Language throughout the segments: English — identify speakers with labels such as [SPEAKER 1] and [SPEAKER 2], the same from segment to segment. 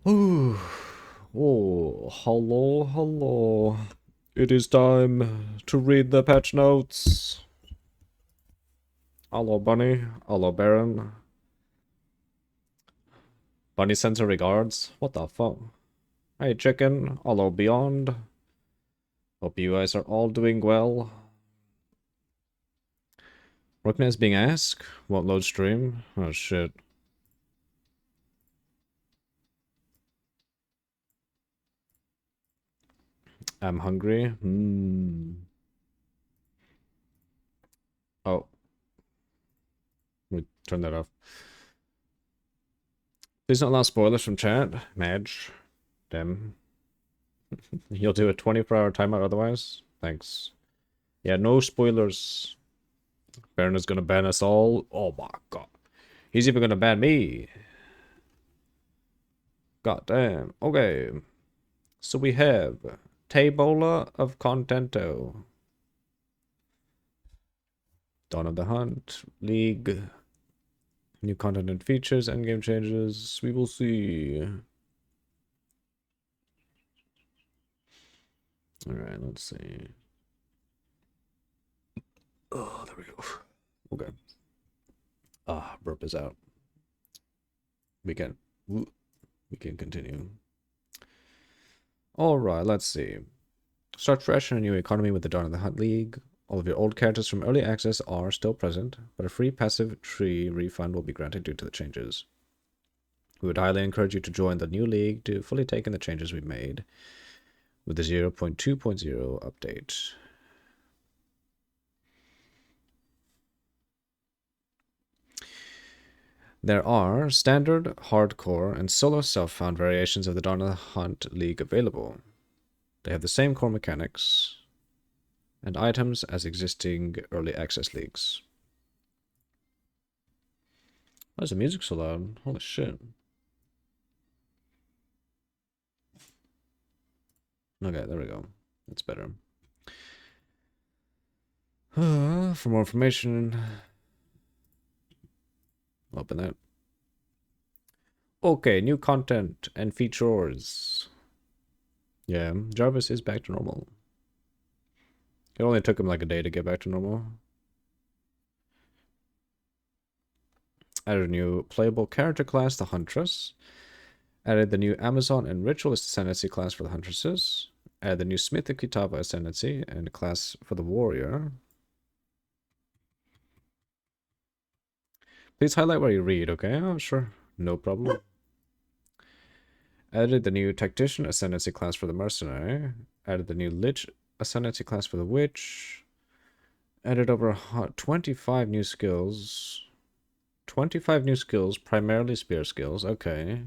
[SPEAKER 1] Ooh. Oh, hello, hello. It is time to read the patch notes. Hello, Bunny. Hello, Baron. Bunny sends her regards. What the fuck? Hey, chicken. Hello, Beyond. Hope you guys are all doing well. Rookna is being asked. Won't load stream. Oh, shit. I'm hungry. Oh. We turn that off. Please don't allow spoilers from chat. Madge. Damn. You'll do a 24-hour timeout otherwise? Thanks. Yeah, no spoilers. Baron is gonna ban us all. Oh my god. He's even gonna ban me. God damn. Okay. So we have Tabola of Contento. Dawn of the Hunt. League. New content and features. Endgame changes. We will see. Alright, let's see. Oh, there we go. Okay. Burp is out. We can continue. Alright, let's see. Start fresh in a new economy with the Dawn of the Hunt League. All of your old characters from early access are still present, but a free passive tree refund will be granted due to the changes. We would highly encourage you to join the new league to fully take in the changes we've made with the 0.2.0 update. There are standard, hardcore, and solo self-found variations of the Dawn of the Hunt League available. They have the same core mechanics and items as existing early access leagues. Why is the music so loud? Holy shit. Okay, there we go. That's better. For more information, open that. Okay, new content and features. Yeah, Jarvis is back to normal. It only took him like a day to get back to normal. Added a new playable character class, the Huntress. Added the new Amazon and Ritualist Ascendancy class for the Huntresses. Added the new Smith and Kitava Ascendancy and class for the Warrior. Please highlight where you read, okay? Oh, sure. No problem. Added the new Tactician Ascendancy class for the Mercenary. Added the new Lich Ascendancy class for the Witch. Added over 25 new skills. 25 new skills, primarily spear skills. Okay.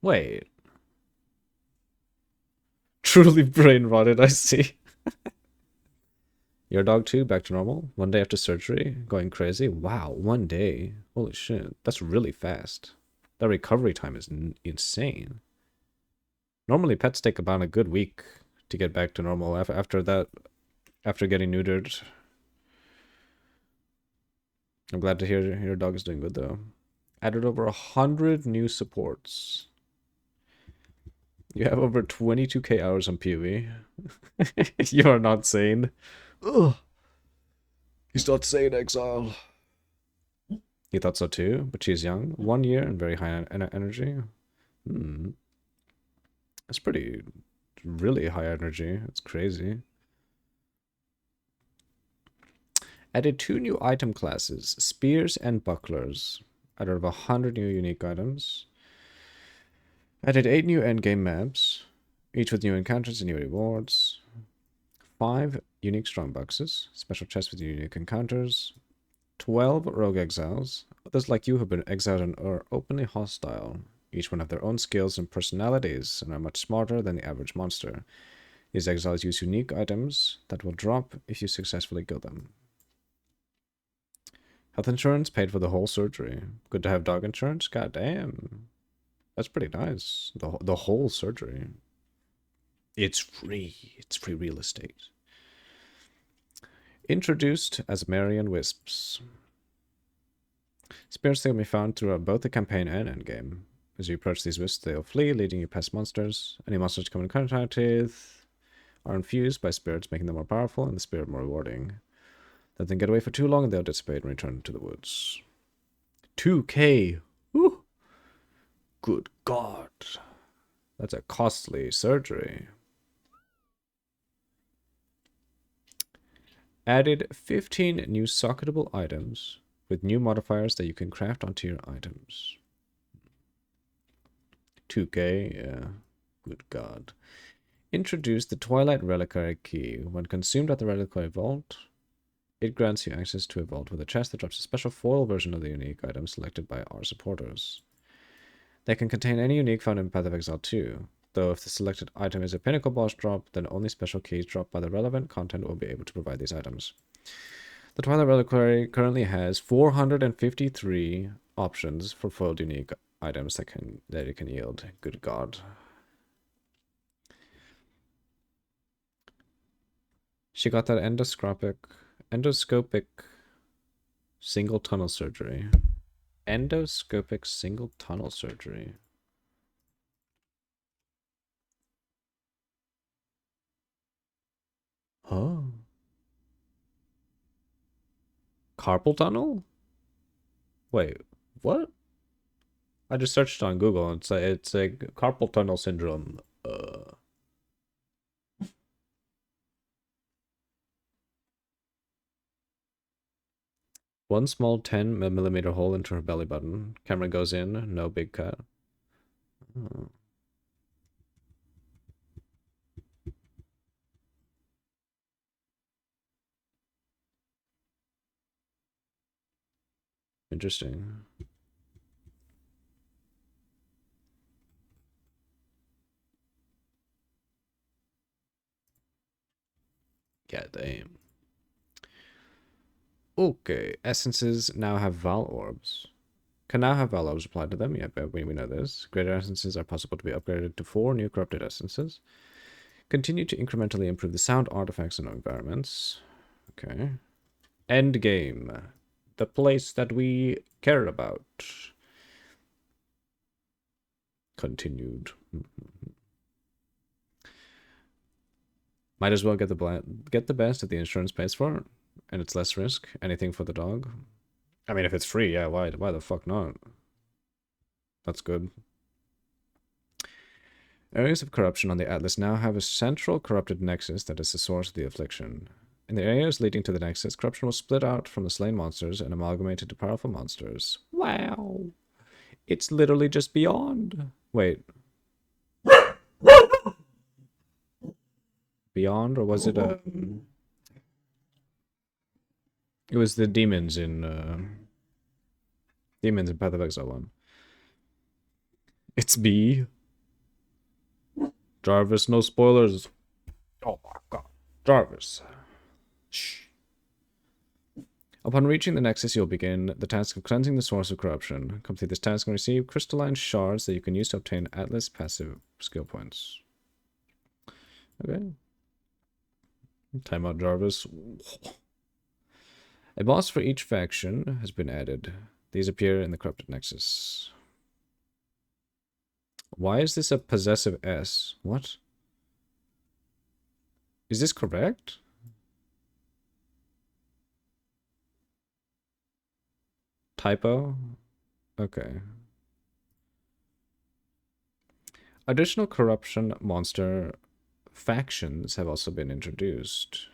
[SPEAKER 1] Wait. Truly brain rotted, I see. Your dog too, back to normal. 1 day after surgery, going crazy. Wow, 1 day. Holy shit, that's really fast. That recovery time is insane. Normally, pets take about a good week to get back to normal after that, after getting neutered. I'm glad to hear your dog is doing good though. Added over 100 new supports. You have over 22k hours on POE. You are not sane. Ugh. He's not sane, Exile. He thought so too, but she's young. 1 year and very high energy. That's pretty, really high energy. It's crazy. Added 2 new item classes, spears and bucklers. Out of 100 new unique items. Added 8 new endgame maps, each with new encounters and new rewards. 5 unique strong boxes, special chests with unique encounters. 12 rogue exiles, others like you have been exiled and are openly hostile. Each one have their own skills and personalities and are much smarter than the average monster. These exiles use unique items that will drop if you successfully kill them. Health insurance paid for the whole surgery. Good to have dog insurance? God damn. That's pretty nice. The whole surgery. It's free. It's free real estate. Introduced as Marion Wisps. Spears can be found throughout both the campaign and endgame. As you approach these wisps, they'll flee, leading you past monsters. Any monsters come in contact with are infused by spirits, making them more powerful and the spirit more rewarding. Let them get away for too long and they'll dissipate and return to the woods. 2K! Woo! Good God. That's a costly surgery. Added 15 new socketable items with new modifiers that you can craft onto your items. 2K, yeah. Good God. Introduce the Twilight Reliquary Key. When consumed at the Reliquary Vault, it grants you access to a vault with a chest that drops a special foil version of the unique item selected by our supporters. They can contain any unique found in Path of Exile 2, though if the selected item is a pinnacle boss drop, then only special keys dropped by the relevant content will be able to provide these items. The Twilight Reliquary currently has 453 options for foiled unique items that it can yield. Good God. She got that endoscopic single tunnel surgery. Endoscopic single tunnel surgery. Oh. Carpal tunnel? Wait, what? I just searched on Google and it's a carpal tunnel syndrome. One small 10mm hole into her belly button. Camera goes in, no big cut. Oh. Interesting. God damn. Okay, essences now have Val orbs. Can now have Val orbs applied to them. Yeah, but we know this. Greater essences are possible to be upgraded to 4 new corrupted essences. Continue to incrementally improve the sound artifacts and environments. Okay. End game. The place that we care about. Continued. Might as well get the best that the insurance pays for, and it's less risk. Anything for the dog. I mean, if it's free, yeah. Why the fuck not? That's good. Areas of corruption on the Atlas now have a central corrupted nexus that is the source of the affliction. In the areas leading to the nexus, corruption will split out from the slain monsters and amalgamate into powerful monsters. Wow. It's literally just beyond. Wait. Beyond, or was it a... It was the demons in Path of Exile 1. It's B. Jarvis, no spoilers. Oh my god. Jarvis. Shh. Upon reaching the Nexus, you'll begin the task of cleansing the source of corruption. Complete this task and receive crystalline shards that you can use to obtain Atlas passive skill points. Okay. Time out, Jarvis. A boss for each faction has been added. These appear in the corrupted Nexus. Why is this a possessive S? What? Is this correct? Typo? Okay. Additional corruption monster factions have also been introduced.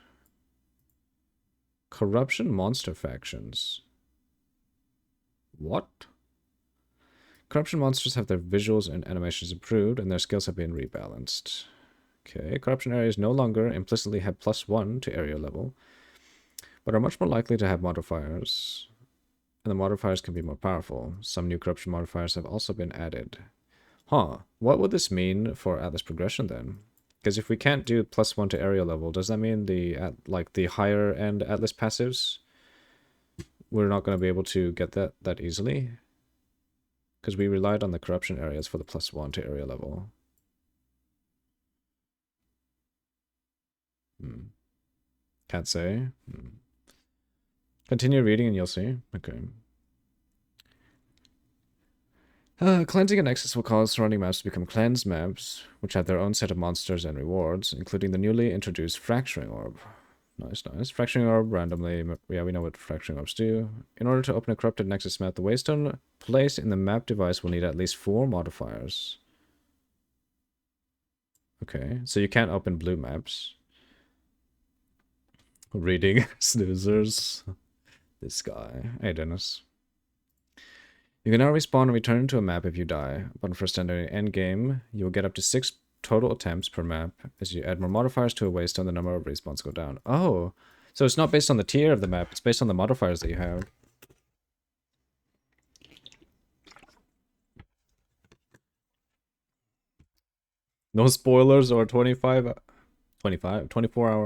[SPEAKER 1] Corruption monster factions. What? Corruption monsters have their visuals and animations improved, and their skills have been rebalanced. Okay, corruption areas no longer implicitly have +1 to area level, but are much more likely to have modifiers, and the modifiers can be more powerful. Some new corruption modifiers have also been added. Huh, what would this mean for Atlas progression then? Because if we can't do +1 to area level, does that mean the higher end Atlas passives, we're not going to be able to get that easily? Because we relied on the corruption areas for the +1 to area level. Can't say. Continue reading and you'll see. Okay. Cleansing a Nexus will cause surrounding maps to become cleansed maps, which have their own set of monsters and rewards, including the newly introduced Fracturing Orb. Nice, nice. Fracturing Orb randomly. Yeah, we know what Fracturing Orbs do. In order to open a corrupted Nexus map, the waystone placed in the map device will need at least 4 modifiers. Okay, so you can't open blue maps. Reading snoozers. This guy. Hey, Dennis. You can now respawn and return to a map if you die. Upon first entering endgame, you will get up to 6 total attempts per map. As you add more modifiers to a waystone, the number of respawns go down. Oh, so it's not based on the tier of the map, it's based on the modifiers that you have. No spoilers or 24 hour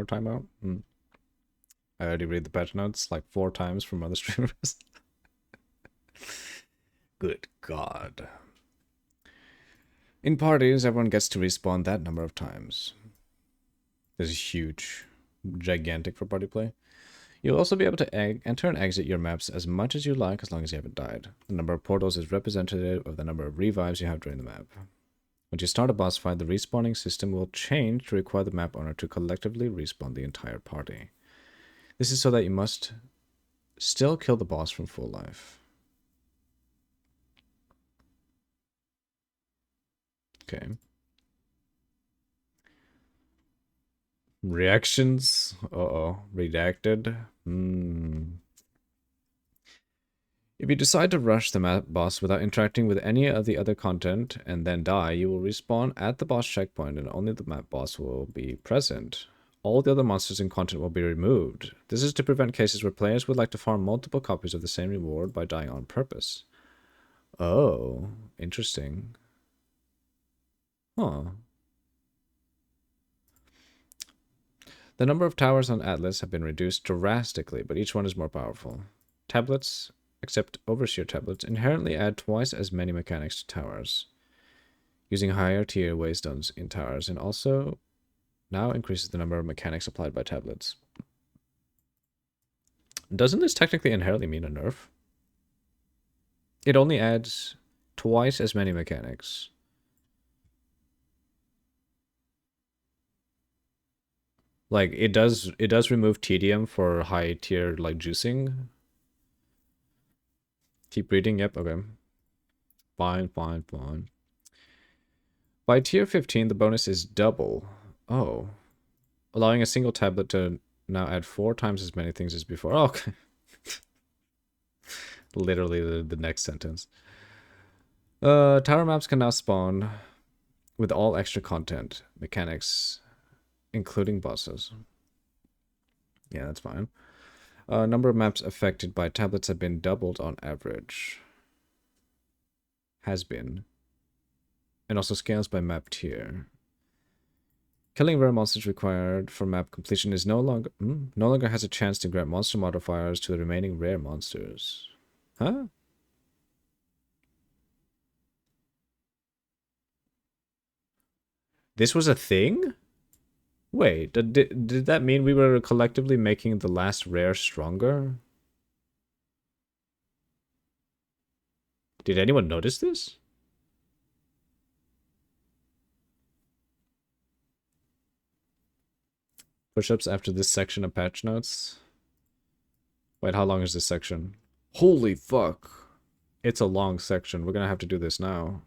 [SPEAKER 1] timeout? I already read the patch notes like 4 times from other streamers. Good God. In parties, everyone gets to respawn that number of times. This is huge. Gigantic for party play. You'll also be able to enter and exit your maps as much as you like as long as you haven't died. The number of portals is representative of the number of revives you have during the map. Once you start a boss fight, the respawning system will change to require the map owner to collectively respawn the entire party. This is so that you must still kill the boss from full life. Okay. Reactions? Uh-oh. Redacted? If you decide to rush the map boss without interacting with any of the other content and then die, you will respawn at the boss checkpoint and only the map boss will be present. All the other monsters and content will be removed. This is to prevent cases where players would like to farm multiple copies of the same reward by dying on purpose. Oh, interesting. Huh. The number of towers on Atlas have been reduced drastically, but each one is more powerful. Tablets, except Overseer tablets, inherently add twice as many mechanics to towers, using higher tier waystones in towers, and also now increases the number of mechanics applied by tablets. Doesn't this technically inherently mean a nerf? It only adds twice as many mechanics. Like it does remove tedium for high tier like juicing. Keep reading, yep, okay. Fine, fine, fine. By tier 15, the bonus is double. Oh. Allowing a single tablet to now add 4 times as many things as before. Oh, okay. Literally the next sentence. Tower maps can now spawn with all extra content, mechanics, including bosses. Yeah, that's fine. Number of maps affected by tablets have been doubled on average. Has been. And also scales by map tier. Killing rare monsters required for map completion is no longer has a chance to grant monster modifiers to the remaining rare monsters. Huh? This was a thing? Wait, did that mean we were collectively making the last rare stronger? Did anyone notice this? Push-ups after this section of patch notes? Wait, how long is this section? Holy fuck. It's a long section. We're gonna have to do this now.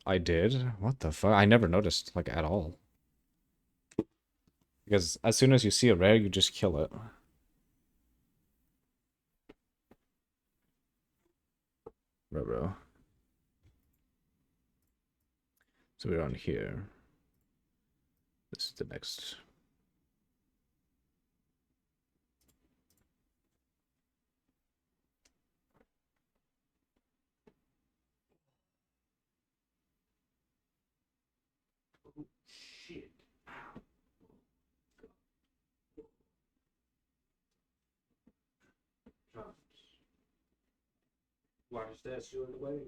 [SPEAKER 1] I did? What the fuck? I never noticed, like, at all. Because as soon as you see a rare, you just kill it. Bro. So we're on here. This is the next. Oh, shit. Largest statue in the way.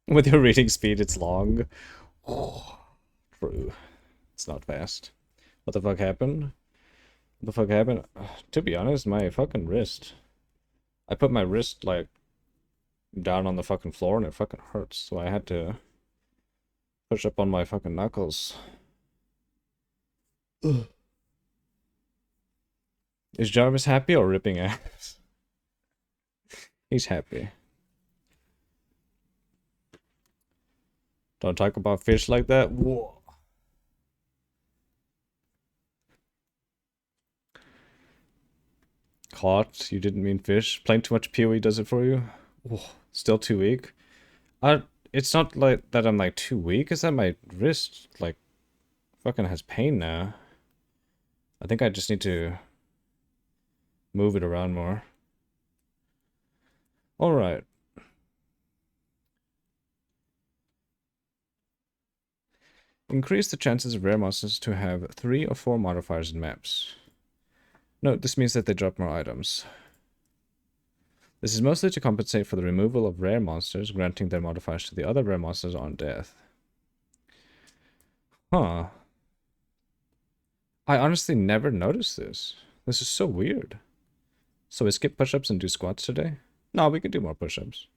[SPEAKER 1] With your reading speed, it's long. Oh, true. It's not fast. What the fuck happened? What the fuck happened? To be honest, my fucking wrist. I put my wrist, like, down on the fucking floor and it fucking hurts. So I had to push up on my fucking knuckles. Ugh. Is Jarvis happy or ripping ass? He's happy. Don't talk about fish like that. Whoa. Caught. You didn't mean fish. Playing too much POE does it for you. Whoa. Still too weak. It's not like that I'm like too weak. It's that my wrist like fucking has pain now. I think I just need to move it around more. Alright. Increase the chances of rare monsters to have 3 or 4 modifiers in maps. Note, this means that they drop more items. This is mostly to compensate for the removal of rare monsters, granting their modifiers to the other rare monsters on death. Huh. I honestly never noticed this. This is so weird. So we skip push-ups and do squats today? No, we can do more push-ups.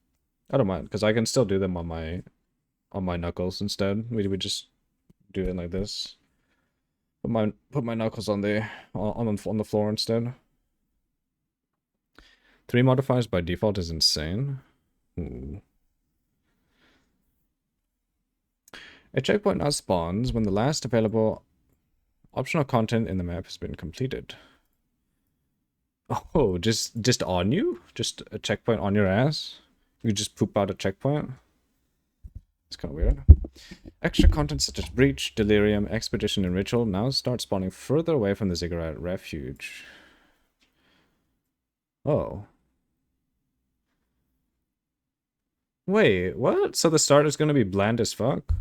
[SPEAKER 1] I don't mind, because I can still do them on my knuckles instead. We would just do it like this. Put my knuckles on the floor instead. 3 modifiers by default is insane. Ooh. A checkpoint now spawns when the last available optional content in the map has been completed. Oh, just on you? Just a checkpoint on your ass? You just poop out a checkpoint? It's kind of weird. Extra content such as Breach, Delirium, Expedition, and Ritual now start spawning further away from the Ziggurat Refuge. Oh. Wait, what? So the start is going to be bland as fuck?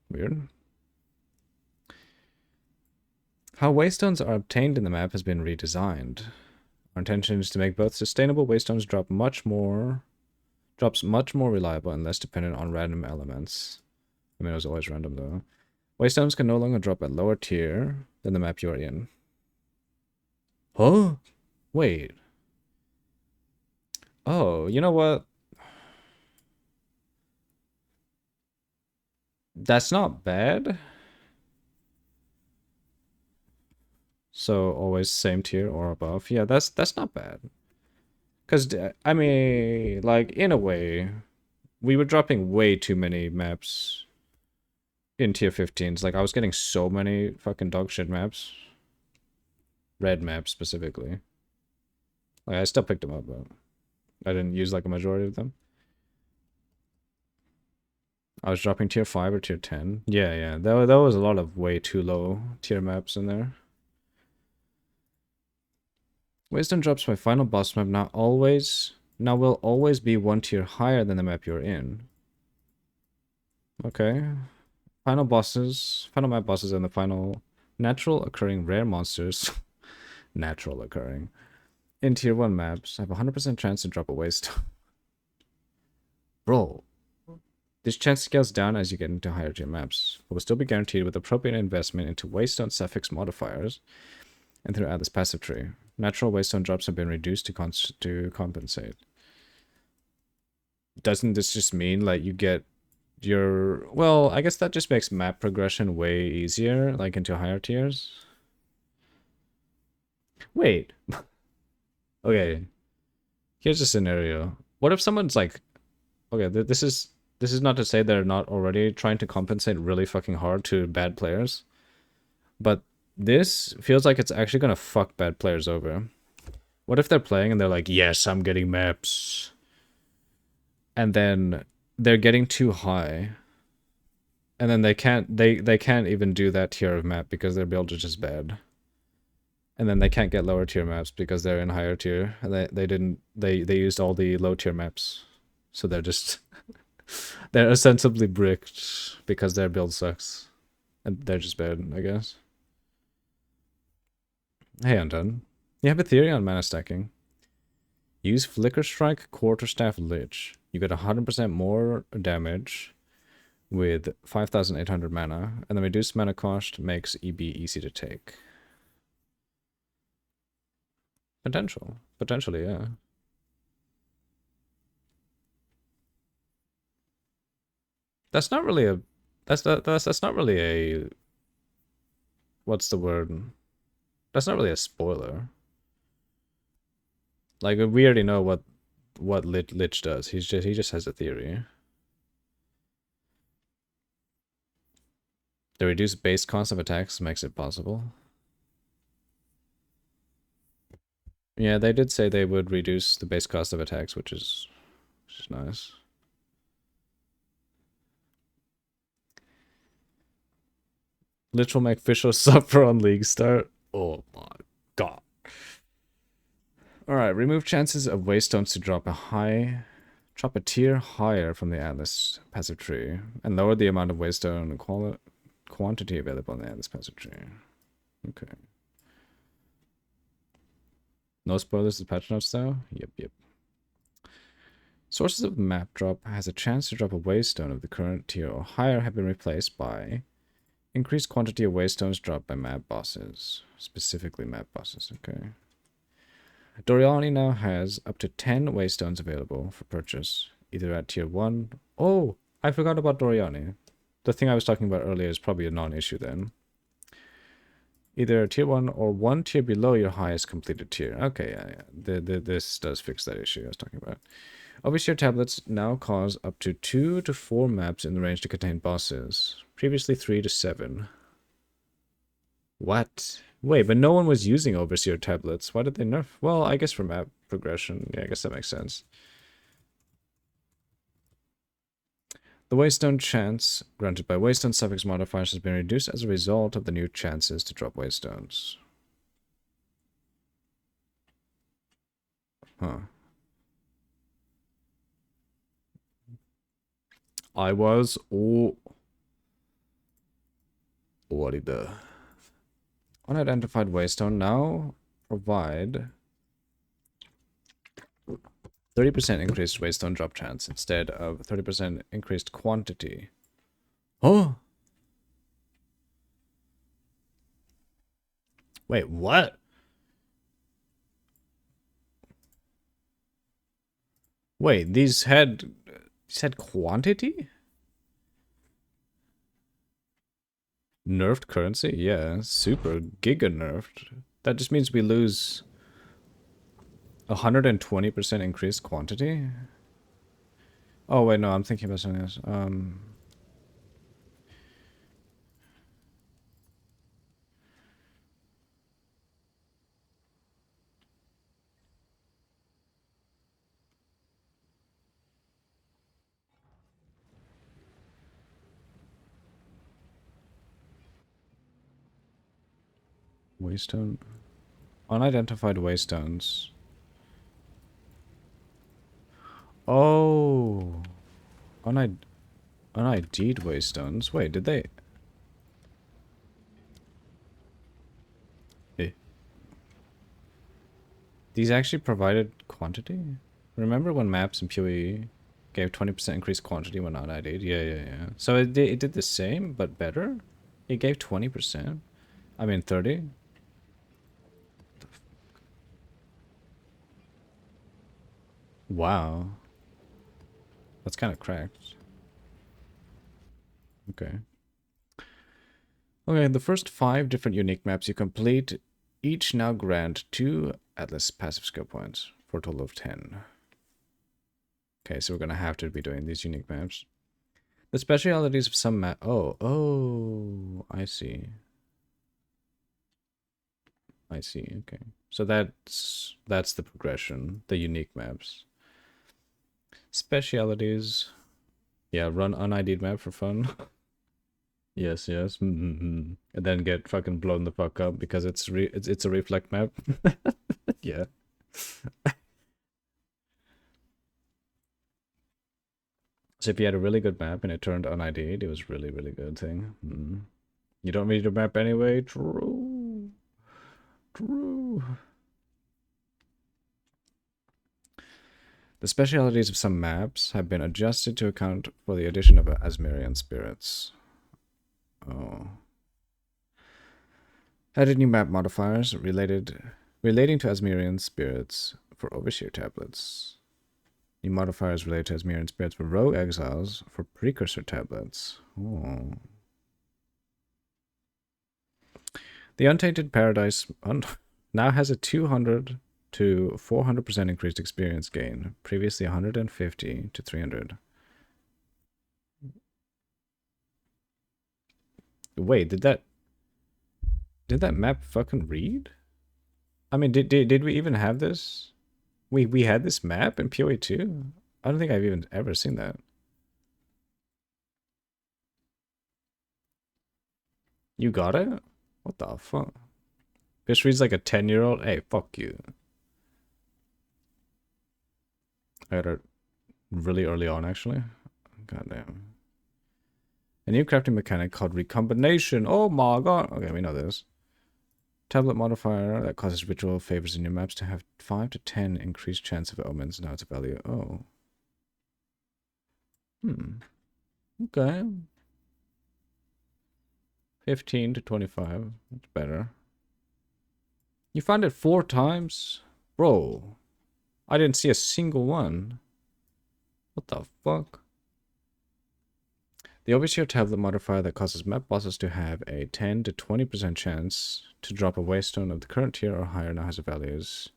[SPEAKER 1] Weird. How waystones are obtained in the map has been redesigned. Our intention is to make both sustainable waystones drops much more reliable and less dependent on random elements. I mean, it was always random though. Waystones can no longer drop at lower tier than the map you're in. Huh? Wait. Oh, you know what? That's not bad. So always same tier or above. Yeah, that's not bad. Because, I mean, like, in a way, we were dropping way too many maps in tier 15s. Like, I was getting so many fucking dog shit maps. Red maps, specifically. Like, I still picked them up, but I didn't use, like, a majority of them. I was dropping tier 5 or tier 10. Yeah. There was a lot of way too low tier maps in there. Wisdom drops by final boss map now will always be 1 tier higher than the map you're in. Okay. Final map bosses, and the final natural occurring rare monsters. Natural occurring. In tier 1 maps, have a 100% chance to drop a waste. Bro. This chance scales down as you get into higher tier maps, but will still be guaranteed with appropriate investment into waystone suffix modifiers and throughout this passive tree. Natural waystone drops have been reduced to compensate. Doesn't this just mean like you get Well, I guess that just makes map progression way easier, like into higher tiers. Wait, okay. Here's a scenario. What if someone's like, okay, this is not to say they're not already trying to compensate really fucking hard to bad players, but this feels like it's actually gonna fuck bad players over. What if they're playing and they're like, yes, I'm getting maps, and then they're getting too high, and then they can't even do that tier of map because their build is just bad. And then they can't get lower tier maps because they're in higher tier. And they used all the low tier maps. So they're just they're ostensibly bricked because their build sucks. And they're just bad, I guess. Hey, I'm done. You have a theory on mana stacking. Use Flicker Strike Quarterstaff Lich. You get 100% more damage with 5,800 mana, and the reduced mana cost makes EB easy to take. Potentially, yeah. That's not really a that's not really a what's the word? That's not really a spoiler. Like we already know what Lich does. He just has a theory. The reduced base cost of attacks makes it possible. Yeah, they did say they would reduce the base cost of attacks, which is nice. Lich will make Fisher suffer on League start. Oh my god. Alright, remove chances of Waystones to drop a tier higher from the Atlas passive tree, and lower the amount of Waystone quantity available in the Atlas passive tree. Okay. No spoilers to patch notes though? Yep. Sources of map drop has a chance to drop a Waystone of the current tier or higher have been replaced by increased quantity of Waystones dropped by map bosses. Specifically map bosses, okay. Doriani now has up to 10 Waystones available for purchase, either at tier 1. Oh, I forgot about Doriani. The thing I was talking about earlier is probably a non-issue then. Either tier 1 or one tier below your highest completed tier. Okay, yeah. This does fix that issue I was talking about. Overseer tablets now cause up to 2 to 4 maps in the range to contain bosses. Previously 3 to 7. What? Wait, but no one was using Overseer tablets. Why did they nerf? Well, I guess for map progression. Yeah, I guess that makes sense. The Waystone chance granted by Waystone suffix modifiers has been reduced as a result of the new chances to drop Waystones. Huh. I was... Oh... What the... Unidentified Waystone now provide 30% increased Waystone drop chance instead of 30% increased quantity. Oh! Wait, what? Wait, these had quantity? Nerfed currency? Yeah, super giga nerfed. That just means we lose 120% increased quantity? Oh, wait, no, I'm thinking about something else. Waystone? Unidentified waystones. Oh. Unid'd waystones. Wait, did they... Eh. These actually provided quantity? Remember when maps in POE gave 20% increased quantity when unid'd? Yeah. So it did the same, but better? It gave 20%? I mean 30? Wow. That's kind of cracked. Okay. Okay, the first 5 different unique maps you complete each now grant 2 Atlas passive skill points for a total of 10. Okay, so we're gonna have to be doing these unique maps. The specialities of some map. Oh, I see. I see. Okay, so that's the progression. The unique maps. Specialities. Yeah, run unID'd map for fun. Yes, yes. And then get fucking blown the fuck up because it's a reflect map. Yeah. So if you had a really good map and it turned unID'd, it was really, really good thing. You don't read your map anyway? True. True. The specialities of some maps have been adjusted to account for the addition of Asmerian spirits. Oh. Added new map modifiers relating to Asmerian spirits for Overseer tablets. New modifiers related to Asmerian spirits for Rogue Exiles for Precursor tablets. Oh. The Untainted Paradise now has a 200 to 400% increased experience gain, previously 150 to 300. Wait, did that map fucking read? I mean, did we even have this? We had this map in POE 2? I don't think I've even ever seen that. You got it? What the fuck? This reads like a 10-year-old? Hey, fuck you. I got it really early on, actually. Goddamn. A new crafting mechanic called recombination. Oh my god. Okay, we know this. Tablet modifier that causes ritual favors in your maps to have 5 to 10 increased chance of omens. Now it's a value. Oh. Okay. 15 to 25. That's better. You found it 4 times? Bro. I didn't see a single one. What the fuck? The Overseer tablet modifier that causes map bosses to have a 10 to 20% chance to drop a waystone of the current tier or higher now has values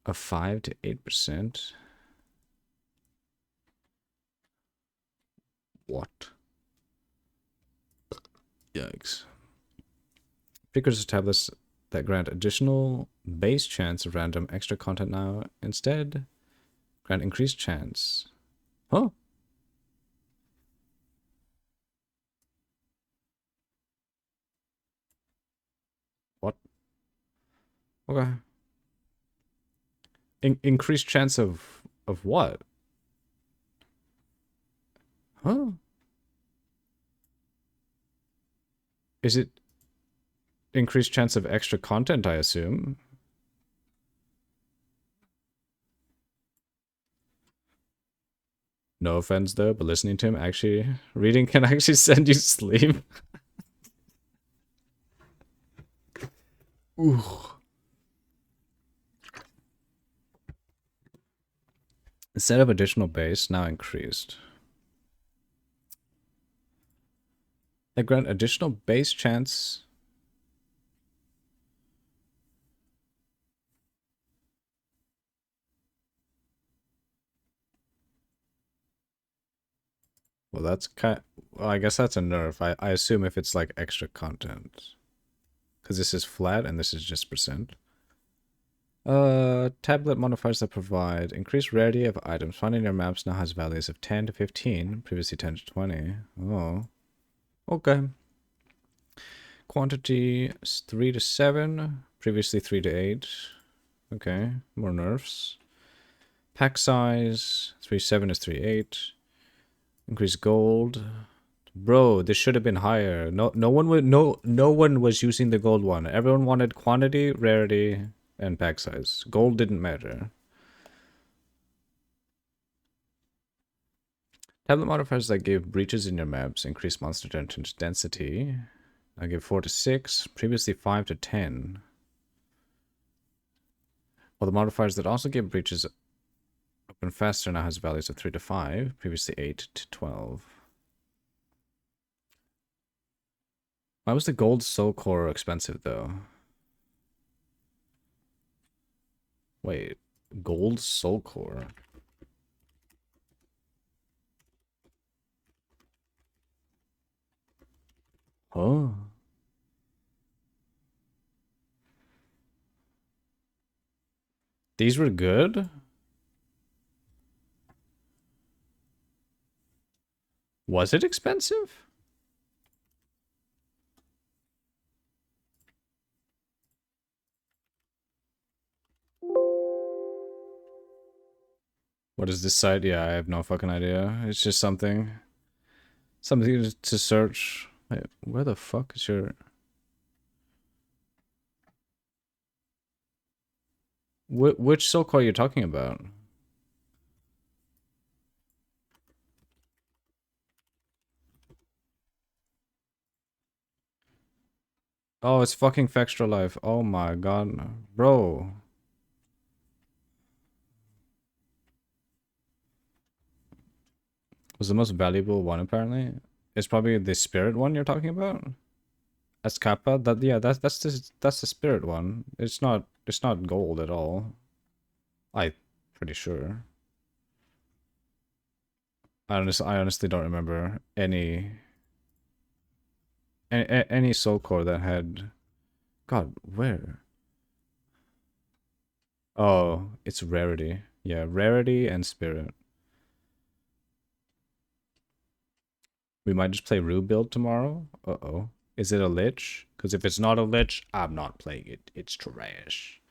[SPEAKER 1] of 5 to 8%. What? Yikes. Precursor tablets that grant additional base chance of random extra content now instead grant increased chance. Huh? What? Okay. Increased chance of what? Huh? Is it increased chance of extra content, I assume? No offense though, but listening to him reading can actually send you to sleep. Ooh. Instead of additional base, now increased. They grant additional base chance. Well, that's well, I guess that's a nerf. I assume if it's like extra content. Because this is flat and this is just percent. Tablet modifiers that provide increased rarity of items found in your maps now has values of 10 to 15, previously 10 to 20. Oh. Okay. Quantity is 3 to 7, previously 3 to 8. Okay, more nerfs. Pack size, 3.7 is 3.8. Increase gold. Bro, this should have been higher. No one was using the gold one. Everyone wanted quantity, rarity, and pack size. Gold didn't matter. Tablet modifiers that give breaches in your maps increase monster density. I give 4 to 6, previously 5 to 10. Well, the modifiers that also give breaches open faster now has values of 3 to 5, previously 8 to 12. Why was the gold soul core expensive though? Wait, gold soul core. Huh? These were good? Was it expensive? What is this site? Yeah, I have no fucking idea. It's just something to search. Wait, where the fuck is your... Which soul core are you talking about? Oh, it's fucking Fextra Life. Oh my god. Bro. Was the most valuable one apparently? It's probably the spirit one you're talking about? That's Kappa? That yeah, that's the spirit one. It's not gold at all. I'm pretty sure. I honestly don't remember any soul core that had... God, where? Oh, it's rarity. Yeah, rarity and spirit. We might just play Rue build tomorrow. Uh-oh. Is it a Lich? Because if it's not a Lich, I'm not playing it. It's trash.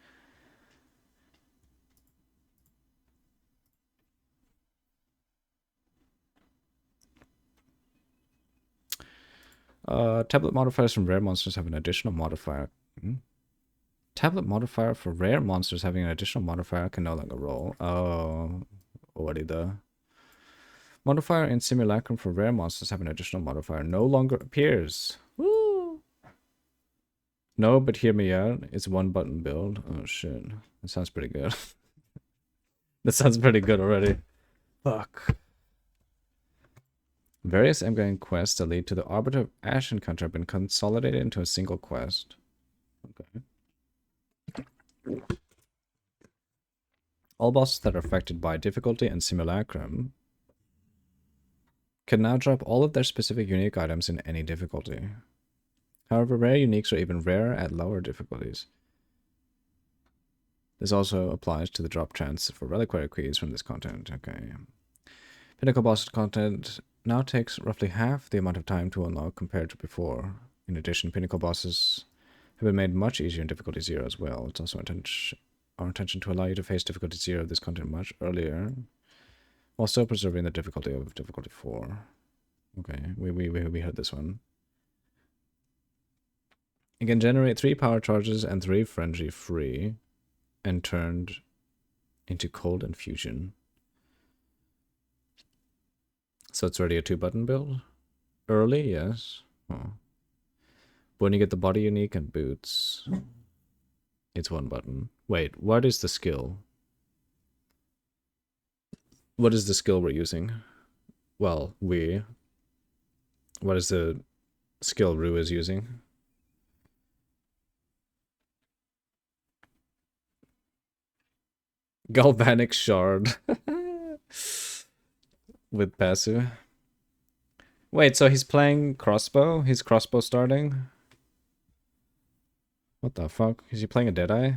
[SPEAKER 1] Tablet modifiers from rare monsters have an additional modifier. Hmm? Tablet modifier for rare monsters having an additional modifier can no longer roll. Oh, what the... Modifier in Simulacrum for rare monsters have an additional modifier no longer appears. Woo! No, but hear me out. It's one button build. Oh shit. That sounds pretty good. That sounds pretty good already. Fuck. Various endgame quests that lead to the Arbiter of Ash encounter have been consolidated into a single quest. Okay. All bosses that are affected by difficulty and Simulacrum can now drop all of their specific unique items in any difficulty. However, rare uniques are even rarer at lower difficulties. This also applies to the drop chance for reliquary keys from this content. Okay. Pinnacle boss content now takes roughly half the amount of time to unlock compared to before. In addition, pinnacle bosses have been made much easier in difficulty 0 as well. It's also our intention to allow you to face difficulty 0 of this content much earlier, while still preserving the difficulty of difficulty 4. Okay, we heard this one. You can generate 3 power charges and 3 frenzy free, and turned into cold infusion. So it's already a 2-button build? Early, yes. Oh. But when you get the body unique and boots, it's 1 button. Wait, what is the skill? What is the skill we're using? Well, what is the skill Rue is using? Galvanic Shard. With passive. Wait, so he's playing crossbow? He's crossbow starting? What the fuck? Is he playing a Deadeye?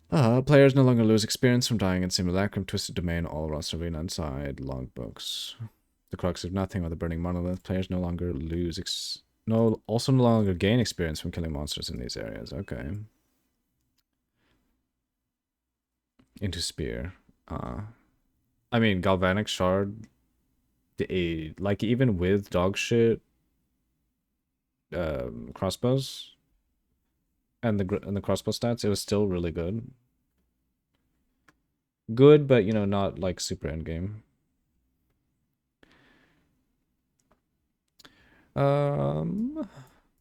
[SPEAKER 1] Players no longer lose experience from dying in Simulacrum, Twisted Domain, All Rust Arena, Inside, Logbooks. The Crux of Nothing or the Burning Monolith. Players no longer also no longer gain experience from killing monsters in these areas. Okay. Into Spear. I mean, Galvanic Shard, like even with dog shit crossbows and the crossbow stats, it was still really good. Good, but you know, not like super endgame.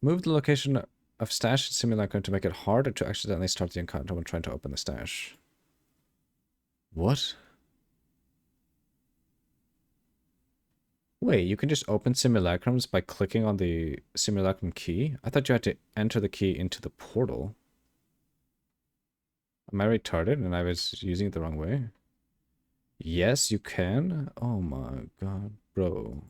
[SPEAKER 1] Move the location of stash in Simulacrum to make it harder to accidentally start the encounter when trying to open the stash. What? Wait, you can just open simulacrums by clicking on the simulacrum key? I thought you had to enter the key into the portal. Am I retarded and I was using it the wrong way? Yes, you can? Oh my god, bro.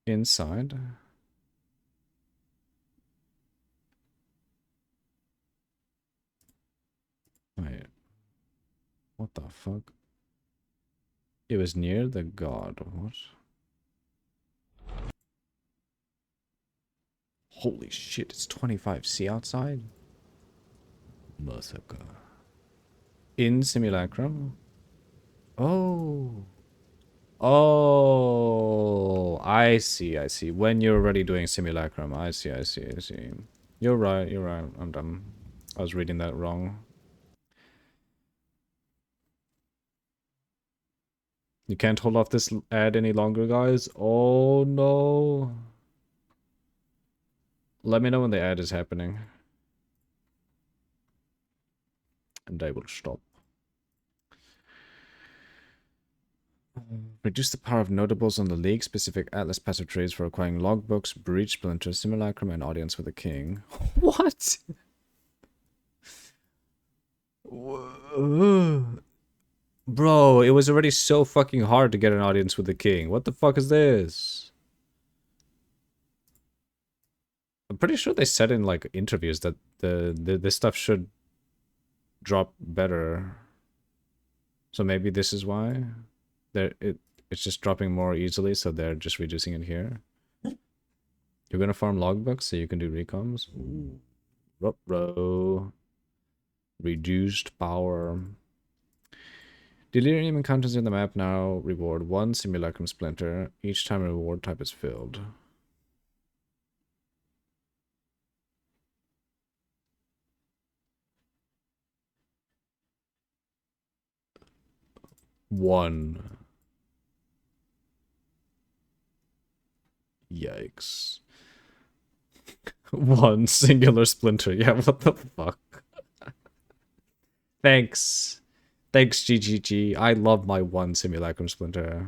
[SPEAKER 1] Inside? Wait. What the fuck? It was near the god. What? Holy shit, it's 25C outside? Masaka. In simulacrum? Oh. Oh, I see, I see. When you're already doing simulacrum. I see, I see, I see. You're right, you're right. I'm dumb. I was reading that wrong. You can't hold off this ad any longer, guys. Oh, no. Let me know when the ad is happening. And I will stop. Reduce the power of notables on the League-specific Atlas passive trades for acquiring logbooks, breach splinters, simulacrum, and audience with the king. What? Bro, it was already so fucking hard to get an audience with the king. What the fuck is this? I'm pretty sure they said in like interviews that this stuff should drop better. So maybe this is why it's just dropping more easily, so they're just reducing it here. You're gonna farm logbooks so you can do recoms. Ruh-roh. Reduced power. Delirium encounters in the map now reward 1 simulacrum splinter each time a reward type is filled. One. Yikes. One singular splinter. Yeah, what the fuck? Thanks. Thanks, GGG. I love my one simulacrum splinter.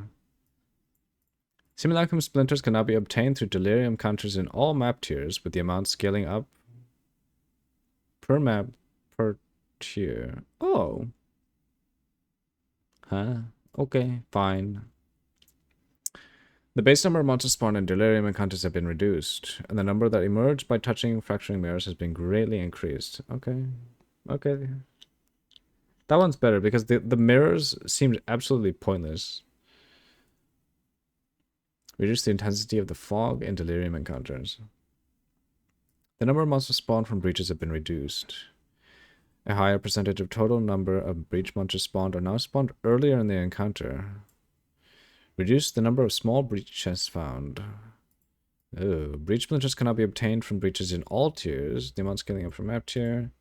[SPEAKER 1] Simulacrum splinters can now be obtained through delirium counters in all map tiers, with the amount scaling up per map per tier. Oh. Huh? Okay, fine. The base number of monsters spawned in delirium encounters have been reduced, and the number that emerge by touching fracturing mirrors has been greatly increased. Okay. Okay. That one's better because the mirrors seemed absolutely pointless. Reduce the intensity of the fog in delirium encounters. The number of monsters spawned from breaches have been reduced. A higher percentage of total number of breach monsters spawned are now spawned earlier in the encounter. Reduce the number of small breach chests found. Oh, breach splinters cannot be obtained from breaches in all tiers. The amount scaling up from map tier.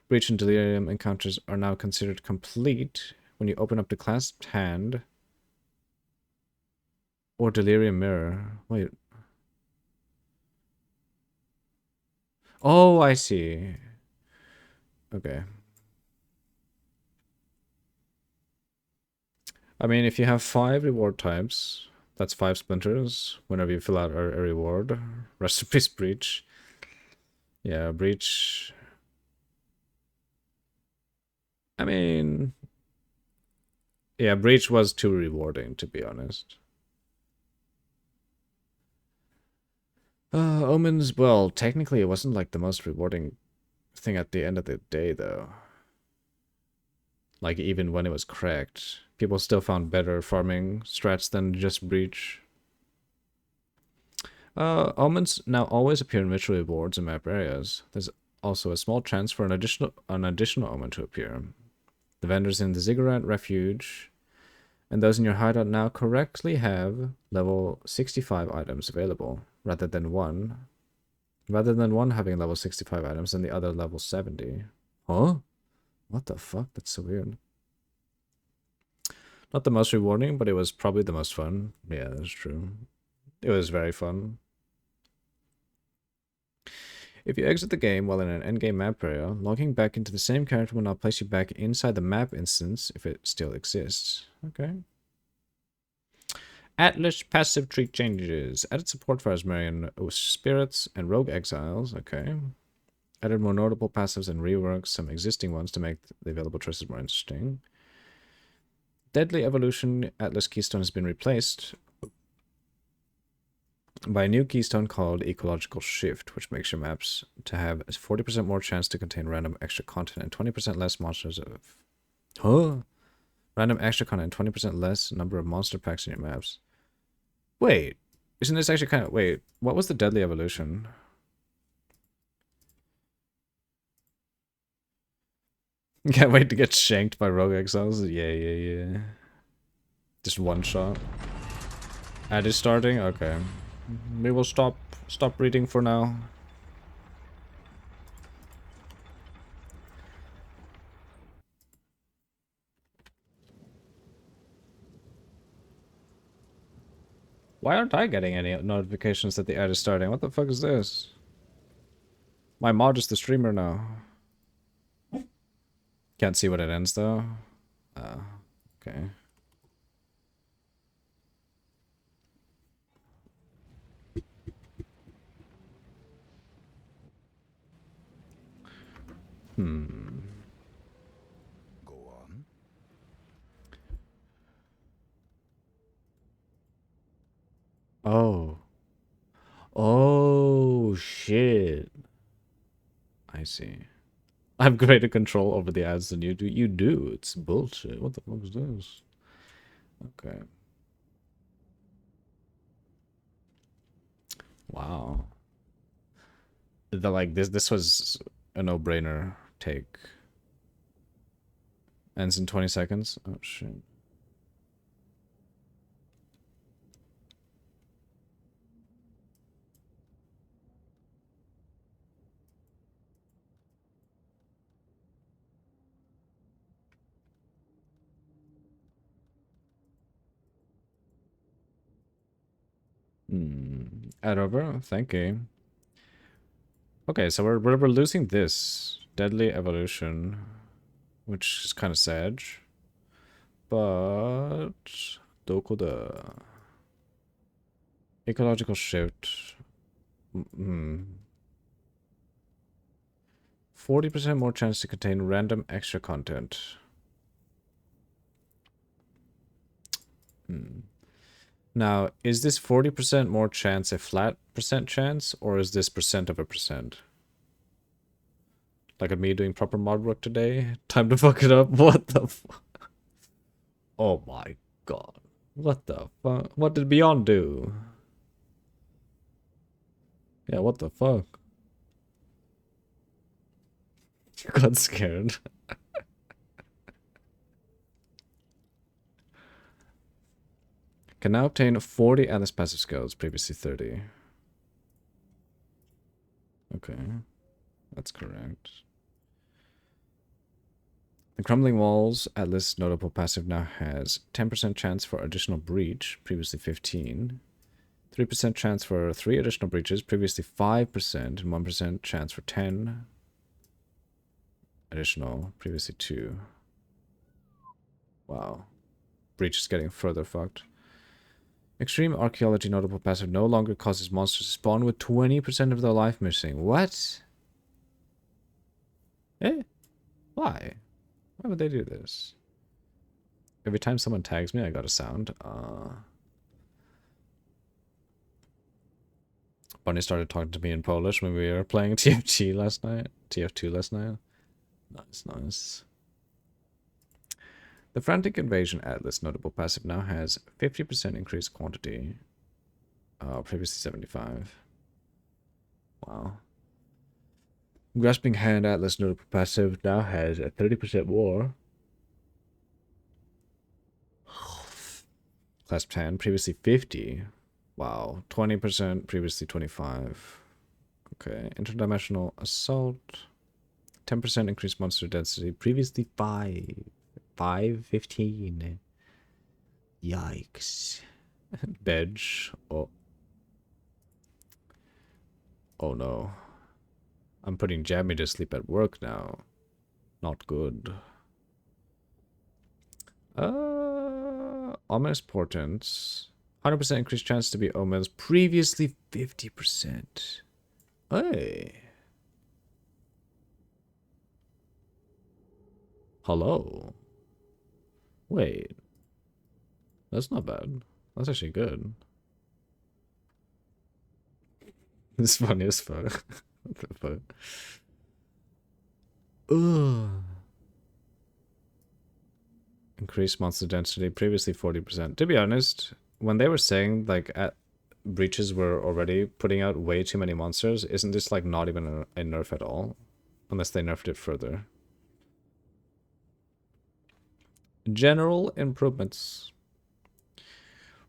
[SPEAKER 1] Breach and delirium encounters are now considered complete when you open up the clasped hand or delirium mirror. Wait. Oh, I see. Okay. I mean, if you have 5 reward types, that's 5 splinters whenever you fill out a reward. Rest in peace, breach. Yeah, breach. I mean, yeah, breach was too rewarding, to be honest. Omens, well, technically it wasn't like the most rewarding thing at the end of the day, though. Like, even when it was cracked, people still found better farming strats than just breach. Omens now always appear in ritual rewards in map areas. There's also a small chance for an additional omen to appear. The vendors in the Ziggurat Refuge and those in your hideout now correctly have level 65 items available, rather than one having level 65 items and the other level 70. Huh? What the fuck? That's so weird. Not the most rewarding, but it was probably the most fun. Yeah, that's true. It was very fun. If you exit the game while in an endgame map area, logging back into the same character will not place you back inside the map instance if it still exists. Okay. Atlas passive trait changes. Added support for Asmarian spirits and rogue exiles. Okay. Added more notable passives and reworked some existing ones to make the available choices more interesting. Deadly Evolution Atlas Keystone has been replaced by a new keystone called Ecological Shift, which makes your maps to have a 40% more chance to contain random extra content and 20% less monsters of... Huh? Random extra content and 20% less number of monster packs in your maps. Wait, isn't this actually kind of... Wait, what was the Deadly Evolution? Can't wait to get shanked by rogue exiles. Yeah. Just one shot. Ad is starting? Okay. We will stop reading for now. Why aren't I getting any notifications that the ad is starting? What the fuck is this? My mod is the streamer now. Can't see what it ends though. Okay.
[SPEAKER 2] Go on.
[SPEAKER 1] Oh. Oh, shit. I see. I have greater control over the ads than you do. You do. It's bullshit. What the fuck is this? Okay. Wow. This was a no-brainer take. Ends in 20 seconds. Oh shit. Ad over. Thank you. Okay, so we're losing this Deadly Evolution, which is kind of sad. But Dokuda. Ecological Shift. 40% more chance to contain random extra content. Now, is this 40% more chance a flat percent chance, or is this percent of a percent? Like me doing proper mod work today? Time to fuck it up? What the fuck? Oh my god. What the fuck? What did Beyond do? Yeah, what the fuck? You got scared. Can now obtain 40 Atlas passive skills, previously 30. Okay, that's correct. The Crumbling Walls Atlas notable passive now has 10% chance for additional breach, previously 15. 3% chance for 3 additional breaches, previously 5%, and 1% chance for 10 additional, previously 2. Wow. Breach is getting further fucked. Extreme Archaeology notable passive no longer causes monsters to spawn with 20% of their life missing. What? Eh? Why? Why would they do this? Every time someone tags me, I got a sound. Bunny started talking to me in Polish when we were playing TFT last night. TF2 last night. Nice. The Frantic Invasion Atlas notable passive now has 50% increased quantity. Previously 75. Wow. Grasping Hand Atlas notable passive now has a 30% more. Clasp Hand, previously 50. Wow. 20%, previously 25. Okay. Interdimensional Assault. 10% increased monster density, previously 5. 515. Yikes. Bedge. Oh. Oh no. I'm putting Jamie to sleep at work now. Not good. Ominous portents. 100% increased chance to be omens. Previously 50%. Hey. Hello. Wait. That's not bad. That's actually good. It's funny as fuck. What the fuck? Ugh. Increased monster density. Previously 40%. To be honest, when they were saying like at breaches were already putting out way too many monsters, isn't this like not even a nerf at all? Unless they nerfed it further. General improvements.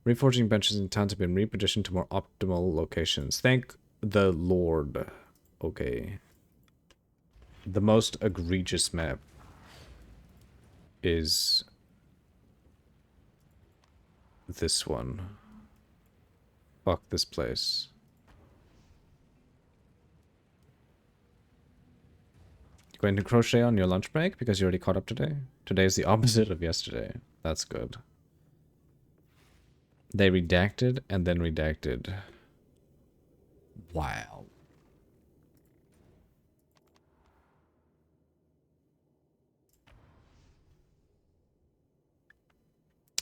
[SPEAKER 1] Reforging benches in towns have been repositioned to more optimal locations. Thank the Lord. Okay. The most egregious map is this one. Fuck this place. Going to crochet on your lunch break because you already caught up today? Today is the opposite of yesterday. That's good. They redacted and then redacted. Wow.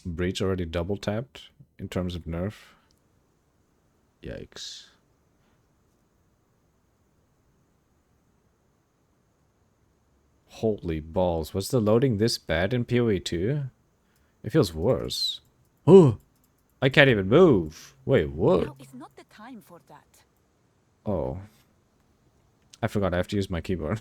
[SPEAKER 1] Breach already double tapped in terms of nerf. Yikes. Holy balls. Was the loading this bad in PoE 2? It feels worse. Oh, I can't even move. Wait, what?
[SPEAKER 2] Now is not the time for that.
[SPEAKER 1] Oh. I forgot I have to use my keyboard.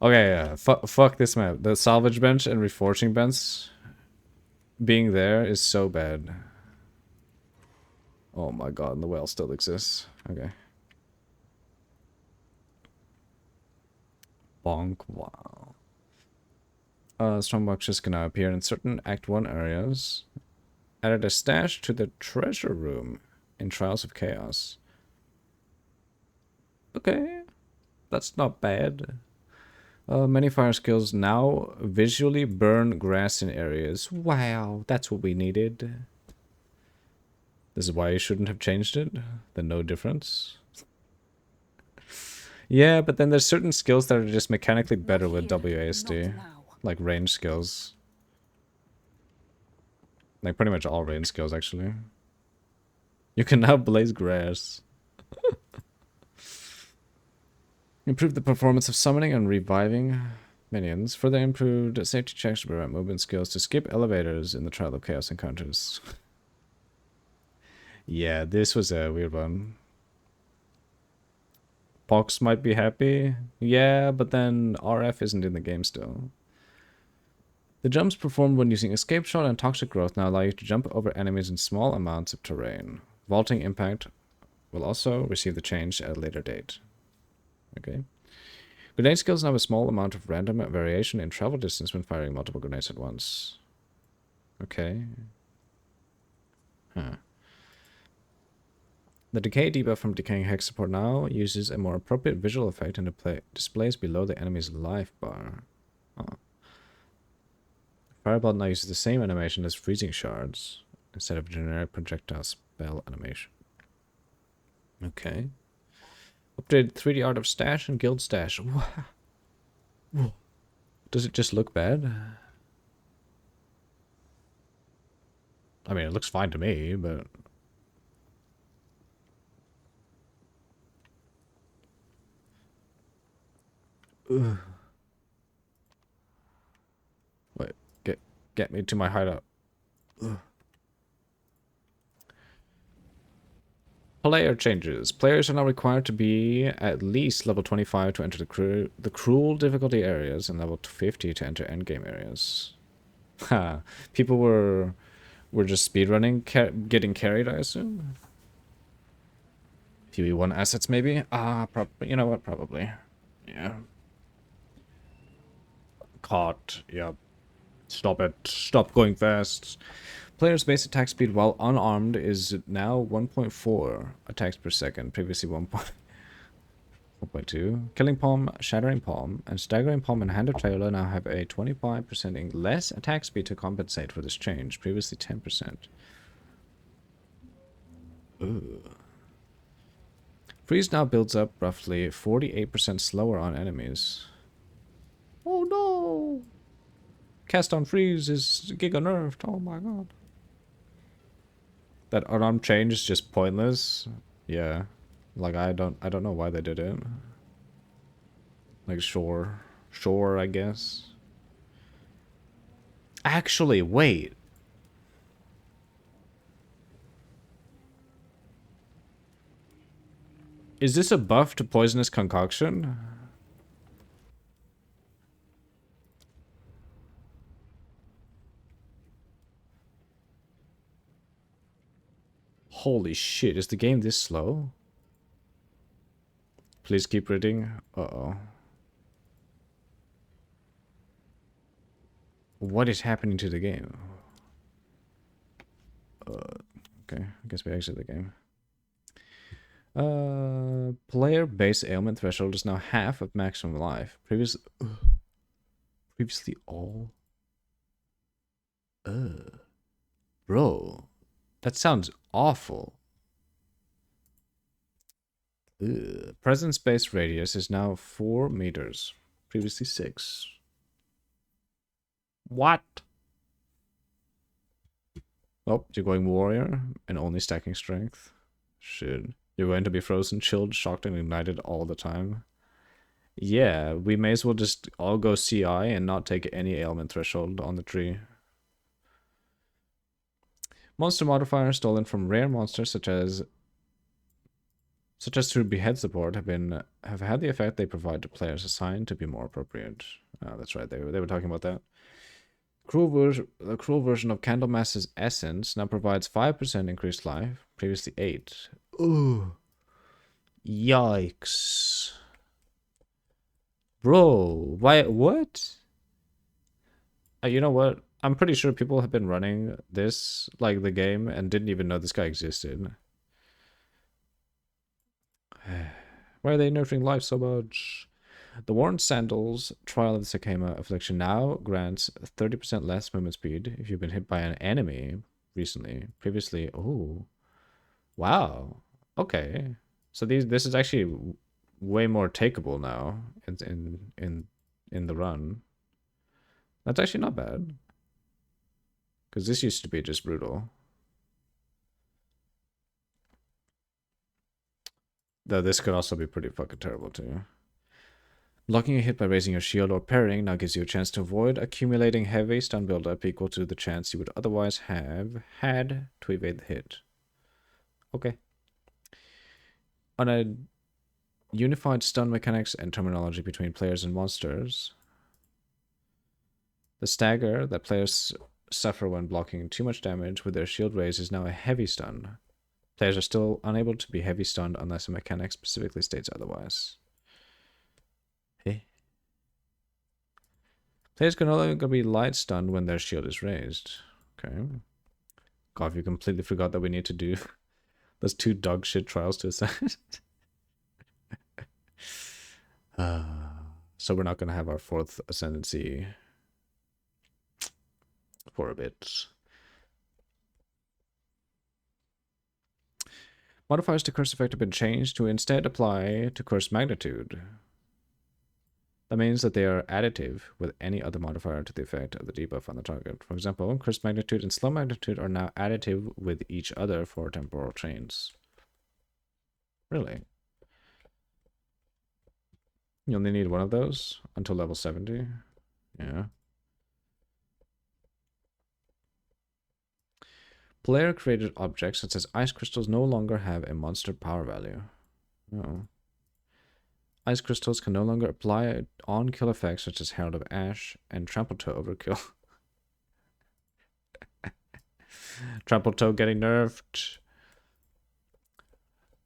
[SPEAKER 1] Okay, yeah. Fuck this map. The salvage bench and reforging bench being there is so bad. Oh my god, and the well still exists. Okay. Bonk, wow. Strongboxes can now appear in certain Act 1 areas. Added a stash to the treasure room in Trials of Chaos. Okay. That's not bad. Many fire skills now visually burn grass in areas. Wow, that's what we needed. This is why you shouldn't have changed it. The no difference. Yeah, but then there's certain skills that are just mechanically better with WASD. Like range skills. Like pretty much all range skills, actually. You can now blaze grass. Improve the performance of summoning and reviving minions. Further improved safety checks to prevent movement skills to skip elevators in the Trial of Chaos encounters. Yeah, this was a weird one. Pox might be happy. Yeah, but then RF isn't in the game still. The jumps performed when using Escape Shot and Toxic Growth now allow you to jump over enemies in small amounts of terrain. Vaulting Impact will also receive the change at a later date. Okay. Grenade skills now have a small amount of random variation in travel distance when firing multiple grenades at once. Okay. Huh. The decay debuff from Decaying Hex support now uses a more appropriate visual effect and displays below the enemy's life bar. Oh. Fireball now uses the same animation as Freezing Shards instead of generic projectile spell animation. Okay. Updated 3D art of Stash and Guild Stash. Whoa. Does it just look bad? I mean, it looks fine to me, but... Ugh. Wait, get me to my hideout. Ugh. Player changes. Players are now required to be at least level 25 to enter the cruel difficulty areas and level 50 to enter endgame areas. Ha! People were just speedrunning, getting carried, I assume. PoE1 assets, maybe? You know what? Probably. Yeah. Caught. Yep. Stop it. Stop going fast. Player's base attack speed while unarmed is now 1.4 attacks per second, previously 1.2. Killing Palm, Shattering Palm, and Staggering Palm and Hand of Trailer now have a 25% less attack speed to compensate for this change, previously 10%. Ooh. Freeze now builds up roughly 48% slower on enemies. Oh no! Cast on Freeze is giga nerfed. Oh my god. That unarmed change is just pointless. Yeah. Like I don't know why they did it. Like sure, I guess. Actually, wait. Is this a buff to Poisonous Concoction? Holy shit, is the game this slow? Please keep reading. Uh-oh. What is happening to the game? Okay, I guess we exit the game. Player base ailment threshold is now half of maximum life. Previously all. Bro, that sounds awful. Present space radius is now 4 meters. Previously 6. What? Oh, you're going warrior and only stacking strength. Shit. You're going to be frozen, chilled, shocked, and ignited all the time. Yeah, we may as well just all go CI and not take any ailment threshold on the tree. Monster modifiers stolen from rare monsters such as through behead support have had the effect they provide to players assigned to be more appropriate. Oh, that's right, they were talking about that. The cruel version of Candlemass's essence now provides 5% increased life, previously 8. Ooh. Yikes. Bro, why, what? You know what? I'm pretty sure people have been running this, like the game, and didn't even know this guy existed. Why are they nerfing life so much? The Worn Sandals Trial of the Sakema Affliction now grants 30% less movement speed if you've been hit by an enemy recently. Previously, oh, wow, okay. So this is actually way more takeable now in the run. That's actually not bad, because this used to be just brutal. Though this could also be pretty fucking terrible too. Blocking a hit by raising your shield or parrying now gives you a chance to avoid accumulating heavy stun buildup equal to the chance you would otherwise have had to evade the hit. Okay. On a unified stun mechanics and terminology between players and monsters, the stagger that players suffer when blocking too much damage with their shield raise is now a heavy stun. Players are still unable to be heavy stunned unless a mechanic specifically states otherwise. Players can no longer be light stunned when their shield is raised. Okay. God, we completely forgot that we need to do those 2 dog shit trials to ascend. So we're not going to have our 4th ascendancy for a bit. Modifiers to curse effect have been changed to instead apply to curse magnitude. That means that they are additive with any other modifier to the effect of the debuff on the target. For example, curse magnitude and slow magnitude are now additive with each other for temporal chains. Really? You only need one of those until level 70? Yeah. Player-created objects such as ice crystals no longer have a monster power value. Oh. Ice crystals can no longer apply on-kill effects such as Herald of Ash and Trample Toe Overkill. Trample Toe getting nerfed.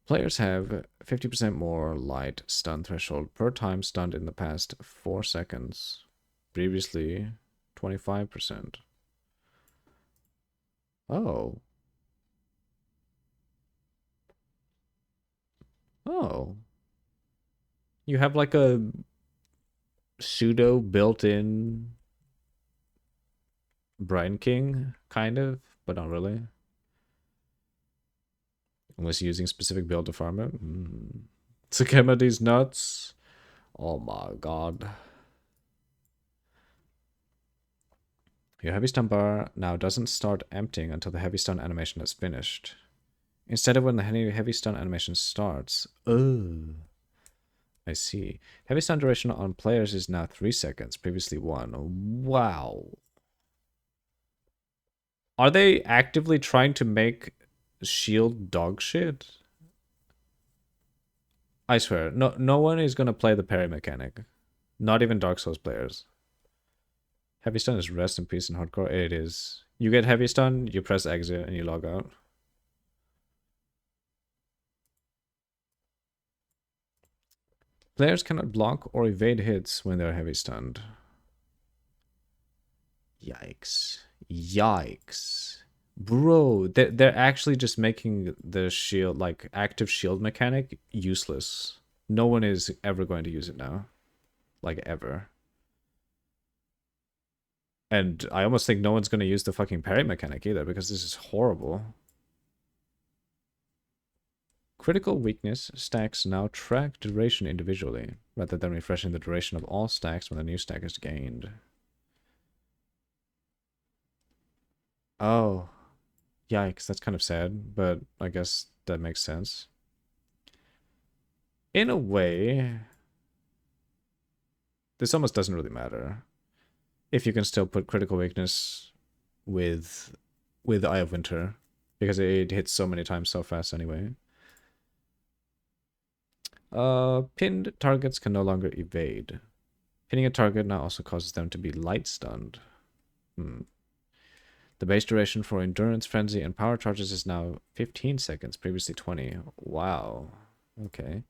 [SPEAKER 1] Players have 50% more light stun threshold per time stunned in the past 4 seconds. Previously, 25%. Oh. Oh. You have like a pseudo built-in Brian King, kind of, but not really. Unless you're using specific build to farm it. Tsukema these nuts. Oh my god. Your heavy stun bar now doesn't start emptying until the heavy stun animation is finished. Instead of when the heavy stun animation starts. Oh. I see. Heavy stun duration on players is now 3 seconds, previously 1. Wow. Are they actively trying to make shield dog shit? I swear, no one is gonna play the parry mechanic. Not even Dark Souls players. Heavy stun is rest in peace in hardcore. It is. You get heavy stun, you press exit, and you log out. Players cannot block or evade hits when they're heavy stunned. Yikes. Yikes. Bro, they're actually just making the shield, like, active shield mechanic useless. No one is ever going to use it now. Like, ever. And I almost think no one's going to use the fucking parry mechanic either, because this is horrible. Critical weakness stacks now track duration individually, rather than refreshing the duration of all stacks when a new stack is gained. Oh. Yikes, that's kind of sad, but I guess that makes sense. In a way, this almost doesn't really matter. If you can still put critical weakness with Eye of Winter, because it hits so many times so fast anyway. Pinned targets can no longer evade. Pinning a target now also causes them to be light stunned. The base duration for Endurance, Frenzy, and Power Charges is now 15 seconds, previously 20. Wow. Okay.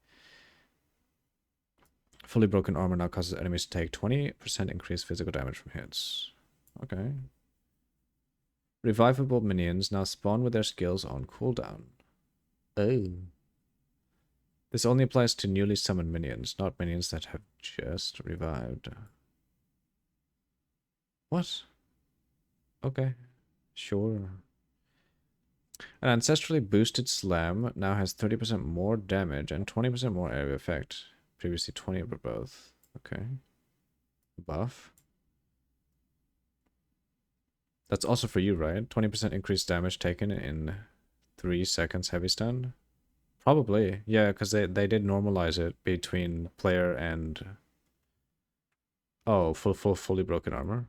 [SPEAKER 1] Fully broken armor now causes enemies to take 20% increased physical damage from hits. Okay. Revivable minions now spawn with their skills on cooldown. Oh. This only applies to newly summoned minions, not minions that have just revived. What? Okay. Sure. An ancestrally boosted slam now has 30% more damage and 20% more area effect. Previously 20 for both. Okay. Buff. That's also for you, right? 20% increased damage taken in 3 seconds heavy stun? Probably. Yeah, because they did normalize it between player and... Oh, fully broken armor?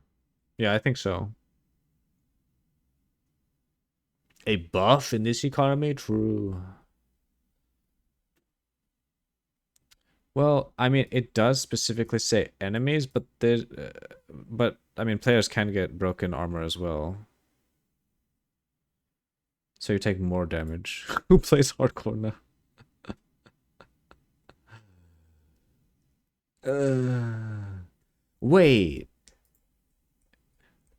[SPEAKER 1] Yeah, I think so. A buff in this economy? True. Well, I mean, it does specifically say enemies, but I mean, players can get broken armor as well. So you take more damage. Who plays hardcore now? Wait.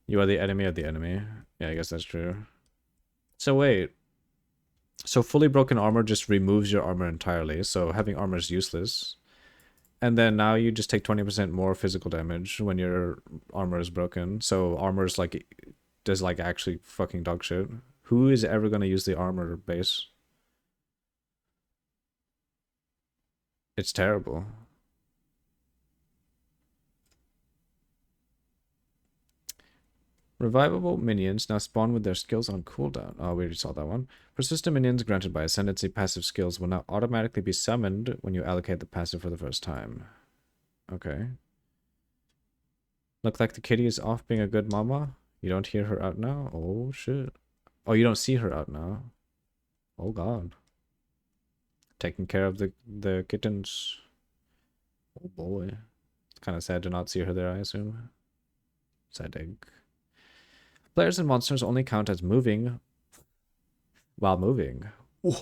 [SPEAKER 1] You are the enemy of the enemy. Yeah, I guess that's true. So wait. So fully broken armor just removes your armor entirely, so having armor is useless. And then now you just take 20% more physical damage when your armor is broken. So armor is like, does like actually fucking dog shit. Who is ever gonna use the armor base? It's terrible. Revivable minions now spawn with their skills on cooldown. Oh, we already saw that one. Persistent minions granted by Ascendancy passive skills will now automatically be summoned when you allocate the passive for the first time. Okay. Look like the kitty is off being a good mama. You don't hear her out now? Oh, shit. Oh, you don't see her out now? Oh, God. Taking care of the kittens. Oh, boy. It's kind of sad to not see her there, I assume. Sad egg. Players and monsters only count as moving while moving. Whoa.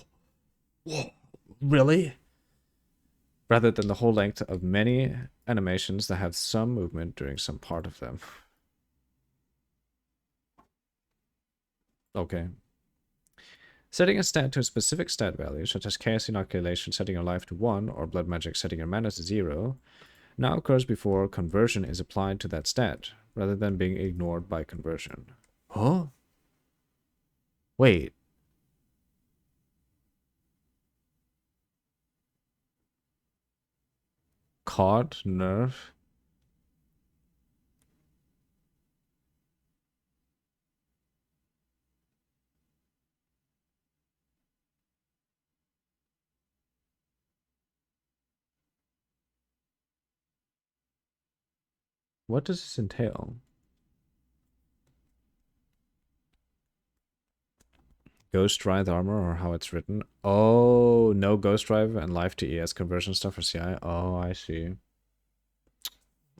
[SPEAKER 1] Whoa. Really? Rather than the whole length of many animations that have some movement during some part of them. Okay. Setting a stat to a specific stat value, such as Chaos Inoculation setting your life to 1 or Blood Magic setting your mana to 0, now occurs before conversion is applied to that stat, rather than being ignored by conversion. Huh? Wait. Caught? Nerf? What does this entail? Ghost Drive armor or how it's written? Oh, no Ghost Drive and life to ES conversion stuff for CI? Oh, I see.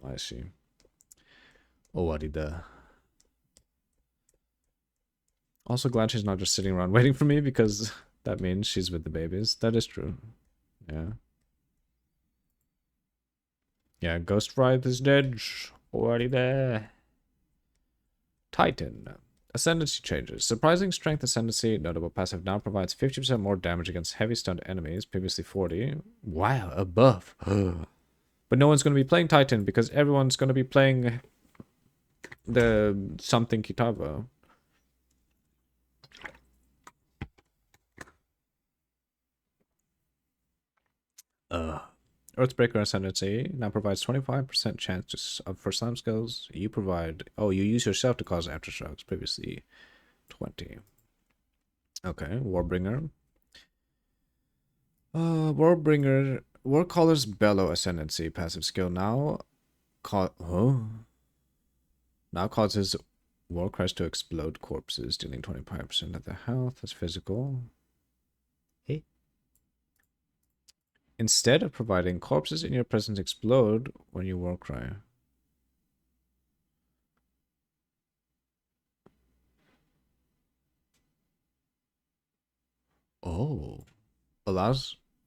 [SPEAKER 1] I see. Oh, what did the... Also glad she's not just sitting around waiting for me because that means she's with the babies. That is true. Yeah. Yeah, Ghost Drive is dead. Already there. Titan. Ascendancy changes. Surprising strength ascendancy. Notable passive now provides 50% more damage against heavy stunned enemies. Previously 40. Wow, a buff. But no one's going to be playing Titan because everyone's going to be playing the something Kitava. Earthbreaker Ascendancy now provides 25% chance for slam skills. You provide... Oh, you use yourself to cause aftershocks. Previously 20. Okay, Warbringer. Warbringer... Warcaller's Bellow Ascendancy passive skill now... Now causes Warcries to explode corpses, dealing 25% of the health. That's physical. Hey. Instead of providing corpses in your presence explode when you Warcry. Oh.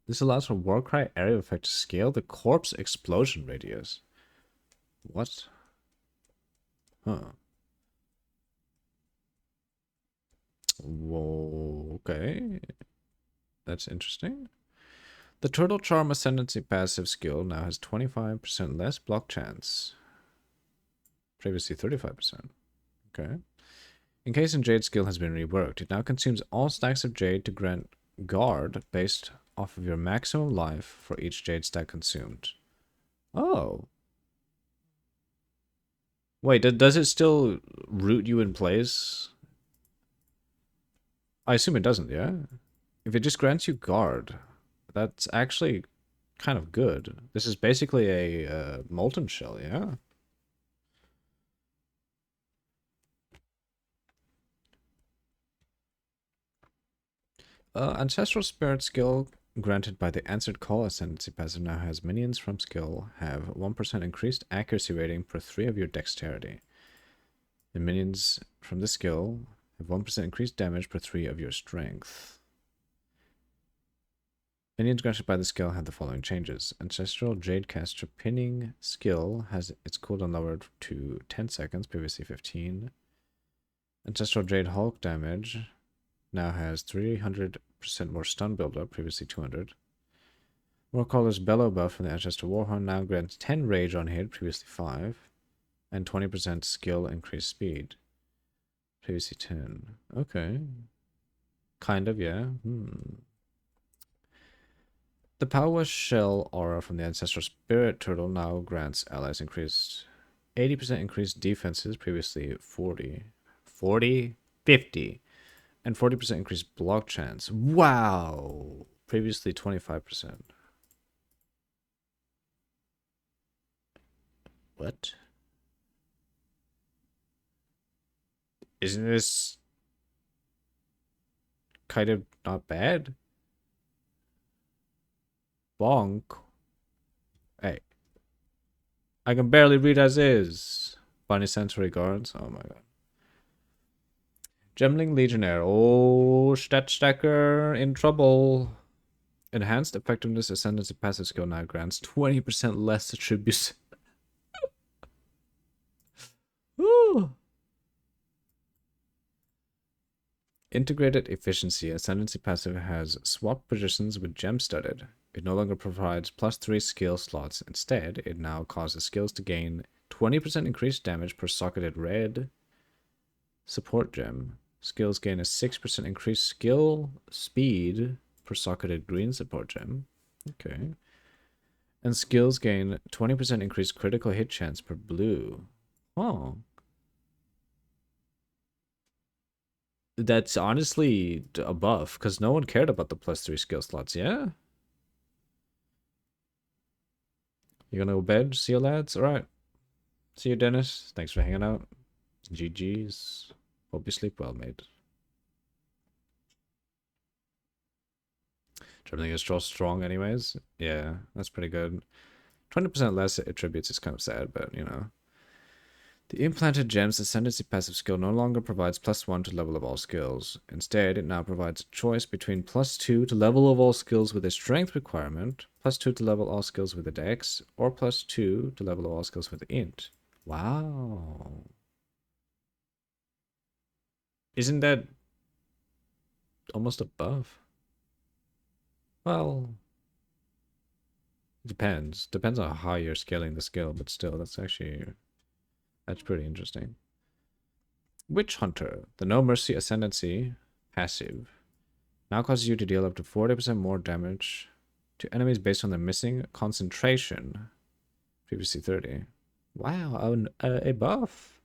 [SPEAKER 1] This allows for Warcry area effect to scale the corpse explosion radius. What? Huh. Whoa, okay. That's interesting. The Turtle Charm Ascendancy passive skill now has 25% less block chance. Previously 35%. Okay. Encased Jade skill has been reworked. It now consumes all stacks of Jade to grant guard based off of your maximum life for each Jade stack consumed. Oh. Wait, does it still root you in place? I assume it doesn't, yeah? If it just grants you guard, that's actually kind of good. This is basically a molten shell, yeah? Ancestral Spirit skill granted by the Answered Call Ascendancy passive now has minions from skill have 1% increased accuracy rating per 3 of your dexterity. The minions from this skill have 1% increased damage per 3 of your strength. Minions granted by the skill have the following changes. Ancestral Jadecaster pinning skill has its cooldown lowered to 10 seconds, previously 15. Ancestral Jade Hulk damage now has 300% more stun buildup, previously 200. Warcaller's Bellow buff from the Ancestral Warhorn now grants 10 rage on hit, previously 5. And 20% skill increased speed. Previously 10. Okay. Kind of, yeah. The Power Shell aura from the Ancestral Spirit Turtle now grants allies increased 80% increased defenses, previously 40. 40? 50. And 40% increased block chance. Wow! Previously 25%. What? Isn't this kind of not bad? Bonk. Hey. I can barely read as is. Bunny Sensory Guards. Oh my god. Gemling Legionnaire. Oh, stat stacker in trouble. Enhanced Effectiveness Ascendancy passive skill now grants 20% less attributes. Ooh. Integrated efficiency. Ascendancy passive has swapped positions with gem studded. It no longer provides +3 skill slots. Instead, it now causes skills to gain 20% increased damage per socketed red support gem. Skills gain a 6% increased skill speed per socketed green support gem. Okay. And skills gain 20% increased critical hit chance per blue. Oh. That's honestly a buff, because no one cared about the +3 skill slots, yeah? You gonna go bed? See you, lads? Alright. See you, Dennis. Thanks for hanging out. GG's. Hope you sleep well, mate. Everything is still strong anyways. Yeah, that's pretty good. 20% less attributes is kind of sad, but you know. The implanted gem's ascendancy passive skill no longer provides +1 to level of all skills. Instead, it now provides a choice between +2 to level of all skills with a strength requirement, +2 to level all skills with a dex, or +2 to level all skills with int. Wow. Isn't that almost a buff? Well, it depends. Depends on how you're scaling the skill, but still, that's pretty interesting. Witch Hunter. The No Mercy Ascendancy passive now causes you to deal up to 40% more damage to enemies based on their missing concentration. Previously 30. Wow, a buff.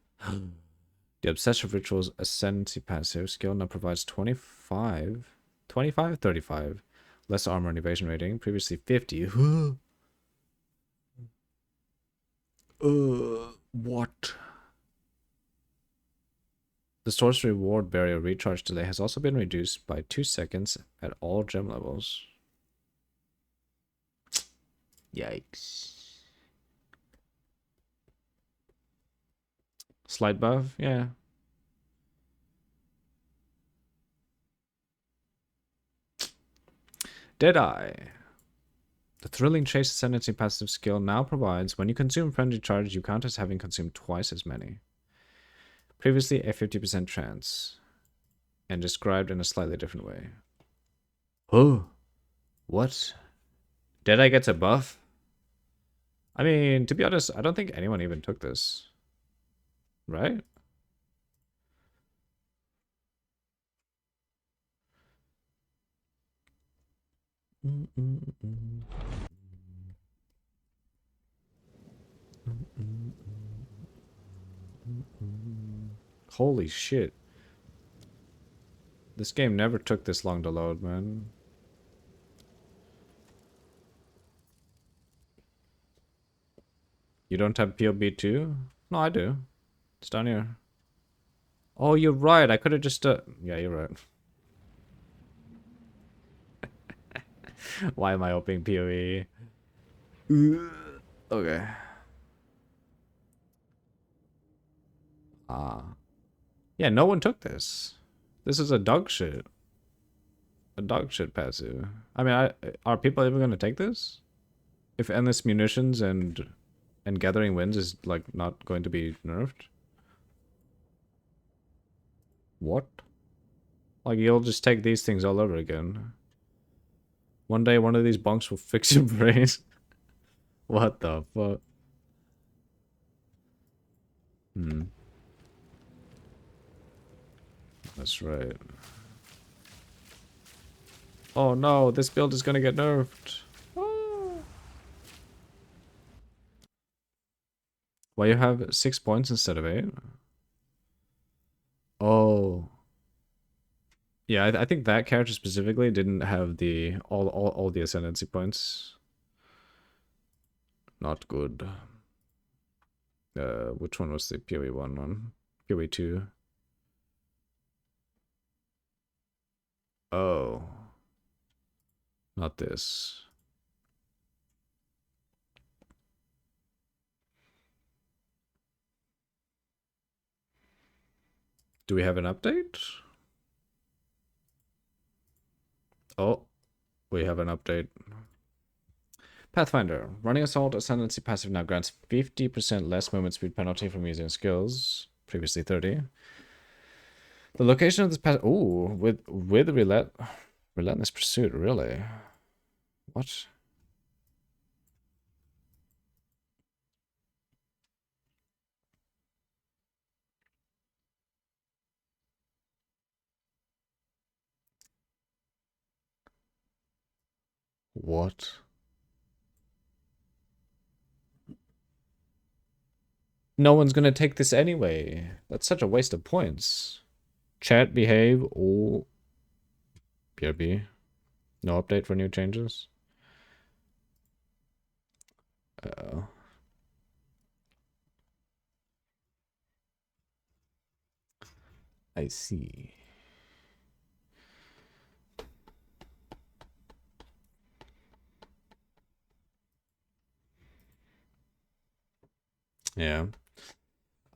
[SPEAKER 1] The Obsessive Rituals Ascendancy passive skill now provides 25, 35 less armor and evasion rating. Previously 50. What? The sorcery ward barrier recharge delay has also been reduced by 2 seconds at all gem levels. Yikes. Slight buff? Yeah. Deadeye. The Thrilling Chase Ascendancy passive skill now provides when you consume friendly charge, you count as having consumed twice as many. Previously a 50% chance, and described in a slightly different way. Oh, what? Deadeye gets a buff? I mean, to be honest, I don't think anyone even took this. Right? Holy shit. This game never took this long to load, man. You don't have POB 2? No, I do. It's down here. Oh, you're right. I could have just... Yeah, you're right. Why am I opening POE? Okay. Yeah, no one took this. This is a dog shit. A dog shit passive. I mean, are people even going to take this? If endless munitions and gathering winds is like not going to be nerfed? What? Like you'll just take these things all over again. One day one of these bunks will fix your brain. What the fuck? That's right. Oh no, this build is gonna get nerfed. Why you have 6 points instead of 8? Oh. Yeah, I think that character specifically didn't have the all the ascendancy points. Not good. Which one was the PoE 1 one? PoE 2. Oh. Not this. Do we have an update? Oh, we have an update. Pathfinder. Running Assault Ascendancy passive now grants 50% less movement speed penalty from using skills. Previously 30. The location of this path. Ooh, with relentless pursuit. Really? What? What? No one's gonna take this anyway. That's such a waste of points. Chat behave. Oh, BRB. No update for new changes. Uh-oh. I see. Yeah.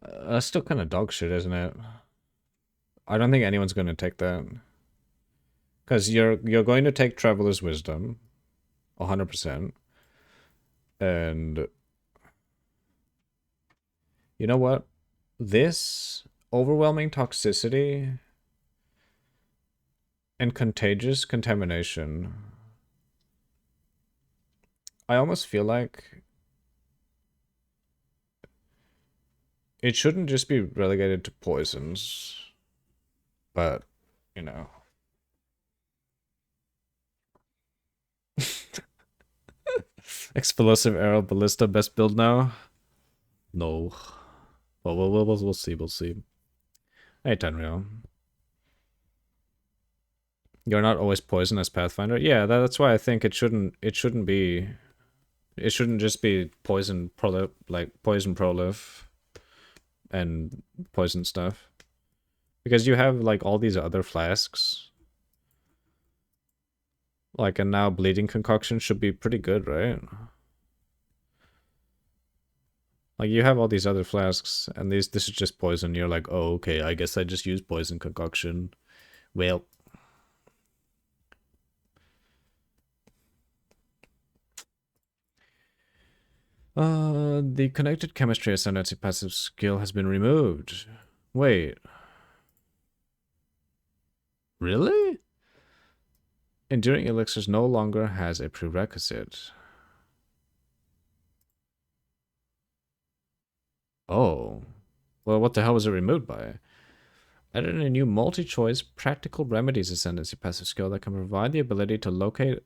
[SPEAKER 1] That's still kind of dog shit, isn't it? I don't think anyone's gonna take that. Because you're going to take Traveler's Wisdom, 100%. And you know what? This overwhelming toxicity and contagious contamination, I almost feel like it shouldn't just be relegated to poisons, but, you know. Explosive Arrow Ballista, best build now? No. Well, we'll see, we'll see. Hey, Tenryo. You're not always poison as Pathfinder? Yeah, that's why I think it shouldn't be, it shouldn't just be poison prolif, like poison prolif and poison stuff. Because you have like all these other flasks. Like, and now bleeding concoction should be pretty good, right? Like, you have all these other flasks, and this is just poison. You're like, oh, okay, I guess I just use poison concoction. Well. The connected chemistry ascendancy passive skill has been removed. Wait. Really? Enduring elixirs no longer has a prerequisite. Oh. Well, what the hell was it removed by? Added a new multi-choice practical remedies ascendancy passive skill that can provide the ability to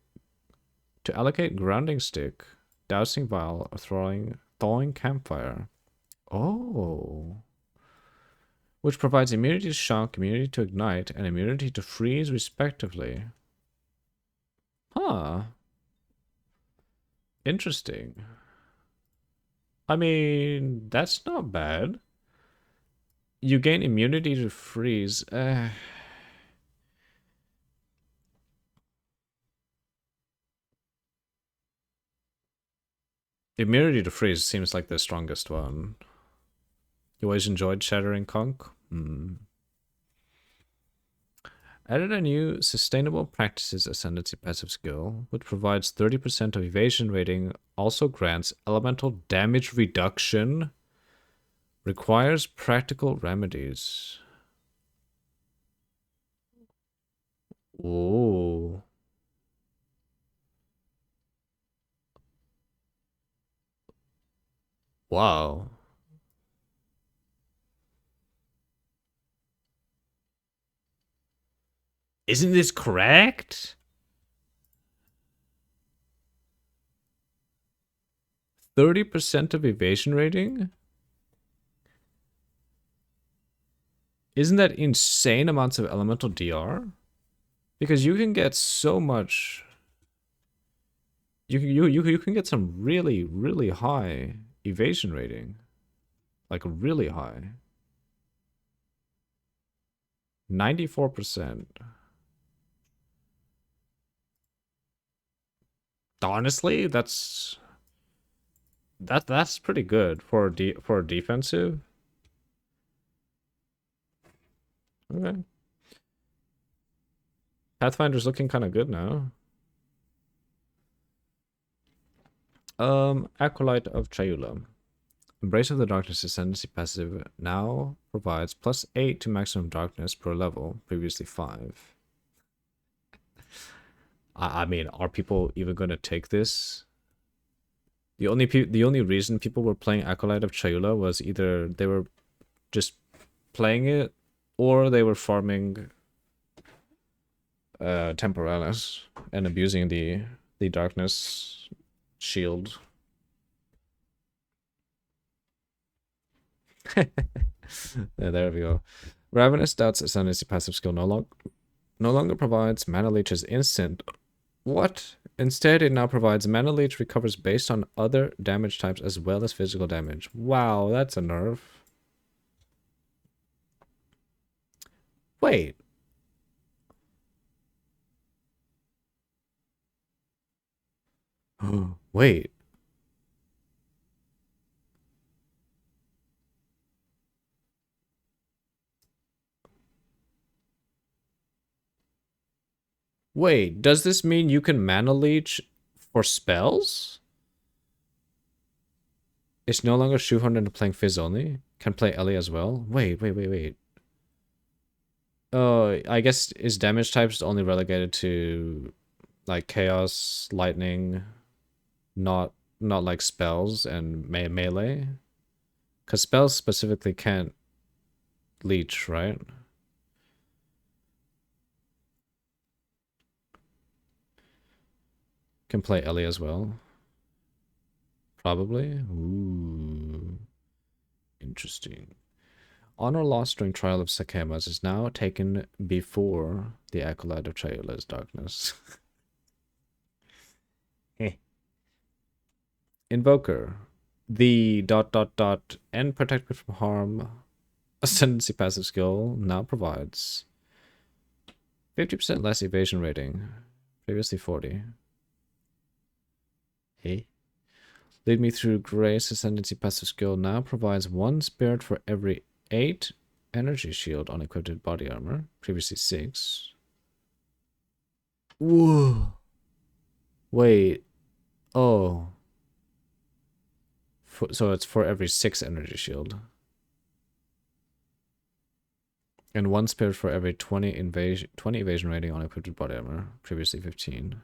[SPEAKER 1] allocate grounding stick, dousing vial, or thawing campfire. Oh. Which provides immunity to shock, immunity to ignite, and immunity to freeze respectively. Huh. Interesting. I mean, that's not bad. You gain immunity to freeze. Immunity to freeze seems like the strongest one. You always enjoyed Shattering Conch? Added a new Sustainable Practices Ascendancy passive skill, which provides 30% of evasion rating, also grants elemental damage reduction, requires practical remedies. Oh. Wow. Isn't this correct? 30% of evasion rating? Isn't that insane amounts of elemental DR? Because you can get so much. You can get some really high evasion rating, like really high. 94%. Honestly, that's pretty good for for defensive. Okay. Pathfinder's looking kind of good now. Acolyte of Chayula. Embrace of the Darkness Ascendancy passive now provides +8 to maximum darkness per level, previously 5. I mean, are people even going to take this? The only reason people were playing Acolyte of Chayula was either they were just playing it or they were farming Temporalis and abusing the darkness shield. Yeah, there we go. Ravenous Doubt's Ascendancy passive skill no longer provides Mana Leech's instant. What? Instead, it now provides Mana Leech recovers based on other damage types as well as physical damage. Wow, that's a nerf. Wait. Wait. Wait, does this mean you can Mana Leech for spells? It's no longer shoehorned into playing Fizz only? Can play Ellie as well? Wait. I guess is damage types only relegated to like Chaos, Lightning, not like spells and melee? Because spells specifically can't leech, right? Can play Ellie as well. Probably. Ooh. Interesting. Honor lost during Trial of Sakemas is now taken before the Acolyte of Chayula's Darkness. Invoker. The ... and protected from harm ascendancy passive skill now provides 50% less evasion rating. Previously 40. Hey. Lead Me Through Grace ascendancy passive skill now provides 1 spirit for every 8 energy shield on equipped body armor. Previously 6. Whoa. Wait. Oh. So it's for every 6 energy shield. And 1 spirit for every 20 evasion rating on equipped body armor. Previously 15.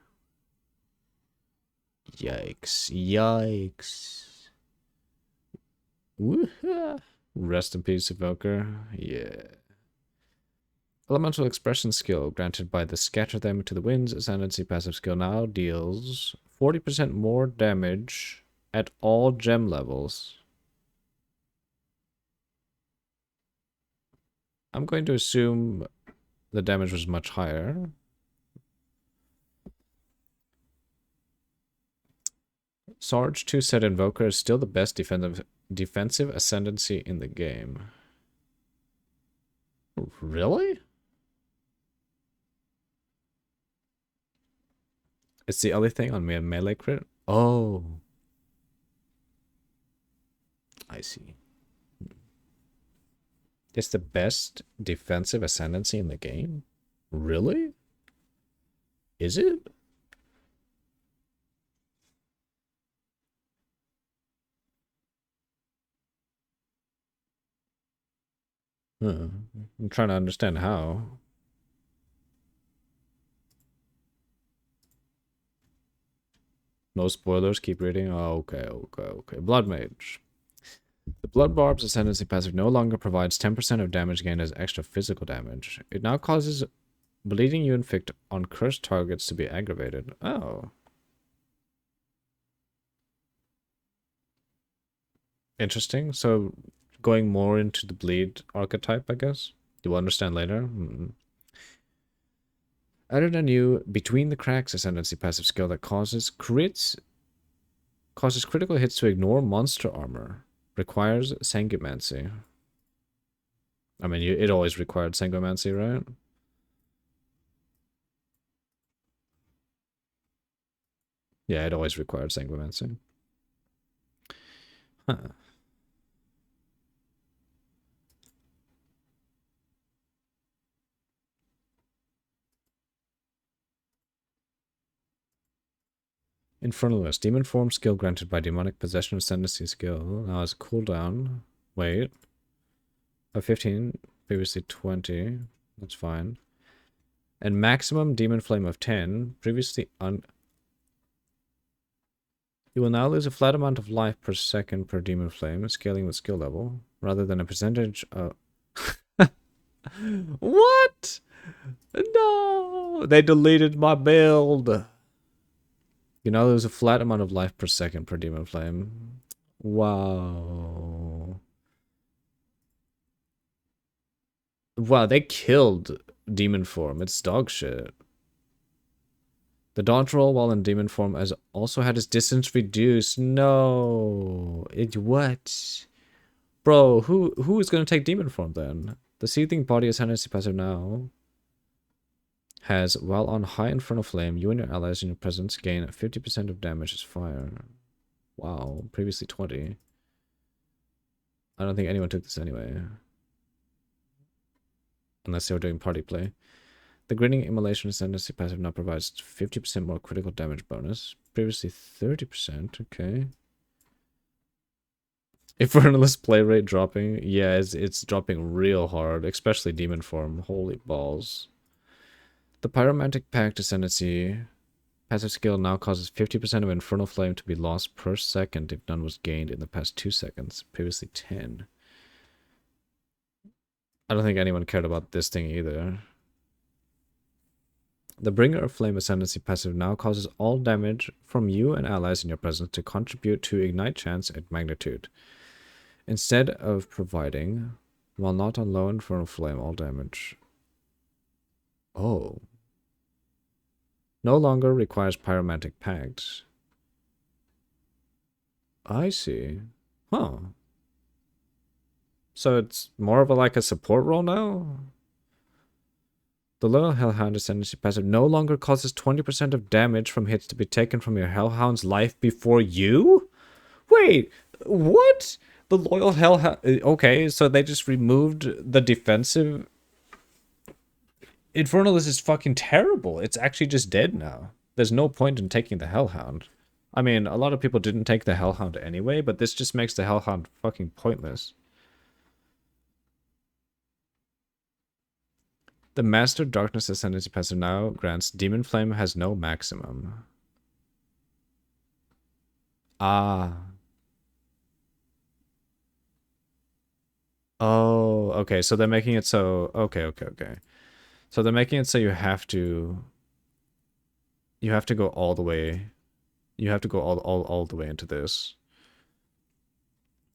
[SPEAKER 1] Yikes. Woo-ha. Rest in peace, Evoker. Yeah. Elemental Expression skill granted by the Scatter Them to the Winds ascendancy passive skill now deals 40% more damage at all gem levels. I'm going to assume the damage was much higher. Sarge 2 set Invoker is still the best defensive ascendancy in the game. Really? It's the only thing on melee crit? Oh. I see. It's the best defensive ascendancy in the game? Really? Is it? I'm trying to understand how. No spoilers, keep reading. Oh, okay. Blood Mage. The Blood Barb's ascendancy passive no longer provides 10% of damage gained as extra physical damage. It now causes bleeding you inflict on cursed targets to be aggravated. Oh. Interesting. So, going more into the bleed archetype, I guess. You'll understand later. Added a new Between the Cracks ascendancy passive skill that causes critical hits to ignore monster armor. Requires Sanguimancy. I mean, it always required Sanguimancy, right? Yeah, it always required Sanguimancy. Huh. Infernalist. Demon form skill granted by demonic possession ascendancy skill. Now it's cooldown. Wait. 15. Previously 20. That's fine. And maximum demon flame of 10. Previously You will now lose a flat amount of life per second per demon flame, scaling with skill level, rather than a percentage of... What? No! They deleted my build! You now lose a flat amount of life per second per demon flame. Wow. Wow, they killed demon form. It's dog shit. The dodge roll while in demon form has also had its distance reduced. No. What? Bro, who is gonna take demon form then? The seething body ascendancy passive now has, while on high infernal flame, you and your allies in your presence gain 50% of damage as fire. Wow, previously 20. I don't think anyone took this anyway. Unless they were doing party play. The grinning immolation ascendancy passive now provides 50% more critical damage bonus. Previously 30%, okay. Infernalist play rate dropping. Yeah, it's dropping real hard, especially demon form. Holy balls. The Pyromantic Pact Ascendancy passive skill now causes 50% of Infernal Flame to be lost per second if none was gained in the past 2 seconds. Previously 10. I don't think anyone cared about this thing either. The Bringer of Flame Ascendancy passive now causes all damage from you and allies in your presence to contribute to Ignite chance and magnitude. Instead of providing, while not on low Infernal Flame, all damage. Oh. No longer requires Pyromantic Pact. I see. Huh. So it's more of like a support role now? The Loyal Hellhound Ascendancy passive no longer causes 20% of damage from hits to be taken from your Hellhound's life before you? Wait, what? The Loyal Hellhound... Okay, so they just removed the defensive... Infernalist is fucking terrible. It's actually just dead now. There's no point in taking the Hellhound. I mean, a lot of people didn't take the Hellhound anyway, but this just makes the Hellhound fucking pointless. The Master Darkness Ascendancy passive now grants Demon Flame has no maximum. Ah. Oh, okay. So they're making it so... Okay. So they're making it so you have to... You have to go all the way... You have to go all the way into this.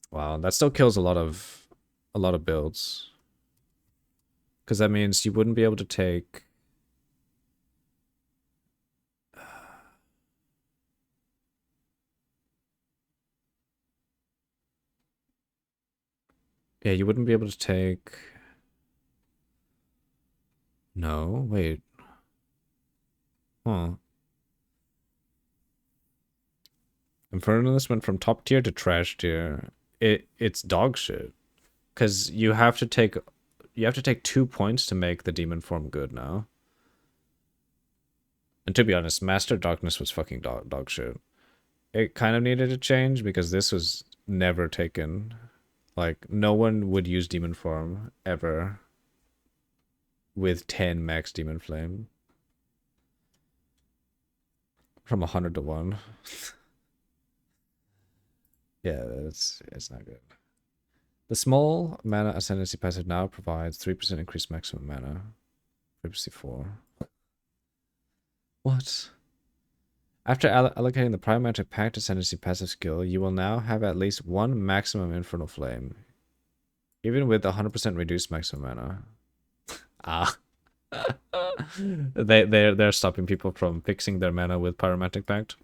[SPEAKER 1] Wow, that still kills a lot of builds. Because that means you wouldn't be able to take... Yeah, you wouldn't be able to take... No, wait. Huh. Infernalist went from top tier to trash tier. It's dog shit. Because you have to take 2 points to make the demon form good now. And to be honest, Master Darkness was fucking dog shit. It kind of needed a change because this was never taken. Like, no one would use demon form ever with 10 max demon flame. From 100 to 1. Yeah, it's not good. The small mana ascendancy passive now provides 3% increased maximum mana. Previously 4. What? After allocating the Pyromantic Pact Ascendancy passive skill, you will now have at least 1 maximum Infernal Flame. Even with 100% reduced maximum mana. Ah. They're stopping people from fixing their mana with Pyromantic Pact.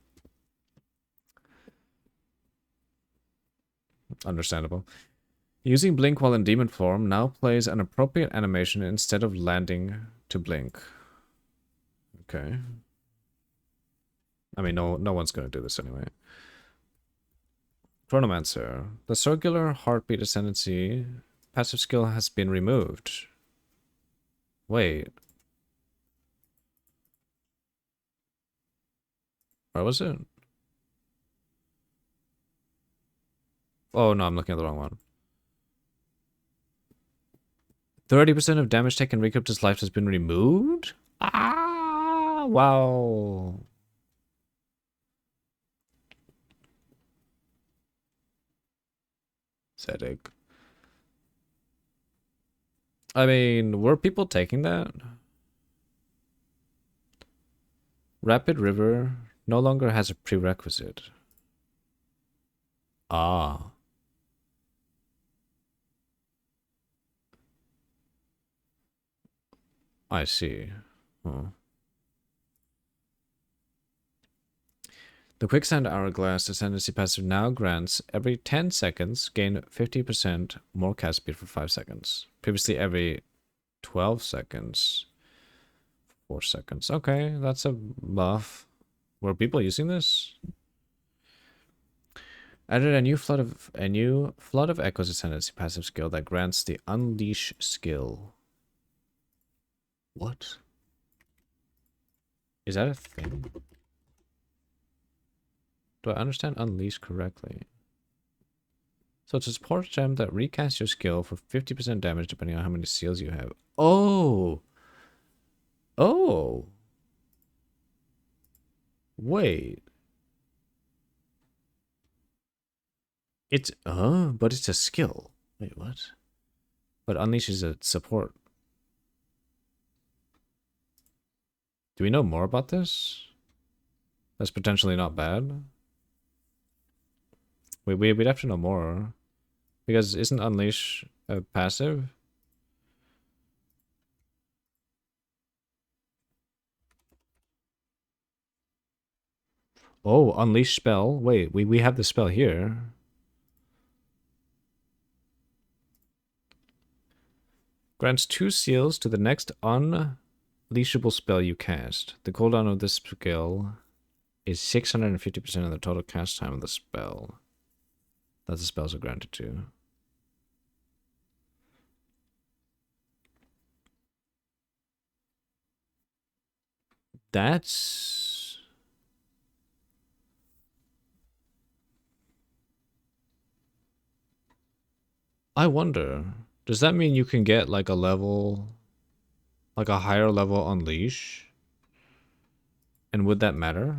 [SPEAKER 1] Understandable. Using Blink while in demon form now plays an appropriate animation instead of landing to blink. Okay. I mean, no one's gonna do this anyway. Chronomancer. The circular heartbeat ascendancy passive skill has been removed. Wait. Where was it? Oh no, I'm looking at the wrong one. 30% of damage taken recrypt's life has been removed? Ah, wow. Pathetic. I mean, were people taking that? Rapid River no longer has a prerequisite. Ah, I see. Huh. The Quicksand Hourglass Ascendancy passive now grants every 10 seconds gain 50% more cast speed for 5 seconds. Previously every 12 seconds, 4 seconds. Okay, that's a buff. Were people using this? Added a new flood of echoes ascendancy passive skill that grants the unleash skill. What? Is that a thing? Do I understand unleash correctly? So it's a support gem that recasts your skill for 50% damage depending on how many seals you have. Oh! Oh! Wait. It's, but it's a skill. Wait, what? But unleash is a support. Do we know more about this? That's potentially not bad. We'd have to know more. Because isn't unleash a passive? Oh, unleash spell. Wait, we have the spell here. Grants 2 seals to the next unleashable spell you cast. The cooldown of this skill is 650% of the total cast time of the spell that the spells are granted to. That's... I wonder. Does that mean you can get like a level... like a higher level unleash? And would that matter?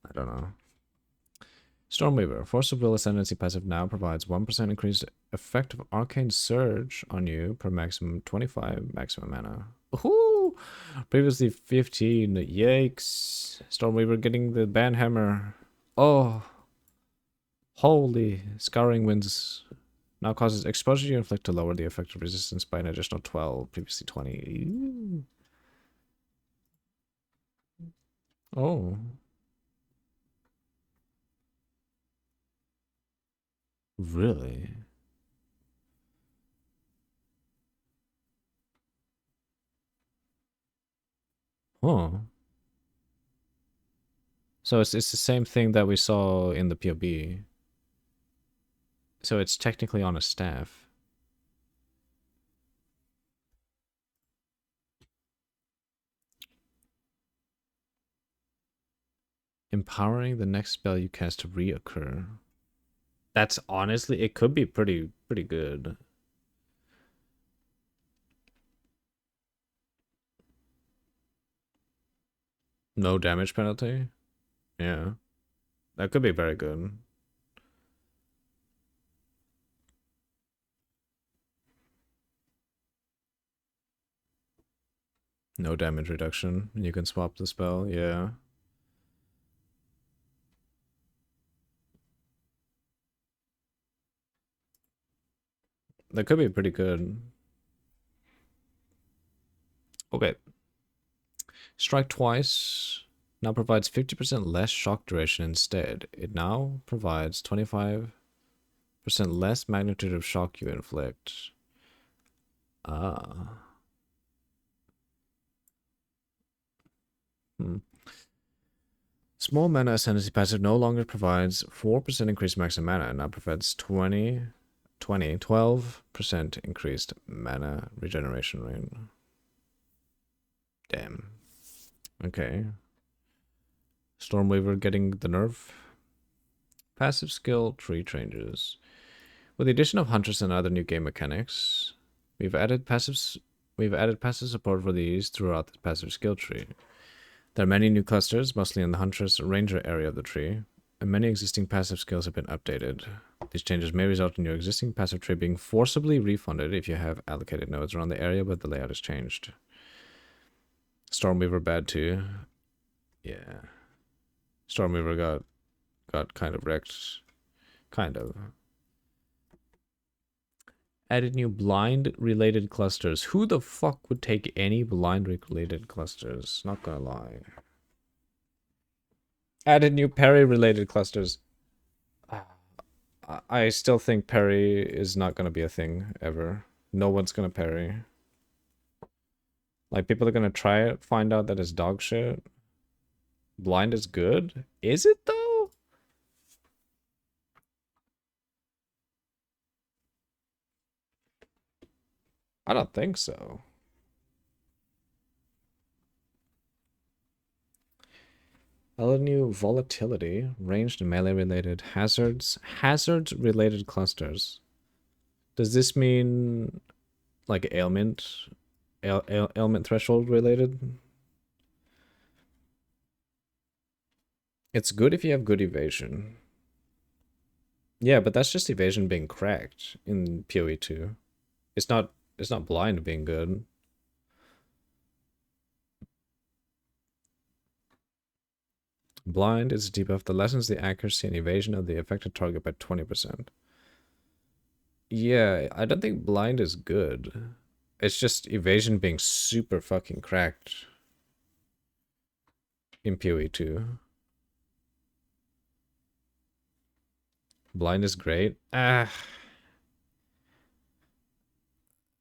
[SPEAKER 1] I don't know. Stormweaver. Force of Will Ascendancy passive now provides 1% increased effective arcane surge on you per maximum 25 maximum mana. Ooh! Previously 15. Yikes. Stormweaver getting the banhammer. Oh. Holy. Scouring Winds now causes exposure you inflict to lower the effective resistance by an additional 12. Previously 20. Ooh. Oh. Really? Huh. So it's the same thing that we saw in the POB. So it's technically on a staff. Empowering the next spell you cast to reoccur. That's honestly, it could be pretty good. No damage penalty? Yeah. That could be very good. No damage reduction. You can swap the spell, yeah. That could be pretty good. Okay. Strike twice now provides 50% less shock duration instead. It now provides 25% less magnitude of shock you inflict. Ah. Hmm. Small mana ascendancy passive no longer provides 4% increased maximum mana, and now provides 12% increased mana regeneration rate. Damn. Okay. Stormweaver getting the nerf. Passive skill, tree changes. With the addition of hunters and other new game mechanics, we've added passive support for these throughout the passive skill tree. There are many new clusters, mostly in the hunters ranger area of the tree, and many existing passive skills have been updated. These changes may result in your existing passive tree being forcibly refunded if you have allocated nodes around the area, but the layout is changed. Stormweaver bad too. Yeah. Stormweaver got kind of wrecked. Kind of. Added new blind-related clusters. Who the fuck would take any blind-related clusters? Not gonna lie. Added new parry-related clusters. I still think parry is not gonna be a thing, ever. No one's gonna parry. Like, people are gonna try it, find out that it's dog shit. Blind is good? Is it, though? I don't think so. Added new volatility, ranged and melee related hazards, related clusters. Does this mean like ailment threshold related? It's good if you have good evasion. Yeah, but that's just evasion being cracked in PoE 2. It's not blind being good. Blind is a debuff that lessens the accuracy and evasion of the affected target by 20%. Yeah, I don't think blind is good. It's just evasion being super fucking cracked in PoE 2. Blind is great. Ah.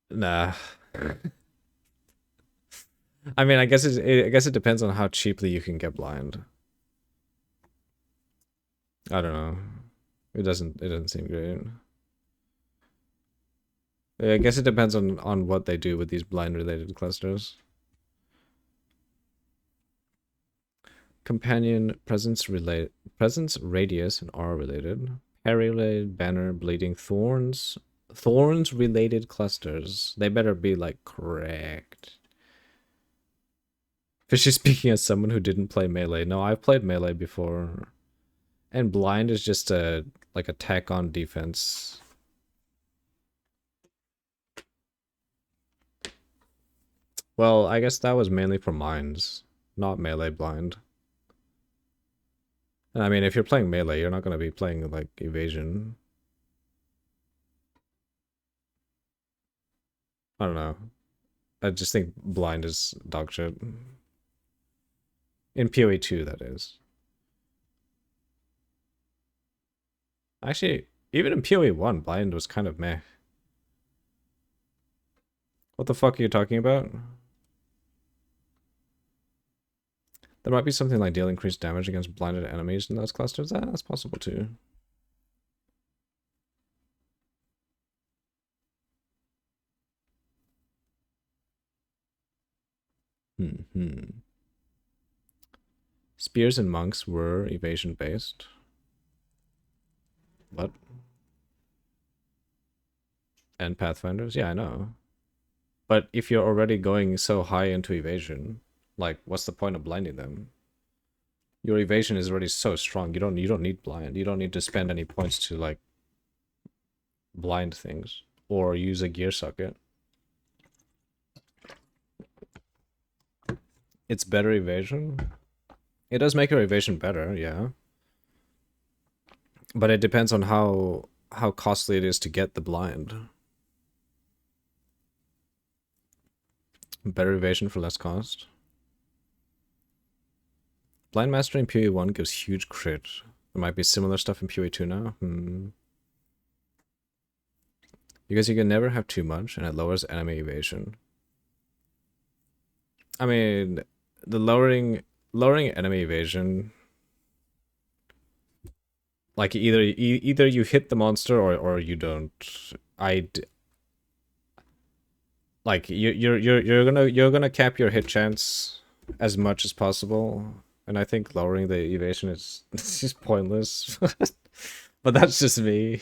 [SPEAKER 1] Nah. I mean, I guess it depends on how cheaply you can get blind. I don't know. It doesn't seem great. I guess it depends on what they do with these blind related clusters. Companion, presence radius and R related. Parry related, banner, bleeding, thorns related clusters. They better be like correct. Fishy speaking as someone who didn't play melee. No, I've played melee before. And blind is just a like attack on defense. Well, I guess that was mainly for mines, not melee blind. And I mean, if you're playing melee, you're not going to be playing like evasion. I don't know. I just think blind is dog shit. In PoE 2, that is. Actually, even in PoE 1, blind was kind of meh. What the fuck are you talking about? There might be something like deal increased damage against blinded enemies in those clusters. That's possible too. Spears and monks were evasion based. What? And pathfinders? Yeah, I know. But if you're already going so high into evasion, like what's the point of blinding them? Your evasion is already so strong. You don't need blind. You don't need to spend any points to like blind things or use a gear socket. It's better evasion. It does make your evasion better, yeah. But it depends on how costly it is to get the blind. Better evasion for less cost. Blind Mastery in PoE 1 gives huge crit. There might be similar stuff in PoE 2 now. Because you can never have too much, and it lowers enemy evasion. I mean, the lowering enemy evasion, like either you hit the monster or you don't. Like you're gonna cap your hit chance as much as possible. And I think lowering the evasion is it's just pointless. But that's just me.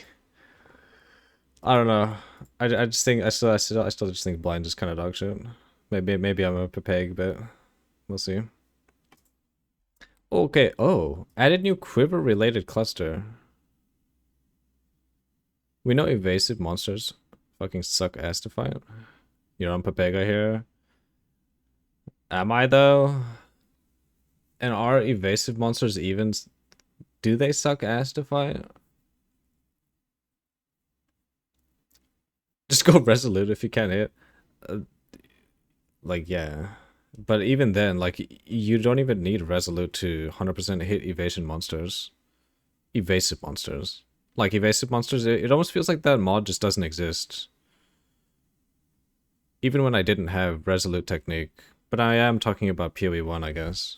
[SPEAKER 1] I don't know. I just think I still just think blind is kind of dog shit. Maybe I'm a peg, but we'll see. Okay. Oh, added new quiver related cluster. We know evasive monsters fucking suck ass to fight. You're on Pepega here. Am I though? And are evasive monsters even? Do they suck ass to fight? Just go resolute if you can't hit. Uh, like yeah, but even then, like you don't even need resolute to 100% hit evasion monsters. Evasive monsters. Like evasive monsters, it almost feels like that mod just doesn't exist. Even when I didn't have resolute technique, but I am talking about POE 1, I guess.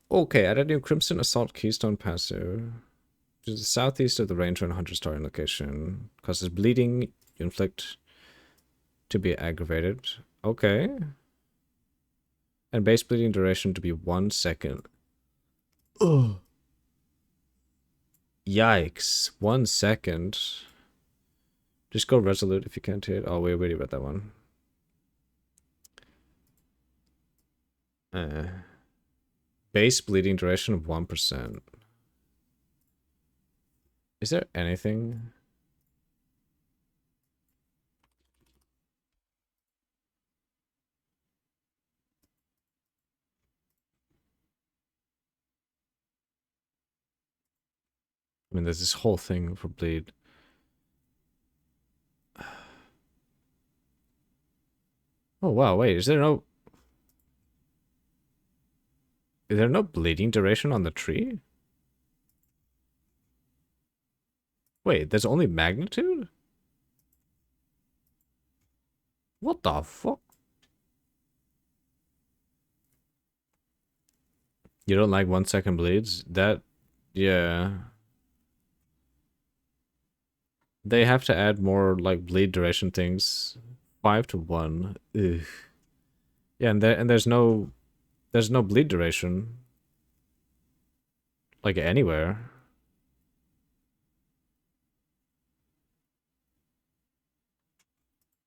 [SPEAKER 1] Okay, add a new Crimson Assault Keystone passive. To the southeast of the Ranger and Hunter starting location. Causes bleeding, you inflict to be aggravated. Okay. And base bleeding duration to be 1 second. Ugh. Yikes. 1 second. Just go resolute if you can't hit. Oh, we already read that one. Base bleeding duration of 1%. Is there anything? I mean, there's this whole thing for bleed. Oh, wow, wait, is there no bleeding duration on the tree? Wait, there's only magnitude? What the fuck? You don't like 1 second bleeds? That, yeah. They have to add more, like, bleed duration things. 5 to 1. Ugh. Yeah, and there's no bleed duration. Like, anywhere.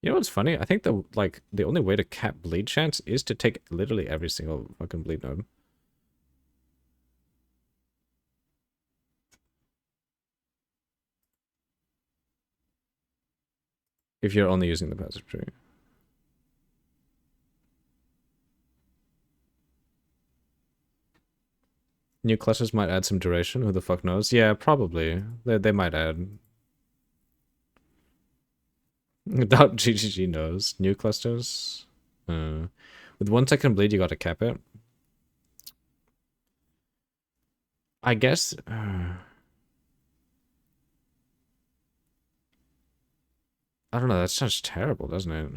[SPEAKER 1] You know what's funny? I think the only way to cap bleed chance is to take literally every single fucking bleed node. If you're only using the passive tree. New clusters might add some duration, who the fuck knows? Yeah, probably. They might add. Without GGG knows. New clusters? With 1 second bleed, you gotta cap it. I guess... I don't know, that sounds terrible, doesn't it?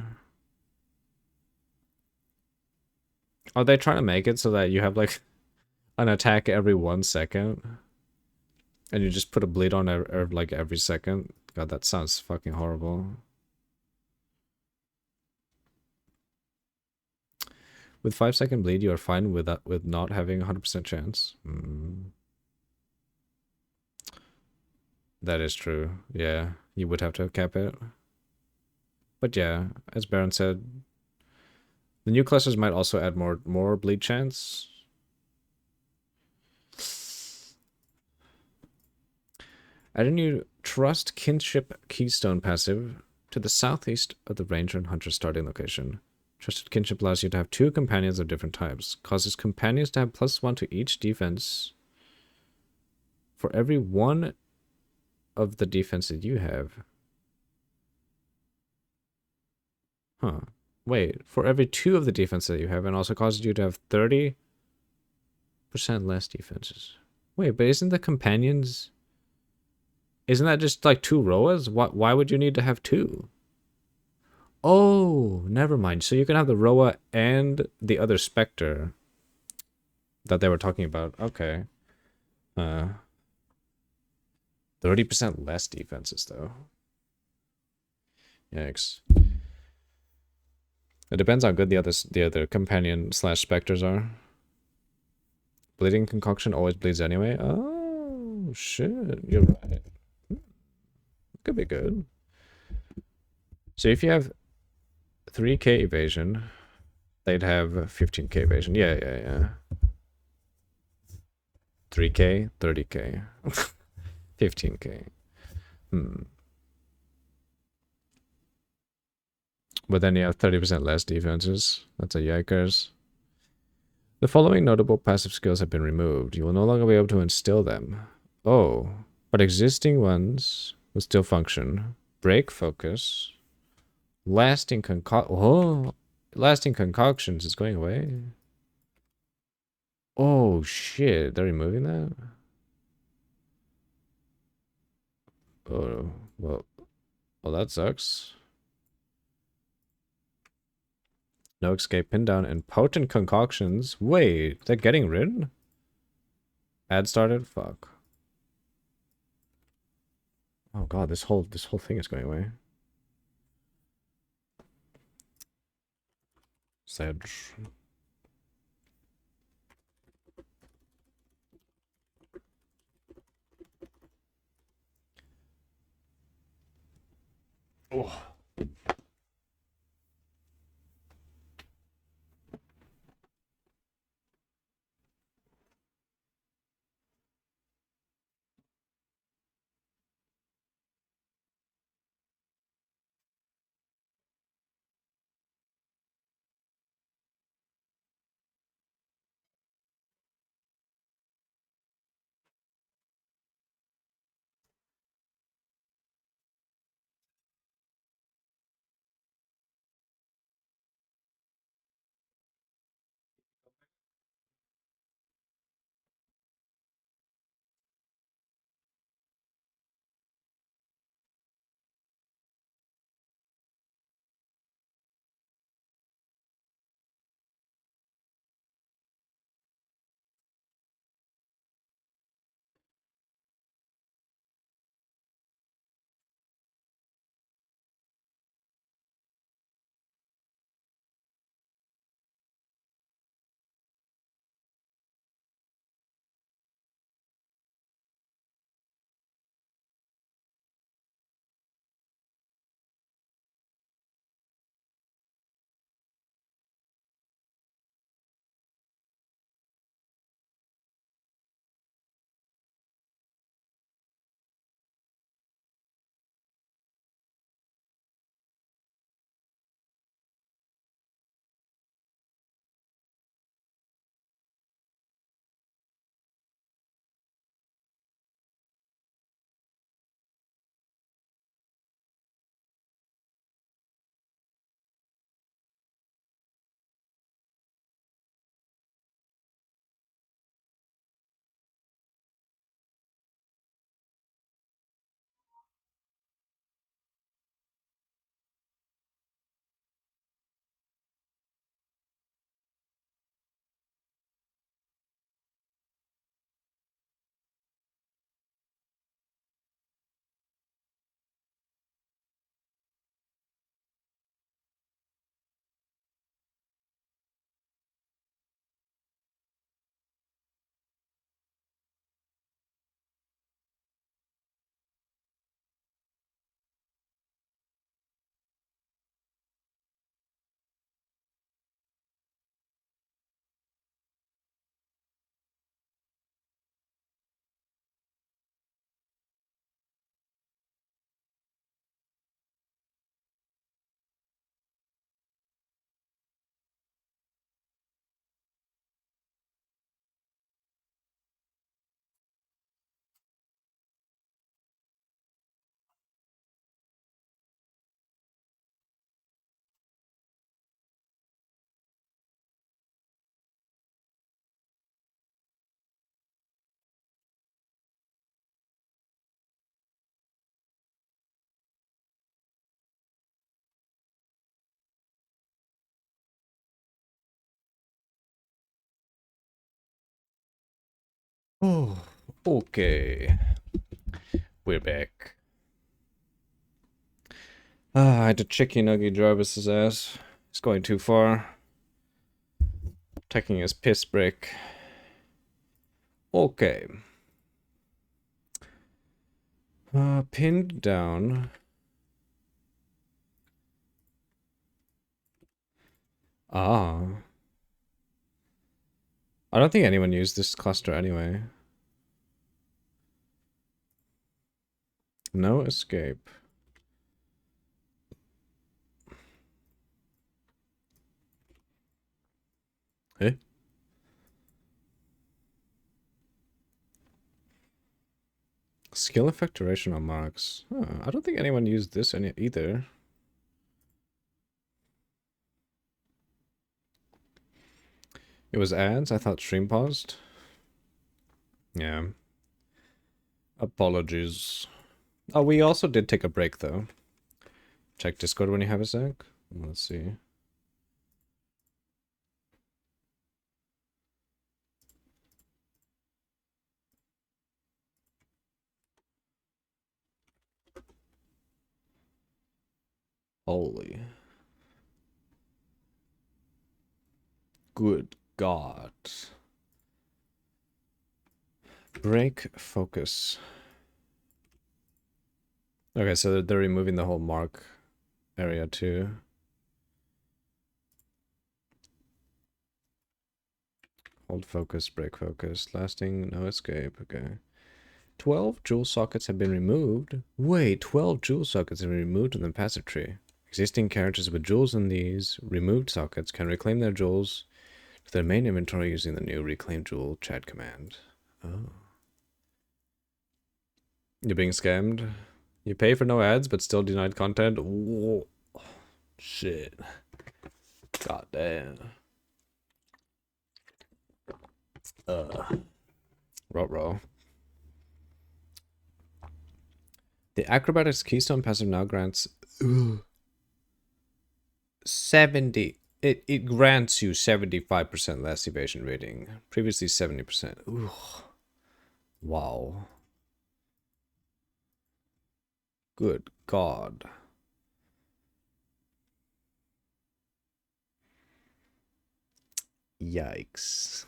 [SPEAKER 1] Are they trying to make it so that you have, like, an attack every 1 second? And you just put a bleed on like every second? God, that sounds fucking horrible. With 5-second bleed, you are fine with that, with not having 100% chance. That is true. Yeah, you would have to cap it. But yeah, as Baron said, the new clusters might also add more bleed chance. Add a new Trust Kinship Keystone passive to the southeast of the Ranger and Hunter starting location. Trusted Kinship allows you to have 2 companions of different types. Causes companions to have +1 to each defense for every 1 of the defense that you have. Huh. Wait, for every 2 of the defense that you have, and also causes you to have 30% less defenses. Wait, but isn't the companions... Isn't that just like 2 Roas? Why would you need to have 2? Oh, never mind. So you can have the Roa and the other Spectre that they were talking about. Okay. 30% less defenses, though. Yikes. It depends how good the other companion slash specters are. Bleeding concoction always bleeds anyway. Oh shit, you're right. Could be good. So if you have 3k evasion, they'd have 15k evasion. Yeah. 3k, 30k, 15k. But then you have 30% less defenses. That's a yikers. The following notable passive skills have been removed. You will no longer be able to instill them. Oh, but existing ones will still function. Break focus. Lasting concoctions is going away. Oh shit, they're removing that? Oh, well that sucks. No escape, pin down, and potent concoctions. Wait, they're getting rid? Ad started? Fuck. Oh god, this whole thing is going away. Sedge. Oh. Oh, okay. We're back. Ah, I had to chicken nugget Jarvis's ass. He's going too far. Taking his piss break. Okay. Pinned down. Ah. I don't think anyone used this cluster anyway. No escape. Eh? Skill effect duration on marks. Huh, I don't think anyone used this either. It was ads? I thought stream paused. Yeah. Apologies. Oh, we also did take a break though. Check Discord when you have a sec. Let's see. Holy. Good God. Break focus. Okay, so they're removing the whole mark area too. Hold focus, break focus, lasting, no escape, okay. 12 jewel sockets have been removed. Wait, 12 jewel sockets have been removed in the passive tree. Existing characters with jewels in these removed sockets can reclaim their jewels to their main inventory using the new reclaim jewel chat command. Oh. You're being scammed? You pay for no ads but still denied content? Whoa. Shit. God damn. Ruh-roh. The Acrobatics Keystone passive now grants 70. It grants you 75% less evasion rating. Previously 70%. Ooh. Wow. Good God. Yikes.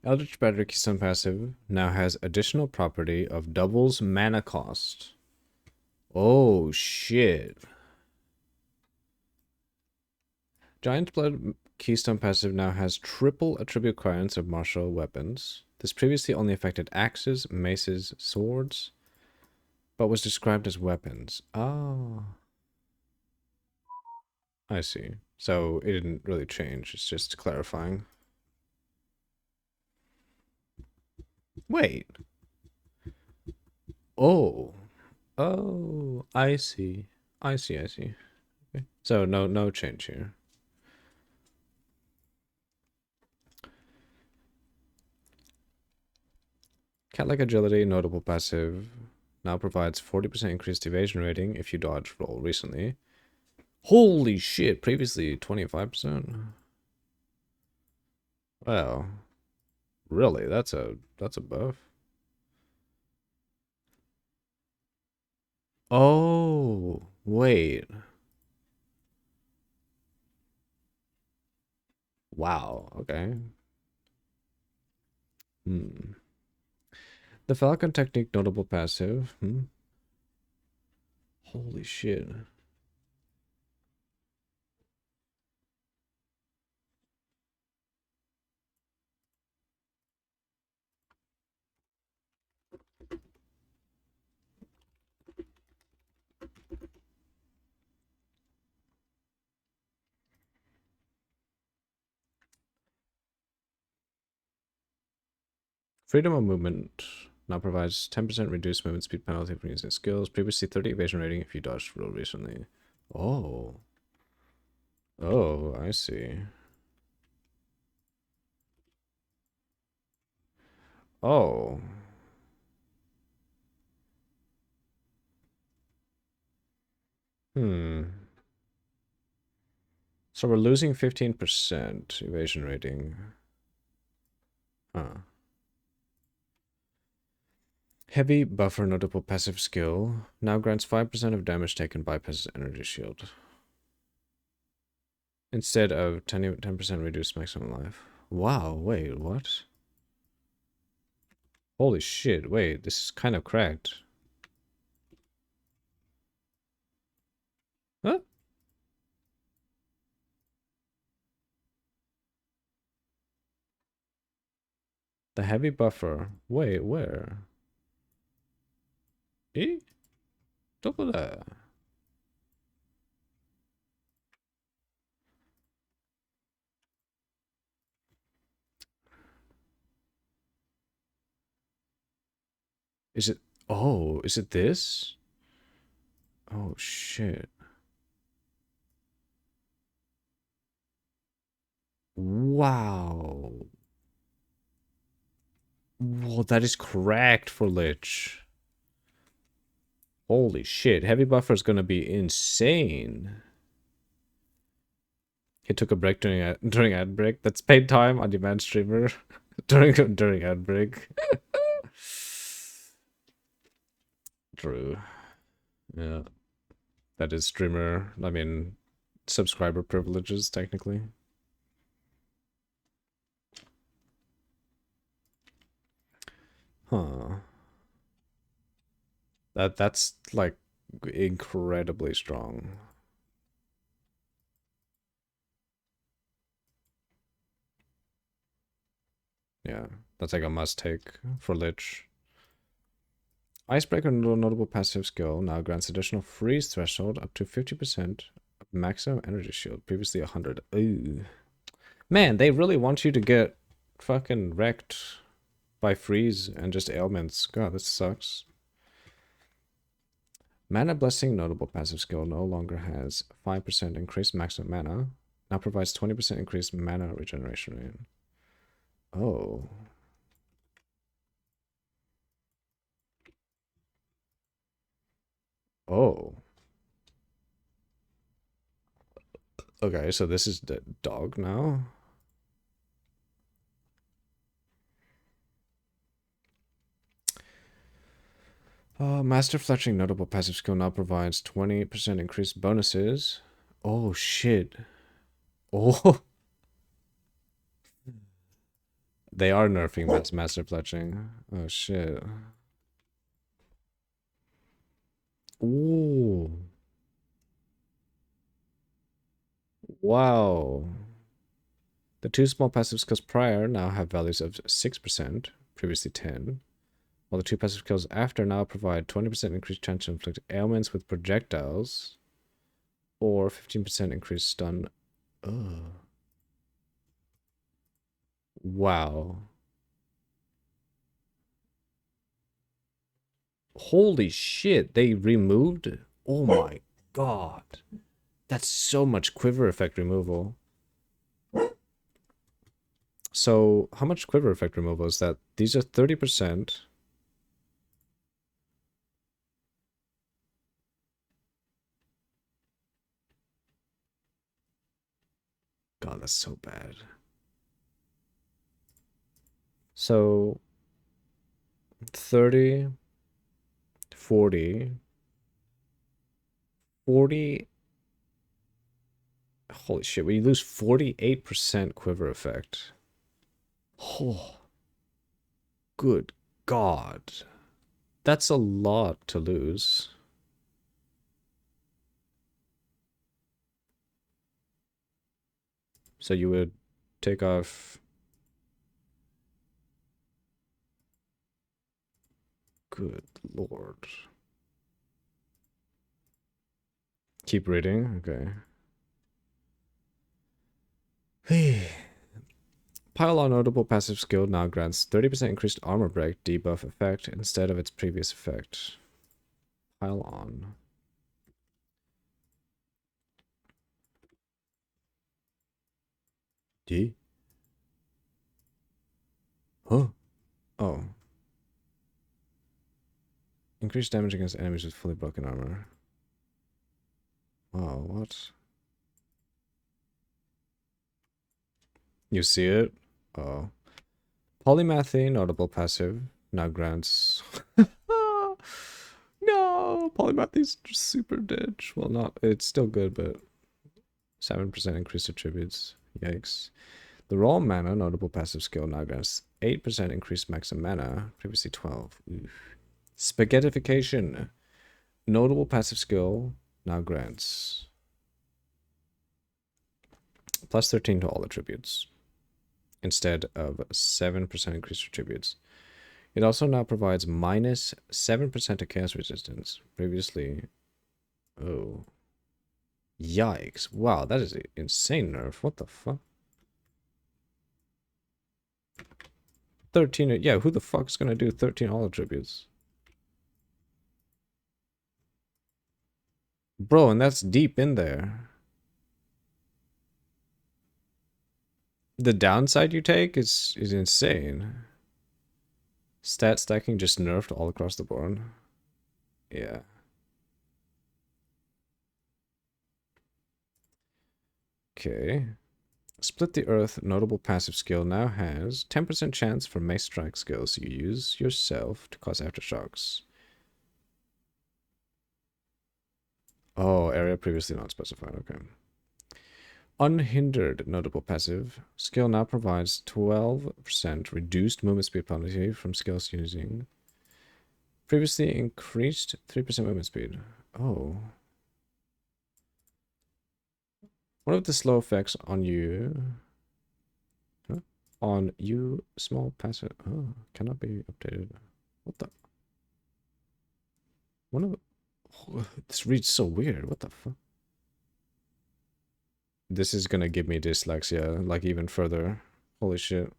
[SPEAKER 1] Eldritch Battery Keystone passive now has additional property of doubles mana cost. Oh shit. Giant Blood Keystone passive now has triple attribute occurrence of martial weapons. This previously only affected axes, maces, swords, but was described as weapons. Oh. I see. So it didn't really change, it's just clarifying. Wait. Oh. Oh, I see. I see. Okay. So no change here. Cat-like agility, notable passive, now provides 40% increased evasion rating if you dodge roll recently. Holy shit, previously 25%. Wow. Really? That's a buff. Oh, wait. Wow, okay. Hmm. The Falcon Technique notable passive. Holy shit. Freedom of movement now provides 10% reduced movement speed penalty for using skills. Previously 30 evasion rating if you dodged real recently. Oh. Oh, I see. Oh. Hmm. So we're losing 15% evasion rating. Huh. Heavy buffer notable passive skill. Now grants 5% of damage taken bypasses energy shield. Instead of 10% reduced maximum life. Wow, wait, what? Holy shit, wait, this is kind of cracked. Huh? The heavy buffer. Wait, where? Eh? Double that. Is it? Oh, is it this? Oh shit. Wow. Whoa, that is cracked for Lich. Holy shit. Heavy buffer is gonna be insane. He took a break during ad break. That's paid time on demand streamer during ad break. True. Yeah. That is streamer, I mean, subscriber privileges, technically. Huh. That's like incredibly strong. Yeah, that's like a must take for Lich. Icebreaker notable passive skill now grants additional freeze threshold up to 50% of maximum energy shield, previously 100. Ooh. Man, they really want you to get fucking wrecked by freeze and just ailments. God, this sucks. Mana Blessing notable passive skill no longer has 5% increased maximum mana. Now provides 20% increased mana regeneration rate. Oh. Oh. Okay, so this is the dog now? Master Fletching notable passive skill now provides 20% increased bonuses. Oh, shit. Oh. They are nerfing Master Fletching. Oh, shit. Ooh. Wow. The two small passive skills prior now have values of 6%, previously 10, while the two passive skills after now provide 20% increased chance to inflict ailments with projectiles, or 15% increased stun. Ugh. Wow. Holy shit, they removed? Oh my god. That's so much quiver effect removal. So, how much quiver effect removal is that? These are 30%. God, that's so bad. So, 30, 40, 40. Holy shit, we lose 48% quiver effect. Oh, good God. That's a lot to lose. So you would take off. Good Lord. Keep reading. Okay. Hey. Pile on notable passive skill now grants 30% increased armor break debuff effect instead of its previous effect. Pile on. D? Huh? Oh. Increased damage against enemies with fully broken armor. Oh, what? You see it? Oh. Polymathy, notable passive, now grants No, polymath is super dead. Well, not. It's still good, but 7% increased attributes. Yikes. The raw mana, notable passive skill, now grants 8% increased maximum mana, previously 12. Oof. Spaghettification. Notable passive skill, now grants plus 13 to all attributes, instead of 7% increased attributes. It also now provides minus 7% to chaos resistance. Previously, oh. Yikes. Wow, that is an insane nerf. What the fuck? 13, yeah, who the fuck's gonna do 13 all attributes? Bro, and that's deep in there. The downside you take is insane. Stat stacking just nerfed all across the board. Yeah. Okay. Split the Earth notable passive skill now has 10% chance for mace strike skills you use yourself to cause aftershocks. Oh, area previously not specified. Okay. Unhindered notable passive skill now provides 12% reduced movement speed penalty from skills using. Previously increased 3% movement speed. Oh. One of the slow effects on you. Huh? On you, small passive. Oh, cannot be updated. What the? One of. Oh, this reads so weird. What the fuck? This is gonna give me dyslexia, like even further. Holy shit.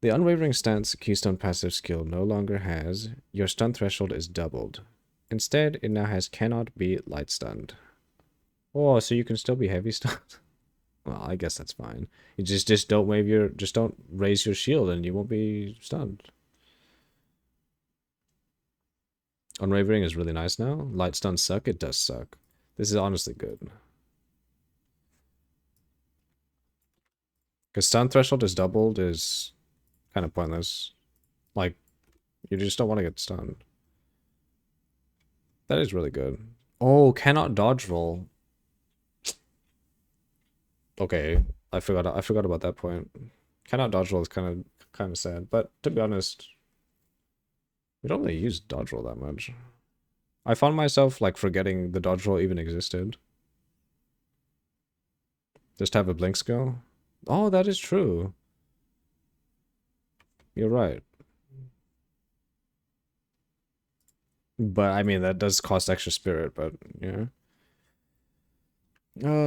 [SPEAKER 1] The unwavering stance keystone passive skill no longer has your stun threshold is doubled. Instead, it now has cannot be light stunned. Oh, so you can still be heavy stunned? Well, I guess that's fine. You just don't wave your just don't raise your shield and you won't be stunned. Unwavering is really nice now. Light stuns suck. It does suck. This is honestly good. Because stun threshold is doubled is kind of pointless. Like, you just don't want to get stunned. That is really good. Oh, cannot dodge roll. Okay, I forgot about that point. Cannot dodge roll is kind of sad, but to be honest, we don't really use dodge roll that much. I found myself like forgetting the dodge roll even existed. Just have a blink skill. Oh, that is true. You're right. But I mean that does cost extra spirit, but yeah.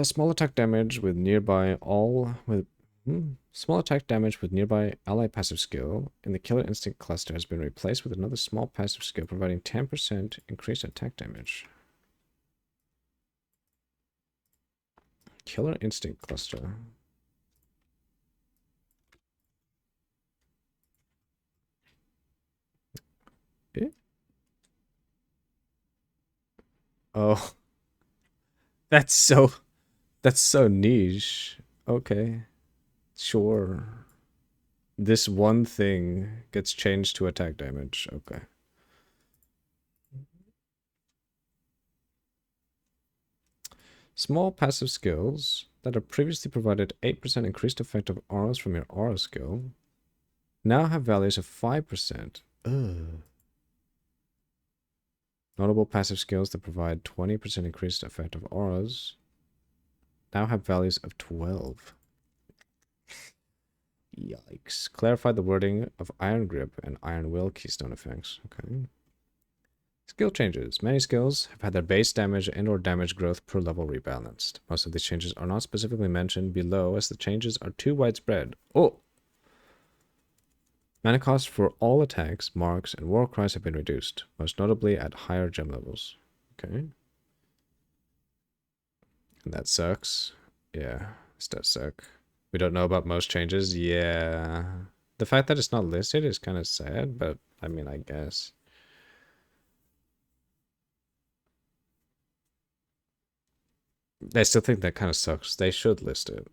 [SPEAKER 1] Small attack damage with nearby all with small attack damage with nearby ally passive skill in the Killer Instinct cluster has been replaced with another small passive skill providing 10% increased attack damage. Killer Instinct cluster. Eh? Oh, that's so niche. Okay, sure. This one thing gets changed to attack damage. Okay. Small passive skills that have previously provided 8% increased effect of auras from your aura skill now have values of 5%. Ugh. Notable passive skills that provide 20% increased effect of auras now have values of 12. Yikes. Clarify the wording of Iron Grip and Iron Will keystone effects. Okay. Skill changes. Many skills have had their base damage and or damage growth per level rebalanced. Most of these changes are not specifically mentioned below as the changes are too widespread. Oh! Mana cost for all attacks, marks, and war cries have been reduced, most notably at higher gem levels. Okay. And that sucks. Yeah, this does suck. We don't know about most changes. Yeah. The fact that it's not listed is kind of sad, but I mean, I guess. I still think that kind of sucks. They should list it.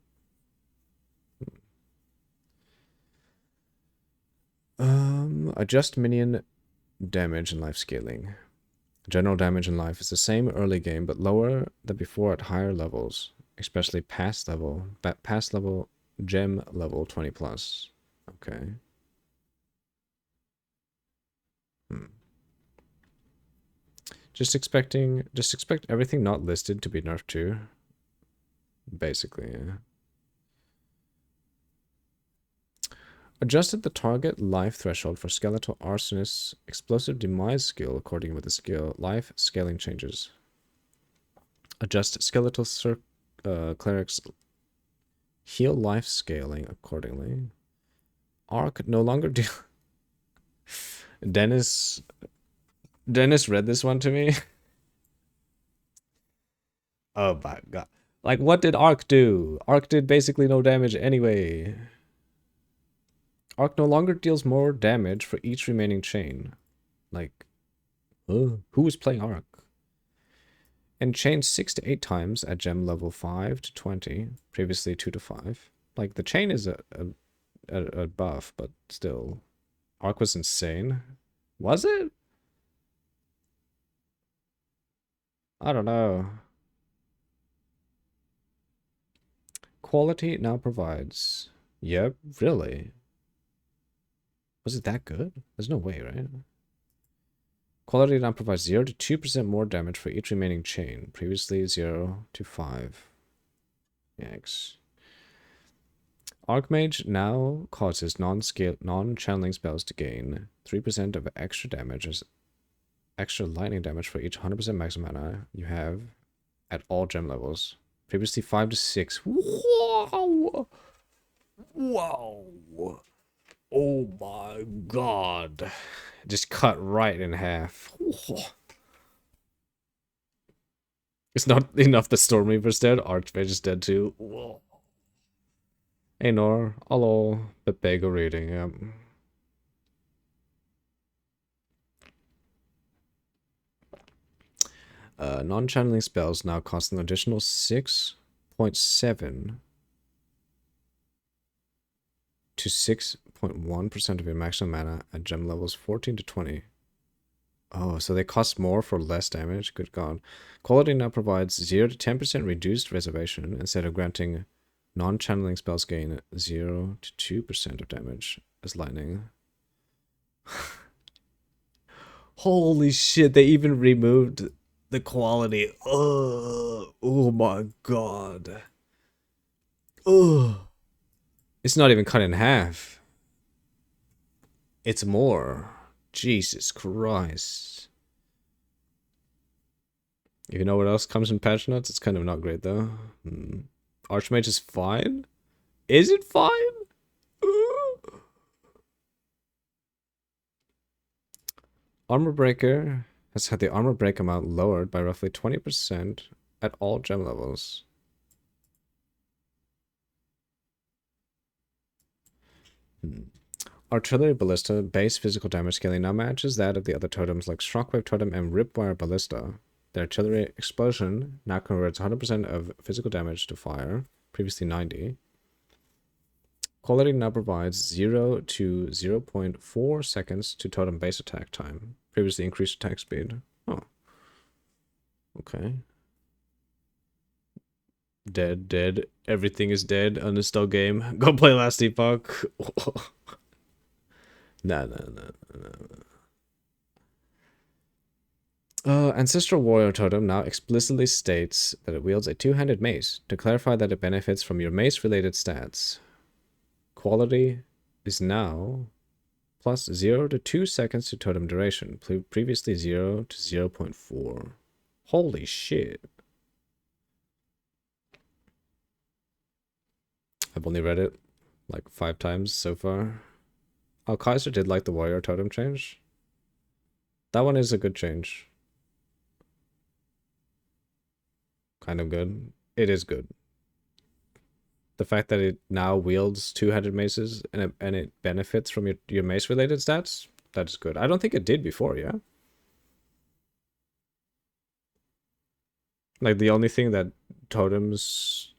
[SPEAKER 1] Adjust minion damage and life scaling. General damage in life is the same early game, but lower than before at higher levels, especially past level, gem level 20 plus. Okay. Hmm. Just expect everything not listed to be nerfed too. Basically, yeah. Adjusted the target life threshold for skeletal arsonist's explosive demise skill according with the skill life scaling changes. Adjust skeletal cleric's heal life scaling accordingly. Arc no longer deal. Dennis read this one to me. Oh my god. Like, what did Arc do? Arc did basically no damage anyway. Arc no longer deals more damage for each remaining chain. Like, who was playing Arc? And chain 6 to 8 times at gem level 5 to 20, previously 2 to 5. Like, the chain is a buff, but still. Arc was insane. Was it? I don't know. Quality now provides. Yep, really. Was it that good? There's no way, right? Quality now provides 0 to 2% more damage for each remaining chain. Previously 0 to 5. Yikes. Archmage now causes non-channeling spells to gain 3% of extra damage as extra lightning damage for each 100% maximum mana you have at all gem levels. Previously 5 to 6. Wow! Wow! Oh my god. Just cut right in half. It's not enough the Stormreaper's dead, Archmage is dead too. Whoa. Hey Nor, hello, Pepego reading. Non-channeling spells now cost an additional 6.7 to 6.1% of your maximum mana at gem levels 14 to 20. Oh, so they cost more for less damage? Good god. Quality now provides 0 to 10% reduced reservation instead of granting non-channeling spells gain 0 to 2% of damage as lightning. Holy shit, they even removed the quality. Oh my god. Oh. It's not even cut in half. It's more. Jesus Christ. You know what else comes in patch notes? It's kind of not great though. Archmage is fine? Is it fine? Armor Breaker has had the armor break amount lowered by roughly 20% at all gem levels. Artillery Ballista base physical damage scaling now matches that of the other totems like Shockwave Totem and Ripwire Ballista. The Artillery Explosion now converts 100% of physical damage to fire, previously 90. Quality now provides 0 to 0.4 seconds to totem base attack time, previously increased attack speed. Oh. Okay. Dead. Everything is dead. Uninstall game. Go play Last Epoch. No. Ancestral Warrior Totem now explicitly states that it wields a two-handed mace to clarify that it benefits from your mace-related stats. Quality is now plus 0 to 2 seconds to totem duration, previously 0 to 0.4. Holy shit. I've only read it like 5 times so far. Oh, Kaiser did like the Warrior Totem change. That one is a good change. Kind of good. It is good. The fact that it now wields two-handed maces and it benefits from your mace-related stats, that is good. I don't think it did before, yeah? Like, the only thing that totems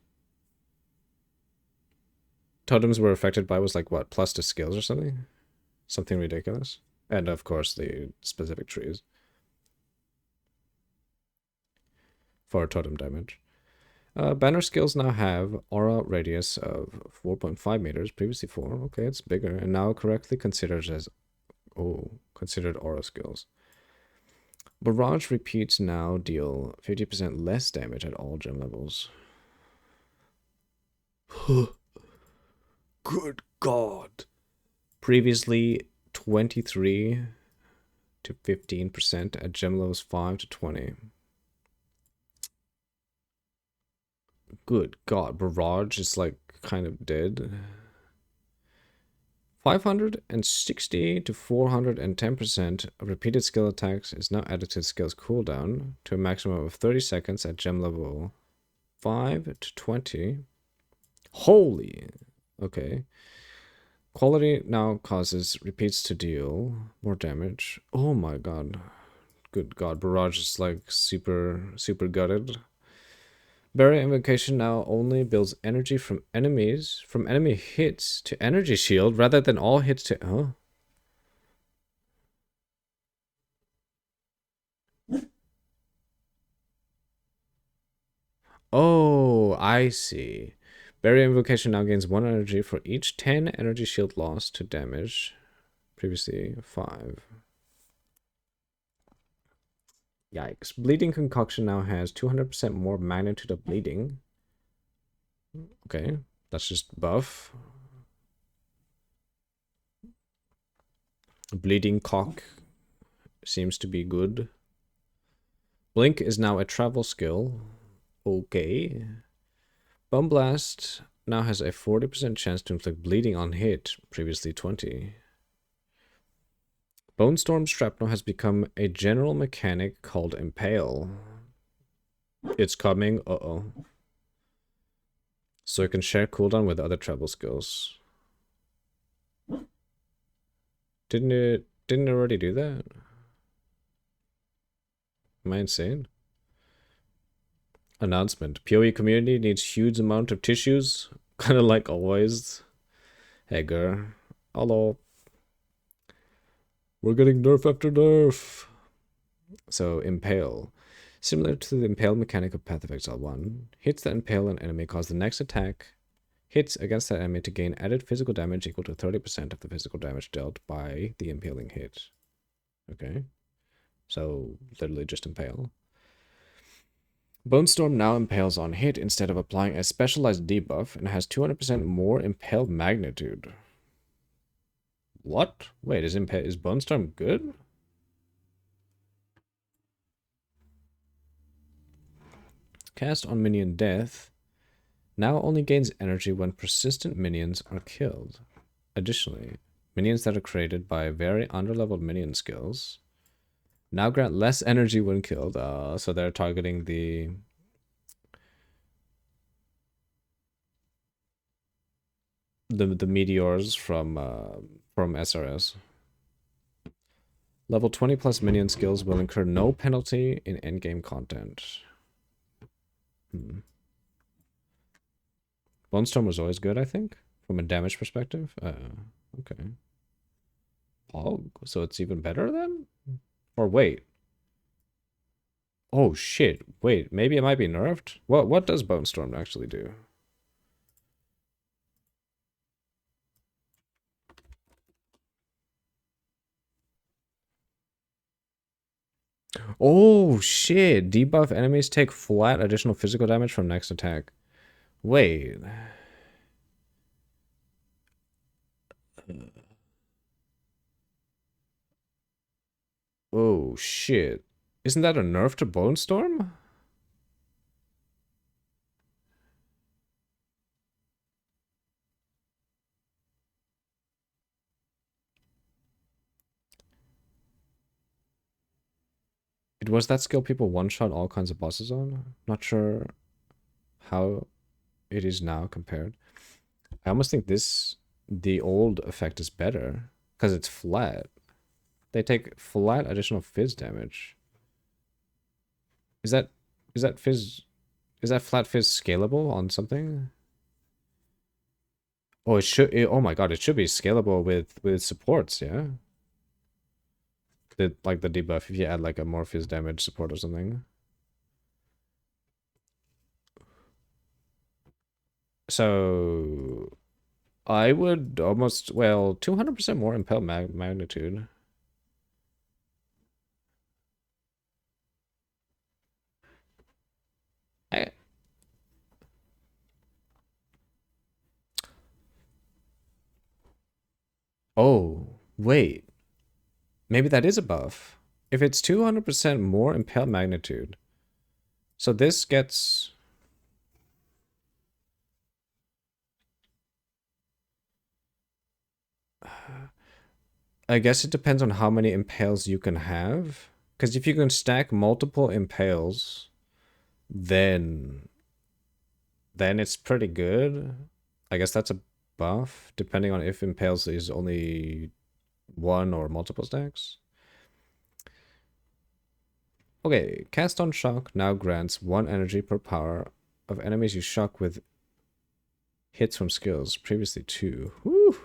[SPEAKER 1] were affected by was, like, what, plus to skills or something? Something ridiculous. And, of course, the specific trees. for totem damage. Banner skills now have aura radius of 4.5 meters, previously 4. Okay, it's bigger, and now correctly considered as considered aura skills. Barrage repeats now deal 50% less damage at all gem levels. Good God. Previously 23 to 15% at gem levels 5 to 20. Good God, Barrage is like kind of dead. 560 to 410% of repeated skill attacks is now added to the skill's cooldown to a maximum of 30 seconds at gem level 5 to 20. Holy! Okay. Quality now causes repeats to deal more damage. Oh my god. Good God, Barrage is like super gutted. Barrier Invocation now only builds energy from enemies, from enemy hits to energy shield rather than all hits to... Oh. Oh, I see. Barrier Invocation now gains 1 energy for each 10 energy shield lost to damage. Previously 5. Yikes. Bleeding Concoction now has 200% more magnitude of bleeding. Okay, that's just buff. Bleeding Cock seems to be good. Blink is now a travel skill. Okay. Bone Blast now has a 40% chance to inflict bleeding on hit, previously 20. Bone Storm Shrapnel has become a general mechanic called Impale. It's coming. Uh-oh. So it can share cooldown with other travel skills. Didn't it already do that? Am I insane? Announcement. POE community needs huge amount of tissues. Kind of like always. Hey girl. Hello. We're getting nerf after nerf. So, Impale. Similar to the Impale mechanic of Path of Exile 1, hits that impale an enemy cause the next attack hits against that enemy to gain added physical damage equal to 30% of the physical damage dealt by the impaling hit. Okay. So, literally just Impale. Bone Storm now impales on hit instead of applying a specialized debuff and has 200% more impale magnitude. What? Wait, is Bone Storm good? Cast on minion death now only gains energy when persistent minions are killed. Additionally, minions that are created by very underleveled minion skills now grant less energy when killed. So they're targeting the meteors from SRS. Level 20 plus minion skills will incur no penalty in endgame content. Bone Storm was always good, I think, from a damage perspective. Okay. Oh, so it's even better then? Or wait. Oh shit. Wait, maybe it might be nerfed? What does Bone Storm actually do? Oh shit. Debuff enemies take flat additional physical damage from next attack. Wait. Oh shit. Isn't that a nerf to Bone Storm? It was that skill people one-shot all kinds of bosses on? Not sure how it is now compared. I almost think the old effect is better because it's flat. They take flat additional fizz damage. Is that flat fizz scalable on something? Oh, oh my god, it should be scalable with supports, yeah. Like the debuff if you add like a more fizz damage support or something. So I would almost, well, 200% more impel magnitude. I, oh, wait. Maybe that is a buff. If it's 200% more impel magnitude. So this gets... I guess it depends on how many impales you can have. Because if you can stack multiple impales, then it's pretty good. I guess that's a buff, depending on if impales is only one or multiple stacks. Okay, cast on shock now grants 1 energy per power of enemies you shock with hits from skills, previously 2. Woo!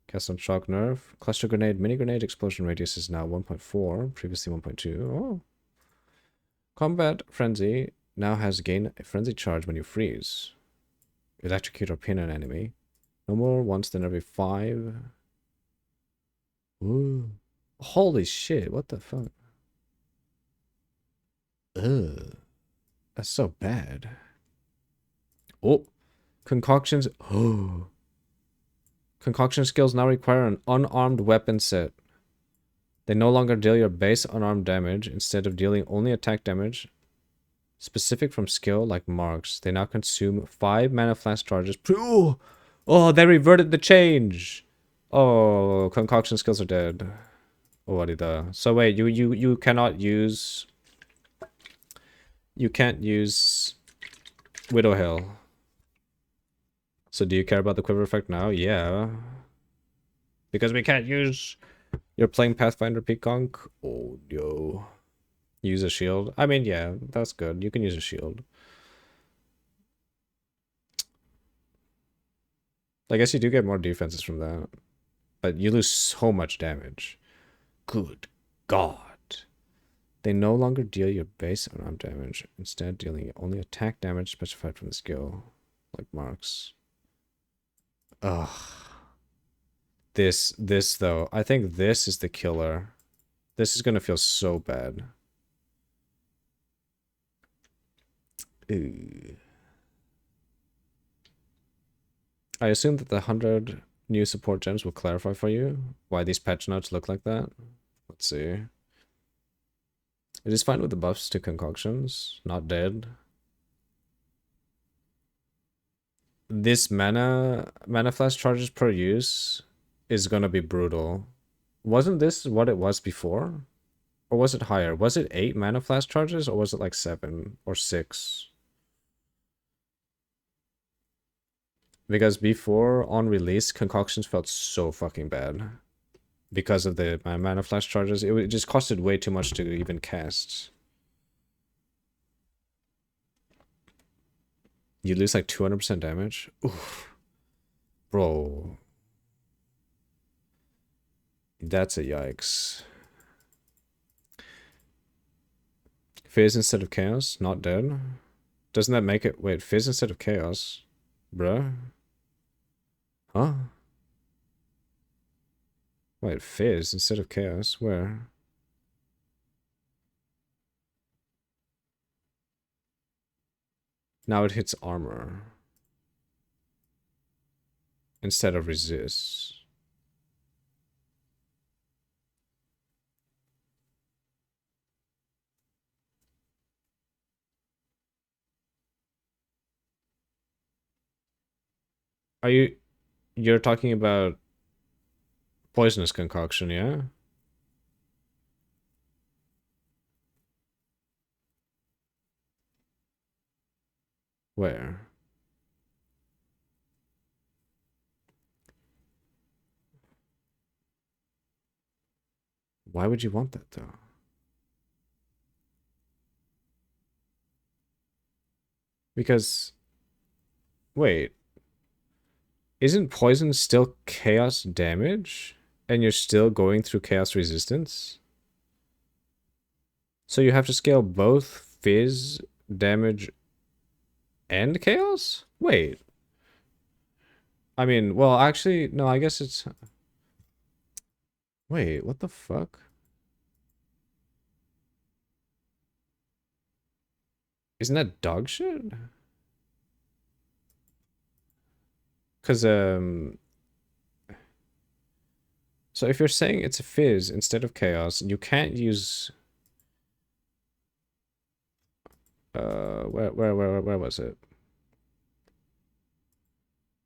[SPEAKER 1] Cast on shock nerf. Cluster grenade, mini grenade explosion radius is now 1.4, previously 1.2. Oh. Combat frenzy now has gain a frenzy charge when you freeze. Electrocute or pin an enemy. No more once than every 5. Ooh. Holy shit, what the fuck? Ugh. That's so bad. Oh. Concoctions. Oh. Concoction skills now require an unarmed weapon set. They no longer deal your base unarmed damage. Instead of dealing only attack damage specific from skill like marks, they now consume 5 mana flash charges. Oh, they reverted the change. Oh, concoction skills are dead. What the? So wait, you cannot use... You can't use Widow Hill. So do you care about the quiver effect now? Yeah. Because we can't use... You're playing Pathfinder Peaconk? Oh, yo. Use a shield? I mean, yeah, that's good. You can use a shield. I guess you do get more defenses from that. But you lose so much damage. Good God. They no longer deal your base unarmed damage, instead dealing only attack damage specified from the skill, like marks. Ugh. This though, I think this is the killer. This is gonna feel so bad. Ew. I assume that the 100 new support gems will clarify for you why these patch notes look like that. Let's see. It is fine with the buffs to concoctions, not dead. This mana flash charges per use is gonna be brutal. Wasn't this what it was before? Or was it higher? Was it 8 mana flash charges or was it like 7 or 6? Because before, on release, concoctions felt so fucking bad. Because of the mana flash charges. It just costed way too much to even cast. You lose like 200% damage? Oof. Bro. That's a yikes. Fizz instead of chaos? Not dead? Doesn't that make it... Wait, Fizz instead of chaos? Bruh? Huh? Wait, Fizz instead of chaos? Where? Now it hits armor. Instead of resist. Are you... You're talking about poisonous concoction, yeah? Where? Why would you want that, though? Because... Wait. Isn't poison still chaos damage? And you're still going through chaos resistance? So you have to scale both fizz damage and chaos? Wait. I mean, well, actually, no, I guess it's... Wait, what the fuck? Isn't that dog shit? Because, so if you're saying it's a fizz instead of chaos, you can't use... where was it?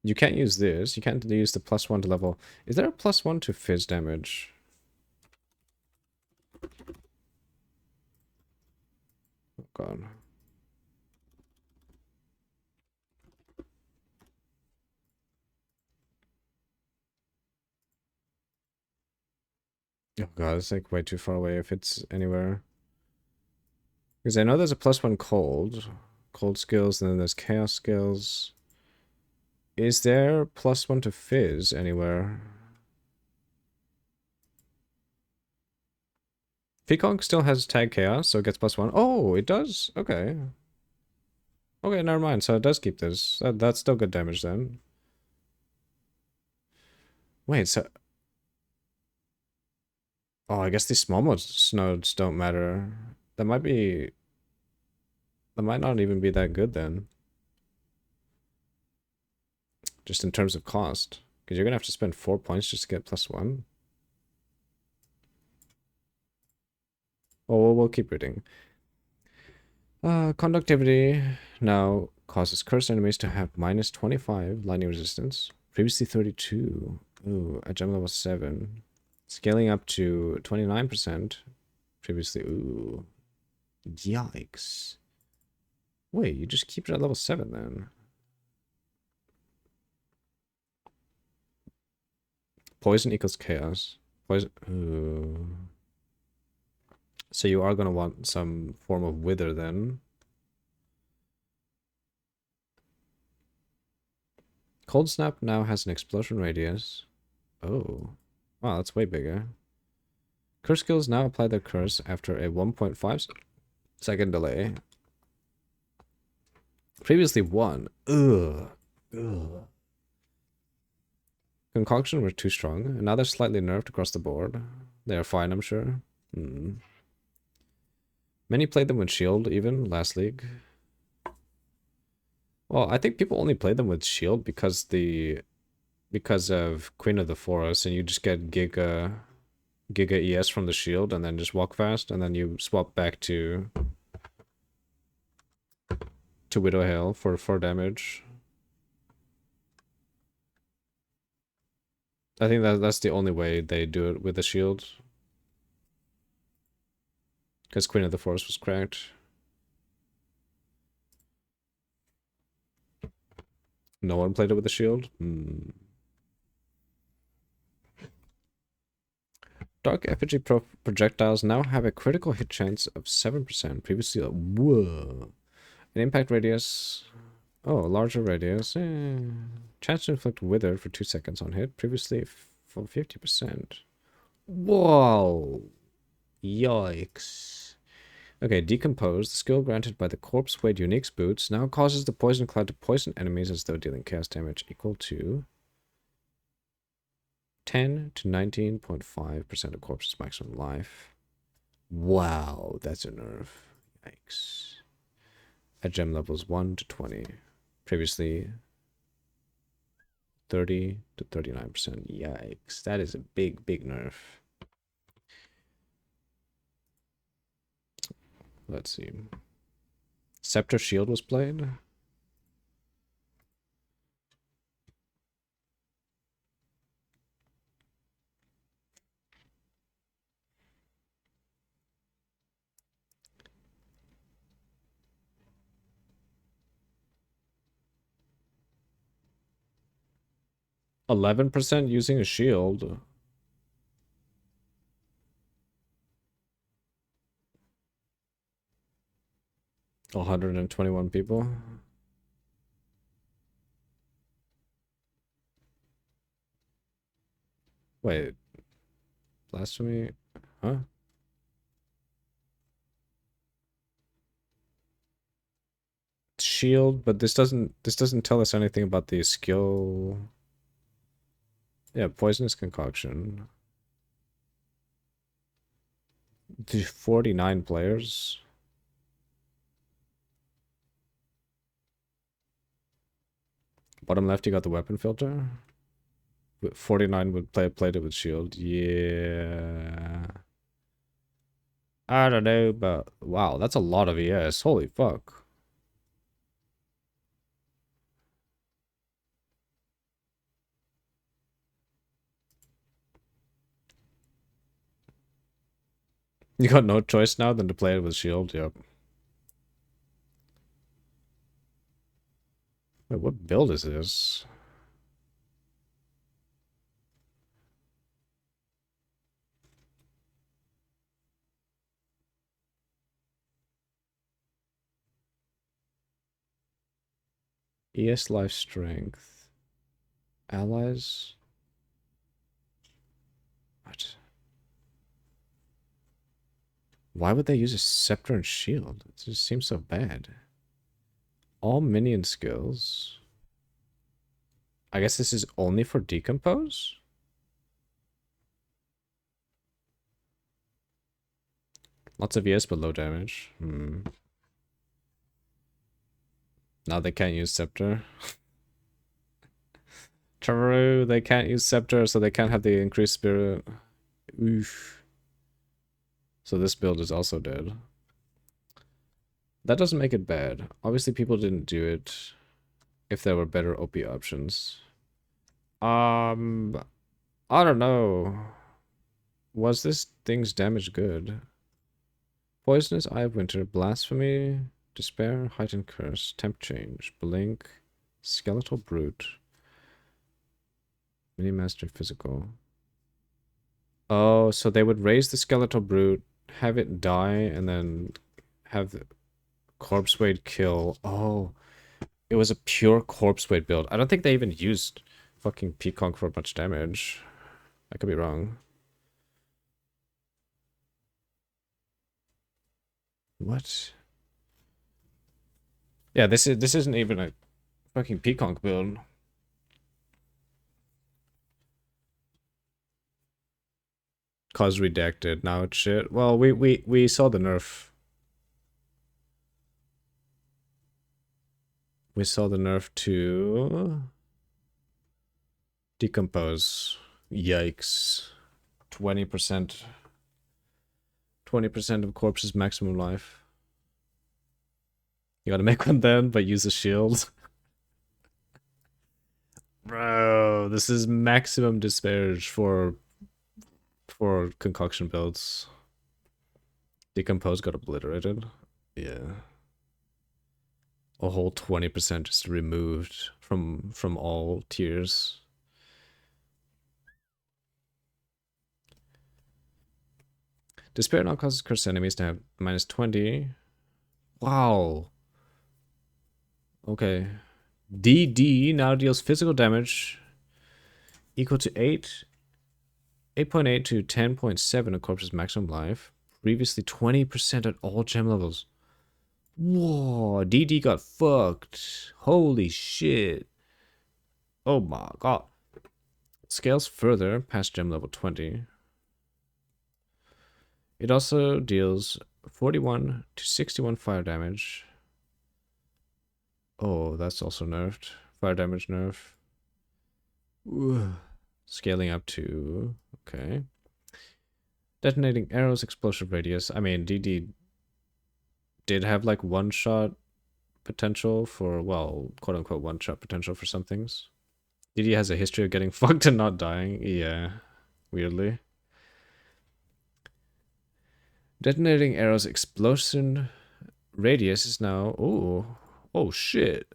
[SPEAKER 1] You can't use this. You can't use the +1 to level. Is there a +1 to fizz damage? Oh god. Oh god, it's like way too far away if it's anywhere. Because I know there's a +1 cold skills, and then there's chaos skills. Is there +1 to fizz anywhere? Peacock still has tag chaos, so it gets +1. Oh, it does? Okay. Okay, never mind. So it does keep this. That's still good damage then. Wait, so... Oh, I guess these small nodes don't matter. That might be... That might not even be that good then. Just in terms of cost. Because you're going to have to spend 4 points just to get +1. Oh, we'll keep reading. Conductivity now causes cursed enemies to have -25 lightning resistance. Previously 32. Ooh, at gem level 7. Scaling up to 29%. Previously, ooh. Yikes. Wait, you just keep it at level 7 then. Poison equals chaos. Poison. Ooh. So you are going to want some form of wither then. Cold Snap now has an explosion radius. Oh. Wow, that's way bigger. Curse skills now apply their curse after a 1.5-second delay. Previously 1. Ugh. Ugh. Concoction were too strong, and now they're slightly nerfed across the board. They are fine, I'm sure. Many played them with shield, even, last league. Well, I think people only play them with shield because of Queen of the Forest, and you just get Giga ES from the shield, and then just walk fast, and then you swap back to Widow Hail for 4 damage. I think that's the only way they do it with the shield. Because Queen of the Forest was cracked. No one played it with the shield? Dark effigy projectiles now have a critical hit chance of 7%. Previously, whoa. An impact radius. Oh, a larger radius. Chance to inflict wither for 2 seconds on hit. Previously, for 50%. Whoa. Yikes. Okay, Decompose. The skill granted by the Corpse Weight Unique's boots now causes the Poison Cloud to poison enemies as though dealing chaos damage equal to 10 to 19.5% of Corpse's maximum life. Wow, that's a nerf. Yikes. At gem levels 1 to 20. Previously 30 to 39%. Yikes. That is a big, big nerf. Let's see. Scepter Shield was played. %, using a shield. 121 people. Wait. Blasphemy? Huh? Shield, but this doesn't tell us anything about the skill. Yeah, poisonous concoction. 49 players. Bottom left, you got the weapon filter. 49 would played it with shield. Yeah. I don't know, but wow, that's a lot of ES. Holy fuck. You got no choice now than to play it with shield. Yep. Wait, what build is this? ES life strength. Allies? What? Why would they use a scepter and shield? It just seems so bad. All minion skills. I guess this is only for decompose? Lots of ES but low damage. Now they can't use scepter. True, they can't use scepter, so they can't have the increased spirit. Oof. So this build is also dead. That doesn't make it bad. Obviously, people didn't do it if there were better OP options. I don't know. Was this thing's damage good? Poisonous Eye of Winter, Blasphemy, Despair, Heightened Curse, Temp Change, Blink, Skeletal Brute, Mini Master Physical. Oh, so they would raise the Skeletal Brute, have it die, and then have the Corpse Weight kill. Oh, it was a pure Corpse Weight build. I don't think they even used fucking Peacock for much damage. I could be wrong. What? Yeah, this isn't even a fucking Peacock build. Cause redacted. Now it's shit. Well, we saw the nerf. We saw the nerf to decompose. Yikes. 20%. 20% of corpse's maximum life. You gotta make one then, but use a shield. Bro, this is maximum disparage for concoction builds. Decompose got obliterated. Yeah. A whole 20% just removed from all tiers. Despair now causes cursed enemies to have minus 20. Wow. Okay. DD now deals physical damage equal to 8.8 to 10.7 of corpse's maximum life. Previously 20% at all gem levels. Whoa, DD got fucked. Holy shit. Oh my god. Scales further past gem level 20. It also deals 41 to 61 fire damage. Oh, that's also nerfed. Fire damage nerf. Ooh. Scaling up to... Okay. Detonating arrows, explosive radius. I mean, DD did have like one-shot potential for, well, quote-unquote one-shot potential for some things. DD has a history of getting fucked and not dying. Yeah, weirdly. Detonating arrows, explosion radius is now... Ooh. Oh, shit.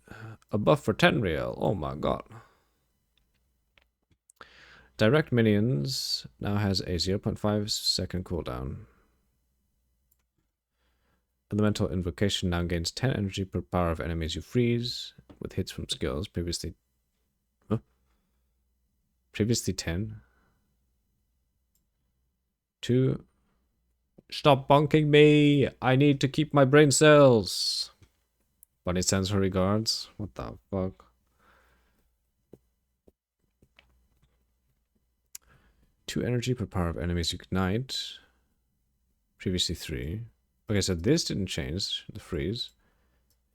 [SPEAKER 1] A buff for 10 real. Oh my god. Direct minions now has a 0.5 second cooldown. Elemental invocation now gains 10 energy per power of enemies you freeze with hits from skills. Previously 10. 2. Stop bonking me! I need to keep my brain cells. Bunny sends her regards. What the fuck? 2 energy per power of enemies you ignite. Previously 3. Okay, so this didn't change, the freeze.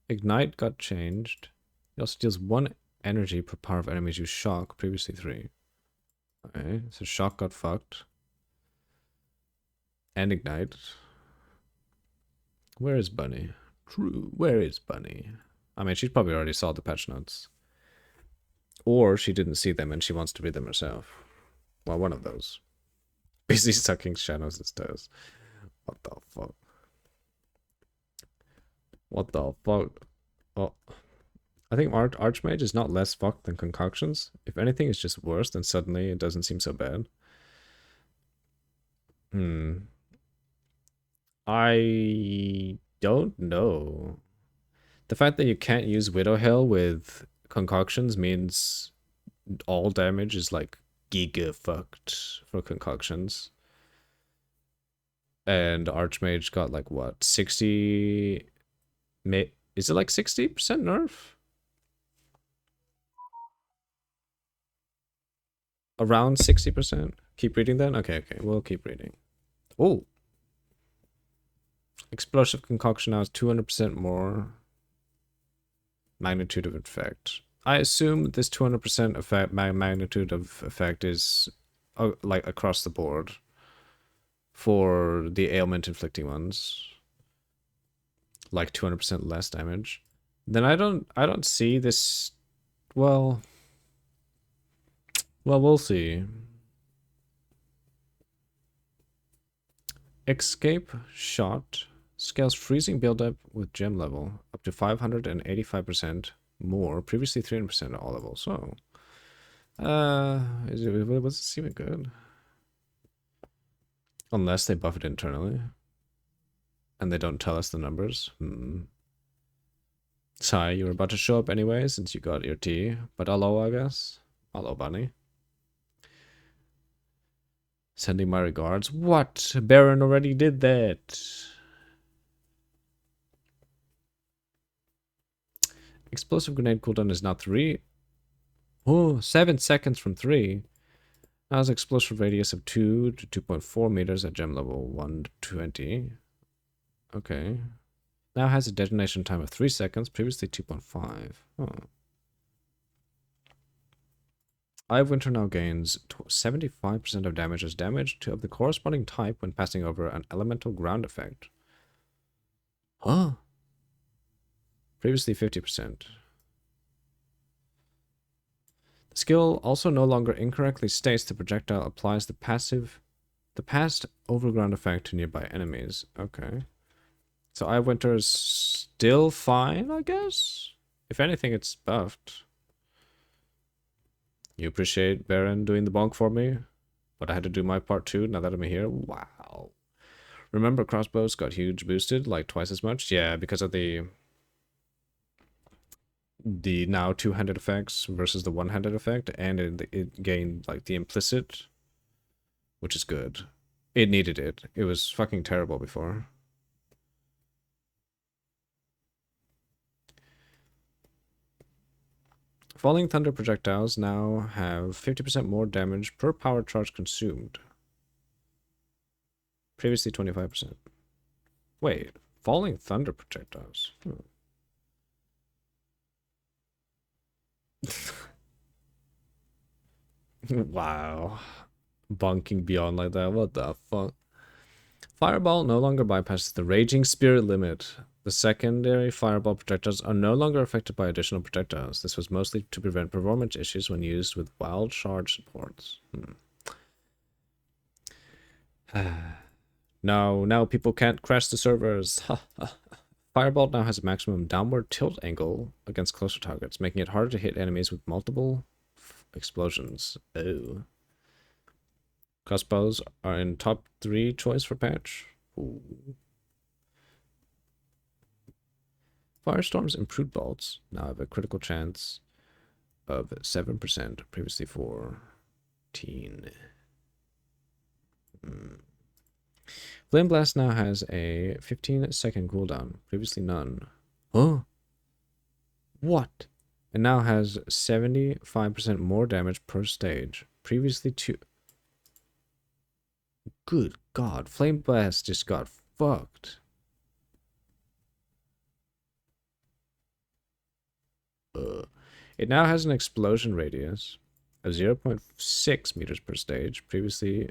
[SPEAKER 1] Ignite got changed. It also deals 1 energy per power of enemies you shock. Previously 3. Okay, so shock got fucked. And ignite. Where is Bunny? True, where is Bunny? I mean, she probably already saw the patch notes. Or she didn't see them and she wants to read them herself. Well, one of those. Busy sucking shadows and toes. What the fuck? What the fuck? Oh, I think Archmage is not less fucked than Concoctions. If anything, it's just worse, then suddenly it doesn't seem so bad. I don't know. The fact that you can't use Widow Hell with Concoctions means all damage is like giga fucked for Concoctions. And Archmage got like what, 60? Is it like 60% nerf? Around 60%? Keep reading then? Okay, we'll keep reading. Oh! Explosive Concoction now has 200% more magnitude of effect. I assume this 200% effect magnitude of effect is like across the board for the ailment inflicting ones. Like 200% less damage. Then I don't see this. Well, we'll see. Escape Shot scales freezing buildup with gem level up to 585% more. Previously 300% at all levels. So, was this even good? Unless they buff it internally, and they don't tell us the numbers. Sorry, you were about to show up anyway since you got your tea. But hello, I guess. Hello, Bunny. Sending my regards. What? Baron already did that. Explosive grenade cooldown is now 3. Oh, 7 seconds from 3. Now has explosive radius of 2 to 2.4 meters at gem level 120. Okay. Now has a detonation time of 3 seconds, previously 2.5. Oh. Eye of Winter now gains 75% of damage as damage of the corresponding type when passing over an elemental ground effect. Huh? Previously 50%. The skill also no longer incorrectly states the projectile applies the past overground effect to nearby enemies. Okay. So Eye of Winter is still fine, I guess? If anything, it's buffed. You appreciate Baron doing the bonk for me? But I had to do my part too, now that I'm here? Wow. Remember crossbows got huge boosted, like twice as much? Yeah, because of the now two-handed effects versus the one-handed effect, and it gained like the implicit, which is good. It needed it. It was fucking terrible before. Falling Thunder projectiles now have 50% more damage per power charge consumed. Previously 25%. Wait, Falling Thunder projectiles? Wow. Bonking beyond like that, what the fuck? Fireball no longer bypasses the Raging Spirit limit. The secondary fireball projectiles are no longer affected by additional projectiles. This was mostly to prevent performance issues when used with wild shard supports. Now people can't crash the servers. Fireball now has a maximum downward tilt angle against closer targets, making it harder to hit enemies with multiple explosions. Oh. Crossbows are in top 3 choice for patch. Ooh. Firestorm's improved bolts now have a critical chance of 7%, previously 14. Flame Blast now has a 15-second cooldown, previously none. Huh? What? It now has 75% more damage per stage, previously 2. Good God, Flame Blast just got fucked. It now has an explosion radius of 0.6 meters per stage, previously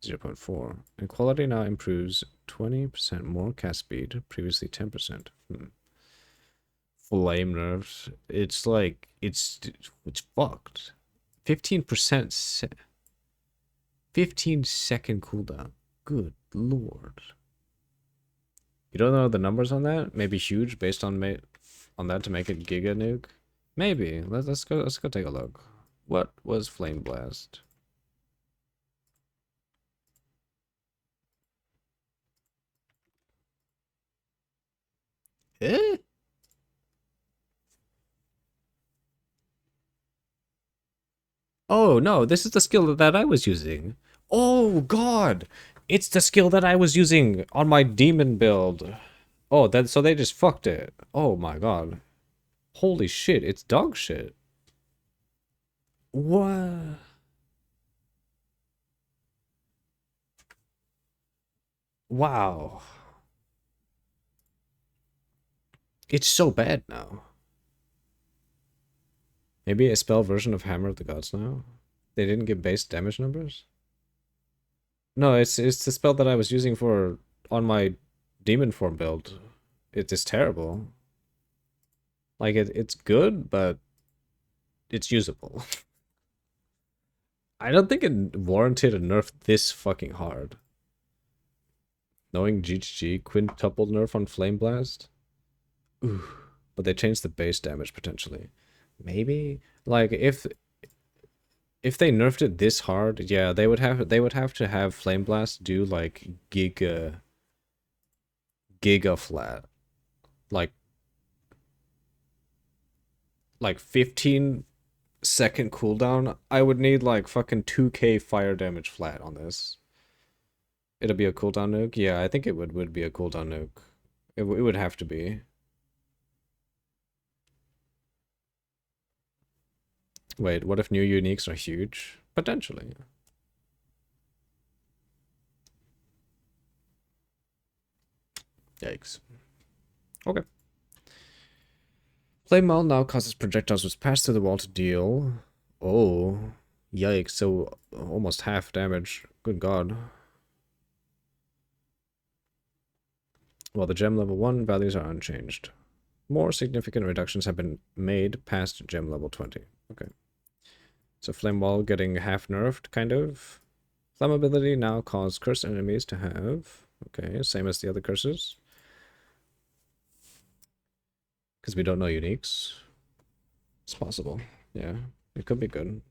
[SPEAKER 1] 0.4. And quality now improves 20% more cast speed, previously 10%. Flame nerfs. It's like, it's fucked. 15% 15-second cooldown. Good lord. You don't know the numbers on that? Maybe huge based on that to make it Giga Nuke? Maybe. Let's go take a look. What was Flame Blast? Eh? Oh no, this is the skill that I was using. Oh god! It's the skill that I was using on my demon build. Oh, so they just fucked it. Oh my god. Holy shit, it's dog shit. What? Wow. It's so bad now. Maybe a spell version of Hammer of the Gods now? They didn't give base damage numbers? No, it's the spell that I was using for on my demon form build. It is terrible. Like it's good, but it's usable. I don't think it warranted a nerf this fucking hard. Knowing GGG quintuple nerf on Flame Blast? Ooh. But they changed the base damage potentially. Maybe? Like if they nerfed it this hard, yeah, they would have to have Flame Blast do like giga flat. Like 15-second cooldown. I would need like fucking 2k fire damage flat on this. It'll be a cooldown nuke? Yeah, I think it would be a cooldown nuke. It would have to be. Wait, what if new uniques are huge? Potentially. Yikes. Okay. Flame Maul now causes projectiles which pass through the wall to deal. Oh. Yikes, so almost half damage. Good god. While the gem level 1 values are unchanged. More significant reductions have been made past gem level 20. Okay. So Flame Wall getting half nerfed, kind of. Flammability now cause cursed enemies to have. Okay, same as the other curses. Because we don't know uniques. It's possible. Yeah, it could be good.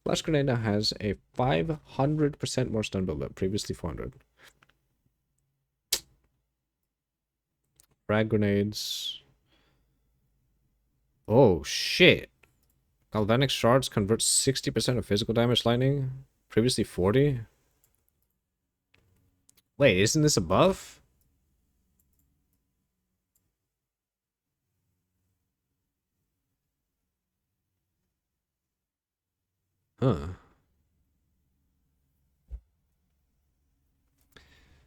[SPEAKER 1] Flash Grenade now has a 500% more stun buildup, previously 400. Frag grenades. Oh, shit. Galvanic shards convert 60% of physical damage lightning, previously 40. Wait, isn't this a buff? Huh.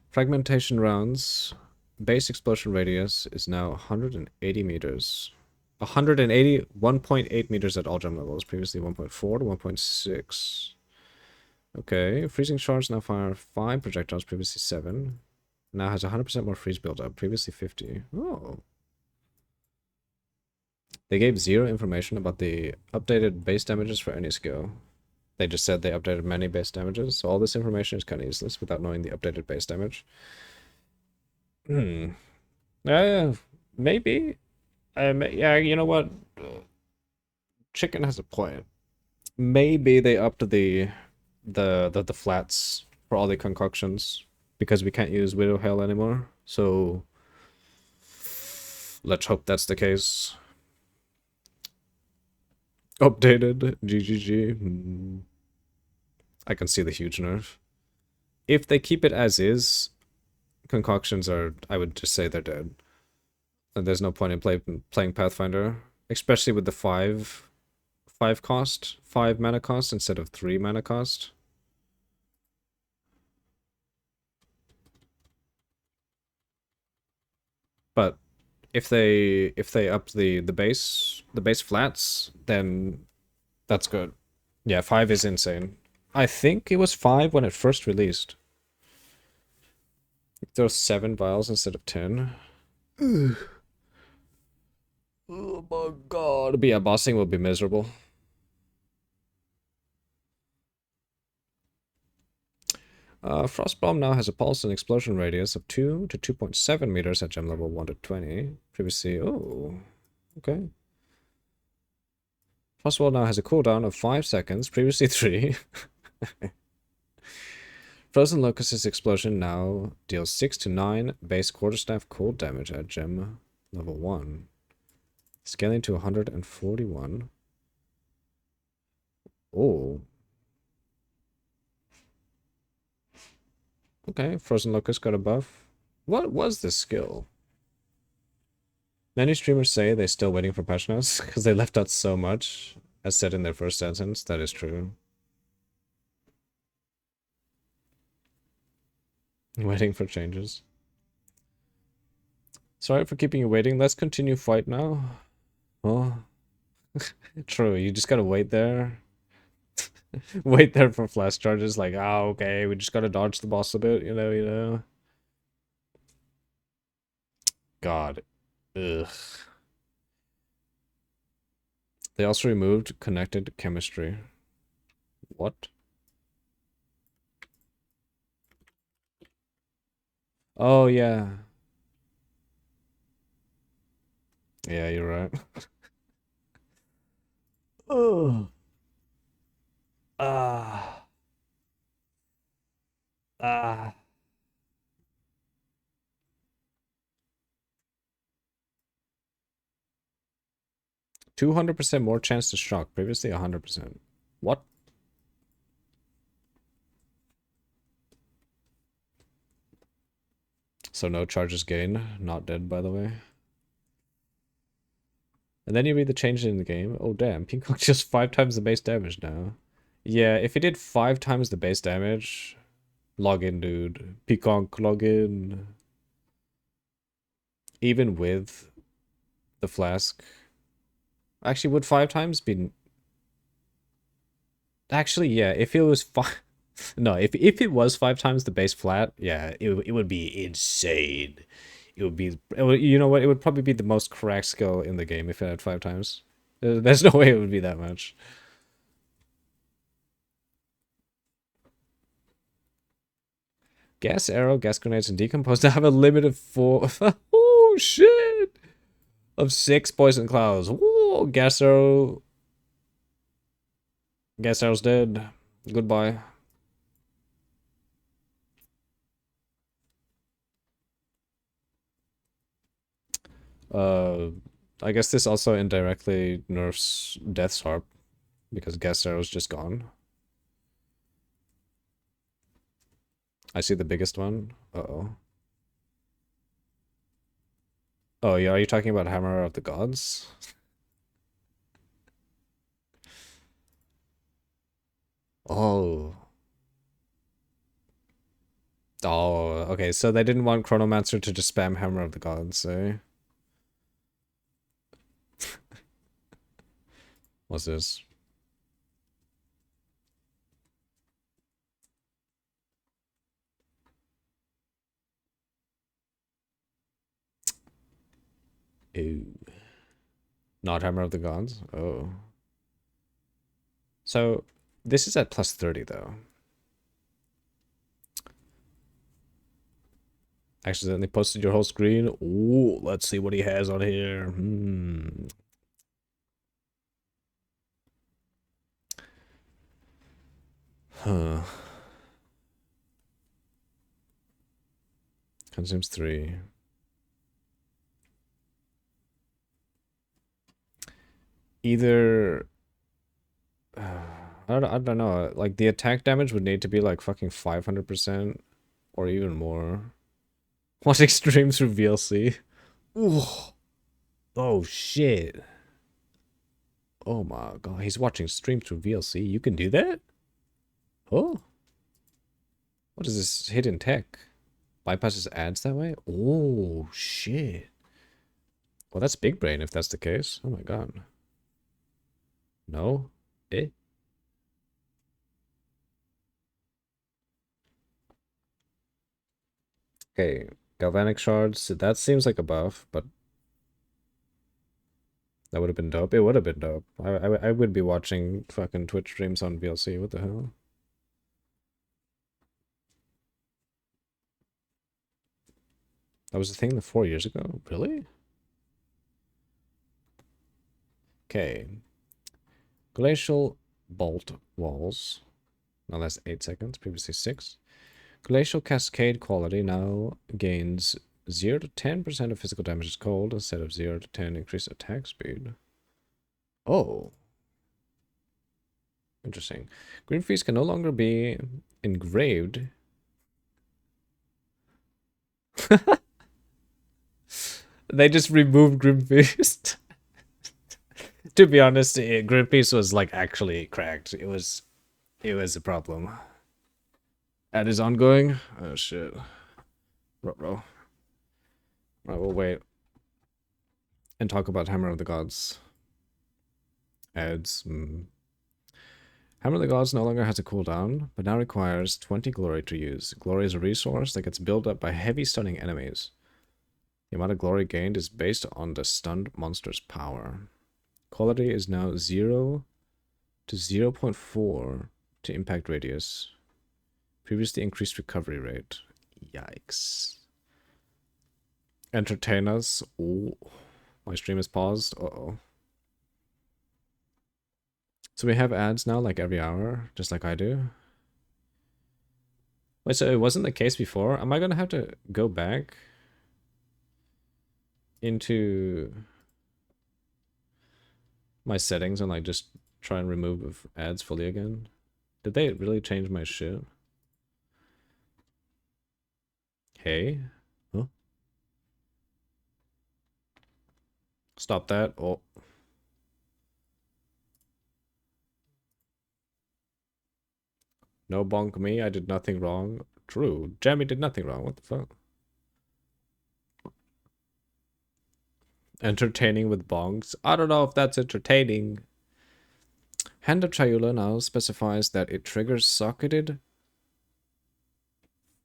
[SPEAKER 1] Fragmentation rounds. Base explosion radius is now 180 meters. 180, 1.8 meters at all gem levels, previously 1.4 to 1.6. Okay, freezing shards now fire 5 projectiles, previously 7. Now has 100% more freeze buildup, previously 50. Oh. They gave 0 information about the updated base damages for any skill. They just said they updated many base damages, so all this information is kind of useless without knowing the updated base damage. Maybe. Yeah, you know what? Chicken has a point. Maybe they upped the flats for all the concoctions because we can't use Widow Hail anymore. So let's hope that's the case. Updated GGG. I can see the huge nerf. If they keep it as is, concoctions are, I would just say they're dead. And there's no point in playing Pathfinder, especially with the 5 mana cost instead of 3 mana cost. But if they up the base flats, then that's good. Yeah, 5 is insane. I think it was 5 when it first released. There was 7 vials instead of 10. Oh my god. But yeah, bossing will be miserable. Frostbomb now has a pulse and explosion radius of 2 to 2.7 meters at gem level 1 to 20. Previously, oh, okay. Frostball now has a cooldown of 5 seconds, previously 3. Frozen Locust's explosion now deals 6 to 9 base quarterstaff cold damage at gem level 1. Scaling to 141. Oh. Okay, Frozen Locust got a buff. What was this skill? Many streamers say they're still waiting for patch notes because they left out so much, as said in their first sentence. That is true. Waiting for changes. Sorry for keeping you waiting. Let's continue fight now. Oh, true. You just gotta wait there. Wait there for flash charges. Like, oh, okay. We just gotta dodge the boss a bit. You know. God. Ugh. They also removed connected chemistry. What? Oh, yeah. Yeah, you're right. Oh. Ah. Ah. 200% more chance to shock. Previously 100%. What? So no charges gained. Not dead, by the way. And then you read the changes in the game. Oh, damn. Peacock just 5 times the base damage now. Yeah, if he did 5 times the base damage... Log in, dude. Peacock, log in. Even with the flask. Actually, would 5 times be... Actually, yeah, if it was 5... No, if it was 5 times the base flat, yeah, it would be insane. It would be... you know what? It would probably be the most correct skill in the game if it had 5 times. There's no way it would be that much. Gas arrow, gas grenades, and decompose now have a limit of 4... Oh, shit! Of 6 poison clouds. Whoa, gas arrow... Gas arrow's dead. Goodbye. I guess this also indirectly nerfs Death's Harp because gas arrow's just gone. I see the biggest one. Uh-oh. Oh, yeah, are you talking about Hammer of the Gods? Oh. Oh, okay, so they didn't want Chronomancer to just spam Hammer of the Gods, eh? What's this? Ew. Not Hammer of the Gods? Oh. So, this is at plus 30, though. Accidentally posted your whole screen. Ooh, let's see what he has on here. Huh. Consumes 3. Either... I don't know. Like, the attack damage would need to be like fucking 500% or even more. Watching streams through VLC. Ooh. Oh, shit. Oh my god. He's watching streams through VLC. You can do that? Oh. What is this hidden tech? Bypasses ads that way? Oh, shit. Well, that's big brain if that's the case. Oh my god. No? Eh? Okay, galvanic shards. That seems like a buff, but that would have been dope. It would have been dope. I would be watching fucking Twitch streams on VLC. What the hell? That was a thing 4 years ago? Really? Okay. Glacial bolt walls. Now that's 8 seconds, previously 6. Glacial cascade quality now gains 0 to 10% of physical damage is cold instead of 0 to 10 increased attack speed. Oh. Interesting. Green Freeze can no longer be engraved. They just removed Grim Feast. To be honest, Grim Feast was like actually cracked. It was a problem. Ad is ongoing. Oh shit. Bro. Right, we'll wait and talk about Hammer of the Gods. Ads. Hammer of the Gods no longer has a cooldown, but now requires 20 glory to use. Glory is a resource that gets built up by heavy stunning enemies. The amount of glory gained is based on the stunned monster's power. Quality is now 0 to 0.4 to impact radius. Previously increased recovery rate. Yikes. Entertain us. Oh, my stream is paused. Uh-oh. So we have ads now like every hour, just like I do. Wait, so it wasn't the case before? Am I gonna have to go back into my settings and like just try and remove ads fully again? Did they really change my shit? Hey? Huh? Stop that. Oh. No bonk me, I did nothing wrong. True. Jammy did nothing wrong. What the fuck? Entertaining with bonks? I don't know if that's entertaining. Hand of Chayula now specifies that it triggers socketed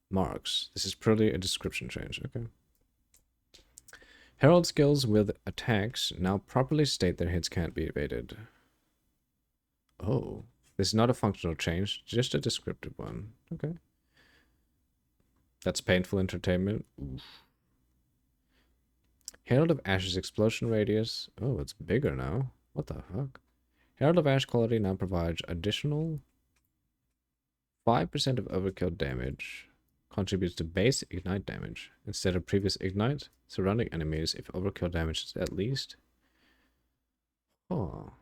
[SPEAKER 1] marks. This is purely a description change, okay. Herald skills with attacks now properly state their hits can't be evaded. Oh, this is not a functional change, just a descriptive one. Okay. That's painful entertainment. Oof. Herald of Ash's explosion radius. Oh, it's bigger now. What the fuck? Herald of Ash quality now provides additional 5% of overkill damage. Contributes to base ignite damage. Instead of previous ignite, surrounding enemies if overkill damage is at least. Oh.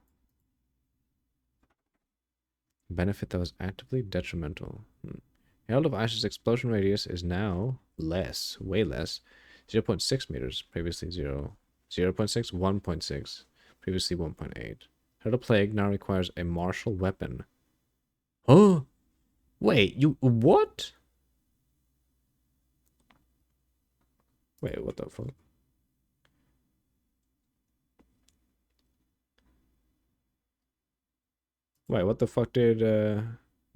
[SPEAKER 1] Benefit that was actively detrimental. Herald of Ash's explosion radius is now less, way less. 0.6 meters, previously 0. 0.6, 1.6, previously 1.8. Herald of Plague now requires a martial weapon. Oh! Wait, you... what? Wait, what the fuck? Wait, what the fuck did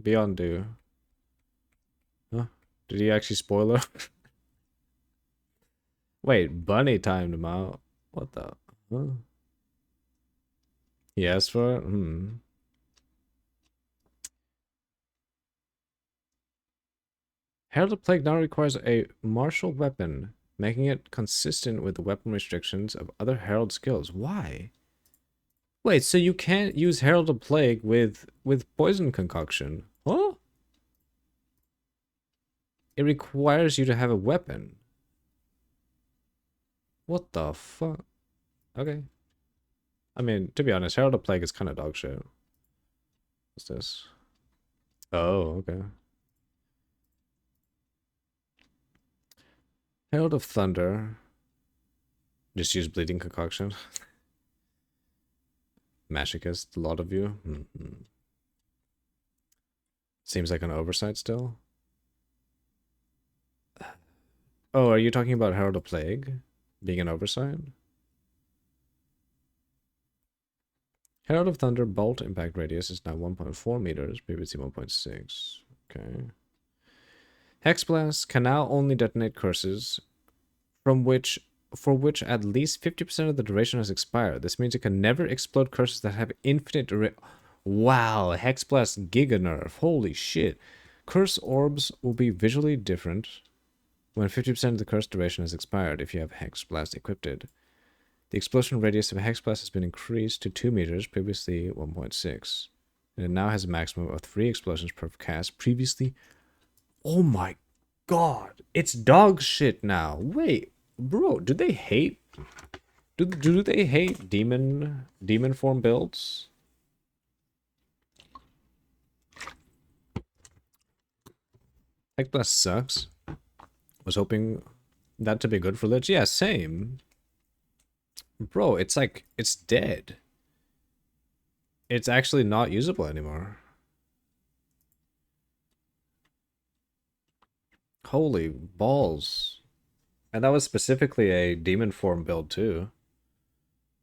[SPEAKER 1] Beyond do? Huh? Did he actually spoiler? Wait, Bunny timed him out. What the? Huh? He asked for it? Herald of Plague now requires a martial weapon, making it consistent with the weapon restrictions of other Herald skills. Why? Wait, so you can't use Herald of Plague with poison concoction? Huh? It requires you to have a weapon. What the fuck? Okay. I mean, to be honest, Herald of Plague is kind of dog shit. What's this? Oh, okay. Herald of Thunder. Just use bleeding concoction. Masochist, a lot of you. Seems like an oversight still. Oh, are you talking about Herald of Plague being an oversight? Herald of Thunder bolt impact radius is now 1.4 meters, previously 1.6. Okay. Hex Blast can now only detonate curses from which for which at least 50% of the duration has expired. This means it can never explode curses that have infinite duration. Wow, Hex Blast Giga Nerf. Holy shit. Curse orbs will be visually different when 50% of the curse duration has expired if you have Hex Blast equipped. The explosion radius of a Hex Blast has been increased to 2 meters, previously 1.6. And it now has a maximum of 3 explosions per cast, previously... Oh my god! It's dog shit now! Wait, bro, do they hate... Do they hate demon form builds? Hex Blast sucks. Was hoping that to be good for Lich. Yeah, same. Bro, it's like, it's dead. It's actually not usable anymore. Holy balls. And that was specifically a demon form build too.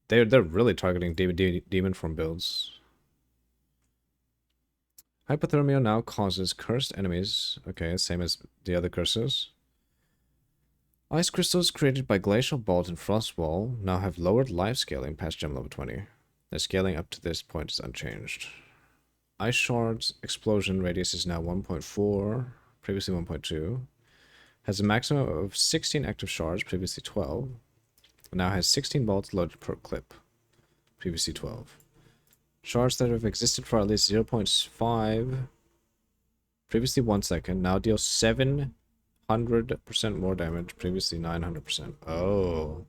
[SPEAKER 1] They're really targeting demon form builds. Hypothermia now causes cursed enemies. Okay, same as the other curses. Ice crystals created by Glacial Bolt and Frostwall now have lowered life scaling past gem level 20. The scaling up to this point is unchanged. Ice Shard's explosion radius is now 1.4, previously 1.2. Has a maximum of 16 active shards, previously 12. Now has 16 bolts loaded per clip, previously 12. Shards that have existed for at least 0.5, previously 1 second, now deal 700% more damage, previously 900%. Oh.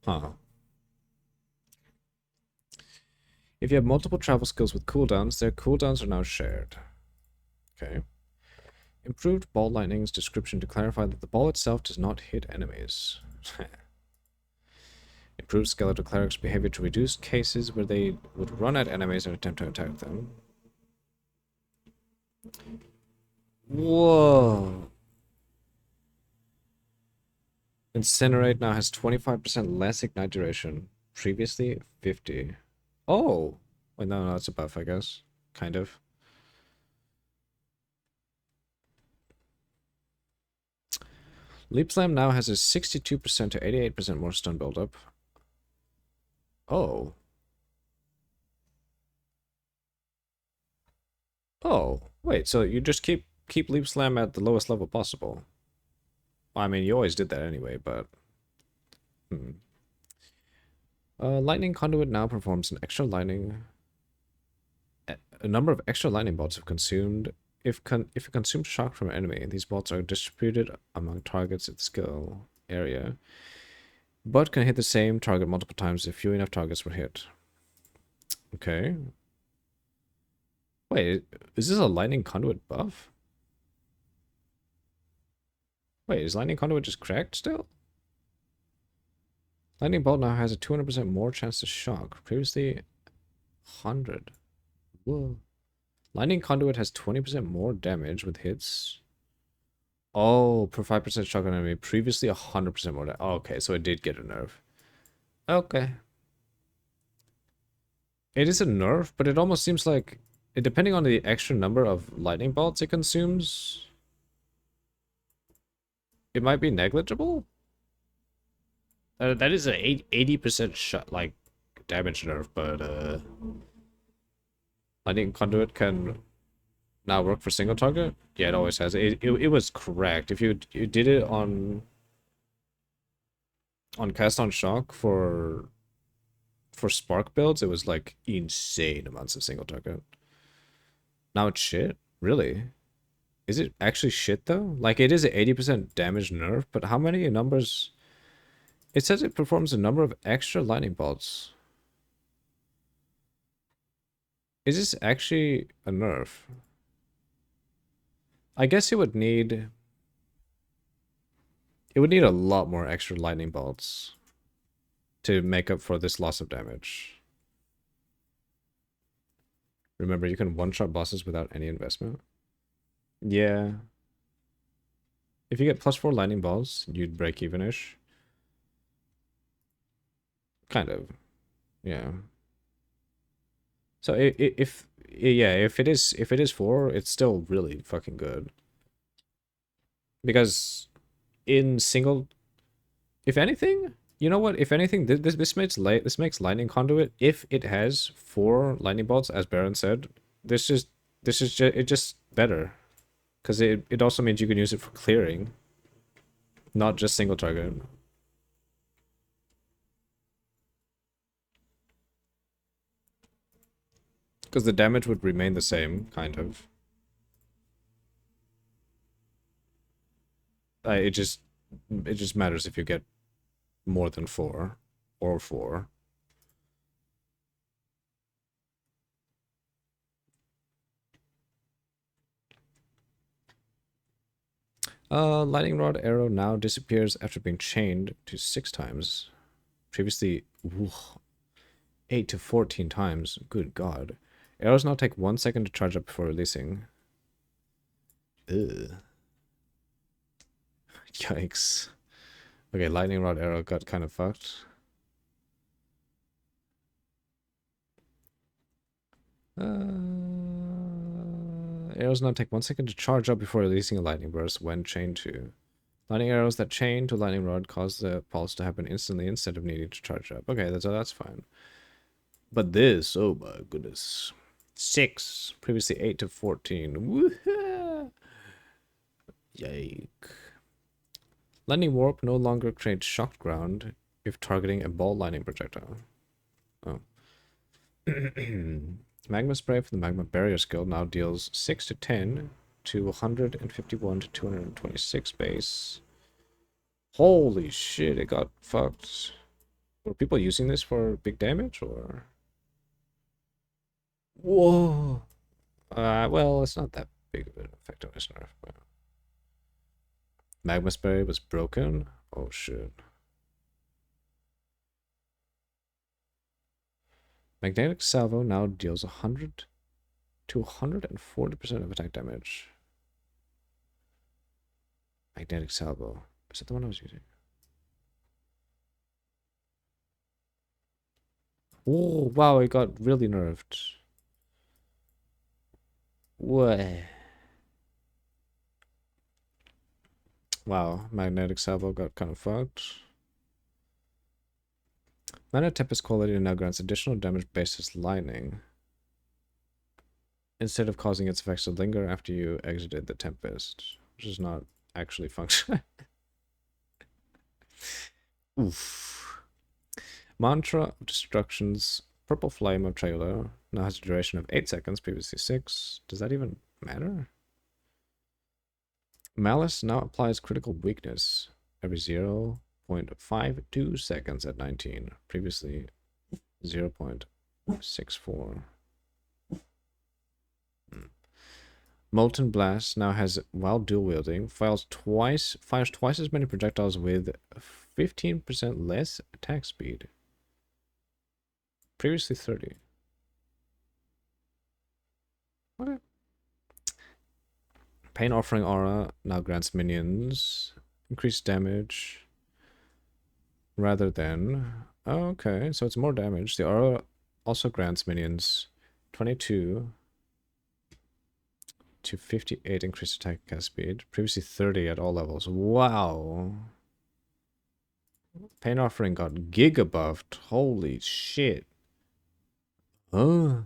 [SPEAKER 1] Huh. If you have multiple travel skills with cooldowns, their cooldowns are now shared. Okay. Improved Ball Lightning's description to clarify that the ball itself does not hit enemies. Improved Skeletal Cleric's behavior to reduce cases where they would run at enemies and attempt to attack them. Whoa. Incinerate now has 25% less ignite duration. Previously, 50. Oh! Wait, no, that's a buff, I guess. Kind of. Leap Slam now has a 62% to 88% more stun buildup. Oh. Oh. Wait, so you just keep Leap Slam at the lowest level possible. I mean, you always did that anyway, but... Lightning Conduit now performs an extra lightning... A number of extra lightning bolts have consumed... If it consumes shock from an enemy, these bolts are distributed among targets at the skill area, but can hit the same target multiple times if few enough targets were hit. Okay. Wait, is this a Lightning Conduit buff? Wait, is Lightning Conduit just cracked still? Lightning Bolt now has a 200% more chance to shock. Previously, 100. Whoa. Lightning Conduit has 20% more damage with hits. Oh, per 5% shock on enemy. Previously, 100% more damage. Oh, okay, so it did get a nerf. Okay. It is a nerf, but it almost seems like, depending on the extra number of lightning bolts it consumes, it might be negligible. That is an 80% shot, like, damage nerf, but Lightning Conduit can now work for single target. Yeah, it always has. It was correct. If you did it on cast on shock for spark builds, it was like insane amounts of single target. Now it's shit. Really? Is it actually shit though? Like, it is an 80% damage nerf, but how many numbers? It says it performs a number of extra lightning bolts. Is this actually a nerf? I guess it would need a lot more extra lightning bolts to make up for this loss of damage. Remember, you can one-shot bosses without any investment. Yeah. If you get +4 lightning balls, you'd break even-ish. Kind of. Yeah. So if yeah, if it is 4, it's still really fucking good. Because in single, if anything, you know what? If anything, this makes lightning conduit. If it has 4 lightning bolts, as Baron said, this is just better because it also means you can use it for clearing, not just single target. Because the damage would remain the same, kind of. It just matters if you get more than 4 or 4. Lightning rod arrow now disappears after being chained to 6 times. Previously, 8 to 14 times. Good god. Arrows now take 1 second to charge up before releasing. Ugh. Yikes. Okay, lightning rod arrow got kind of fucked. Arrows now take 1 second to charge up before releasing a lightning burst when chained to. Lightning arrows that chain to lightning rod cause the pulse to happen instantly instead of needing to charge up. Okay, that's fine. But this, oh my goodness. 6. Previously 8 to 14. Woohoo! Yike. Lightning warp no longer creates shocked ground if targeting a ball lightning projectile. Oh. Magma spray for the magma barrier skill now deals 6 to 10 to 151 to 226 base. Holy shit, it got fucked. Were people using this for big damage or? Whoa. Well, it's not that big of an effectiveness nerf, but magma spray was broken. Oh shit. Magnetic salvo now deals 100 to 140% of attack damage. Magnetic salvo. Is that the one I was using? Oh, wow, it got really nerfed. What? Wow, magnetic salvo got kind of fucked. Mana Tempest quality now grants additional damage based as lightning, instead of causing its effects to linger after you exited the Tempest, which is not actually functional. Oof. Mantra of Destruction's Purple Flame of Trailer now has a duration of 8 seconds, previously 6. Does that even matter? Malice now applies critical weakness every 0.52 seconds at 19, previously 0.64. Molten Blast now has, while dual wielding, fires twice as many projectiles with 15% less attack speed. Previously 30. Okay. Pain Offering Aura now grants minions increased damage rather than... Oh, okay, so it's more damage. The aura also grants minions 22 to 58 increased attack cast speed. Previously 30 at all levels. Wow. Pain Offering got giga buffed. Holy shit. Huh?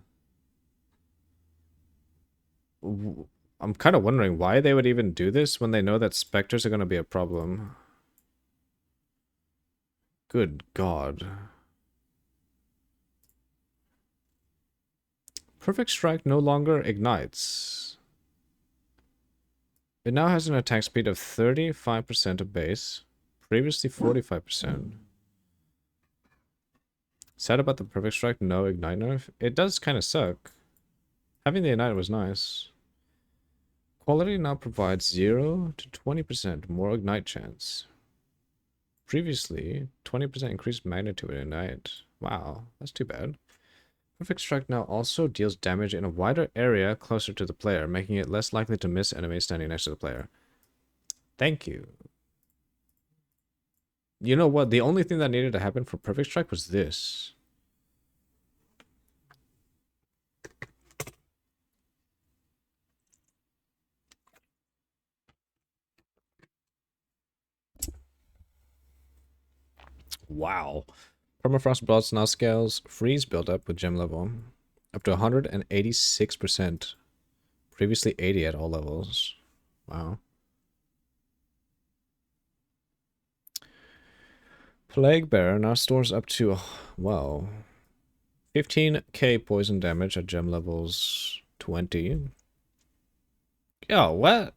[SPEAKER 1] I'm kind of wondering why they would even do this when they know that specters are going to be a problem. Good God. Perfect Strike no longer ignites. It now has an attack speed of 35% of base, previously 45%. Sad about the Perfect Strike no ignite nerf. It does kind of suck. Having the ignite was nice. Quality now provides 0 to 20% more ignite chance. Previously, 20% increased magnitude in ignite. Wow, that's too bad. Perfect Strike now also deals damage in a wider area closer to the player, making it less likely to miss enemies standing next to the player. Thank you. You know what? The only thing that needed to happen for Perfect Strike was this. Wow. Permafrost bloods now scales freeze buildup with gem level up to 186%. Previously 80 at all levels. Wow. Plague Bearer now stores up to, well, 15k poison damage at gem levels 20. Yo, what?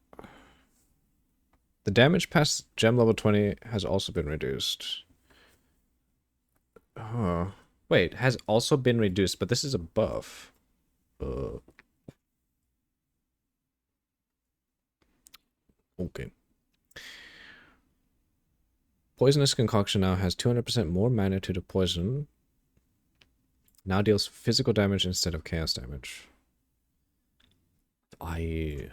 [SPEAKER 1] The damage past gem level 20 has also been reduced. Oh. Wait, has also been reduced, but this is a buff. Okay. Poisonous Concoction now has 200% more magnitude of poison. Now deals physical damage instead of chaos damage. Why?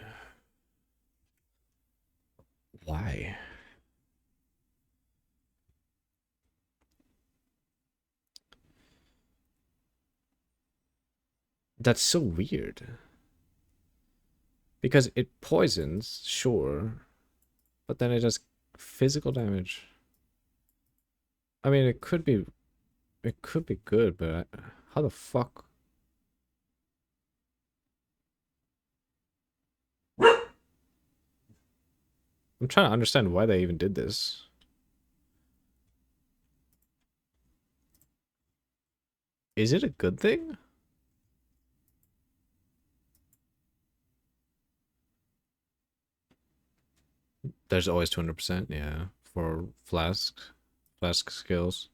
[SPEAKER 1] That's so weird. Because it poisons, sure, but then it does physical damage. I mean, it could be good, but how the fuck? I'm trying to understand why they even did this. Is it a good thing? There's always 200%, yeah, for flask skills.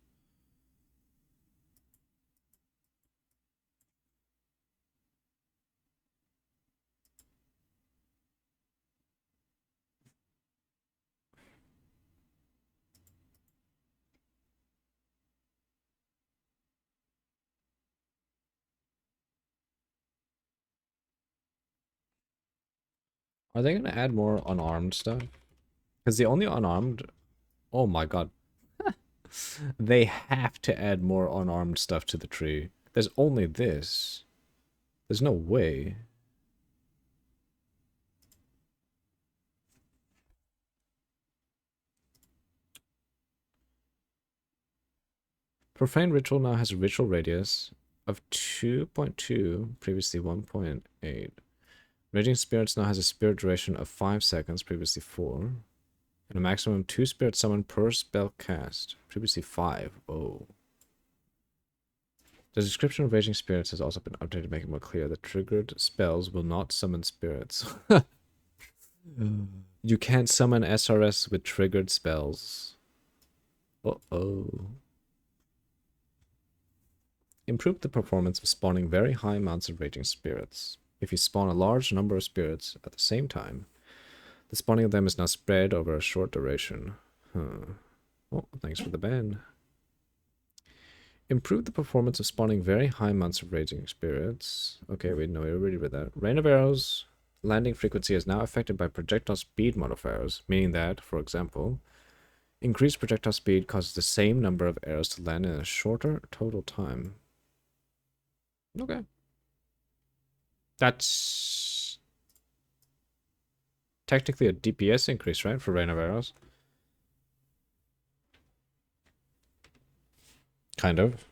[SPEAKER 1] Are they gonna add more unarmed stuff? Because the only unarmed, oh my god, they have to add more unarmed stuff to the tree. There's only this. There's no way. Profane Ritual now has a ritual radius of 2.2, previously 1.8. Raging Spirits now has a spirit duration of 5 seconds, previously 4. And a maximum 2 spirits summoned per spell cast, previously 5. Oh. The description of Raging Spirits has also been updated to make it more clear that triggered spells will not summon spirits. You can't summon SRS with triggered spells. Uh-oh. Improve the performance of spawning very high amounts of Raging Spirits. If you spawn a large number of spirits at the same time, the spawning of them is now spread over a short duration. Huh. Oh, thanks for the ban. Improve the performance of spawning very high amounts of Raging Spirits. Okay, wait, no, we already read that. Rain of Arrows landing frequency is now affected by projectile speed modifiers, meaning that, for example, increased projectile speed causes the same number of arrows to land in a shorter total time. Okay. That's technically a DPS increase, right, for Rain of Arrows? Kind of.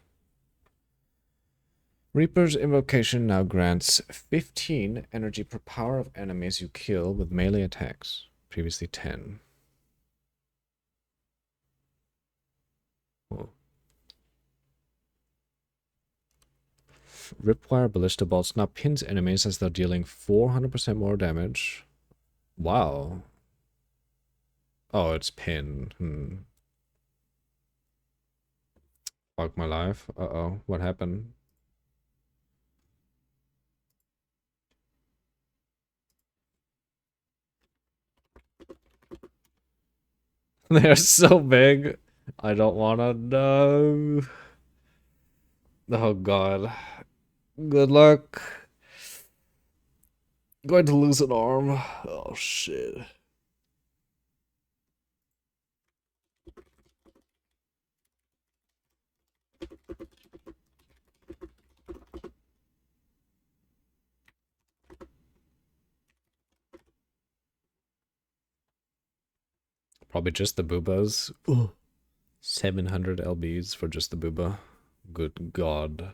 [SPEAKER 1] Reaper's Invocation now grants 15 energy per power of enemies you kill with melee attacks. Previously 10. Whoa. Ripwire Ballista Bolts now pins enemies as though dealing 400% more damage. Wow. Oh, it's pin. Fuck my life. Uh-oh. What happened? They're so big. I don't wanna know. Oh god. Good luck. Going to lose an arm. Oh shit. Probably just the boobas. Ugh. 700 LBs for just the booba. Good God.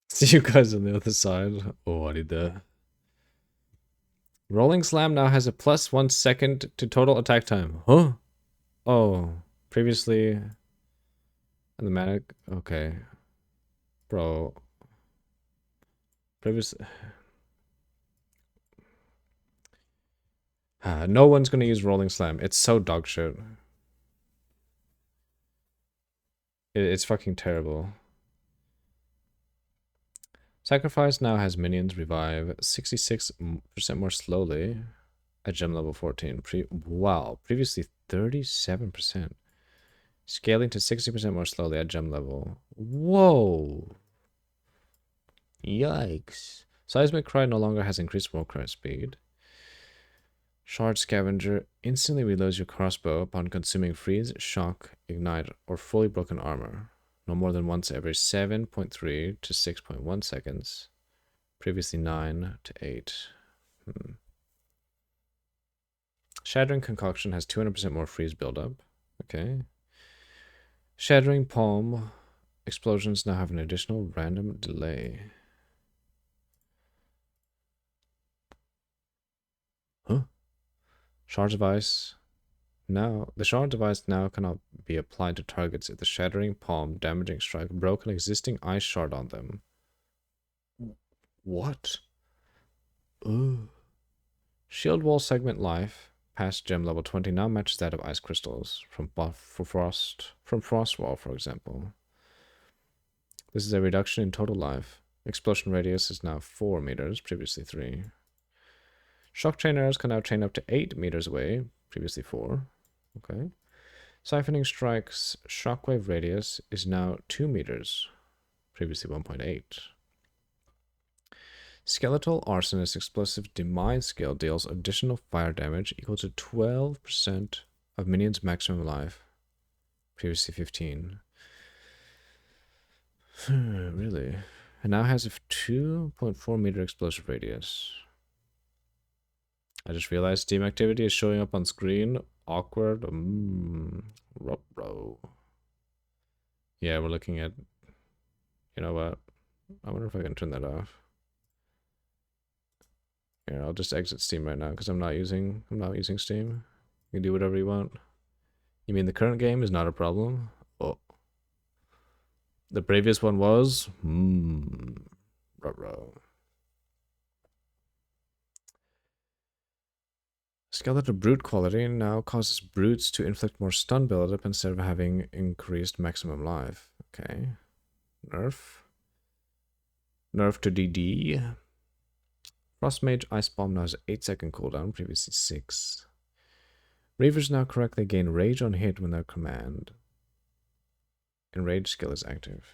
[SPEAKER 1] See you guys on the other side. Oh, I did that. Rolling Slam now has a plus 1 second to total attack time. Huh? Oh, previously... The manic... Okay. Bro. Previous... no one's gonna use Rolling Slam. It's so dog shit. It's fucking terrible. Sacrifice now has minions revive 66% more slowly at gem level 14. Wow, previously 37%. Scaling to 60% more slowly at gem level. Whoa. Yikes. Seismic Cry no longer has increased warcry speed. Shard Scavenger instantly reloads your crossbow upon consuming freeze, shock, ignite, or fully broken armor. No more than once every 7.3 to 6.1 seconds. Previously 9 to 8. Shattering Concoction has 200% more freeze buildup. Okay. Shattering Palm explosions now have an additional random delay. Huh? Shards of Ice. Now, the Shard of Ice now cannot be applied to targets if the Shattering Palm damaging strike broke an existing ice shard on them. What? Ugh. Shield Wall segment life past gem level 20 now matches that of ice crystals from Frost Wall, for example. This is a reduction in total life. Explosion radius is now 4 meters, previously 3. Shock chain arrows can now chain up to 8 meters away, previously 4. Okay. Siphoning strikes shockwave radius is now 2 meters, previously 1.8. Skeletal Arsonist Explosive Demise skill deals additional fire damage equal to 12% of minions' maximum life, previously 15. Really? It now has a 2.4 meter explosive radius. I just realized Steam activity is showing up on screen. Awkward. Ruh-roh. Yeah, we're looking at... You know what? I wonder if I can turn that off. Here, I'll just exit Steam right now because I'm not using Steam. You can do whatever you want. You mean the current game is not a problem? Oh. The previous one was? Ruh-roh. Skeletal Brute quality now causes brutes to inflict more stun buildup instead of having increased maximum life. Okay. Nerf. Nerf to DD. Frostmage Ice Bomb now has 8-second cooldown, previously 6. Reavers now correctly gain Rage on hit when their command. Enrage skill is active.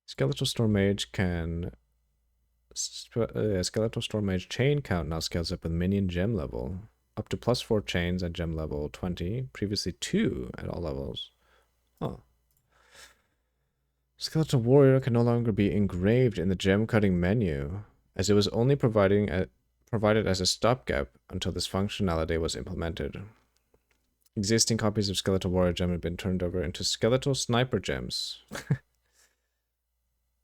[SPEAKER 1] Skeletal Storm Mage can... Skeletal Storm Mage chain count now scales up with minion gem level. Up to +4 chains at gem level 20, previously 2 at all levels. Oh. Skeletal Warrior can no longer be engraved in the gem cutting menu, as it was only provided as a stopgap until this functionality was implemented. Existing copies of Skeletal Warrior Gem have been turned over into Skeletal Sniper Gems.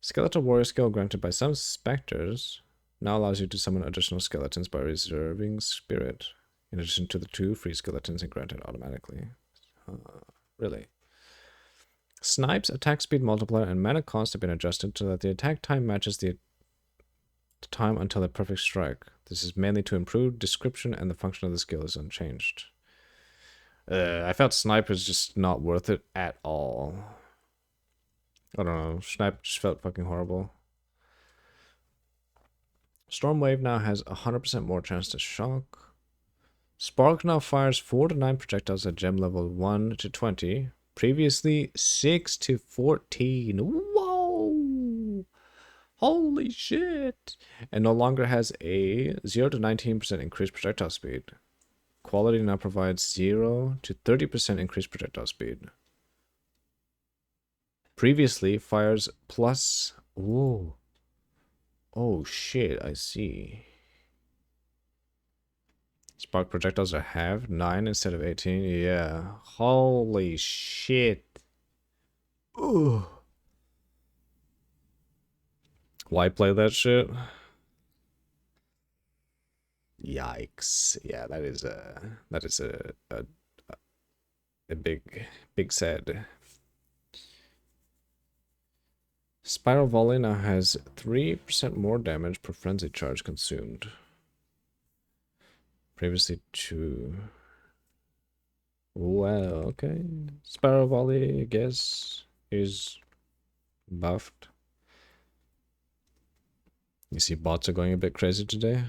[SPEAKER 1] Skeletal Warrior skill granted by some specters now allows you to summon additional skeletons by reserving spirit, in addition to the 2 free skeletons granted automatically. Really? Snipe's attack speed multiplier and mana cost have been adjusted so that the attack time matches the time until a perfect strike. This is mainly to improve description, and the function of the skill is unchanged. I felt Snipe was just not worth it at all. I don't know. Snipe just felt fucking horrible. Stormwave now has 100% more chance to shock. Spark now fires 4 to 9 projectiles at gem level 1 to 20. Previously 6 to 14. Whoa! Holy shit! And no longer has a 0 to 19% increased projectile speed. Quality now provides 0 to 30% increased projectile speed. Previously fires plus... Whoa. Oh shit, I see. Spark projectiles are halved, 9 instead of 18. Yeah. Holy shit. Ooh. Why play that shit? Yikes. Yeah, that is a big sad. Spiral Volley now has 3% more damage per frenzy charge consumed. Previously 2. Well, okay. Spiral Volley, I guess, is buffed. You see bots are going a bit crazy today.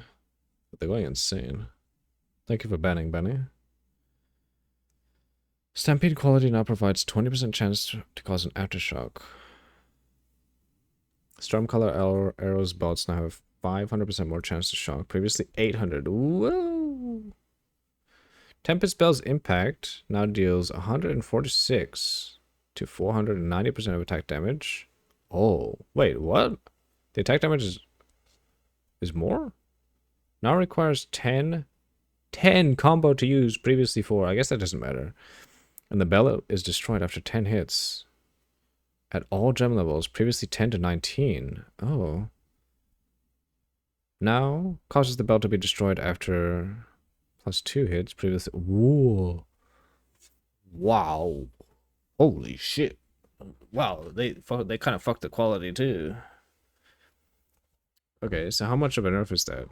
[SPEAKER 1] But they're going insane. Thank you for banning, Benny. Stampede quality now provides 20% chance to cause an aftershock. Stormcolor arrows bots now have 500% more chance to shock. Previously 800. Whoa! Tempest Spell's impact now deals 146 to 490% of attack damage. Oh, wait, what? The attack damage is more? Now requires 10 combo to use, previously 4. I guess that doesn't matter. And the bell is destroyed after 10 hits. At all gem levels, previously 10 to 19. Oh. Now, causes the bell to be destroyed after +2 hits, previously... Whoa. Wow. Holy shit. Wow, they kind of fucked the quality too. Okay, so how much of a nerf is that?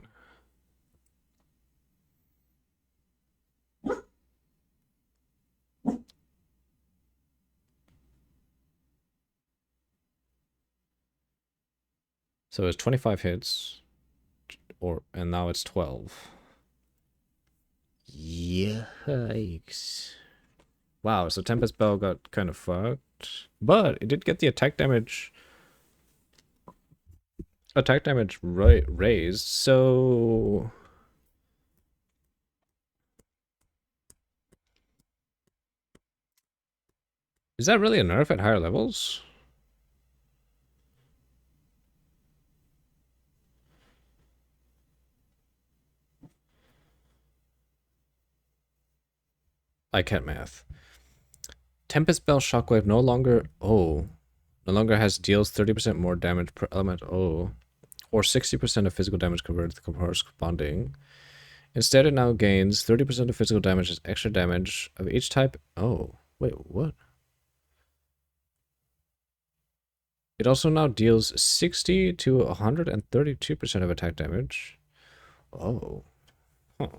[SPEAKER 1] So it's 25 hits, and now it's 12. Yikes. Wow, so Tempest Bell got kind of fucked. But it did get the attack damage raised, so... Is that really a nerf at higher levels? I can't math. Tempest Bell Shockwave no longer has deals 30% more damage per element, or 60% of physical damage converted to the corresponding. Instead, it now gains 30% of physical damage as extra damage of each type. Oh, wait, what? It also now deals 60 to 132% of attack damage. Oh. Huh.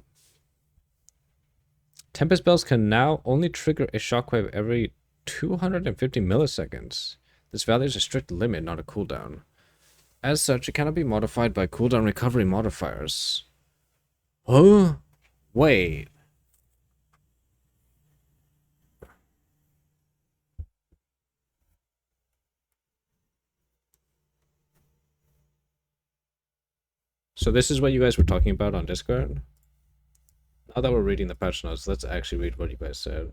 [SPEAKER 1] Tempest Bells can now only trigger a shockwave every 250 milliseconds. This value is a strict limit, not a cooldown. As such, it cannot be modified by cooldown recovery modifiers. Huh? Wait. So this is what you guys were talking about on Discord? Now that we're reading the patch notes, let's actually read what you guys said.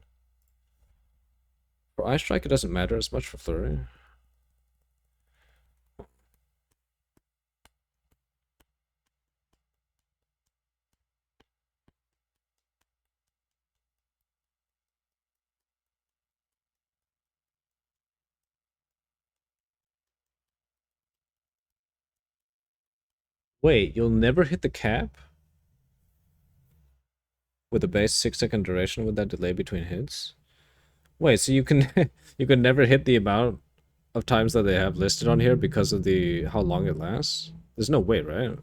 [SPEAKER 1] For Ice Strike, it doesn't matter as much for Flurry. Wait, you'll never hit the cap? With a base 6-second duration with that delay between hits? Wait, so you can you can never hit the amount of times that they have listed on here because of the how long it lasts? There's no way, right?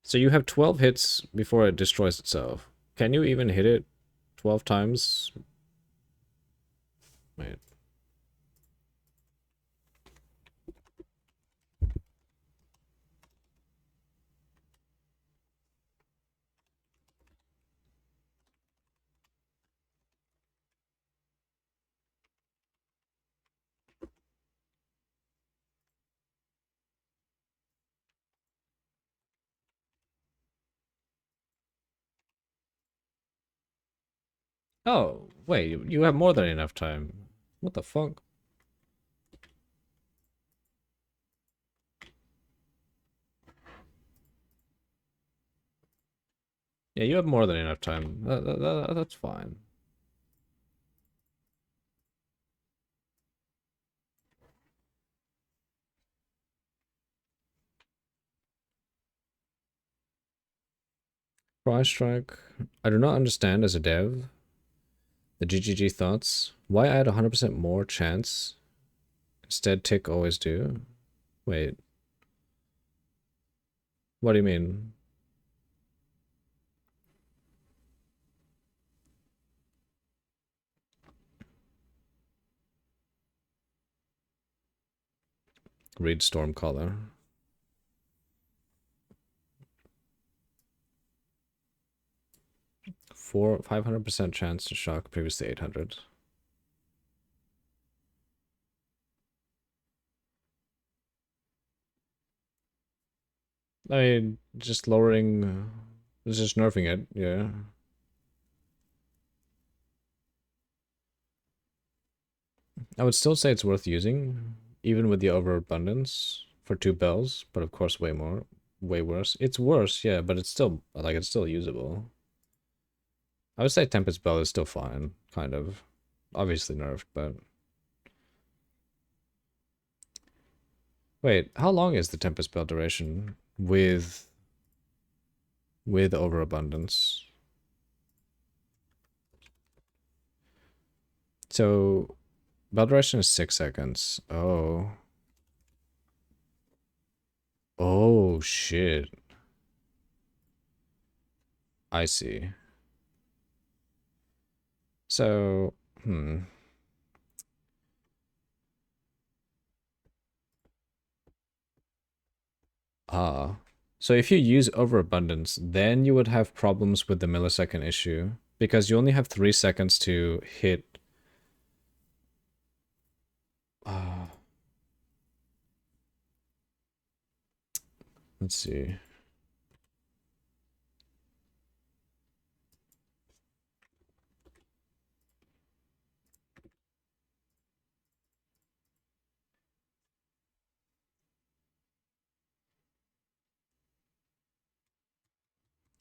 [SPEAKER 1] So you have 12 hits before it destroys itself. Can you even hit it 12 times? Wait. Oh, wait, you have more than enough time. What the fuck? Yeah, you have more than enough time. That's fine. Price strike. I do not understand as a dev. The GGG thoughts. Why add 100% more chance? Instead, tick always do. Wait, what do you mean? Read Stormcaller. 500% chance to shock, previously 800. I mean, just lowering, just nerfing it, yeah. I would still say it's worth using, even with the overabundance for 2 bells, but of course way worse. It's worse, yeah, but it's still, like, it's still usable. I would say Tempest Bell is still fine, kind of. Obviously nerfed, but... Wait, how long is the Tempest Bell duration with overabundance? So, bell duration is 6 seconds. Oh. Oh, shit. I see. So, Ah. So if you use overabundance, then you would have problems with the millisecond issue. Because you only have 3 seconds to hit... let's see.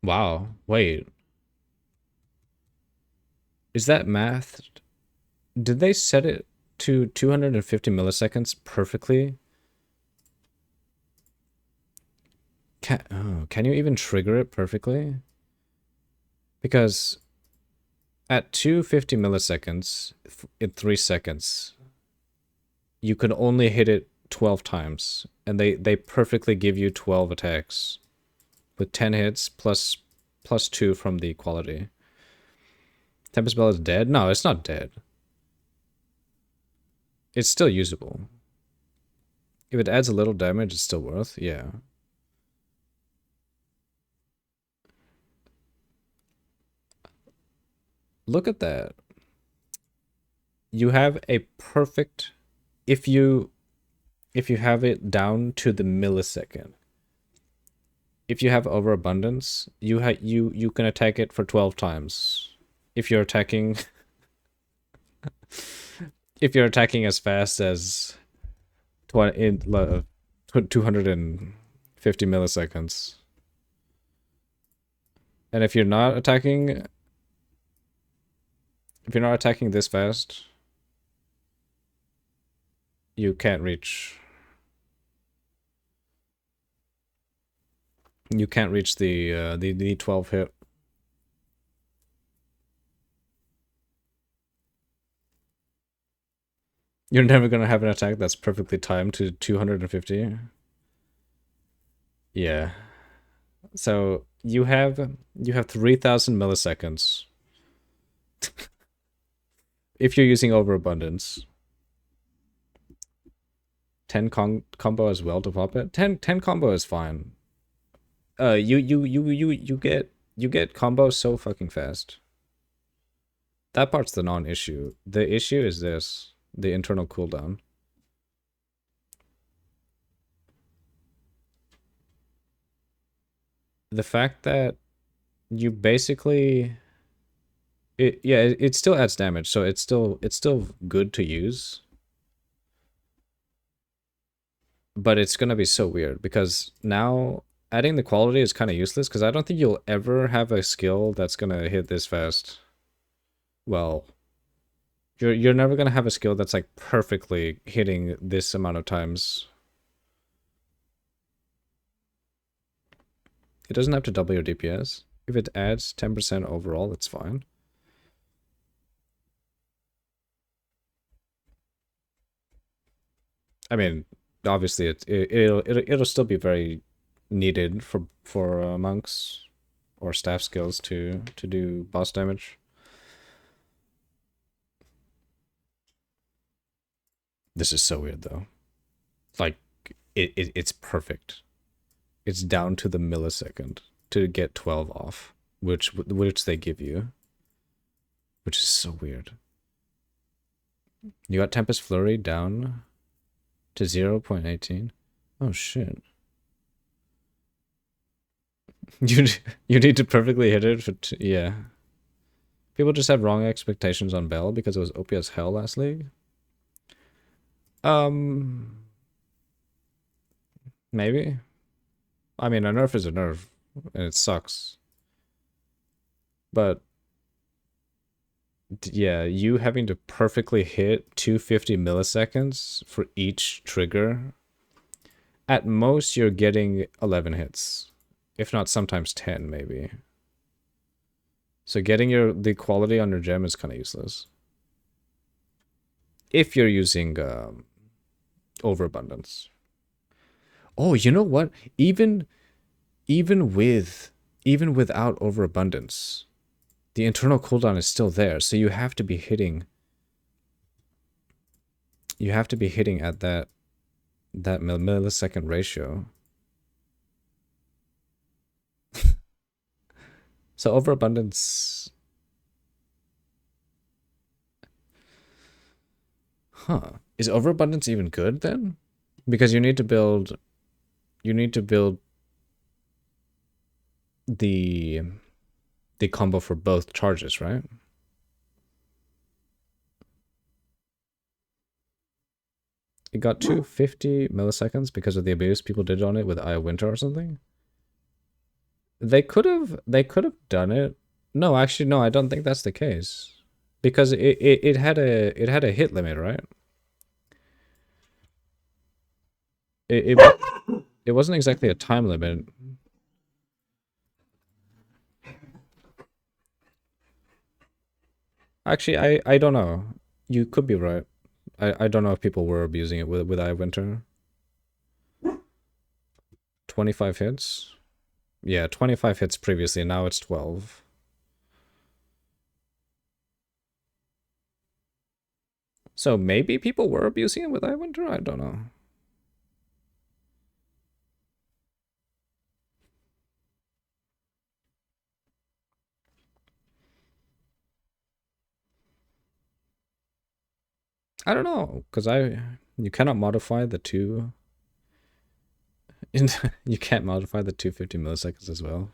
[SPEAKER 1] Wow. Wait. Is that math? Did they set it to 250 milliseconds perfectly? Can you even trigger it perfectly? Because at 250 milliseconds in 3 seconds, you can only hit it 12 times. And they perfectly give you 12 attacks with 10 hits plus 2 from the quality. Tempest Bell is dead? No, it's not dead. It's still usable. If it adds a little damage, it's still worth, yeah. Look at that. You have a perfect, if you have it down to the millisecond. If you have overabundance, you can attack it for 12 times. If you're attacking if you're attacking as fast as 250 milliseconds. And if you're not attacking this fast, you can't reach the 12 hit. You're never gonna have an attack that's perfectly timed to 250. Yeah. So you have 3,000 milliseconds if you're using overabundance. 10 combo as well to pop it. 10 combo is fine. You get combos so fucking fast. That part's the non-issue. The issue is this, the internal cooldown. The fact that you basically, it still adds damage, so it's still good to use. But it's gonna be so weird because now adding the quality is kind of useless because I don't think you'll ever have a skill that's gonna hit this fast. Well, you're never gonna have a skill that's like perfectly hitting this amount of times. It doesn't have to double your DPS. If it adds 10% overall, it's fine. I mean, obviously it'll still be very needed for monks or staff skills to do boss damage. This is so weird though. Like it's perfect. It's down to the millisecond to get 12 off, which they give you, which is so weird. You got Tempest Flurry down to 0.18. Oh shit. You need to perfectly hit it for yeah. People just have wrong expectations on Bell because it was OP as hell last league. Maybe. I mean, a nerf is a nerf, and it sucks. But yeah, you having to perfectly hit 250 milliseconds for each trigger. At most, you're getting 11 hits, if not sometimes 10, maybe. So getting the quality on your gem is kind of useless. If you're using overabundance. Oh, you know what? Even without overabundance, the internal cooldown is still there. So you have to be hitting. You have to be hitting at that millisecond ratio. So overabundance. Huh. Is overabundance even good then? Because you need to build the combo for both charges, right? It got 250 milliseconds because of the abuse people did on it with Eye of Winter or something. They could have done it. No, actually, no, I don't think that's the case. Because it had a hit limit, right? It wasn't exactly a time limit. Actually, I don't know. You could be right. I don't know if people were abusing it with Eye of Winter. 25 hits? Yeah, 25 hits previously, now it's 12. So maybe people were abusing it with Eye of Winter? I don't know. I don't know, because you cannot modify the two. You can't modify the 250 milliseconds as well.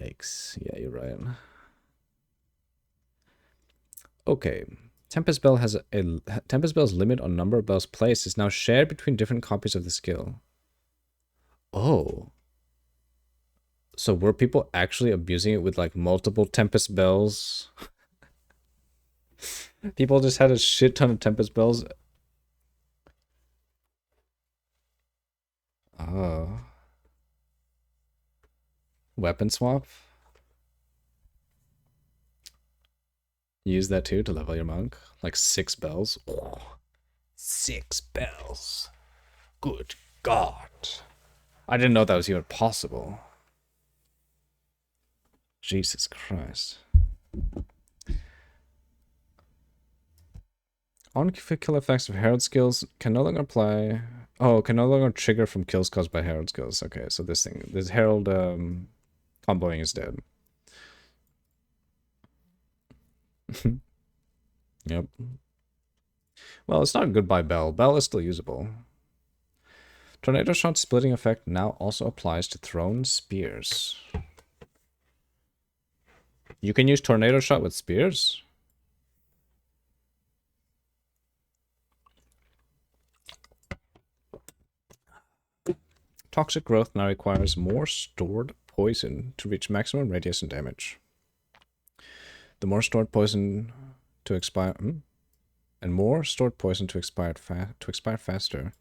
[SPEAKER 1] Yikes. Yeah, you're right. Okay. Tempest Bell's limit on number of bells placed is now shared between different copies of the skill. Oh. So were people actually abusing it with like multiple Tempest Bells? People just had a shit ton of Tempest Bells. Oh. Weapon swap? Use that too to level your monk. Like 6 bells. Oh, 6 bells. Good God. I didn't know that was even possible. Jesus Christ. On kill effects of Herald skills can no longer apply. Oh, can no longer trigger from kills caused by Herald skills. Okay, so this Herald comboing is dead. Yep. Well, it's not a goodbye Bell. Bell is still usable. Tornado Shot splitting effect now also applies to thrown spears. You can use tornado shot with spears? Toxic growth now requires more stored poison to reach maximum radius and damage. The more stored poison to expire, and more stored poison to expire faster.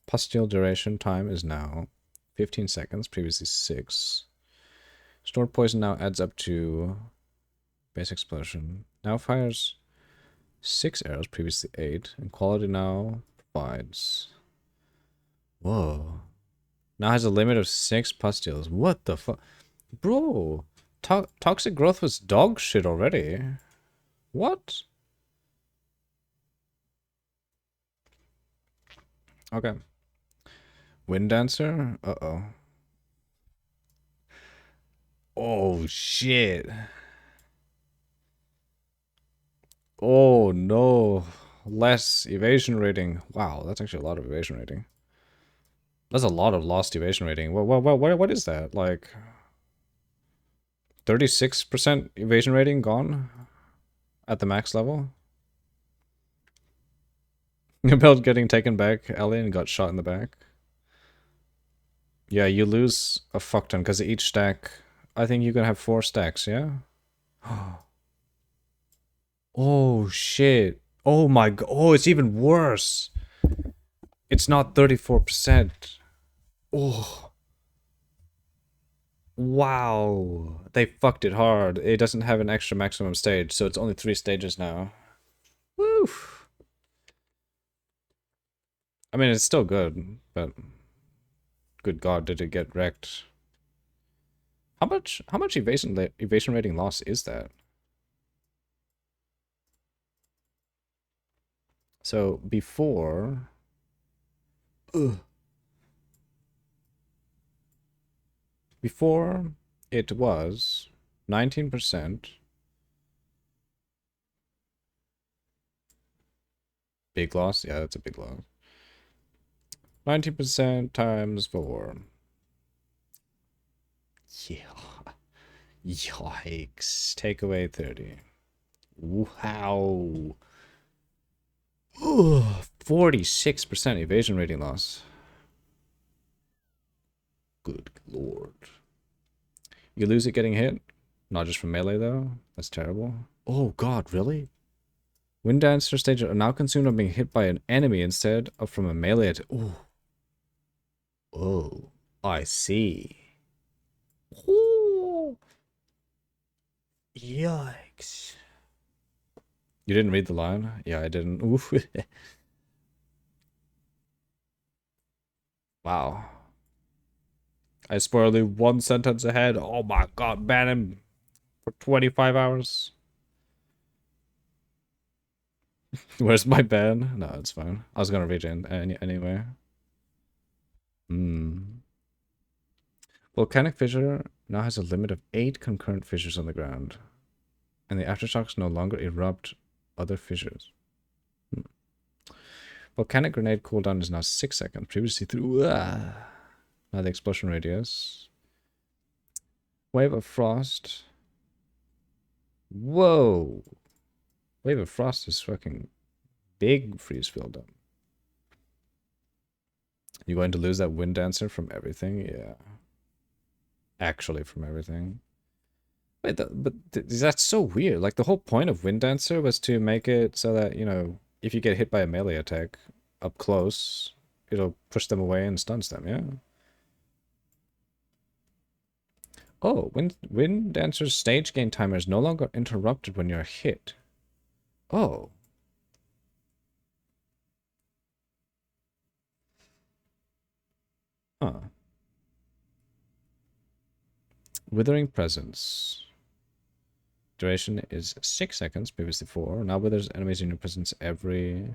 [SPEAKER 1] Pustule duration time is now 15 seconds, previously 6. Stored poison now adds up to base explosion. Now fires 6 arrows, previously 8, and quality now provides. Whoa. Now has a limit of 6 pustules. What the fuck? Bro, toxic growth was dog shit already. What? Okay. Wind Dancer? Uh-oh. Oh, shit. Oh, no. Less evasion rating. Wow, that's actually a lot of evasion rating. That's a lot of lost evasion rating. What is that? Like 36% evasion rating gone at the max level? Your build getting taken back, Ellie, and got shot in the back. Yeah, you lose a fuck ton because each stack. I think you can have 4 stacks, yeah? Oh shit. Oh my god. Oh, it's even worse. It's not 34%. Oh. Wow. They fucked it hard. It doesn't have an extra maximum stage, so it's only 3 stages now. Woo. I mean, it's still good, but good god, did it get wrecked. How much evasion rating loss is that? So before before it was 19%. Big loss? Yeah, that's a big loss. 19% times 4. Yeah. Yikes. Take away 30. Wow. 46% evasion rating loss. Good lord. You lose it getting hit? Not just from melee, though? That's terrible. Oh god, really? Wind Dancer stage are now consumed on being hit by an enemy instead of from a melee attack. Ooh. Oh, I see. Ooh. Yikes. You didn't read the line? Yeah, I didn't. Oof. Wow. I spoiled you 1 sentence ahead. Oh my god, ban him for 25 hours. Where's my ban? No, it's fine. I was gonna read it anyway. Volcanic fissure now has a limit of 8 concurrent fissures on the ground. And the aftershocks no longer erupt other fissures. Volcanic grenade cooldown is now 6 seconds. Previously through. Now the explosion radius. Wave of Frost. Whoa. Wave of Frost is fucking big freeze field up. You're going to lose that Wind Dancer from everything? Yeah. Actually from everything. Wait, but that's so weird. Like, the whole point of Wind Dancer was to make it so that, you know, if you get hit by a melee attack up close, it'll push them away and stuns them, yeah? Oh, Wind Dancer's stage gain timer is no longer interrupted when you're hit. Oh. Huh. Withering Presence. Duration is 6 seconds, previously 4. Now withers enemies in your presence every...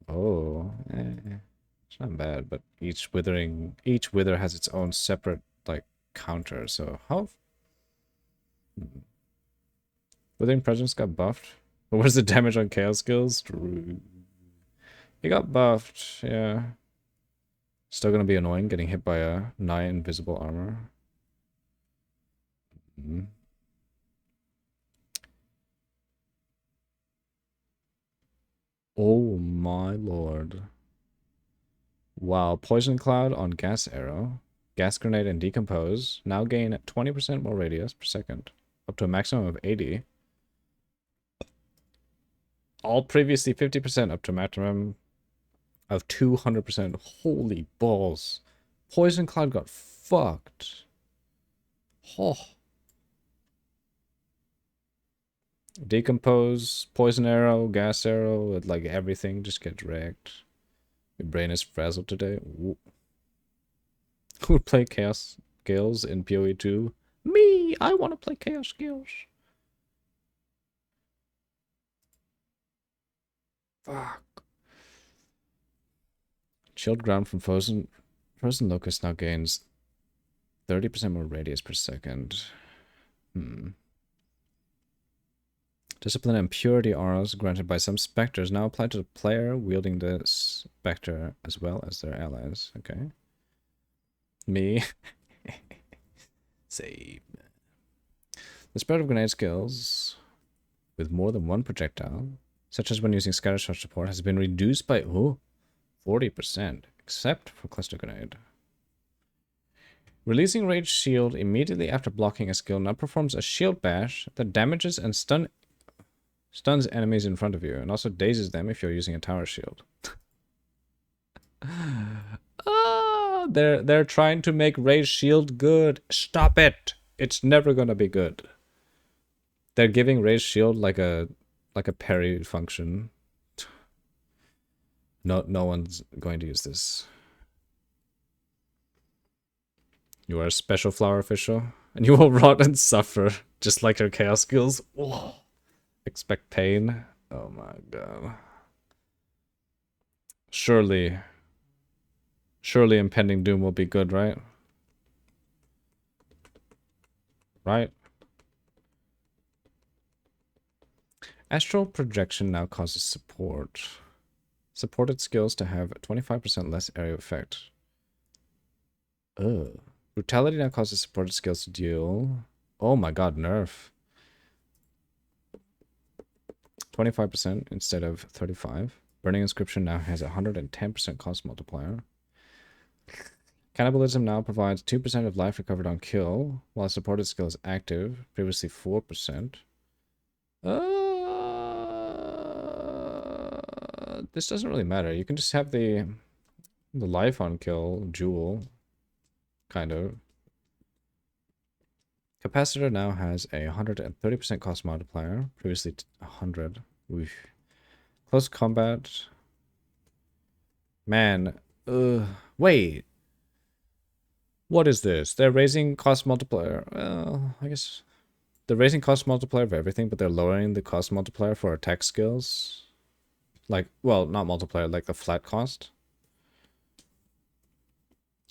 [SPEAKER 1] Oh. It's not bad, but each wither has its own separate, like, counter, so how... Withering Presence got buffed? What was the damage on Chaos skills? He got buffed, yeah. Still gonna be annoying getting hit by a nigh invisible armor. Oh my lord. Wow, Poison Cloud on Gas Arrow. Gas Grenade and Decompose. Now gain 20% more radius per second. Up to a maximum of 80. All previously 50% up to a maximum of 200%. Holy balls. Poison Cloud got fucked. Oh. Decompose, Poison Arrow, Gas Arrow, like everything just gets wrecked. Your brain is frazzled today. Who would play Chaos Gales in PoE 2? Me! I want to play Chaos Gales. Fuck. Chilled Ground from Frozen Locust now gains 30% more radius per second. Discipline and Purity auras granted by some specters now apply to the player wielding the specter as well as their allies. Okay. Me. Save. The spread of grenade skills with more than one projectile, such as when using scatter shot support, has been reduced by 40%, except for cluster grenade. Releasing Rage Shield immediately after blocking a skill now performs a shield bash that damages and stuns enemies in front of you, and also dazes them if you're using a tower shield. They're trying to make Rage Shield good. Stop it! It's never gonna be good. They're giving Rage Shield like a parry function. No one's going to use this. You are a special flower official, and you will rot and suffer, just like your chaos skills. Whoa. Expect pain. Oh my god. Surely impending doom will be good, right? Right? Astral projection now causes supported skills to have 25% less area effect. Ugh. Brutality now causes supported skills to deal. Oh my god, nerf. 25% instead of 35. Burning Inscription now has a 110% cost multiplier. Cannibalism now provides 2% of life recovered on kill, while a supported skill is active, previously 4%. This doesn't really matter. You can just have the life on kill jewel, kind of. Capacitor now has a 130% cost multiplier, previously 100. Oof. Close combat. Man, wait. What is this? They're raising cost multiplier. Well, I guess they're raising cost multiplier of everything, but they're lowering the cost multiplier for attack skills. Like, well, not multiplier, like the flat cost.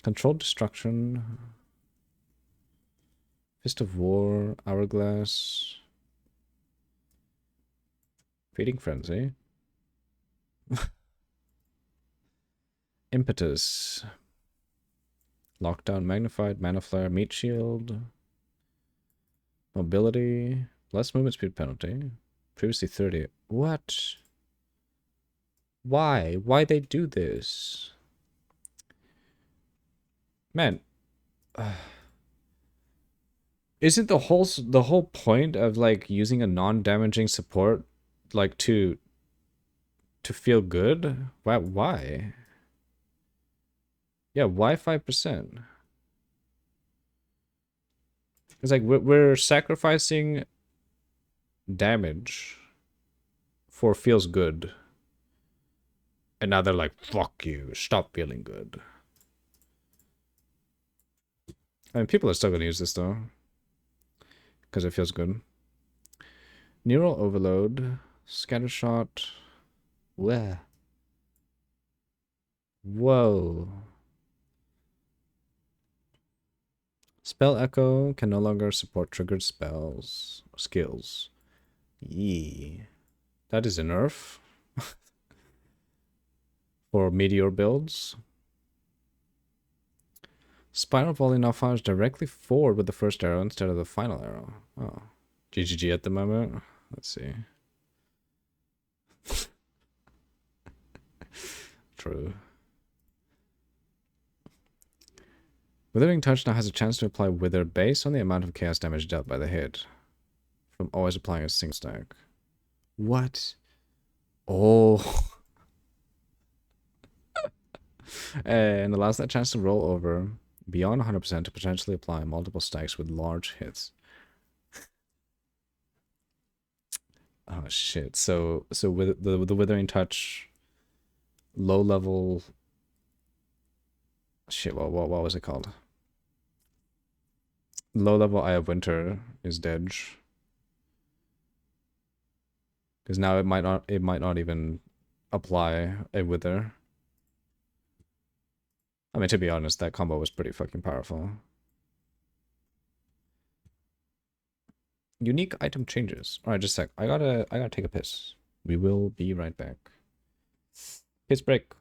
[SPEAKER 1] Controlled Destruction. Fist of War, Hourglass. Feeding Frenzy. Impetus. Lockdown Magnified, Mana Flare, Meat Shield. Mobility. Less movement speed penalty. Previously 30. What? Why? Why they do this? Man. Isn't the whole point of like using a non-damaging support like to feel good? Why? Yeah, why 5%? It's like we're sacrificing damage for feels good. And now they're like, fuck you, stop feeling good. I mean, people are still going to use this though. Because it feels good. Neural Overload. Scattershot. Where? Whoa. Spell Echo can no longer support triggered spells. Skills. Yee. That is a nerf. For meteor builds. Spiral Volley now fires directly forward with the first arrow instead of the final arrow. Oh. GGG at the moment. Let's see. true. Withering Touch now has a chance to apply Wither based on the amount of chaos damage dealt by the hit, from always applying a single stack. What? Oh. And allows that chance to roll over beyond 100% to potentially apply multiple stacks with large hits. Oh shit. So with the Withering Touch low level shit, what was it called? Low level Eye of Winter is dead. Because now it might not even apply a Wither. I mean, to be honest, that combo was pretty fucking powerful. Unique item changes. Alright, just a sec. I gotta take a piss. We will be right back. Piss break.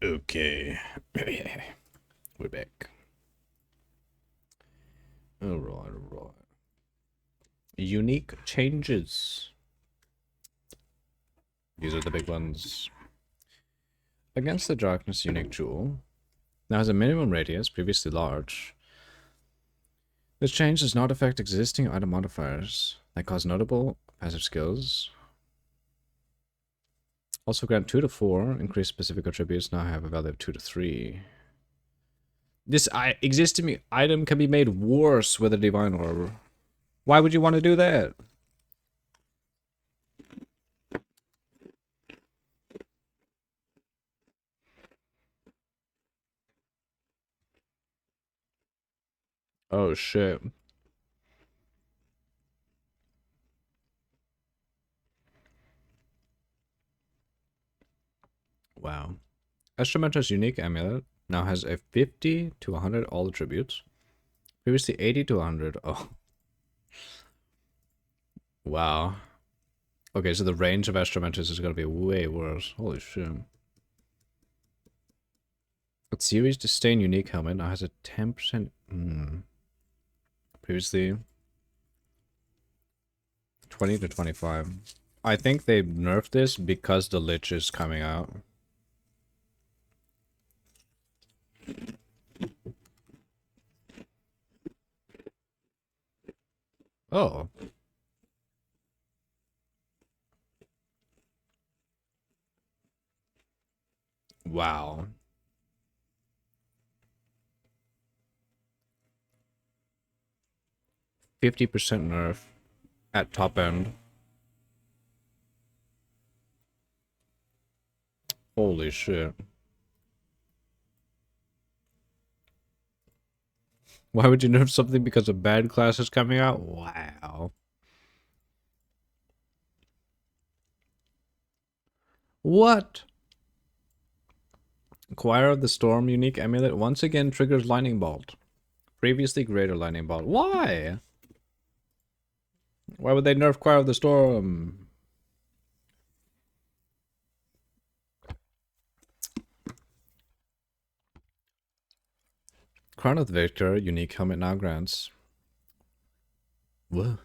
[SPEAKER 1] Okay. We're back. Alright. Unique changes. These are the big ones. Against the Darkness unique jewel. Now has a minimum radius, previously large. This change does not affect existing item modifiers that cause notable passive skills. Also grant 2 to 4. Increase specific attributes now have a value of 2 to 3. This existing item can be made worse with a Divine Orb. Why would you want to do that? Oh shit. Wow. Astrometer's unique amulet now has a 50 to 100 all attributes. Previously 80 to 100. Oh, wow. Okay, so the range of Astrometers is gonna be way worse. Holy shit. Its series Disdain unique helmet now has a 10%. Previously 20 to 25. I think they nerfed this because the Lich is coming out. Oh. Wow. 50% nerf at top end. Holy shit. Why would you nerf something because a bad class is coming out? Wow. What? Choir of the Storm unique amulet once again triggers Lightning Bolt. Previously greater Lightning Bolt. Why? Why would they nerf Choir of the Storm? Crown of the Victor unique helmet now grants. What?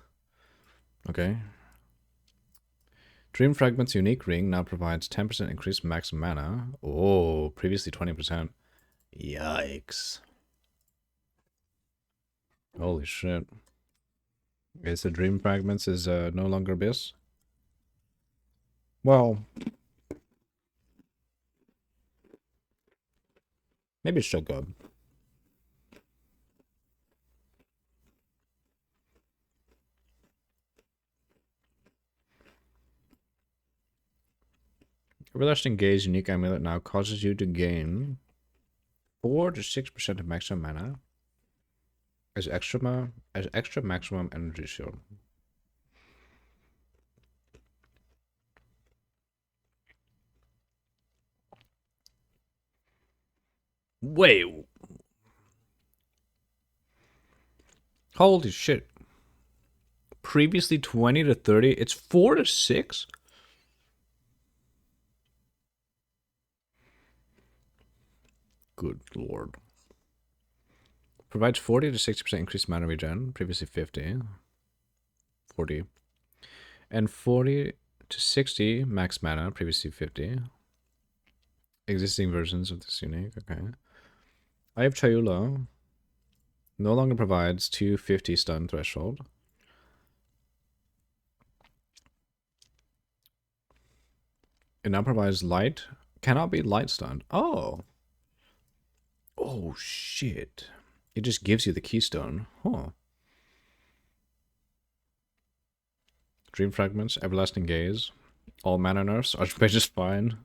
[SPEAKER 1] Okay. Dream Fragment's unique ring now provides 10% increased max mana. Oh, previously 20%. Yikes. Holy shit. Okay, so Dream Fragments is no longer Abyss? Well, maybe it should go. Everlasting Gaze unique amulet now causes you to gain 4 to 6% of maximum mana as extra maximum energy shield. Wait. Holy shit. Previously 20 to 30, it's 4 to 6? Good lord. Provides 40 to 60% increased mana regen, previously 50. 40. And 40 to 60 max mana, previously 50. Existing versions of this unique, okay. I have Chayula. No longer provides 250 stun threshold. It now provides light. Cannot be light stunned. Oh. Oh, shit. It just gives you the keystone. Huh. Dream Fragments, Everlasting Gaze. All mana nerfs. Archmage is fine.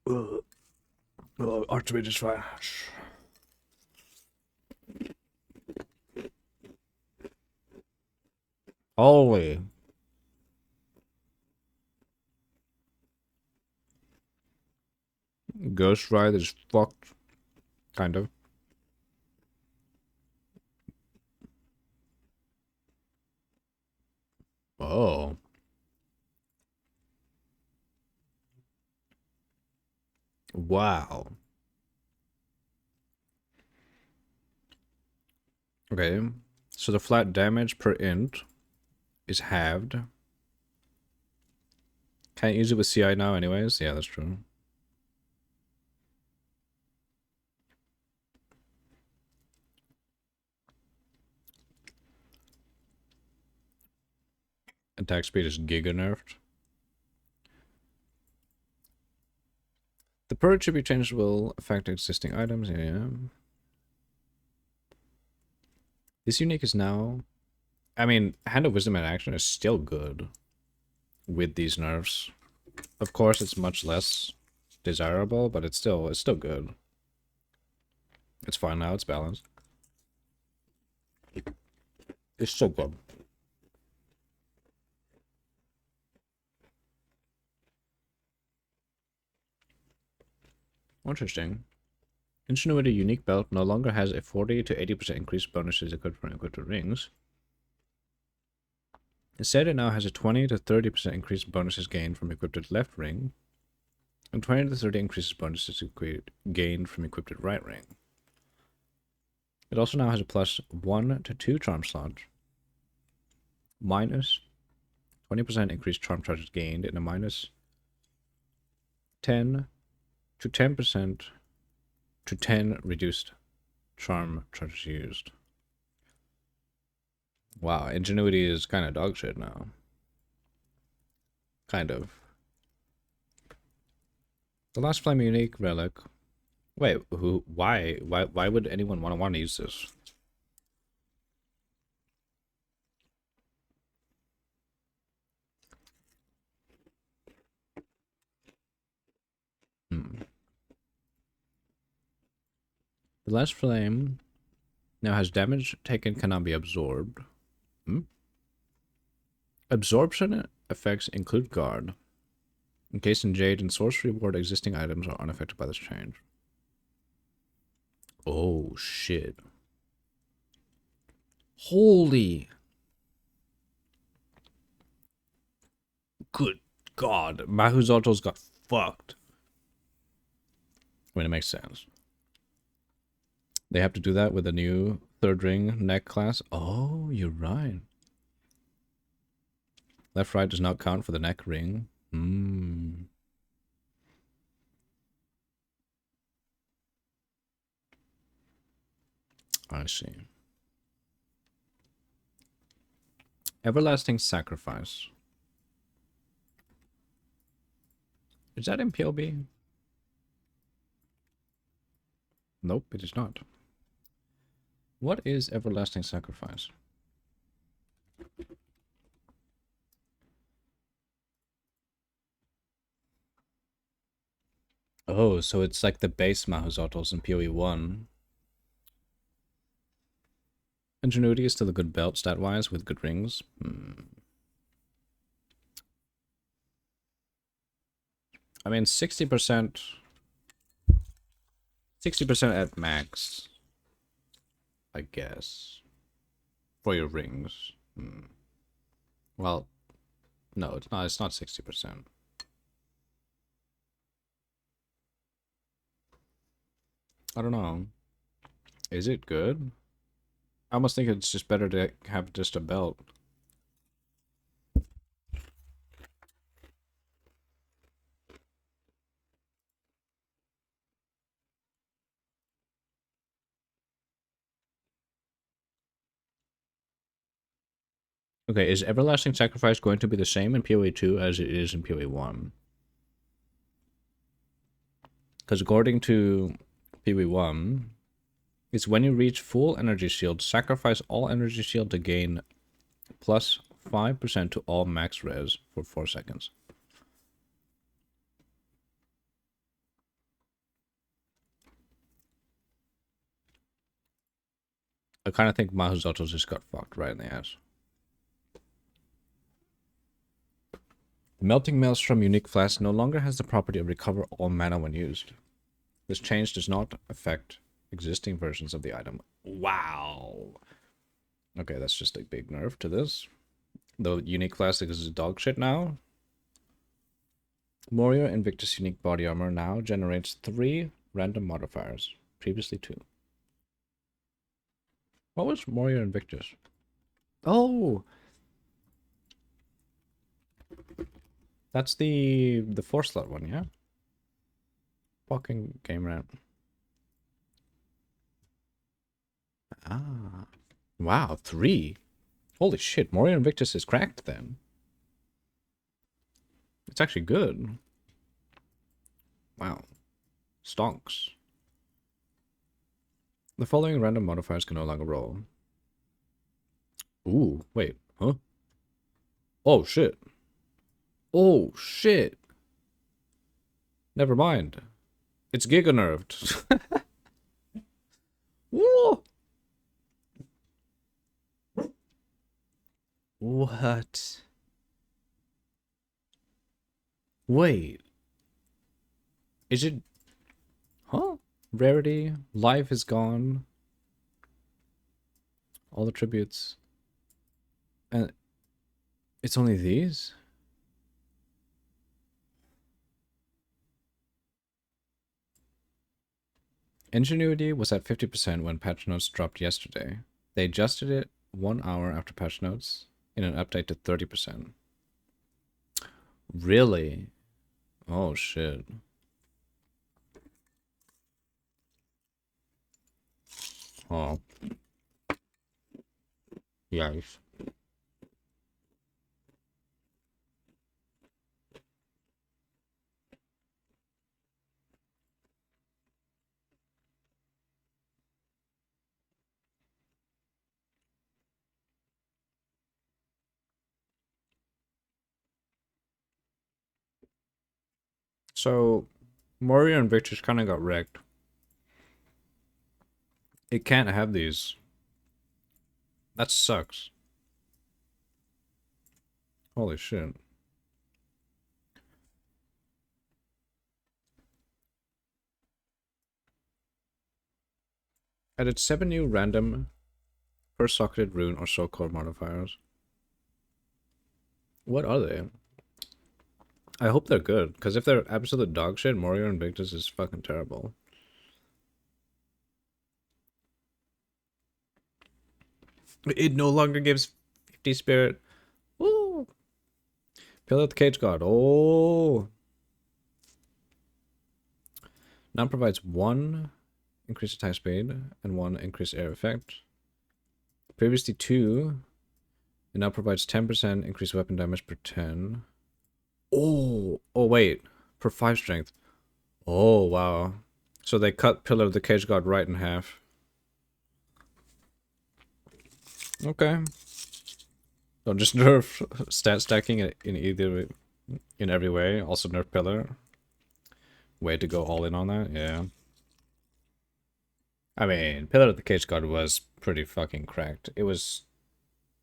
[SPEAKER 1] Oh, Archmage is fine. Holy. Ghost Ride is fucked. Kind of. Oh. Wow. Okay. So the flat damage per int is halved. Can't use it with CI now anyways. Yeah, that's true. Attack speed is giga nerfed. The per attribute change will affect existing items. Yeah. This unique is now... I mean, Hand of Wisdom in action is still good with these nerfs. Of course, it's much less desirable, but it's still good. It's fine now. It's balanced. It's so good. Interesting. Ingenuity unique belt no longer has a 40 to 80% increased bonuses equipped with rings. Instead, it now has a 20 to 30% increased bonuses gained from equipped with left ring, and 20 to 30 increases bonuses gained from equipped with right ring. It also now has a plus 1 to 2 charm slot, minus 20% increased charm charges gained, and a minus 10 to 10% to 10 reduced charm charges used. Wow, ingenuity is kind of dog shit now. Kind of. The last flame unique relic. Wait, who? Why would anyone want to use this? Hmm. The last flame now has damage taken cannot be absorbed. Hmm? Absorption effects include guard. Encased in jade and sorcery ward, existing items are unaffected by this change. Oh shit. Holy. Good god. Mahuzato's got fucked. I mean, it makes sense. They have to do that with a new third ring neck class. Oh, you're right. Left right does not count for the neck ring. Hmm. I see. Everlasting Sacrifice. Is that in POB? Nope, it is not. What is Everlasting Sacrifice? Oh, so it's like the base Mahuzotos in PoE 1. Ingenuity is still a good belt stat-wise with good rings. I mean, 60% at max, I guess, for your rings. Well, no, it's not 60%. I don't know. Is it good? I almost think it's just better to have just a belt. Okay, is Everlasting Sacrifice going to be the same in PoE 2 as it is in PoE 1? Because according to PoE 1, it's when you reach full energy shield, sacrifice all energy shield to gain plus 5% to all max res for 4 seconds. I kind of think Mahuzoto just got fucked right in the ass. The Melting Maelstrom unique flask no longer has the property of recover all mana when used. This change does not affect existing versions of the item. Wow. Okay, that's just a big nerf to this. The unique classic is dog shit now. Warrior Invictus unique body armor now generates 3 random modifiers. Previously 2. What was Warrior Invictus? Oh! That's the 4-slot one, yeah? Fucking game ramp. Ah. Wow, 3? Holy shit, Warrior Invictus is cracked then. It's actually good. Wow. Stonks. The following random modifiers can no longer roll. Ooh, wait, huh? Oh shit. Oh shit. Never mind. It's Giga nerfed. Whoa. What? Wait. Is it... Rarity. Life is gone. All the tributes. And it's only these? Ingenuity was at 50% when patch notes dropped yesterday. They adjusted it 1 hour after patch notes in an update to 30%. Really? Oh shit. Oh. Yikes. So, Moria and Victor's kind of got wrecked. It can't have these. That sucks. Holy shit. Added 7 new random first socketed rune or soul core modifiers. What are they? I hope they're good, because if they're absolute dog shit, Moria Invictus is fucking terrible. It no longer gives 50 spirit. Woo! Pillar of the Cage God. Oh! Now provides 1 increased attack speed and 1 increased air effect. Previously 2. It now provides 10% increased weapon damage per 10. Oh! Oh, wait. Per 5 strength. Oh, wow. So they cut Pillar of the Cage God right in half. Okay. Don't just nerf stat stacking in every way. Also nerf Pillar. Way to go all in on that, yeah. I mean, Pillar of the Cage God was pretty fucking cracked. It was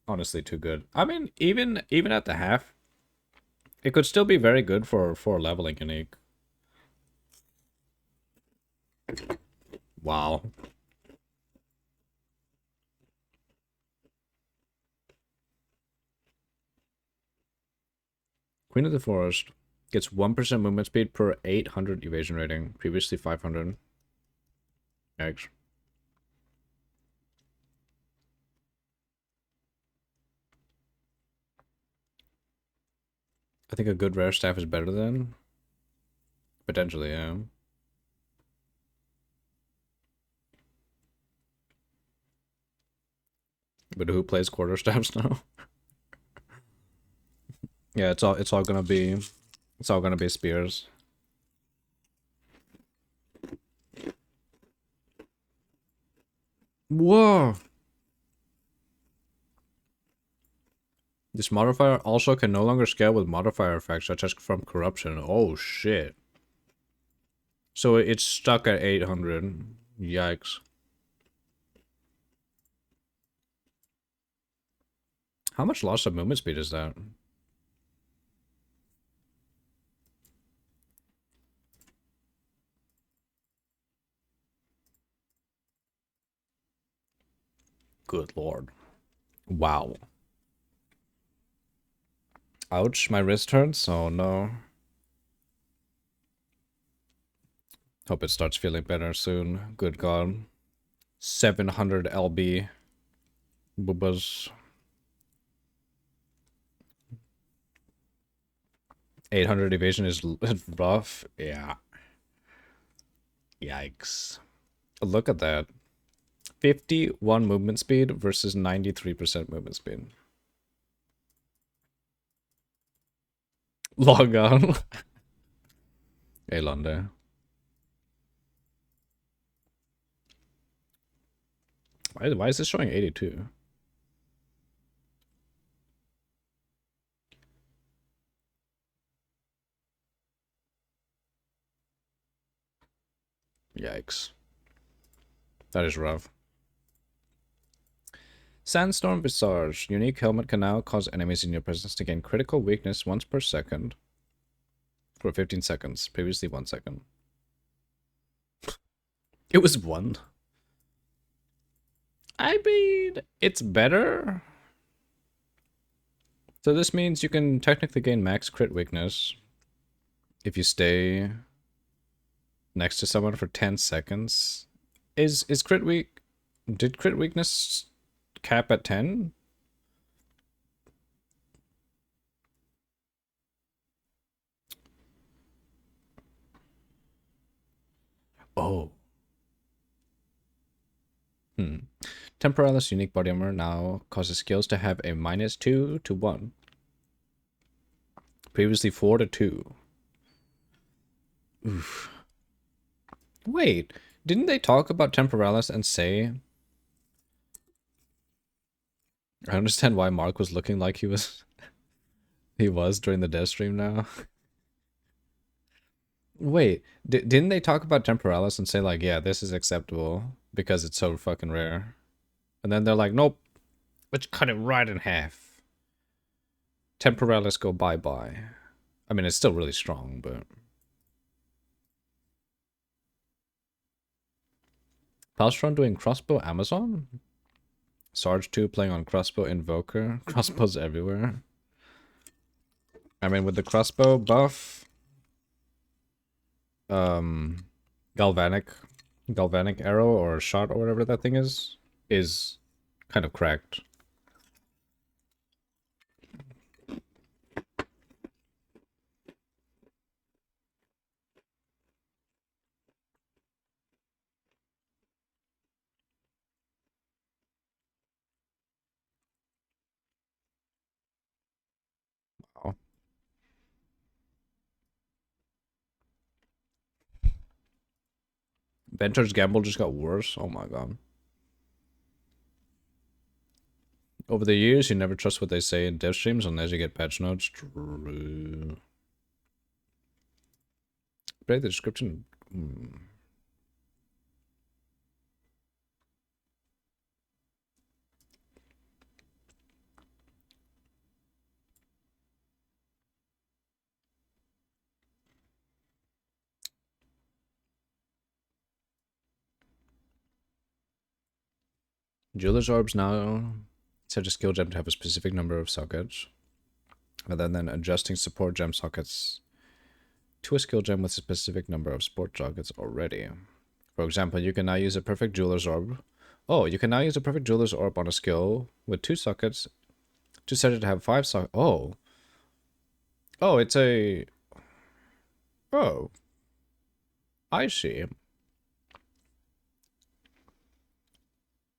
[SPEAKER 1] honestly too good. I mean, even at the half, it could still be very good for leveling unique. Wow. Queen of the Forest gets 1% movement speed per 800 evasion rating. Previously 500. Eggs. I think a good rare staff is better than. Potentially, yeah. But who plays quarterstaffs now? Yeah, it's all gonna be spears. Whoa! This modifier also can no longer scale with modifier effects such as from corruption. Oh shit. So it's stuck at 800. Yikes. How much loss of movement speed is that? Good lord. Wow. Ouch, my wrist hurts. Oh no. Hope it starts feeling better soon. Good god. 700 LB. Boobas. 800 evasion is rough. Yeah. Yikes. Look at that. 51 movement speed versus 93% movement speed. Log on. Hey, Londa. Why is this showing 82? Yikes. That is rough. Sandstorm Visage. Unique helmet can now cause enemies in your presence to gain critical weakness once per second for 15 seconds. Previously 1 second. It was 1. I mean, it's better. So this means you can technically gain max crit weakness if you stay next to someone for 10 seconds. Is crit weak? Did crit weakness cap at 10? Oh. Temporalis unique body armor now causes skills to have a -2 to 1. Previously 4 to 2. Oof. Wait, didn't they talk about Temporalis and say... I understand why Mark was looking like he was... he was during the death stream now. Wait, didn't they talk about Temporalis and say like, yeah, this is acceptable because it's so fucking rare? And then they're like, nope, let's cut it right in half. Temporalis go bye-bye. I mean, it's still really strong, but... Palstron doing crossbow Amazon? Sarge 2 playing on crossbow Invoker. Crossbows everywhere. I mean, with the crossbow buff... galvanic arrow or shot or whatever that thing is kind of cracked. Wow. Venture's gamble just got worse. Oh my god. Over the years, you never trust what they say in dev streams unless you get patch notes. True. Break the description. Jeweler's orbs now set a skill gem to have a specific number of sockets, rather than adjusting support gem sockets to a skill gem with a specific number of support sockets already. For example, you can now use a perfect jeweler's orb. Oh, you can now use a perfect jeweler's orb on a skill with 2 sockets to set it to have 5 sockets. Oh. Oh, it's a... Oh. I see.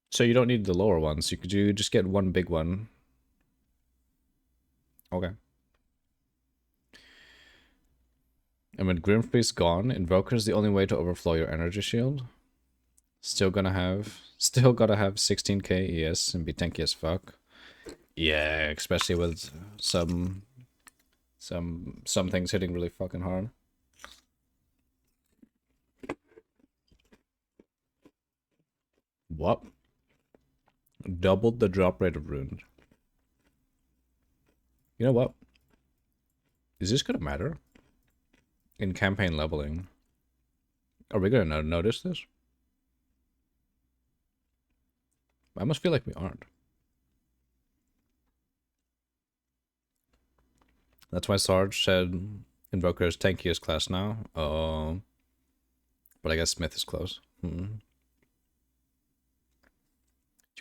[SPEAKER 1] So you don't need the lower ones. You just get one big one. Okay. And when Grimfree's gone, Invoker's the only way to overflow your energy shield. Still gotta have 16k ES and be tanky as fuck. Yeah, especially with some things hitting really fucking hard. What? Doubled the drop rate of runes. You know what? Is this gonna matter? In campaign leveling. Are we gonna notice this? I must feel like we aren't. That's why Sarge said Invoker is tankiest class now. Oh. But I guess Smith is close. You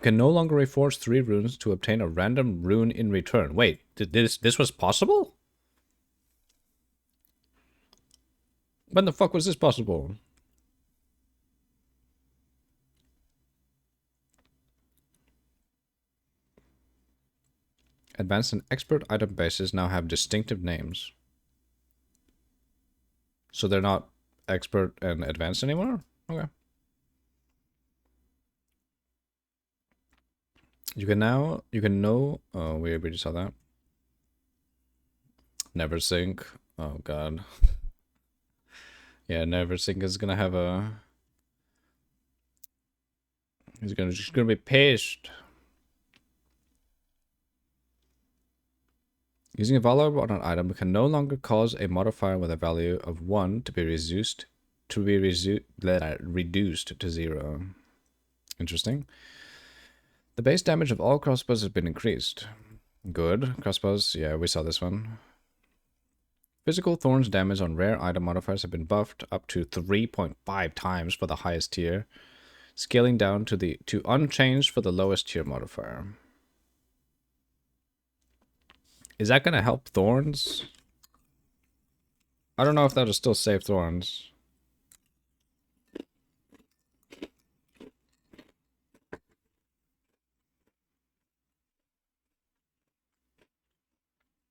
[SPEAKER 1] can no longer reforge 3 runes to obtain a random rune in return. Wait, this was possible? When the fuck was this possible? Advanced and expert item bases now have distinctive names. So they're not expert and advanced anymore? Okay. You can know, oh, we already saw that. Never Sync. Oh god. Yeah, Never Sync is gonna have a... He's just gonna be pissed. Using a value on an item can no longer cause a modifier with a value of 1 to be reduced to be reduced to 0. Interesting. The base damage of all crossbows has been increased. Good. Crossbows, yeah, we saw this one. Physical thorns damage on rare item modifiers have been buffed up to 3.5 times for the highest tier, scaling down to unchanged for the lowest tier modifier. Is that going to help thorns? I don't know if that'll still save thorns.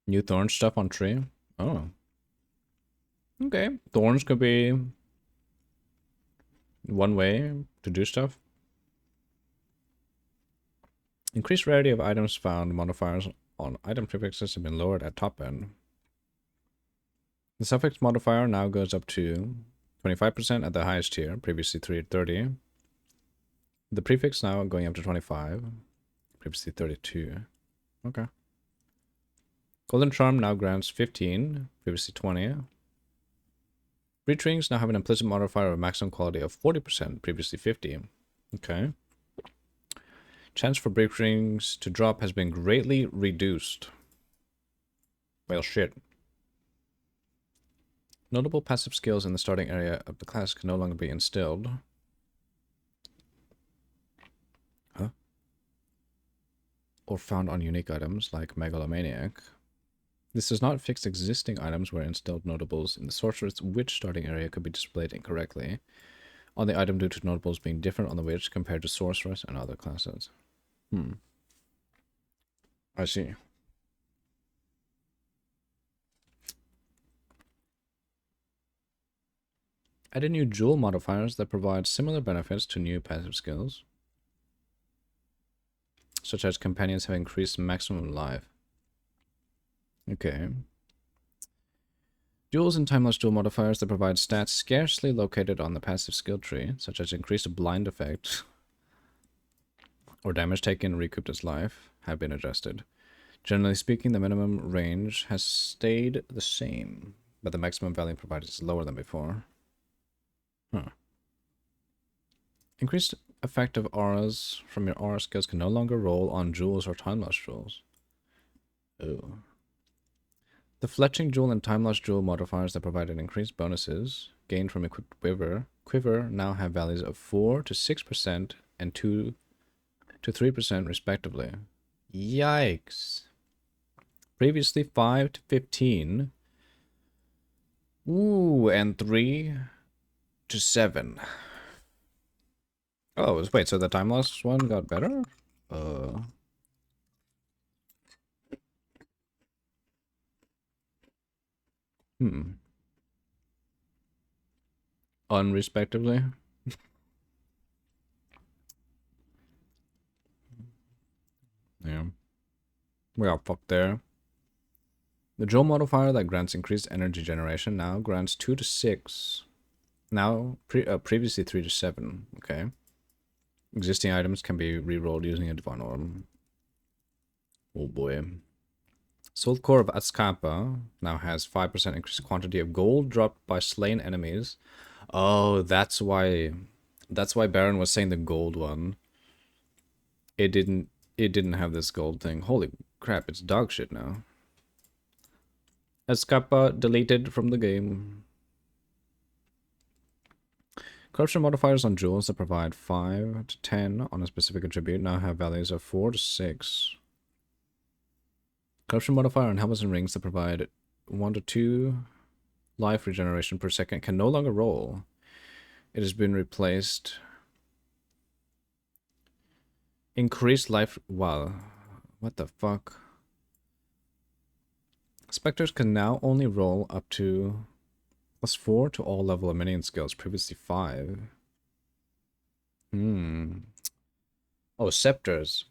[SPEAKER 1] New thorn stuff on tree? Oh. Okay. Thorns could be one way to do stuff. Increased rarity of items found. Modifiers on item prefixes have been lowered at top end. The suffix modifier now goes up to 25% at the highest tier, previously 30. The prefix now going up to 25, previously 32. Okay. Golden Charm now grants 15, previously 20. Breach rings now have an implicit modifier of maximum quality of 40%, previously 50. Okay. Chance for breach rings to drop has been greatly reduced. Well, shit. Notable passive skills in the starting area of the class can no longer be instilled. Huh? Or found on unique items like Megalomaniac. This does not fix existing items where instilled notables in the sorcerer's witch starting area could be displayed incorrectly on the item due to notables being different on the witch compared to sorceress and other classes. I see. Added new jewel modifiers that provide similar benefits to new passive skills, such as companions have increased maximum life. Okay. Jewels and timeless jewel modifiers that provide stats scarcely located on the passive skill tree, such as increased blind effect or damage taken recouped as life, have been adjusted. Generally speaking, the minimum range has stayed the same, but the maximum value provided is lower than before. Huh. Increased effect of auras from your aura skills can no longer roll on jewels or timeless jewels. Oh. The fletching jewel and timeless jewel modifiers that provided increased bonuses gained from equipped quiver now have values of 4 to 6% and 2 to 3% respectively. Yikes. Previously 5 to 15. Ooh, and 3 to 7. Oh, wait, so the timeless one got better? Unrespectively. Yeah. We are fucked there. The jewel modifier that grants increased energy generation now grants 2 to 6. Now, previously 3 to 7. Okay. Existing items can be rerolled using a divine orb. Oh boy. Soul Core of Azcapa now has 5% increased quantity of gold dropped by slain enemies. Oh, that's why Baron was saying the gold one. It didn't have this gold thing. Holy crap, it's dog shit now. Azcapa deleted from the game. Corruption modifiers on jewels that provide 5 to 10 on a specific attribute now have values of 4 to 6. Corruption modifier on helmets and rings that provide 1 to 2 life regeneration per second can no longer roll. It has been replaced. Increased life. Wow. What the fuck? Spectres can now only roll up to +4 to all level of minion skills, previously 5. Oh, scepters.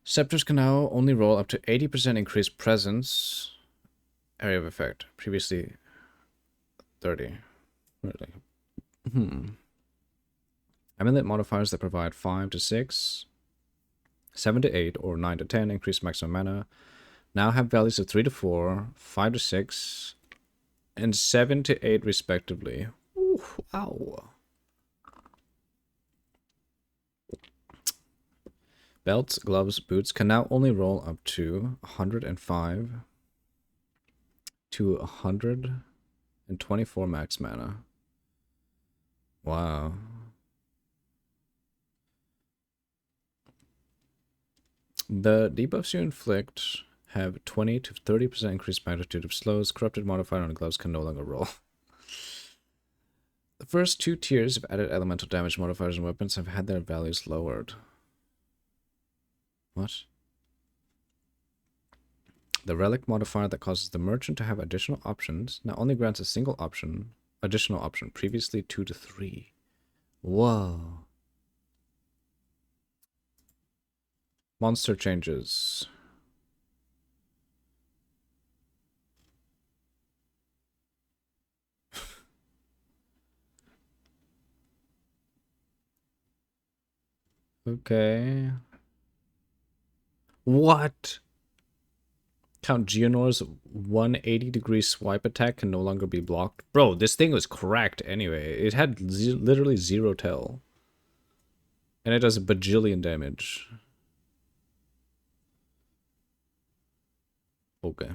[SPEAKER 1] Scepters can now only roll up to 80% increased presence area of effect, previously 30. Really? Amulet modifiers that provide 5 to 6, 7 to 8, or 9 to 10 increased maximum mana now have values of 3 to 4, 5 to 6, and 7 to 8 respectively. Ooh, wow. Belts, gloves, boots can now only roll up to 105 to 124 max mana. Wow. The debuffs you inflict have 20 to 30% increased magnitude of slows. Corrupted modifier on the gloves can no longer roll. The first 2 tiers of added elemental damage modifiers and weapons have had their values lowered. What? The relic modifier that causes the merchant to have additional options now only grants a single additional option, previously 2 to 3. Whoa. Monster changes. Okay. What? Count Geonor's 180-degree swipe attack can no longer be blocked. Bro, this thing was cracked anyway. It had literally 0 tell. And it does a bajillion damage. Okay.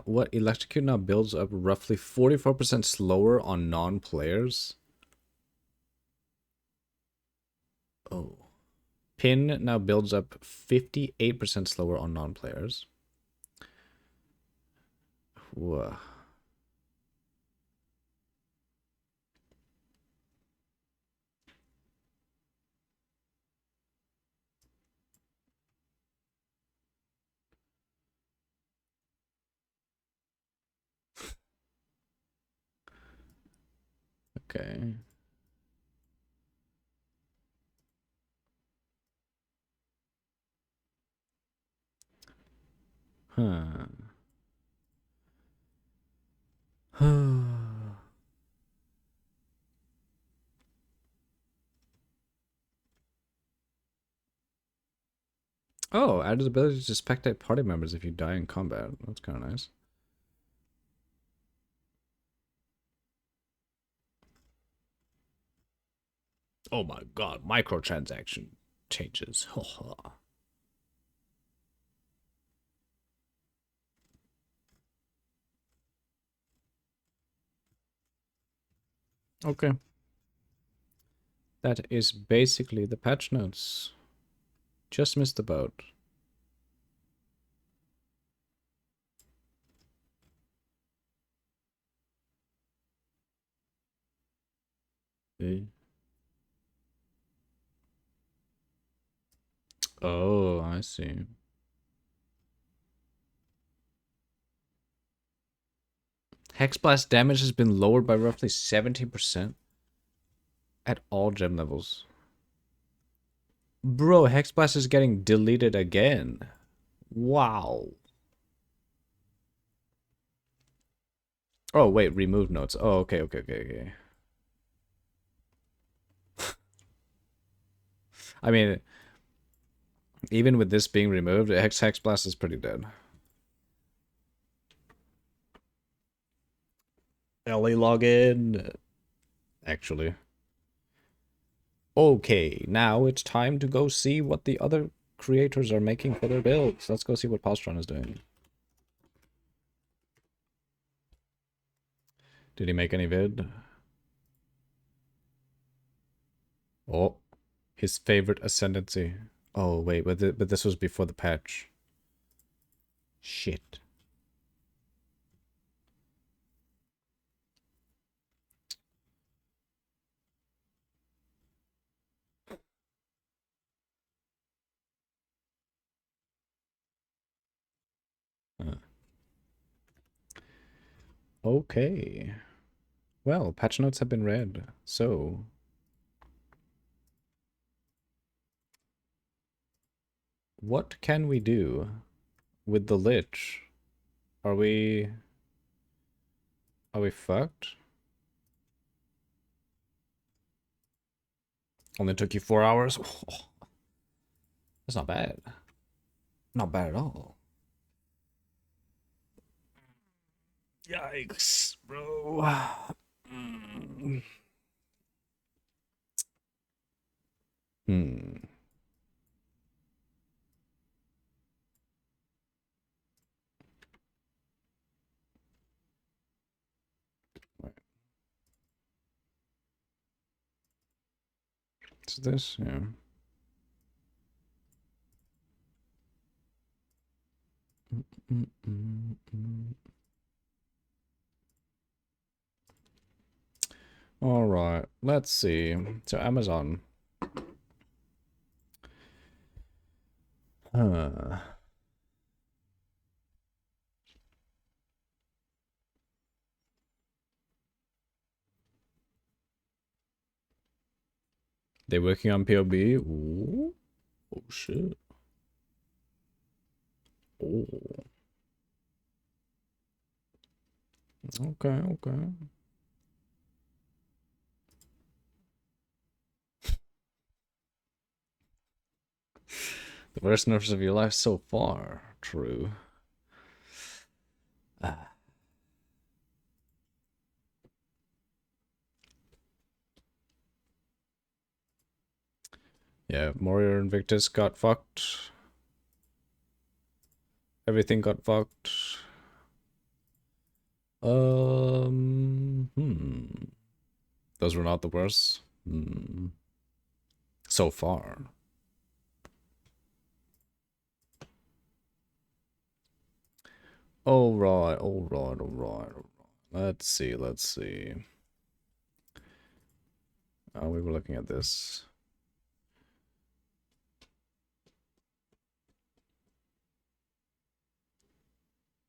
[SPEAKER 1] What Electrocute now builds up roughly 44% slower on non-players. Oh. Pin now builds up 58% slower on non-players. Whoa. Okay. Huh. Oh, added ability to spectate party members if you die in combat. That's kind of nice. Oh my god, microtransaction changes. Okay. That is basically the patch notes. Just missed the boat. Okay. Oh, I see. Hexblast damage has been lowered by roughly 70% at all gem levels. Bro, Hexblast is getting deleted again. Wow. Oh, wait, remove notes. Oh, okay. I mean, even with this being removed, Hexblast is pretty dead. LA login. Actually. Okay, now it's time to go see what the other creators are making for their builds. Let's go see what Postron is doing. Did he make any vid? Oh, his favorite ascendancy. Oh, wait, but this was before the patch. Shit. Okay. Well, patch notes have been read, so... What can we do with the Lich? Are we fucked? Only took you 4 hours? Oh, that's not bad. Not bad at all. Yikes, bro. Hmm. What's this? Yeah. All right, let's see. So Amazon. Huh. They're working on POB. Ooh. Oh shit. Oh. Okay, okay. The worst nerves of your life so far. True. Ah. Yeah, Moria Invictus got fucked. Everything got fucked. Those were not the worst. So far. Alright, alright, alright. Let's see, let's see. Oh, we were looking at this.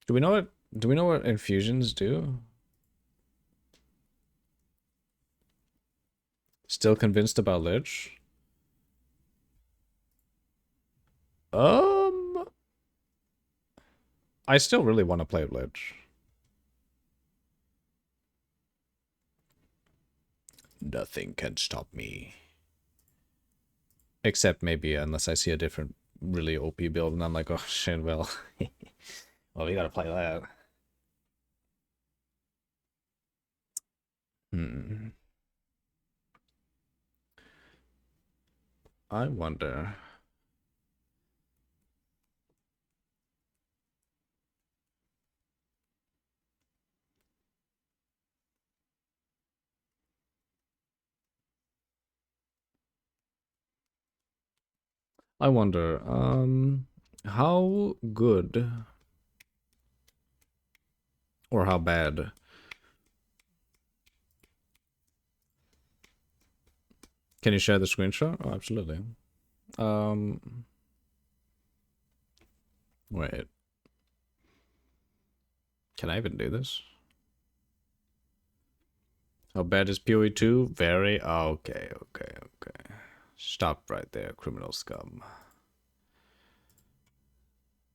[SPEAKER 1] Do we know what infusions do? Still convinced about Lich? I still really want to play Lich. Nothing can stop me. Except maybe unless I see a different really OP build and I'm like, oh shit, well, well, we gotta play that. I wonder. I wonder, how good or how bad? Can you share the screenshot? Oh, absolutely. Wait. Can I even do this? How bad is POE 2? Very. Oh, okay, okay, okay. Stop right there, criminal scum.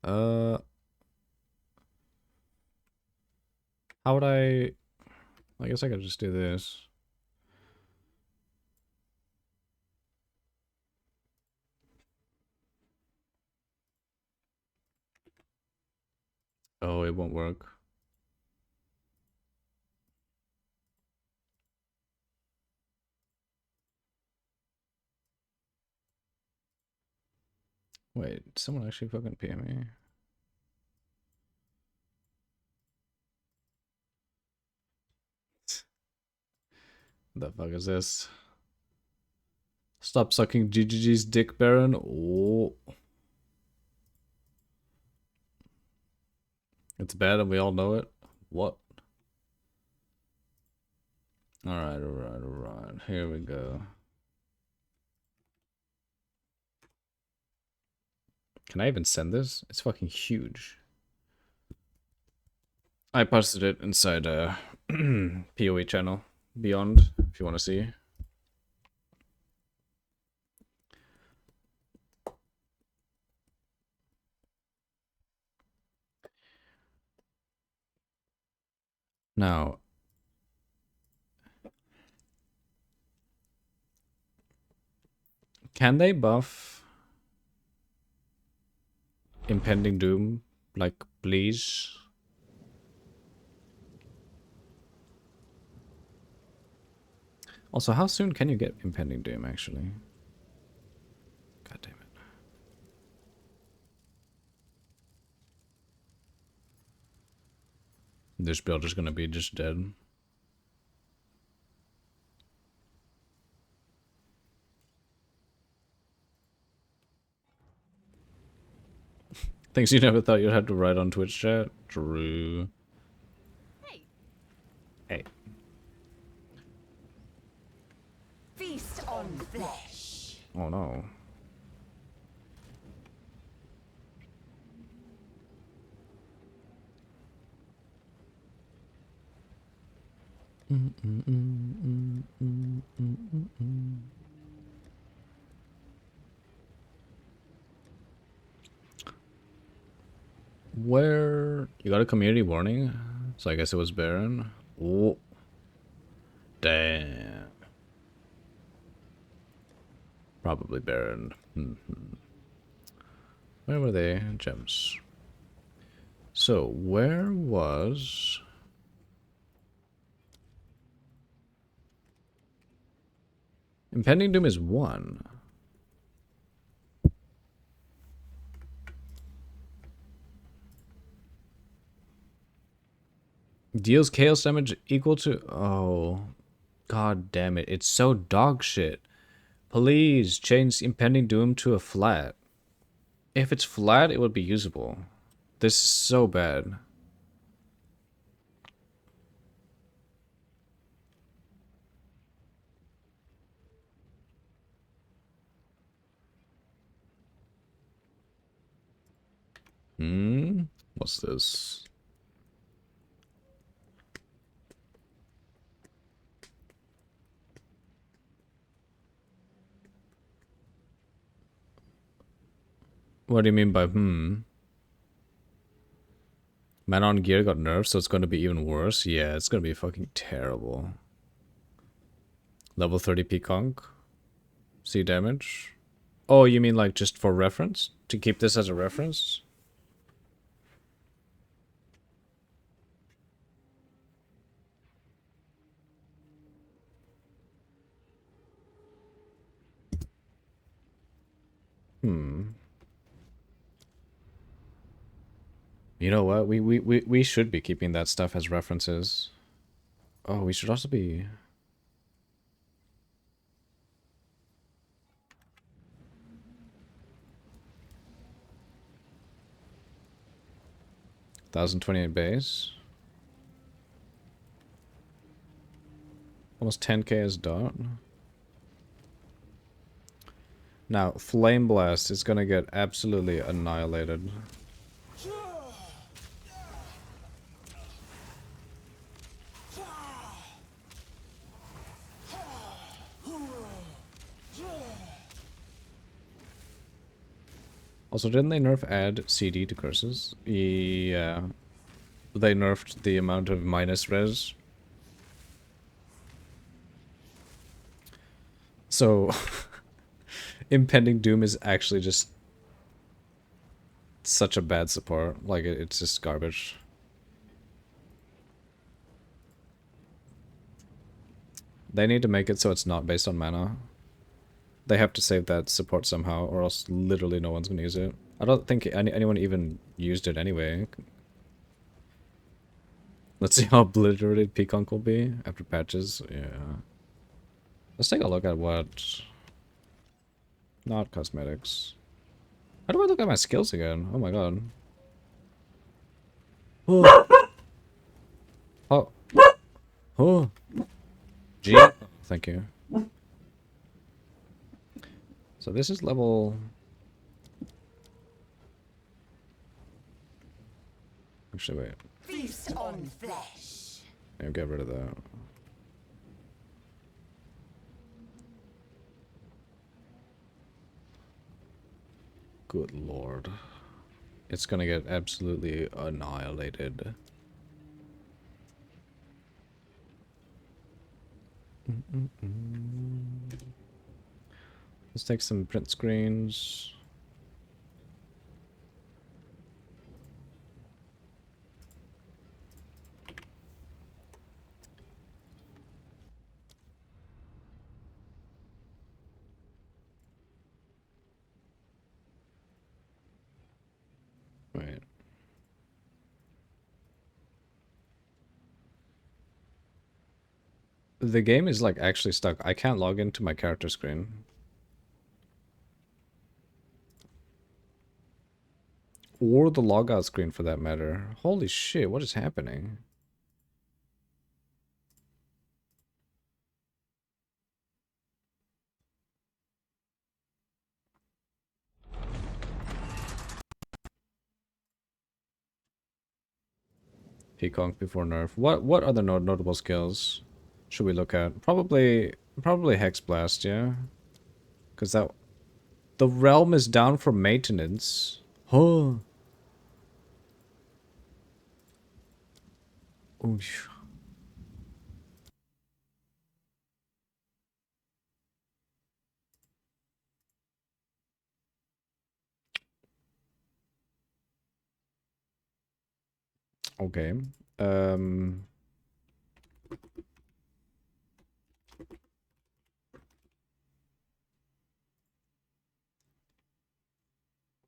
[SPEAKER 1] How would I guess I could just do this. Oh, it won't work. Wait, someone actually fucking PM me? The fuck is this? Stop sucking GGG's dick, Baron. Oh. It's bad and we all know it. What? Alright, alright, alright. Here we go. Can I even send this? It's fucking huge. I posted it inside a POE channel. Beyond, if you want to see. Now, can they buff Impending Doom? Like, please? Also, how soon can you get Impending Doom, actually? God damn it. This build is gonna be just dead. Things you never thought you'd have to write on Twitch chat? True.
[SPEAKER 2] Hey.
[SPEAKER 1] Hey.
[SPEAKER 2] Feast on flesh.
[SPEAKER 1] Oh no. Where you got a community warning? So I guess it was Baron. Oh, damn. Probably Baron. Where were they? Gems. So where was? Impending Doom is 1. Deals chaos damage equal to... Oh. God damn it. It's so dog shit. Please change Impending Doom to a flat. If it's flat, it would be usable. This is so bad. What's this? What do you mean by Man on Gear got nerfed, so it's going to be even worse? Yeah, it's going to be fucking terrible. Level 30 Peaconk. See damage? Oh, you mean like just for reference? To keep this as a reference? You know what? We should be keeping that stuff as references. Oh, we should also be... 1028 base. Almost 10k as dot. Now, Flame Blast is gonna get absolutely annihilated. Also, didn't they nerf add CD to curses? Yeah. They nerfed the amount of minus res. So, Impending Doom is actually just such a bad support. Like, it's just garbage. They need to make it so it's not based on mana. They have to save that support somehow, or else literally no one's gonna use it. I don't think anyone even used it anyway. Let's see how obliterated Peaconk will be after patches. Yeah. Let's take a look at what... Not cosmetics. How do I look at my skills again? Oh my god. Oh. Oh. Oh. G. Thank you. So this is level... Actually, wait.
[SPEAKER 2] Feast on flesh.
[SPEAKER 1] Yeah, get rid of that. Good lord. It's gonna get absolutely annihilated. Let's take some print screens. Wait. The game is like actually stuck. I can't log into my character screen. Or the logout screen for that matter. Holy shit, what is happening? Peacock before nerf. What other notable skills should we look at? Probably Hex Blast, yeah. Cause that the realm is down for maintenance. Huh. Oof. Okay. Um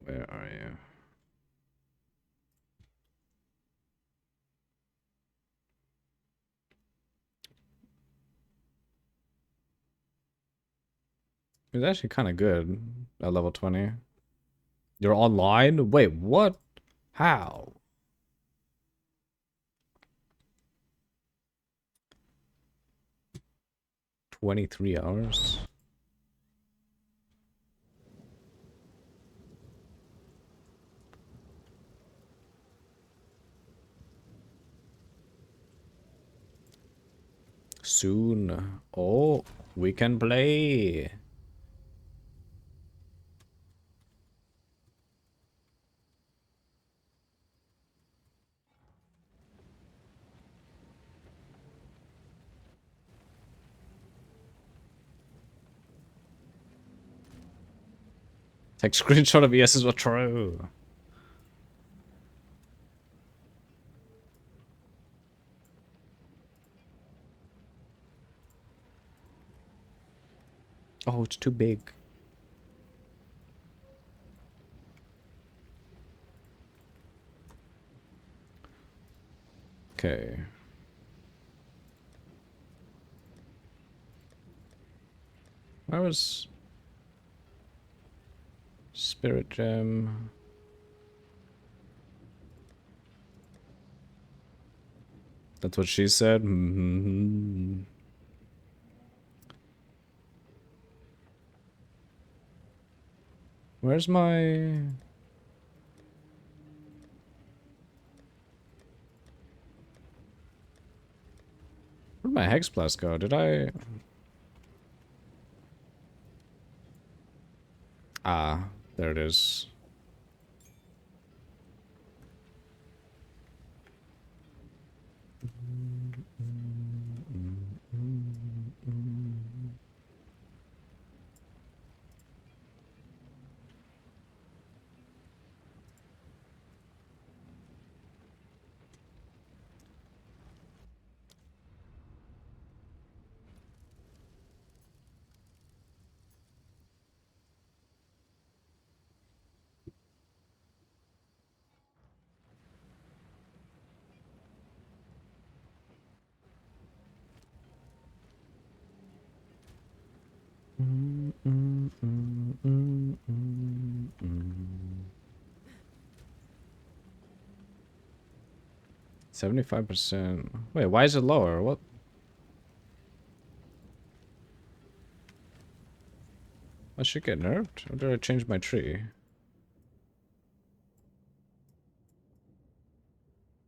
[SPEAKER 1] where are you? It's actually kind of good at level 20. You're online? Wait, what? How? 23 hours? Soon. Oh, we can play. Take screenshot of ESs were true. Oh, it's too big. Okay. Where was Spirit Gem? That's what she said. Where's my... Where'd my Hex Blast go? Did I... Ah, there it is. Mm, mm, mm, mm, mm, mm. 75%. Wait, why is it lower? What? I should get nerfed? Or did I change my tree?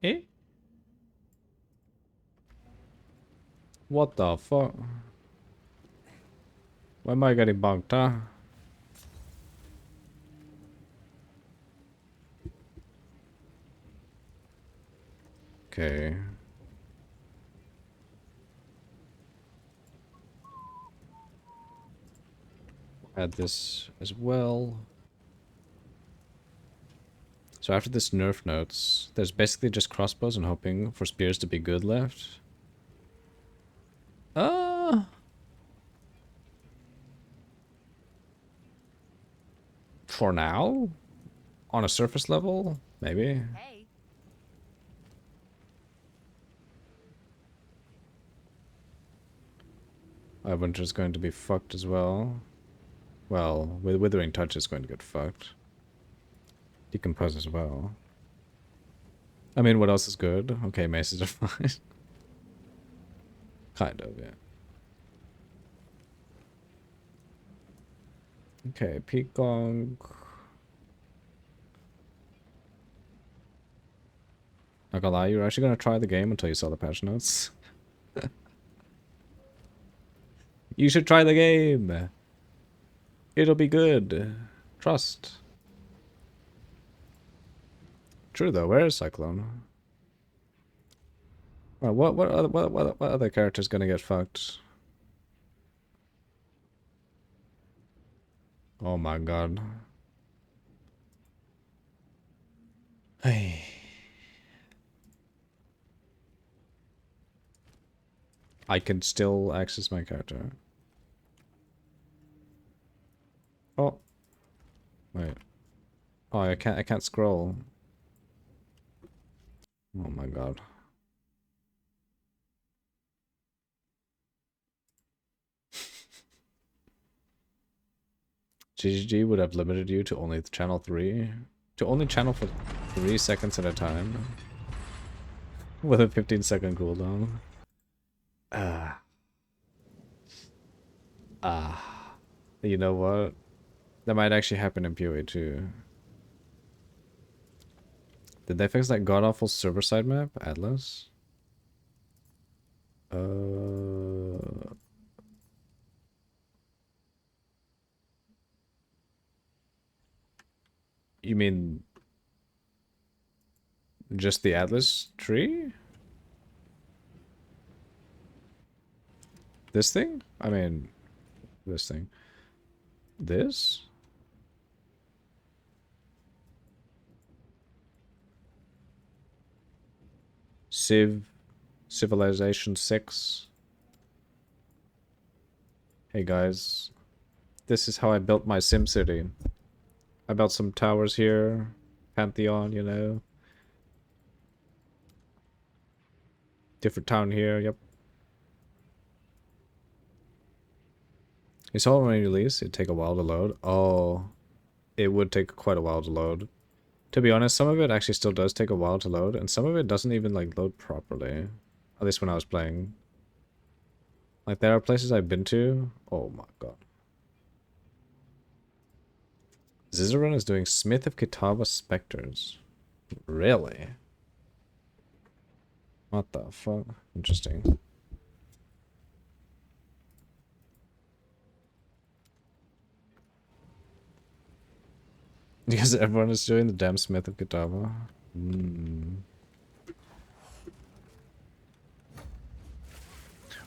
[SPEAKER 1] Eh? What the fuck? Why am I getting bunked, huh? Okay. Add this as well. So after this nerf notes, there's basically just crossbows and hoping for spears to be good left. For now? On a surface level? Maybe.
[SPEAKER 2] Hey.
[SPEAKER 1] Winter's going to be fucked as well. Well, with Withering Touch is going to get fucked. Decompose as well. I mean, what else is good? Okay, maces are fine. Kind of, yeah. Okay, Peacock. Not gonna lie, you're actually gonna try the game until you saw the patch notes. You should try the game! It'll be good. Trust. True though, where is Cyclone? Well, what other character's gonna get fucked? Oh my god. Hey. I can still access my character. Oh. Wait. Oh, I can't scroll. Oh my god. GGG would have limited you to only channel 3. To only channel for 3 seconds at a time. With a 15-second cooldown. Ah. Ah. You know what? That might actually happen in POE too. Did they fix that god-awful server-side map, Atlas? You mean just the Atlas tree? This thing? I mean, this thing. This? Civilization 6. Hey guys, this is how I built my SimCity. I built some towers here, Pantheon, you know. Different town here, yep. You saw when you release, it'd take a while to load. Oh, it would take quite a while to load. To be honest, some of it actually still does take a while to load, and some of it doesn't even like load properly. At least when I was playing. Like there are places I've been to. Oh my god. Zizaran is doing Smith of Kitava Spectres. Really? What the fuck? Interesting. Because everyone is doing the damn Smith of Kitava.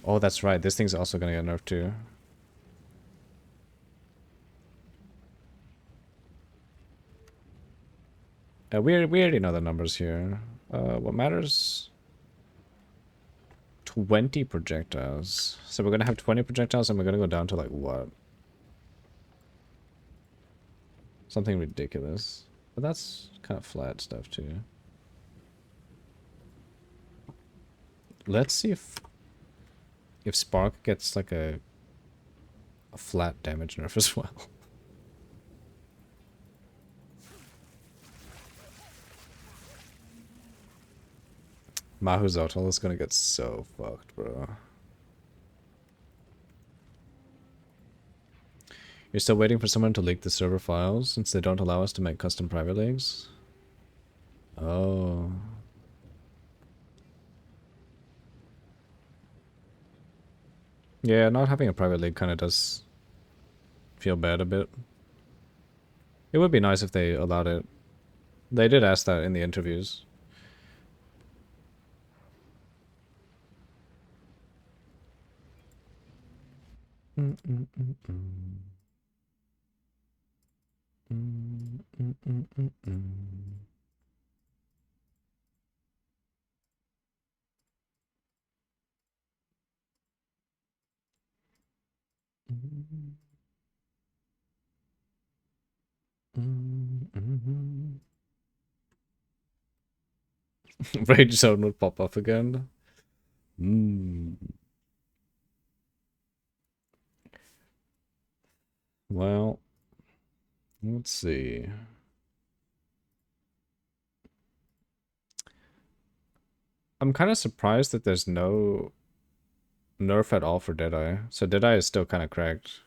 [SPEAKER 1] Oh, that's right. This thing's also gonna get nerfed too. We already know the numbers here. What matters? 20 projectiles. So we're gonna have 20 projectiles and we're gonna go down to like what? Something ridiculous. But that's kind of flat stuff too. Let's see if Spark gets like a flat damage nerf as well. Mahuzotel is gonna get so fucked, bro. You're still waiting for someone to leak the server files since they don't allow us to make custom private leagues? Oh. Yeah, not having a private league kind of does feel bad a bit. It would be nice if they allowed it. They did ask that in the interviews. Mm, mm, mm, mm, mm. Mm, mm, mm. Rage zone would pop up again. Mm. Well, let's see. I'm kind of surprised that there's no nerf at all for Deadeye. So Deadeye is still kind of cracked.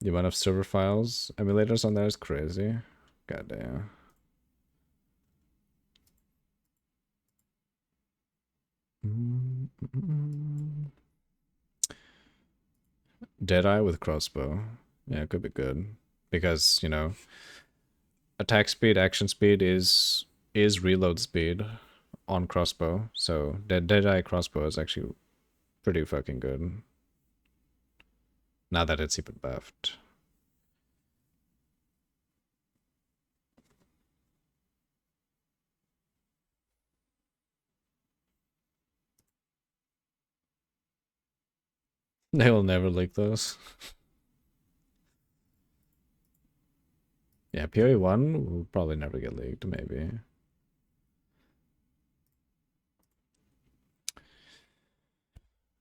[SPEAKER 1] The amount of server files, emulators on there is crazy. Goddamn. Mm, mm, mm. Deadeye with crossbow. Yeah, it could be good. Because, you know, attack speed, action speed is reload speed on crossbow. So Deadeye crossbow is actually pretty fucking good. Now that it's even buffed. They will never leak those. Yeah, POE 1 will probably never get leaked, maybe.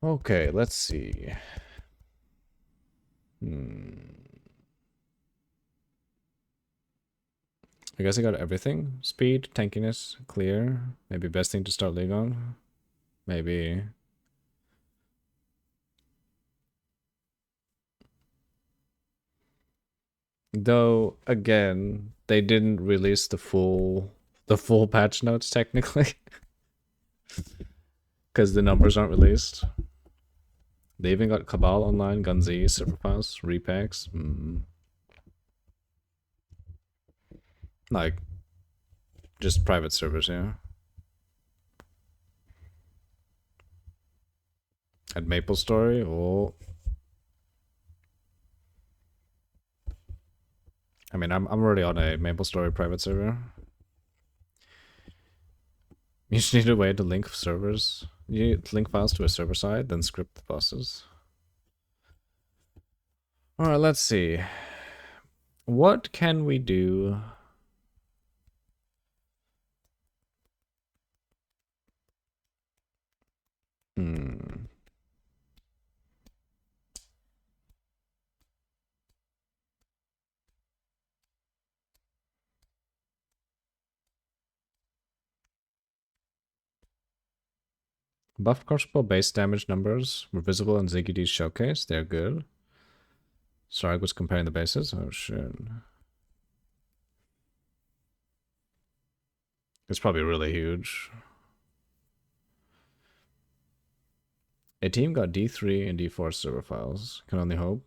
[SPEAKER 1] Okay, let's see. I guess I got everything. Speed, tankiness, clear. Maybe best thing to start league on. Maybe. Though again, they didn't release the full patch notes technically. Because the numbers aren't released. They even got Cabal online, Gunzi, server files, repacks. Like just private servers, yeah. At Maple Story, oh, I mean, I'm already on a Maple Story private server. You just need a way to link servers. You need to link files to a server side, then script the bosses. Alright, let's see. What can we do? Hmm. Buff crossbow base damage numbers were visible in ZiggyD's showcase. They're good. Sorry, I was comparing the bases. Oh shit. It's probably really huge. A team got D3 and D4 server files. Can only hope.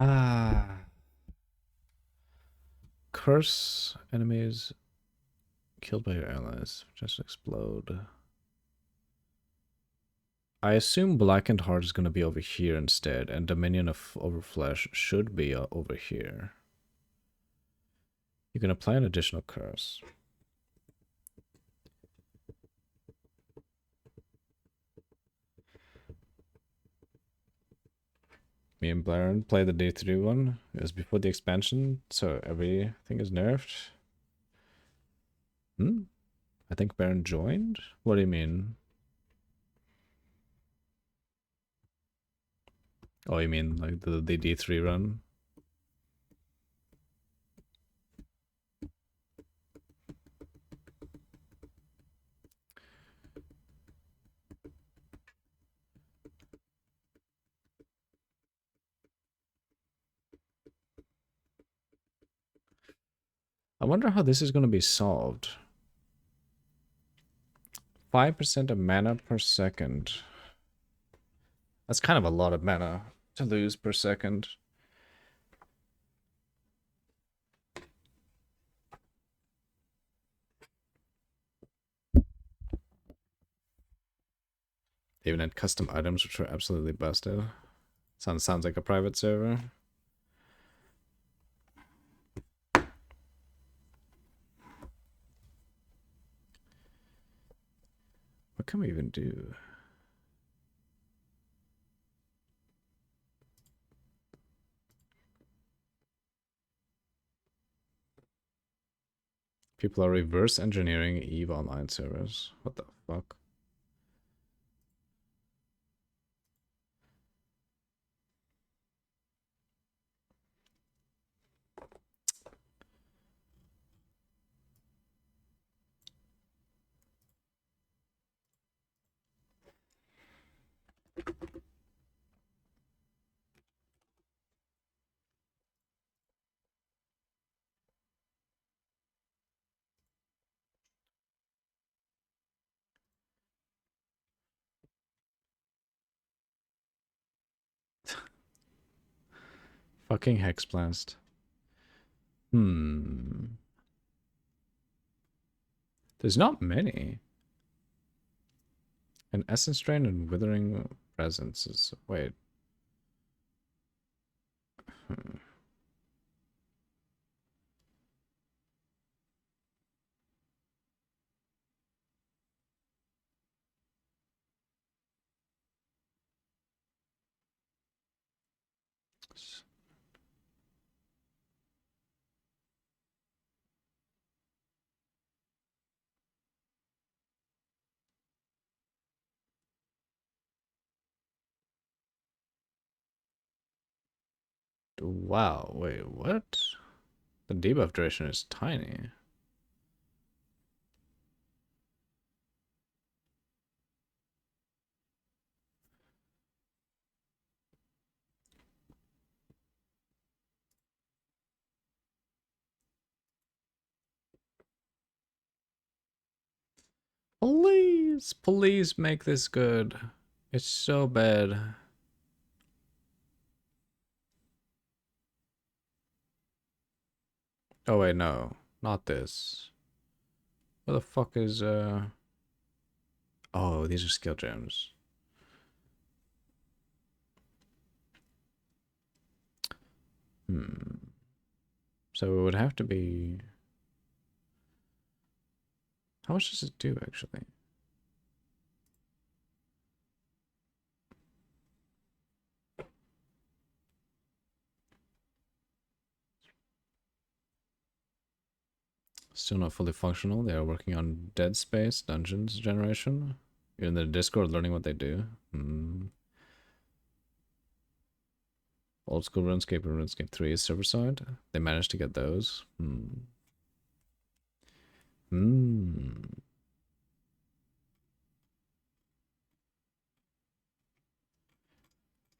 [SPEAKER 1] Ah. Curse enemies killed by your allies. Just explode. I assume Blackened Heart is going to be over here instead, and Dominion of Overflesh should be over here. You can apply an additional curse. Me and Blaren played the D3 one. It was before the expansion, so everything is nerfed. I think Baron joined? What do you mean? Oh, you mean like the D3 run? I wonder how this is going to be solved. 5% of mana per second. That's kind of a lot of mana to lose per second. They even had custom items, which were absolutely busted. Sounds like a private server. What can we even do? People are reverse engineering EVE online servers. What the fuck? Fucking Hexblast. There's not many. An Essence Drain and Withering Presence is... Wait. Wow, wait, what? The debuff duration is tiny. Please make this good. It's so bad. Oh wait, no. Not this. What the fuck is, Oh, these are skill gems. So it would have to be... How much does it do, actually? Still not fully functional. They are working on Dead Space Dungeons generation. You're in the Discord learning what they do. Old school RuneScape and RuneScape 3 is server side. They managed to get those.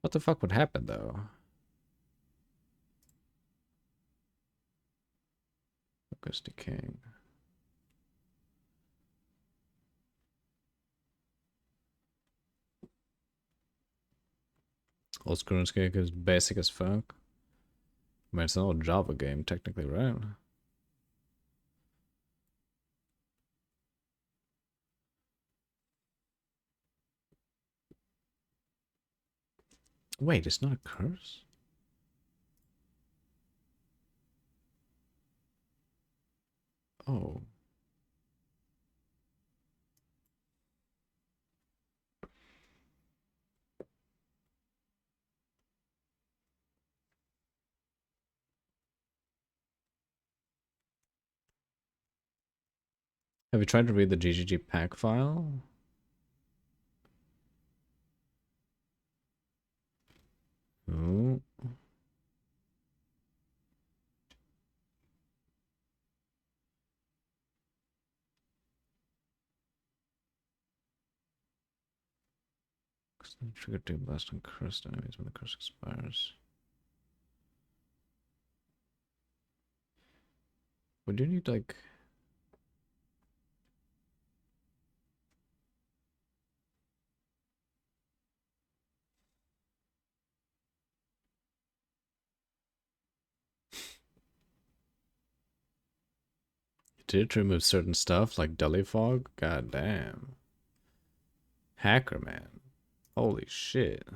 [SPEAKER 1] What the fuck would happen though? Focus decaying. Old school RuneScape is basic as fuck. I mean, it's an old Java game, technically, right? Wait, it's not a curse? Oh. Have you tried to read the GGG pack file? Oh. Trigger 2 blast on cursed enemies when the curse expires. We do need, like... did remove certain stuff like Deli Fog. God damn. Hacker man. Holy shit.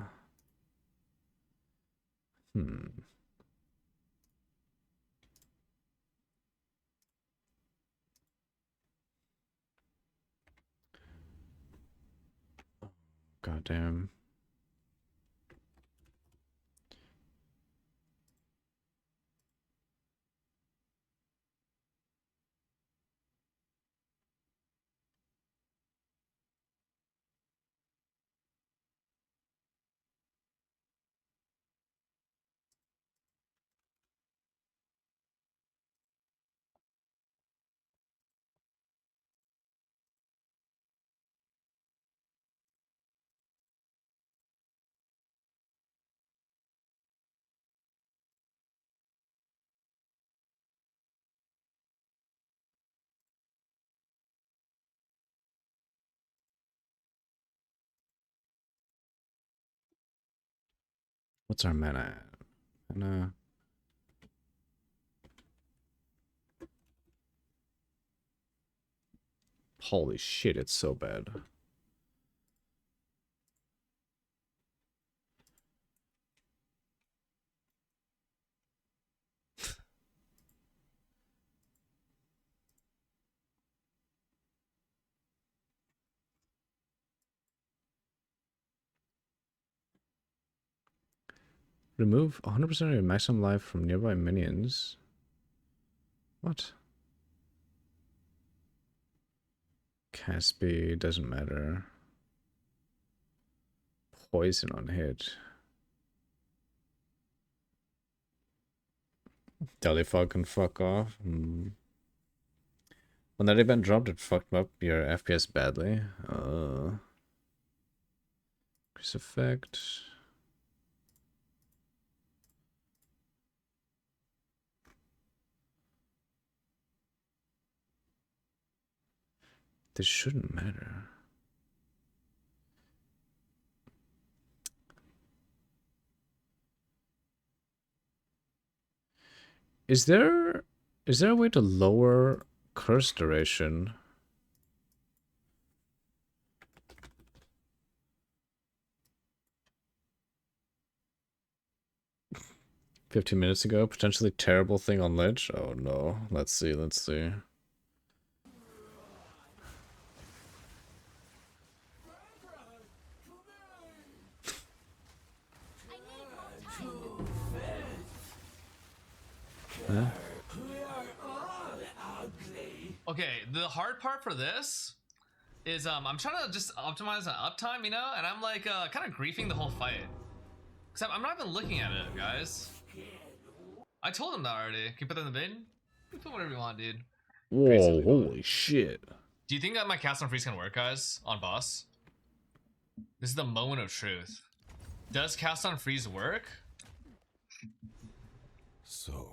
[SPEAKER 1] God damn. What's our mana? Mana. Holy shit, it's so bad. Remove 100% of your maximum life from nearby minions. What? Caspi doesn't matter. Poison on hit. Delifog can fuck off. When that event dropped, it fucked up your FPS badly. Increase effect. This shouldn't matter. Is there a way to lower curse duration? $15 minutes ago, potentially terrible thing on Lich. Oh no. Let's see, let's see. Huh?
[SPEAKER 3] Okay, the hard part for this is I'm trying to just optimize an uptime, you know, and I'm like kind of griefing the whole fight. Except I'm not even looking at it, guys. I told him that already. Can you put that in the bin? You can put whatever you want, dude.
[SPEAKER 1] Whoa, holy shit.
[SPEAKER 3] Do you think that my cast on freeze can work, guys, on boss? This is the moment of truth. Does cast on freeze work?
[SPEAKER 4] So,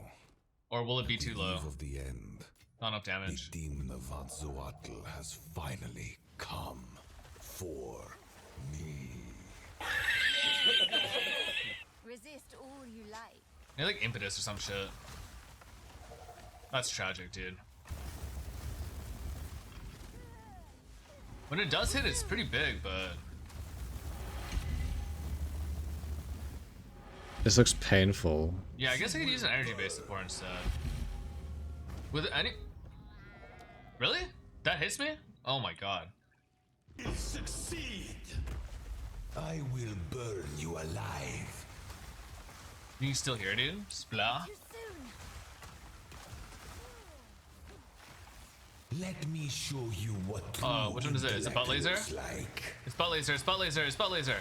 [SPEAKER 3] Or will it be too low?
[SPEAKER 4] of the end,
[SPEAKER 3] Not enough damage.
[SPEAKER 4] the demon of Azzoatl has finally come for me.
[SPEAKER 2] Resist all you like.
[SPEAKER 3] Maybe like impetus or some shit. That's tragic, dude. When it does hit, it's pretty big, but
[SPEAKER 1] This looks painful.
[SPEAKER 3] yeah, I guess I could use an energy-based support instead. With any... Really? That hits me? Oh my god.
[SPEAKER 4] Succeed! I will burn you alive.
[SPEAKER 3] You can still hear it, dude? Splah.
[SPEAKER 2] Too soon.
[SPEAKER 4] Let me show you what
[SPEAKER 3] Which one is it? Is it butt laser?
[SPEAKER 4] like.
[SPEAKER 3] It's butt laser, it's butt laser, it's butt laser.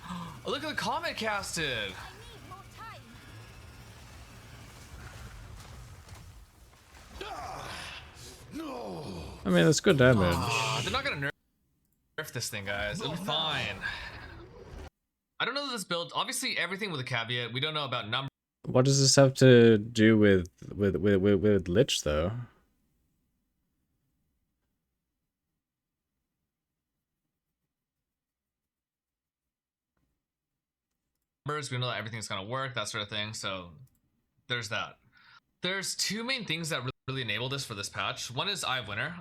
[SPEAKER 3] Oh, look at the comment casted!
[SPEAKER 2] I need more time.
[SPEAKER 4] No!
[SPEAKER 1] I mean, that's good damage.
[SPEAKER 3] They're not gonna nerf this thing, guys. It'll be fine. I don't know this build. Obviously, everything with a caveat. We don't know about numbers.
[SPEAKER 1] What does this have to do with Lich, though?
[SPEAKER 3] We know that everything's gonna work, that sort of thing. So there's that. There's two main things that really really enable this for this patch. One is Eye of Winter.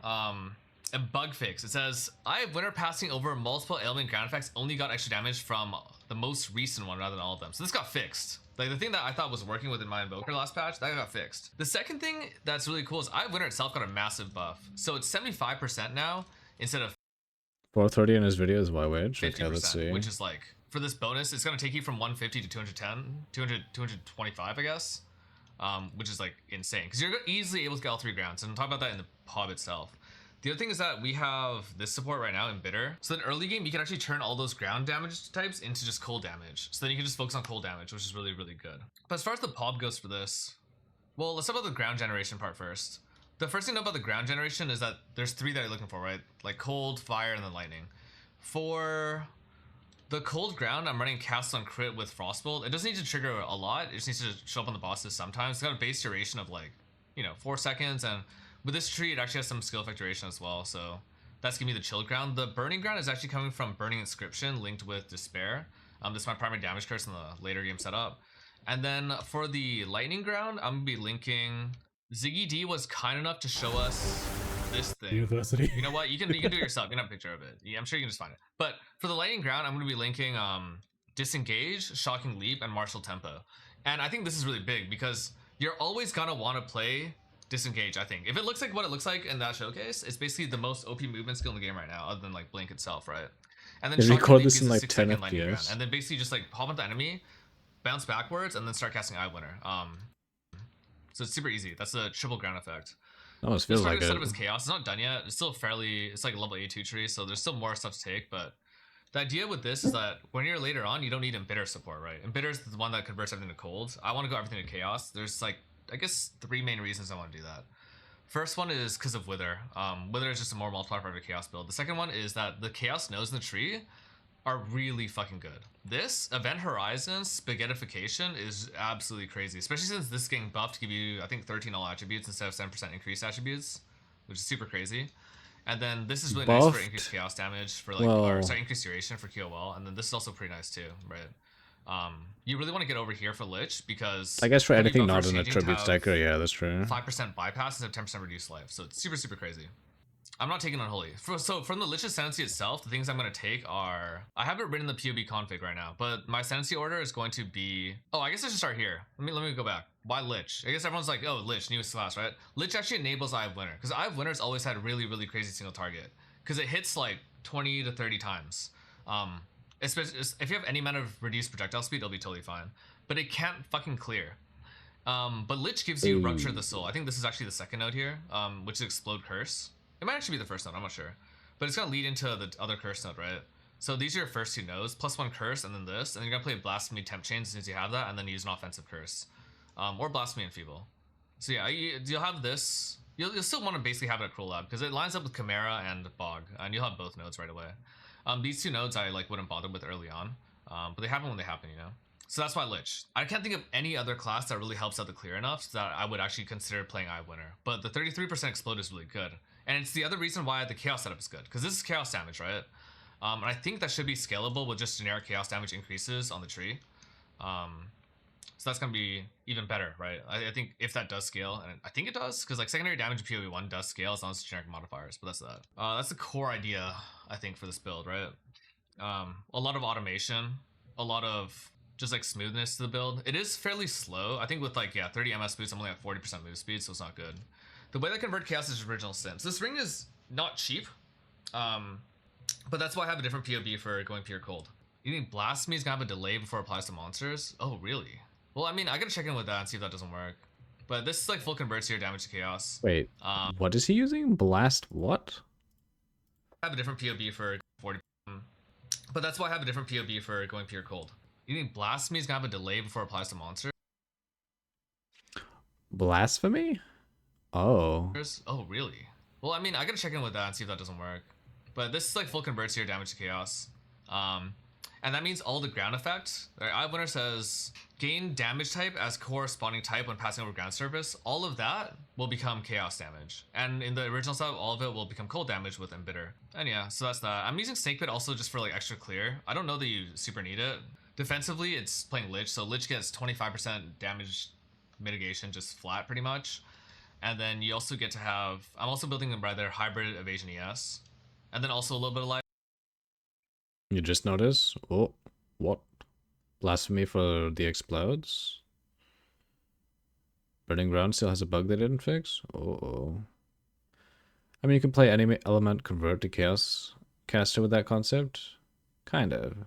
[SPEAKER 3] A bug fix. It says Eye of Winter passing over multiple ailment ground effects only got extra damage from the most recent one rather than all of them. So this got fixed. Like the thing that I thought was working within my Invoker last patch, that got fixed. The second thing that's really cool is Eye of Winter itself got a massive buff. So it's 75% now instead of
[SPEAKER 1] 430 in his videos, why wage?
[SPEAKER 3] 50%,
[SPEAKER 1] Okay, let's see.
[SPEAKER 3] which is like, for this bonus, it's going to take you from 150 to 225, I guess. Which is like insane because you're easily able to get all 3 grounds, and I'll talk about that in the pub itself. The other thing is that we have this support right now in Bitter, so in early game you can actually turn all those ground damage types into just cold damage, so then you can just focus on cold damage, which is really, really good. But as far as the pub goes for this, well, let's talk about the ground generation part first. The first thing to know about the ground generation is that there's 3 that you're looking for, right? Like cold, fire, and then lightning. For the cold ground, I'm running Cast on Crit with Frostbolt. It doesn't need to trigger a lot. It just needs to show up on the bosses sometimes. It's got a base duration of like, 4 seconds. And with this tree, it actually has some skill effect duration as well. So that's giving me the chilled ground. The burning ground is actually coming from Burning Inscription linked with Despair. This is my primary damage curse in the later game setup. And then for the lightning ground, I'm gonna be linking... Ziggy D was kind enough to show us this thing.
[SPEAKER 1] University.
[SPEAKER 3] You know what? You can do it yourself. You can have a picture of it. Yeah, I'm sure you can just find it. But for the lightning ground, I'm going to be linking Disengage, Shocking Leap, and Martial Tempo. And I think this is really big because you're always going to want to play Disengage, I think. If it looks like what it looks like in that showcase, it's basically the most OP movement skill in the game right now, other than like Blink itself, right? And then
[SPEAKER 1] They
[SPEAKER 3] Shocking
[SPEAKER 1] record
[SPEAKER 3] Leap
[SPEAKER 1] this
[SPEAKER 3] is
[SPEAKER 1] in
[SPEAKER 3] a
[SPEAKER 1] like
[SPEAKER 3] 6-second
[SPEAKER 1] 10
[SPEAKER 3] lightning ground.
[SPEAKER 1] FPS.
[SPEAKER 3] And then basically just like hop on the enemy, bounce backwards, and then start casting Eye Winter. So it's super easy. That's the triple ground effect.
[SPEAKER 1] Almost
[SPEAKER 3] This
[SPEAKER 1] feels like
[SPEAKER 3] setup
[SPEAKER 1] it.
[SPEAKER 3] is chaos. It's not done yet. It's still fairly. It's like a level 82 tree, so there's still more stuff to take. But the idea with this is that when you're later on, you don't need Embitter support, right? Embitter is the one that converts everything to cold. I want to go everything to chaos. There's like, I guess 3 main reasons I want to do that. First one is because of Wither. Wither is just a more multiplier for every chaos build. The second one is that the chaos nodes in the tree are really fucking good. This Event Horizon spaghettification is absolutely crazy, especially since this is getting buffed to give you, I think, 13 all attributes instead of 7% increased attributes, which is super crazy. And then this is really nice for increased chaos damage for like, or sorry, increased duration for QOL. And then this is also pretty nice too, right? You really want to get over here for Lich because
[SPEAKER 1] I guess for
[SPEAKER 3] heavy
[SPEAKER 1] anything
[SPEAKER 3] buffers
[SPEAKER 1] not an
[SPEAKER 3] changing to
[SPEAKER 1] attribute
[SPEAKER 3] have
[SPEAKER 1] stacker, yeah, that's true.
[SPEAKER 3] 5% bypass instead of 10% reduced life, so it's super, super crazy. I'm not taking Unholy. So from the Lich's Ascendancy itself, the things I'm going to take are... I have it written in the POB config right now, but my Ascendancy order is going to be... Oh, I guess I should start here. Let me go back. Why Lich? I guess everyone's like, oh, Lich, newest class, right? Lich actually enables Eye of Winter, because Eye of Winter's always had really, really crazy single target, because it hits like 20 to 30 times. Especially if you have any amount of reduced projectile speed, it'll be totally fine. But it can't fucking clear. But Lich gives you Rupture of the Soul. I think this is actually the second node here, which is Explode Curse. It might actually be the first node, I'm not sure. But it's gonna lead into the other curse node, right? So these are your first 2 nodes, plus 1 curse, and then this. And you're gonna play Blasphemy Temp Chain as soon as you have that, and then use an offensive curse. Or Blasphemy Enfeeble. So yeah, you'll have this. You'll still want to basically have it at Cruel Lab, because it lines up with Chimera and Bog, and you'll have both nodes right away. These 2 nodes I like wouldn't bother with early on, but they happen when they happen, you know? So that's why Lich. I can't think of any other class that really helps out the clear enough so that I would actually consider playing Eye of Winter. But the 33% Explode is really good. And it's the other reason why the Chaos setup is good, because this is Chaos damage, right? And I think that should be scalable with just generic Chaos damage increases on the tree. So that's going to be even better, right? I think if that does scale, and I think it does, because like secondary damage in PoE 1 does scale as long as it's generic modifiers, but that's that. That's the core idea, I think, for this build, right? A lot of automation, a lot of just like smoothness to the build. It is fairly slow. I think with like, yeah, 30 MS boost, I'm only at 40% move speed, so it's not good. The way that convert chaos is original sin. So this ring is not cheap, but that's why I have a different POB for going pure cold. You think Blasphemy is gonna have a delay before it applies to monsters? Oh, really? Well, I mean, I gotta check in with that and see if that doesn't work. But this is like full converts your damage to chaos.
[SPEAKER 1] Wait, what is he using? Blast what?
[SPEAKER 3] I have a different POB for 40, but that's why I have a different POB for going pure cold. You think Blasphemy is gonna have a delay before it applies to monsters?
[SPEAKER 1] Blasphemy? Oh.
[SPEAKER 3] Oh, really? Well, I mean, I gotta check in with that and see if that doesn't work. But this is like full converts your damage to chaos. And that means all the ground effects. Right, Eye of Winter says gain damage type as corresponding type when passing over ground surface. All of that will become chaos damage. And in the original stuff, all of it will become cold damage with Embitter. And yeah, so that's that. I'm using Snake Pit also just for like extra clear. I don't know that you super need it. Defensively, it's playing Lich, so Lich gets 25% damage mitigation just flat pretty much. And then you also get to have, I'm also building a rather hybrid evasion ES. And then also a little bit of life.
[SPEAKER 1] You just notice? Oh, what? Blasphemy for the explodes? Burning Ground still has a bug they didn't fix? Oh. I mean, you can play any element convert to chaos caster with that concept. Kind of.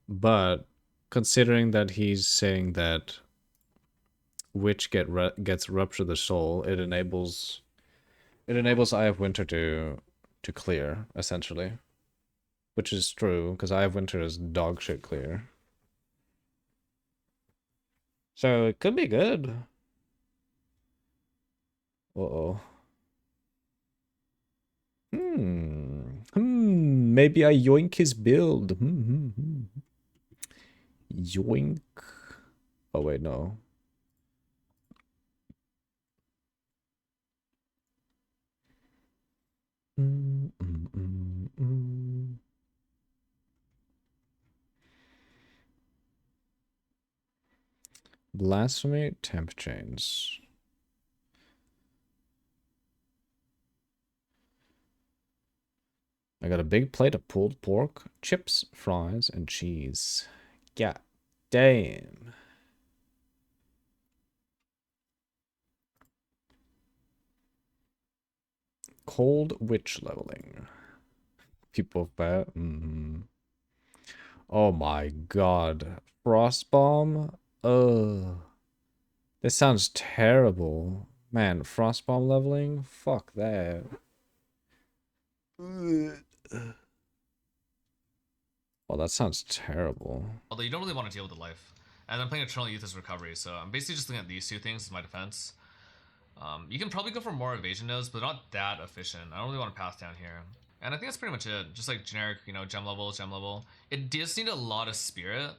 [SPEAKER 1] But considering that he's saying that Witch gets Rupture the Soul, it enables Eye of Winter to clear, essentially. Which is true, because Eye of Winter is dog shit clear. So it could be good. Uh-oh. Maybe I yoink his build. Yoink. Oh, wait, no. Blasphemy, temp chains. I got a big plate of pulled pork, chips, fries, and cheese. God damn. Cold witch leveling. People of bat. Oh my god. Frostbomb? Ugh. This sounds terrible. Man, Frostbomb leveling? Fuck that. Oh, that sounds terrible.
[SPEAKER 3] Although you don't really want to deal with the life. And I'm playing Eternal Youth as recovery, so I'm basically just looking at these two things as my defense. You can probably go for more evasion nodes, but not that efficient. I don't really want to pass down here. And I think that's pretty much it. Just like generic, you know, gem level. It does need a lot of spirit.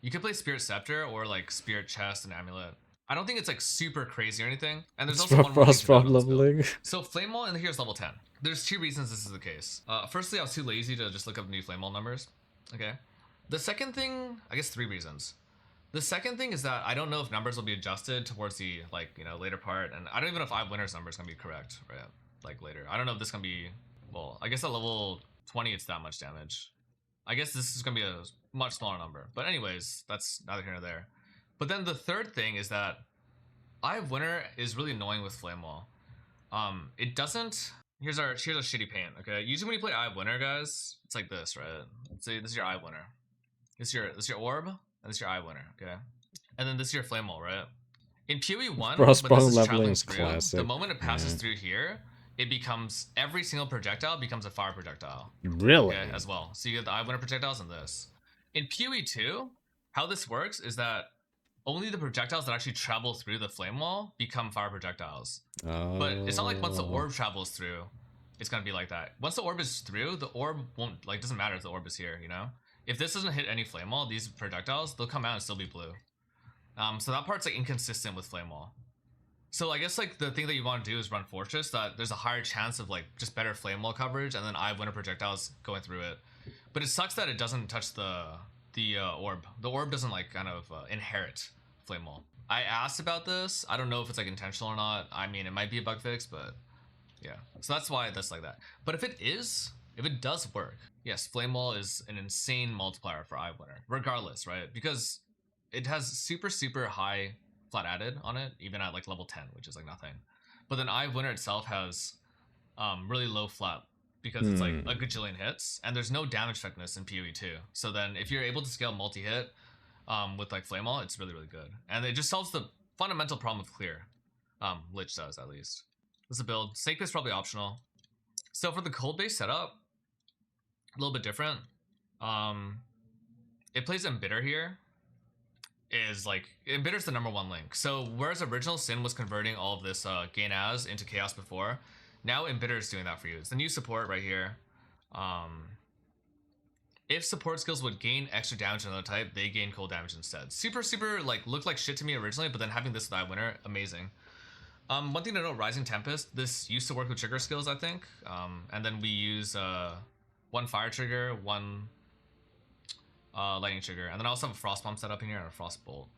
[SPEAKER 3] You could play Spirit Scepter or like Spirit Chest and Amulet. I don't think it's like super crazy or anything. And there's also one more thing to note on this build.
[SPEAKER 1] leveling.
[SPEAKER 3] So Flame Wall, and here's level 10. There's two reasons this is the case. Firstly, I was too lazy to just look up new Flame Wall numbers. Okay. The second thing, I guess 3 reasons. The second thing is that I don't know if numbers will be adjusted towards the, like, you know, later part, and I don't even know if I have Winner's number is gonna be correct, right? Like later. I don't know if this is gonna be, well, I guess at level 20 it's that much damage. I guess this is gonna be a much smaller number. But anyways, that's neither here nor there. But then the third thing is that Eye of Winter is really annoying with Flame Wall. It doesn't. Here's a shitty paint. Okay, usually when you play Eye of Winter, guys, it's like this, right? So this is your Eye of Winter. This is your orb, and this is your Eye Winner, okay? And then this is your Flame Wall, right? In PoE 1, when this is traveling through, the moment it passes through here, it becomes, every single projectile becomes a fire projectile.
[SPEAKER 1] Really?
[SPEAKER 3] Okay, as well. So you get the Eye Winner projectiles and this. In PoE 2, how this works is that only the projectiles that actually travel through the Flame Wall become fire projectiles.
[SPEAKER 1] Oh.
[SPEAKER 3] But it's not like once the orb travels through, it's gonna be like that. Once the orb is through, the orb won't, like, doesn't matter if the orb is here, you know? If this doesn't hit any Flame Wall, these projectiles, they'll come out and still be blue. So that part's like inconsistent with Flame Wall. So I guess like the thing that you want to do is run Fortress, that there's a higher chance of like just better Flame Wall coverage, and then Eye of Winter projectiles going through it. But it sucks that it doesn't touch the orb. The orb doesn't like kind of inherit Flame Wall. I asked about this. I don't know if it's like intentional or not. I mean, it might be a bug fix, but yeah. So that's why that's like that. But if it does work, yes, Flame Wall is an insane multiplier for Eye of Winter, regardless, right? Because it has super high flat added on it, even at like level 10, which is like nothing. But then Eye of Winter itself has really low flat because it's like a gajillion hits, and there's no damage effectiveness in PoE 2. So then if you're able to scale multi-hit with like Flame Wall, it's really good. And it just solves the fundamental problem of clear. Lich does, at least. This is a build. Snake Pit's probably optional. So for the cold base setup, a little bit different. It plays Embitter here. Is like, Embitter's the #1 link. So whereas original Sin was converting all of this gain as into chaos before, now Embitter is doing that for you. It's the new support right here. If support skills would gain extra damage on another type, they gain cold damage instead. Super like looked like shit to me originally, but then having this with Eye Winner, amazing. One thing to note, Rising Tempest, this used to work with trigger skills, I think. And then we use 1 fire trigger, 1 lightning trigger, and then I also have a frost bomb set up in here and a frost bolt.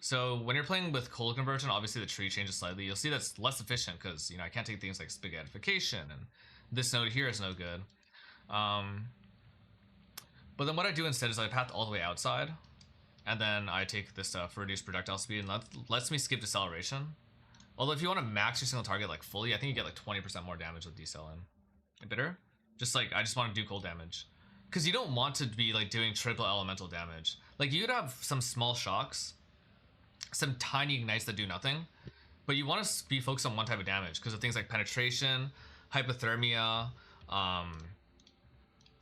[SPEAKER 3] So when you're playing with cold conversion, obviously the tree changes slightly. You'll see that's less efficient because I can't take things like spaghettification, and this node here is no good. But then what I do instead is I path all the way outside, and then I take this stuff for reduced projectile speed, and that lets me skip deceleration. Although if you want to max your single target like fully, I think you get like 20% more damage with decel in bitter. Just like I just want to do cold damage, because you don't want to be like doing triple elemental damage. Like you could have some small shocks, some tiny ignites that do nothing, but you want to be focused on one type of damage because of things like penetration, hypothermia,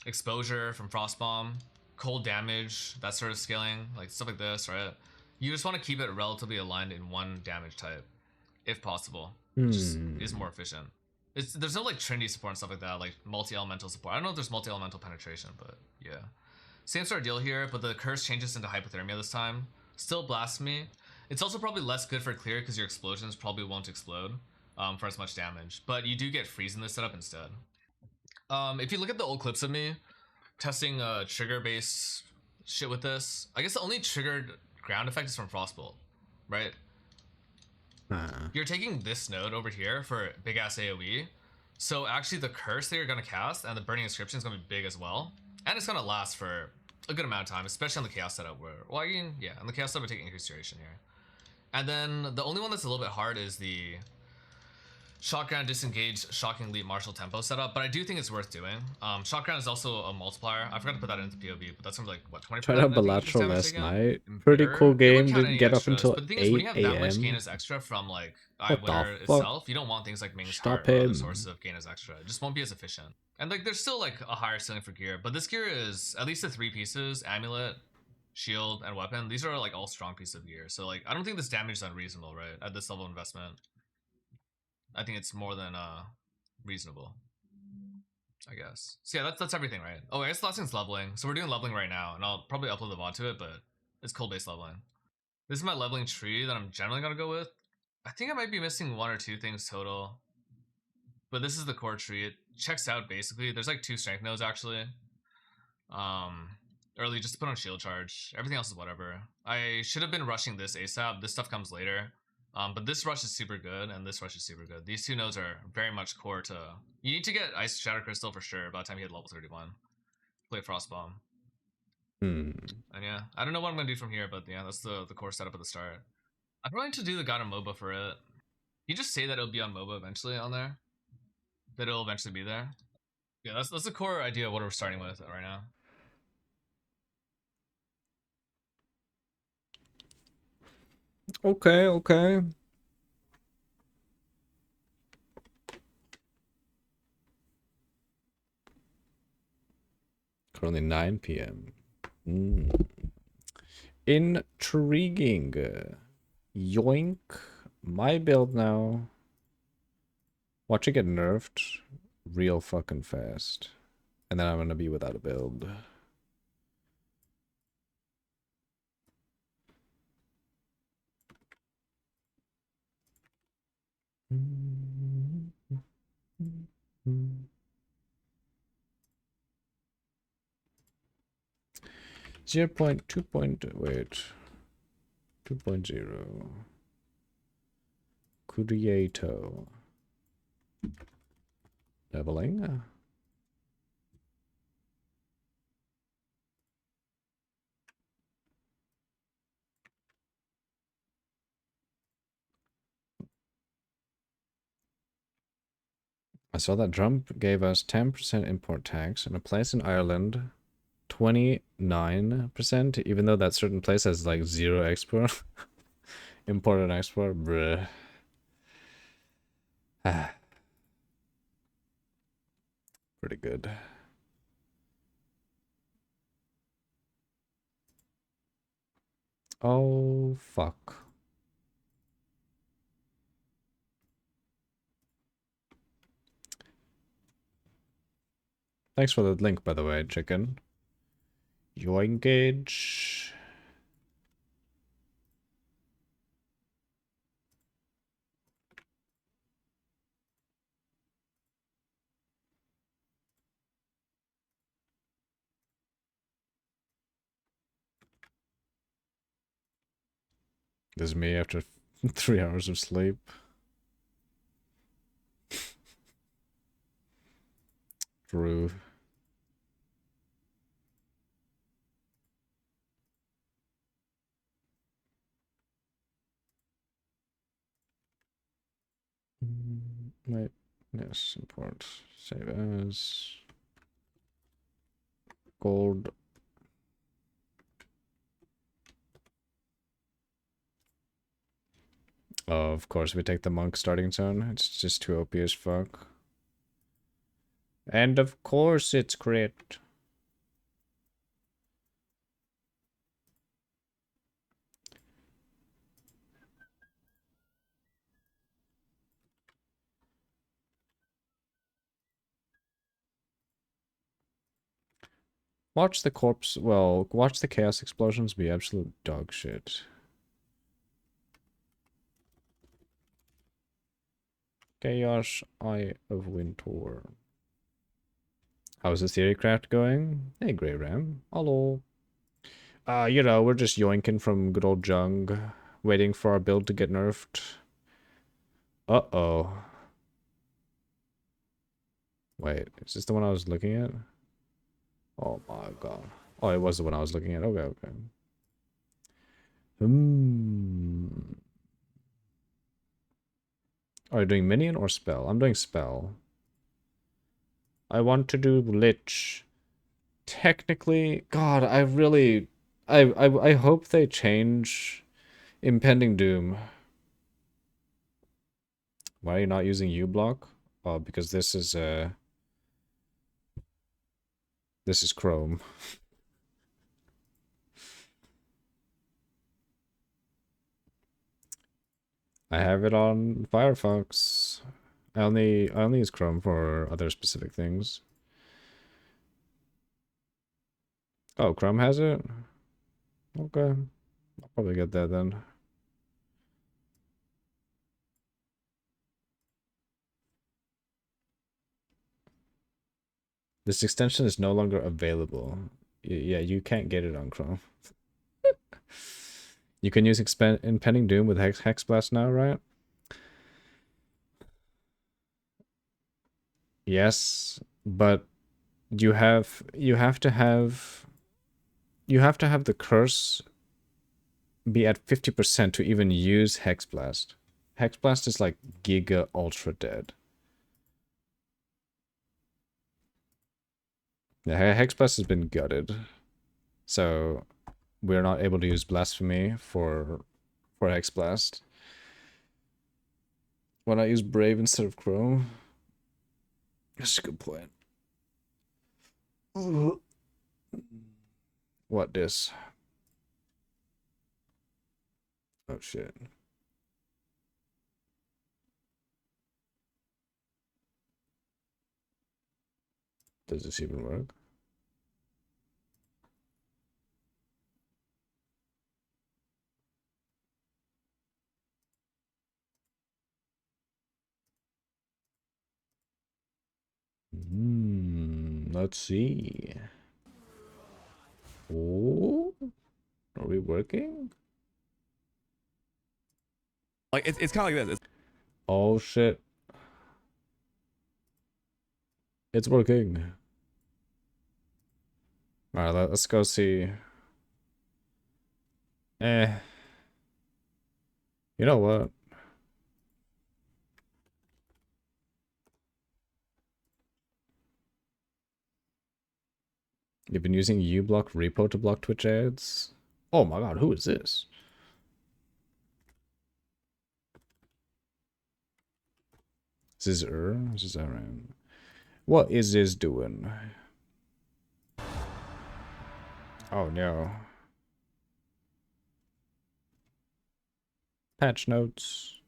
[SPEAKER 3] exposure from frostbomb, cold damage, that sort of scaling, like stuff like this, right? You just want to keep it relatively aligned in one damage type, if possible. Just is more efficient. There's no like Trinity support and stuff like that, like multi-elemental support. I don't know if there's multi-elemental penetration, but yeah. Same sort of deal here, but the curse changes into hypothermia this time. Still blasts me. It's also probably less good for clear because your explosions probably won't explode for as much damage, but you do get freeze in this setup instead. If you look at the old clips of me testing trigger based shit with this, I guess the only triggered ground effect is from Frostbolt, right? You're taking this node over here for big ass AoE, so actually the curse that you're gonna cast and the burning inscription is gonna be big as well, and it's gonna last for a good amount of time, especially on the chaos setup where, well, on the chaos setup we're taking increased duration here. And then the only one that's a little bit hard is the Shotgun disengage shocking leap martial tempo setup, but I do think it's worth doing. Shotgun is also a multiplier. I forgot to put that into POV, but that's something like what 20%.
[SPEAKER 1] Tried out Balatro last night. Pretty cool game. Didn't get up until
[SPEAKER 3] But the thing is, when
[SPEAKER 1] 8
[SPEAKER 3] you have that much gain
[SPEAKER 1] a.m.
[SPEAKER 3] as extra from like
[SPEAKER 1] What the
[SPEAKER 3] Winter
[SPEAKER 1] fuck?
[SPEAKER 3] itself, you don't want things like Ming's
[SPEAKER 1] Stop
[SPEAKER 3] Heart or other
[SPEAKER 1] him.
[SPEAKER 3] sources of gain as extra. It just won't be as efficient. And like there's still like a higher ceiling for gear, but this gear is at least the 3 pieces: amulet, shield, and weapon. These are like all strong pieces of gear. So like I don't think this damage is unreasonable, right? At this level of investment. I think it's more than reasonable, I guess. So yeah, that's everything, right? Oh, I guess the last thing's leveling. So we're doing leveling right now, and I'll probably upload the VOD to it, but it's cold based leveling. This is my leveling tree that I'm generally gonna go with. I think I might be missing 1 or 2 things total, but this is the core tree. It checks out basically. There's like 2 strength nodes actually. Early just to put on shield charge. Everything else is whatever. I should have been rushing this ASAP. This stuff comes later. But this rush is super good, and this rush is super good. These 2 nodes are very much core to... You need to get Ice Shadow Crystal for sure by the time you hit level 31. Play Frostbomb. And yeah, I don't know what I'm going to do from here, but yeah, that's the core setup at the start. I'm going to do the God of MOBA for it. You just say that it'll be on MOBA eventually on there? That it'll eventually be there? Yeah, that's the core idea of what we're starting with right now.
[SPEAKER 1] Okay. Currently 9 p.m. Intriguing. Yoink. My build now. Watch it get nerfed real fucking fast. And then I'm gonna be without a build. Zero point 2 point wait 2.0 Curiato leveling. I saw that Trump gave us 10% import tax and a place in Ireland 29%, even though that certain place has like 0 export. Import and export, bruh. Pretty good. Oh, fuck. Thanks for the link, by the way, chicken. Yoinkage. This is me after 3 hours of sleep. True. Wait. Yes, import. Save as. Gold. Oh, of course, we take the monk starting zone. It's just too OP as fuck. And of course, it's crit. Watch the corpse. Well, watch the chaos explosions be absolute dog shit. Chaos Eye of Winter. How's the theory craft going? Hey, Grey Ram. Hello. You know, we're just yoinking from good old Jung, waiting for our build to get nerfed. Uh-oh. Wait, is this the one I was looking at? Oh my god. Oh, it was the one I was looking at. Okay, okay. Are you doing minion or spell? I'm doing spell. I want to do Lich. Technically, God, I really... I hope they change Impending Doom. Why are you not using U-block? Oh, because this is Chrome. I have it on Firefox. I only use Chrome for other specific things. Oh, Chrome has it? Okay. I'll probably get that then. This extension is no longer available. Yeah, you can't get it on Chrome. You can use Impending Doom with Hexblast now, right? Yes, but you have to have the curse be at 50% to even use Hexblast. Hexblast is like Giga Ultra dead. Yeah, Hexblast has been gutted. So we're not able to use Blasphemy for Hexblast. Why not use Brave instead of Chrome? That's a good point. What dis? Oh shit. Does this even work? Let's see. Oh, are we working?
[SPEAKER 5] Like it's kind of like this.
[SPEAKER 1] Oh shit. It's working. Alright, let's go see. You know what? You've been using uBlock repo to block Twitch ads? Oh my god, who is this? This is This is Aaron. What is this doing? Oh no. Patch notes.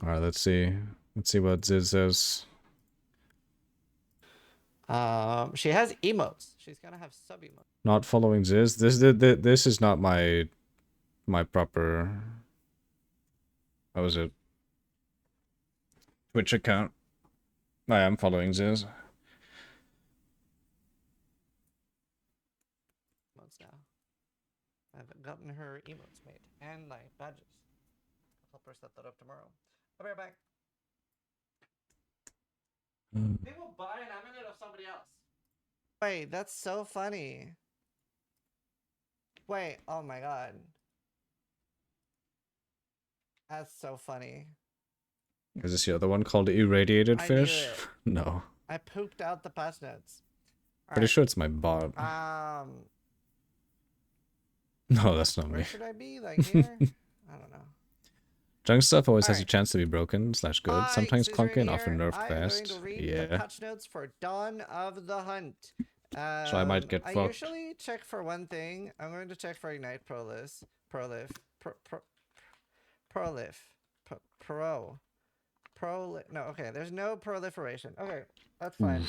[SPEAKER 1] Alright, let's see. Let's see what Ziz says.
[SPEAKER 6] She has emotes. She's gonna have sub emotes.
[SPEAKER 1] Not following Ziz. This is not my proper. How was it? Twitch account. I am following this.
[SPEAKER 6] Emotes now. I've gotten her emotes made and like badges. I'll help her set that up tomorrow. I'll be right back. People buy an amulet of somebody else. Wait, that's so funny. Wait, oh my god. That's so funny.
[SPEAKER 1] Is this the other one called Irradiated
[SPEAKER 6] I knew
[SPEAKER 1] Fish?
[SPEAKER 6] it.
[SPEAKER 1] No.
[SPEAKER 6] I pooped out the patch notes.
[SPEAKER 1] Pretty sure it's my bot. No, that's not
[SPEAKER 6] Where
[SPEAKER 1] me.
[SPEAKER 6] should I be? Like here? I don't know.
[SPEAKER 1] Junk stuff always has a
[SPEAKER 6] Alright.
[SPEAKER 1] chance to be broken / good,
[SPEAKER 6] Hi,
[SPEAKER 1] sometimes
[SPEAKER 6] Scissoring
[SPEAKER 1] clunky and often
[SPEAKER 6] here.
[SPEAKER 1] nerfed
[SPEAKER 6] I'm going
[SPEAKER 1] fast.
[SPEAKER 6] to read the
[SPEAKER 1] Yeah.
[SPEAKER 6] patch notes for Dawn of the Hunt.
[SPEAKER 1] So I might get
[SPEAKER 6] I
[SPEAKER 1] fucked.
[SPEAKER 6] usually check for one thing. I'm going to check for Ignite Prolif. No, okay. There's no proliferation. Okay, that's fine.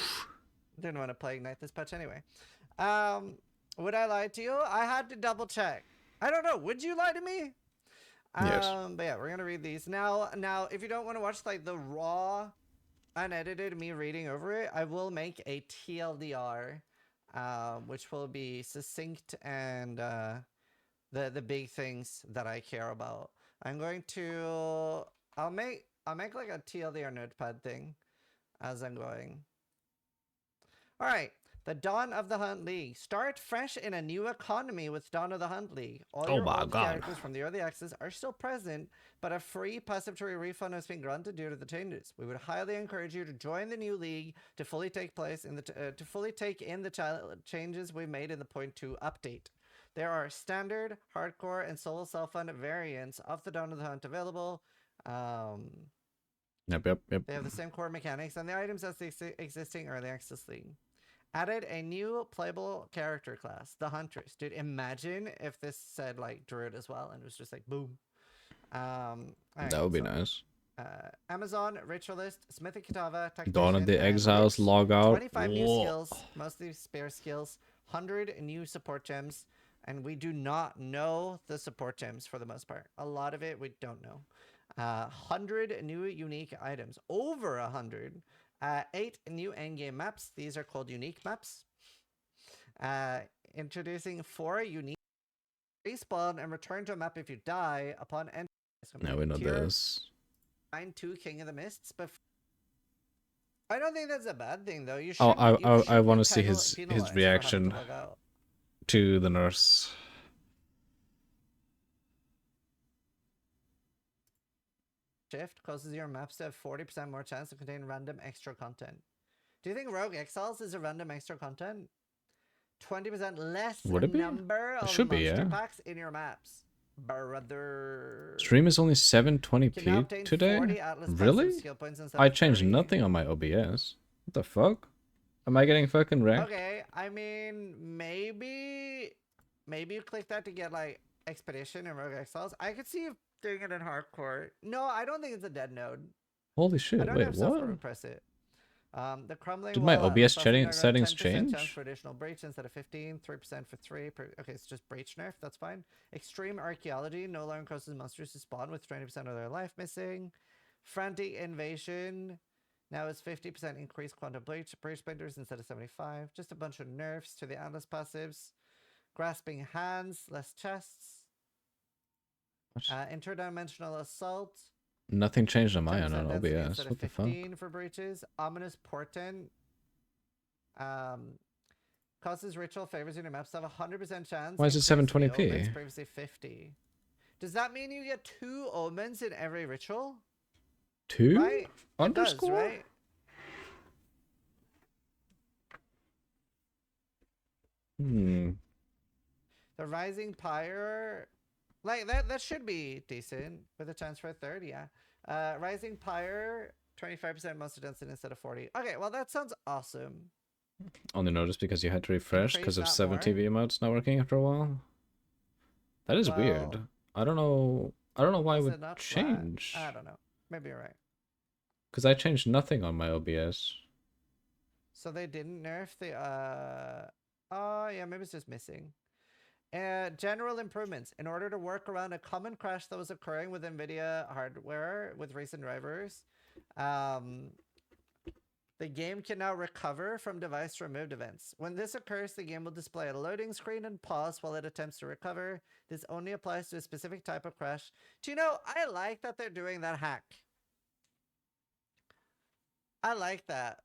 [SPEAKER 6] Didn't want to play Ignite this patch anyway. Would I lie to you? I had to double check. I don't know. Would you lie to me?
[SPEAKER 1] Yes.
[SPEAKER 6] But yeah, we're gonna read these now. If you don't want to watch like the raw, unedited me reading over it, I will make a TLDR, which will be succinct and the big things that I care about. I'm going to I'll make like a TLDR notepad thing as I'm going. All right. The Dawn of the Hunt League. Start fresh in a new economy with Dawn of the Hunt League. All
[SPEAKER 1] Oh
[SPEAKER 6] your
[SPEAKER 1] my
[SPEAKER 6] old
[SPEAKER 1] God.
[SPEAKER 6] characters from the early access are still present, but a free participatory refund has been granted due to the changes. We would highly encourage you to join the new league to fully take in the changes we made in the Point 2 update. There are standard, hardcore, and solo self-funded variants of the Dawn of the Hunt available.
[SPEAKER 1] Yep.
[SPEAKER 6] They have the same core mechanics and the items as the existing early access league. Added a new playable character class, the Huntress. Dude, imagine if this said like Druid as well and it was just like boom.
[SPEAKER 1] That would be nice.
[SPEAKER 6] Amazon, Ritualist, Smithy Kitava,
[SPEAKER 1] Dawn of
[SPEAKER 6] Tactician,
[SPEAKER 1] the
[SPEAKER 6] and
[SPEAKER 1] Exiles
[SPEAKER 6] Lich.
[SPEAKER 1] log out.
[SPEAKER 6] 25 new skills, mostly spear skills, 100 new support gems, and we do not know the support gems for the most part. A lot of it we don't know. 100 new unique items, over 100. 8 new endgame maps. These are called unique maps. Introducing 4 unique respawn and return to a map if you die upon entry.
[SPEAKER 1] Now we know this.
[SPEAKER 6] Find 2 King of the Mists, but I don't think that's a bad thing though. You should.
[SPEAKER 1] Oh, I want to see his reaction
[SPEAKER 6] to
[SPEAKER 1] to the nurse.
[SPEAKER 6] Shift causes your maps to have 40% more chance to contain random extra content. Do you think Rogue Exiles is a random extra content? 20% less
[SPEAKER 1] Would it be?
[SPEAKER 6] number of
[SPEAKER 1] should be,
[SPEAKER 6] monster
[SPEAKER 1] yeah.
[SPEAKER 6] packs in your maps. Brother.
[SPEAKER 1] Stream is only
[SPEAKER 6] Can now
[SPEAKER 1] 720p
[SPEAKER 6] obtain
[SPEAKER 1] today?
[SPEAKER 6] 40 Atlas
[SPEAKER 1] Really?
[SPEAKER 6] passive skill points instead
[SPEAKER 1] I
[SPEAKER 6] of
[SPEAKER 1] changed
[SPEAKER 6] 30.
[SPEAKER 1] nothing on my OBS. What the fuck? Am I getting fucking wrecked?
[SPEAKER 6] Okay, I mean, maybe you click that to get like Expedition and Rogue Exiles. I could see you doing it in hardcore. No, I don't think it's a dead node.
[SPEAKER 1] Holy
[SPEAKER 6] I
[SPEAKER 1] shit,
[SPEAKER 6] don't
[SPEAKER 1] wait,
[SPEAKER 6] have
[SPEAKER 1] what?
[SPEAKER 6] software to press it. The crumbling
[SPEAKER 1] Did my
[SPEAKER 6] wall
[SPEAKER 1] OBS
[SPEAKER 6] buffing got
[SPEAKER 1] settings
[SPEAKER 6] 10%
[SPEAKER 1] change?
[SPEAKER 6] chance for additional breach instead of 15, 3% for 3. Okay, it's just breach nerf, that's fine. Extreme archaeology no longer causes monsters to spawn with 20% of their life missing. Frantic invasion now is 50% increased quantum breach splinters instead of 75. Just a bunch of nerfs to the Atlas passives. Grasping hands, less chests. Interdimensional assault.
[SPEAKER 1] Nothing changed on my
[SPEAKER 6] 10%
[SPEAKER 1] end on
[SPEAKER 6] density
[SPEAKER 1] OBS.
[SPEAKER 6] instead of
[SPEAKER 1] What the fuck?
[SPEAKER 6] 15 for breaches. Ominous portent. Causes ritual favors in your maps to have 100% chance.
[SPEAKER 1] Why is it
[SPEAKER 6] increase to the
[SPEAKER 1] 720p?
[SPEAKER 6] omens, previously 50. Does that mean you get 2 omens in every ritual?
[SPEAKER 1] 2?
[SPEAKER 6] Right?
[SPEAKER 1] Underscore?
[SPEAKER 6] It does, right? The Rising Pyre, like that should be decent with a chance for a 30, yeah. Rising Pyre, 25% monster density instead of 40. Okay, well that sounds awesome.
[SPEAKER 1] Only noticed because you had to refresh because of
[SPEAKER 6] Increase that
[SPEAKER 1] 7 TV emotes not working after a while. That is weird.
[SPEAKER 6] Well,
[SPEAKER 1] I don't know why it
[SPEAKER 6] is
[SPEAKER 1] would
[SPEAKER 6] it not
[SPEAKER 1] change.
[SPEAKER 6] flat? I don't know. Maybe you're right.
[SPEAKER 1] Because I changed nothing on my OBS.
[SPEAKER 6] So they didn't nerf the oh yeah, maybe it's just missing. General improvements. In order to work around a common crash that was occurring with NVIDIA hardware with recent drivers, The game can now recover from device removed events. When this occurs, the game will display a loading screen and pause while it attempts to recover. This only applies to a specific type of crash. Do you know, I like that they're doing that hack. I like that.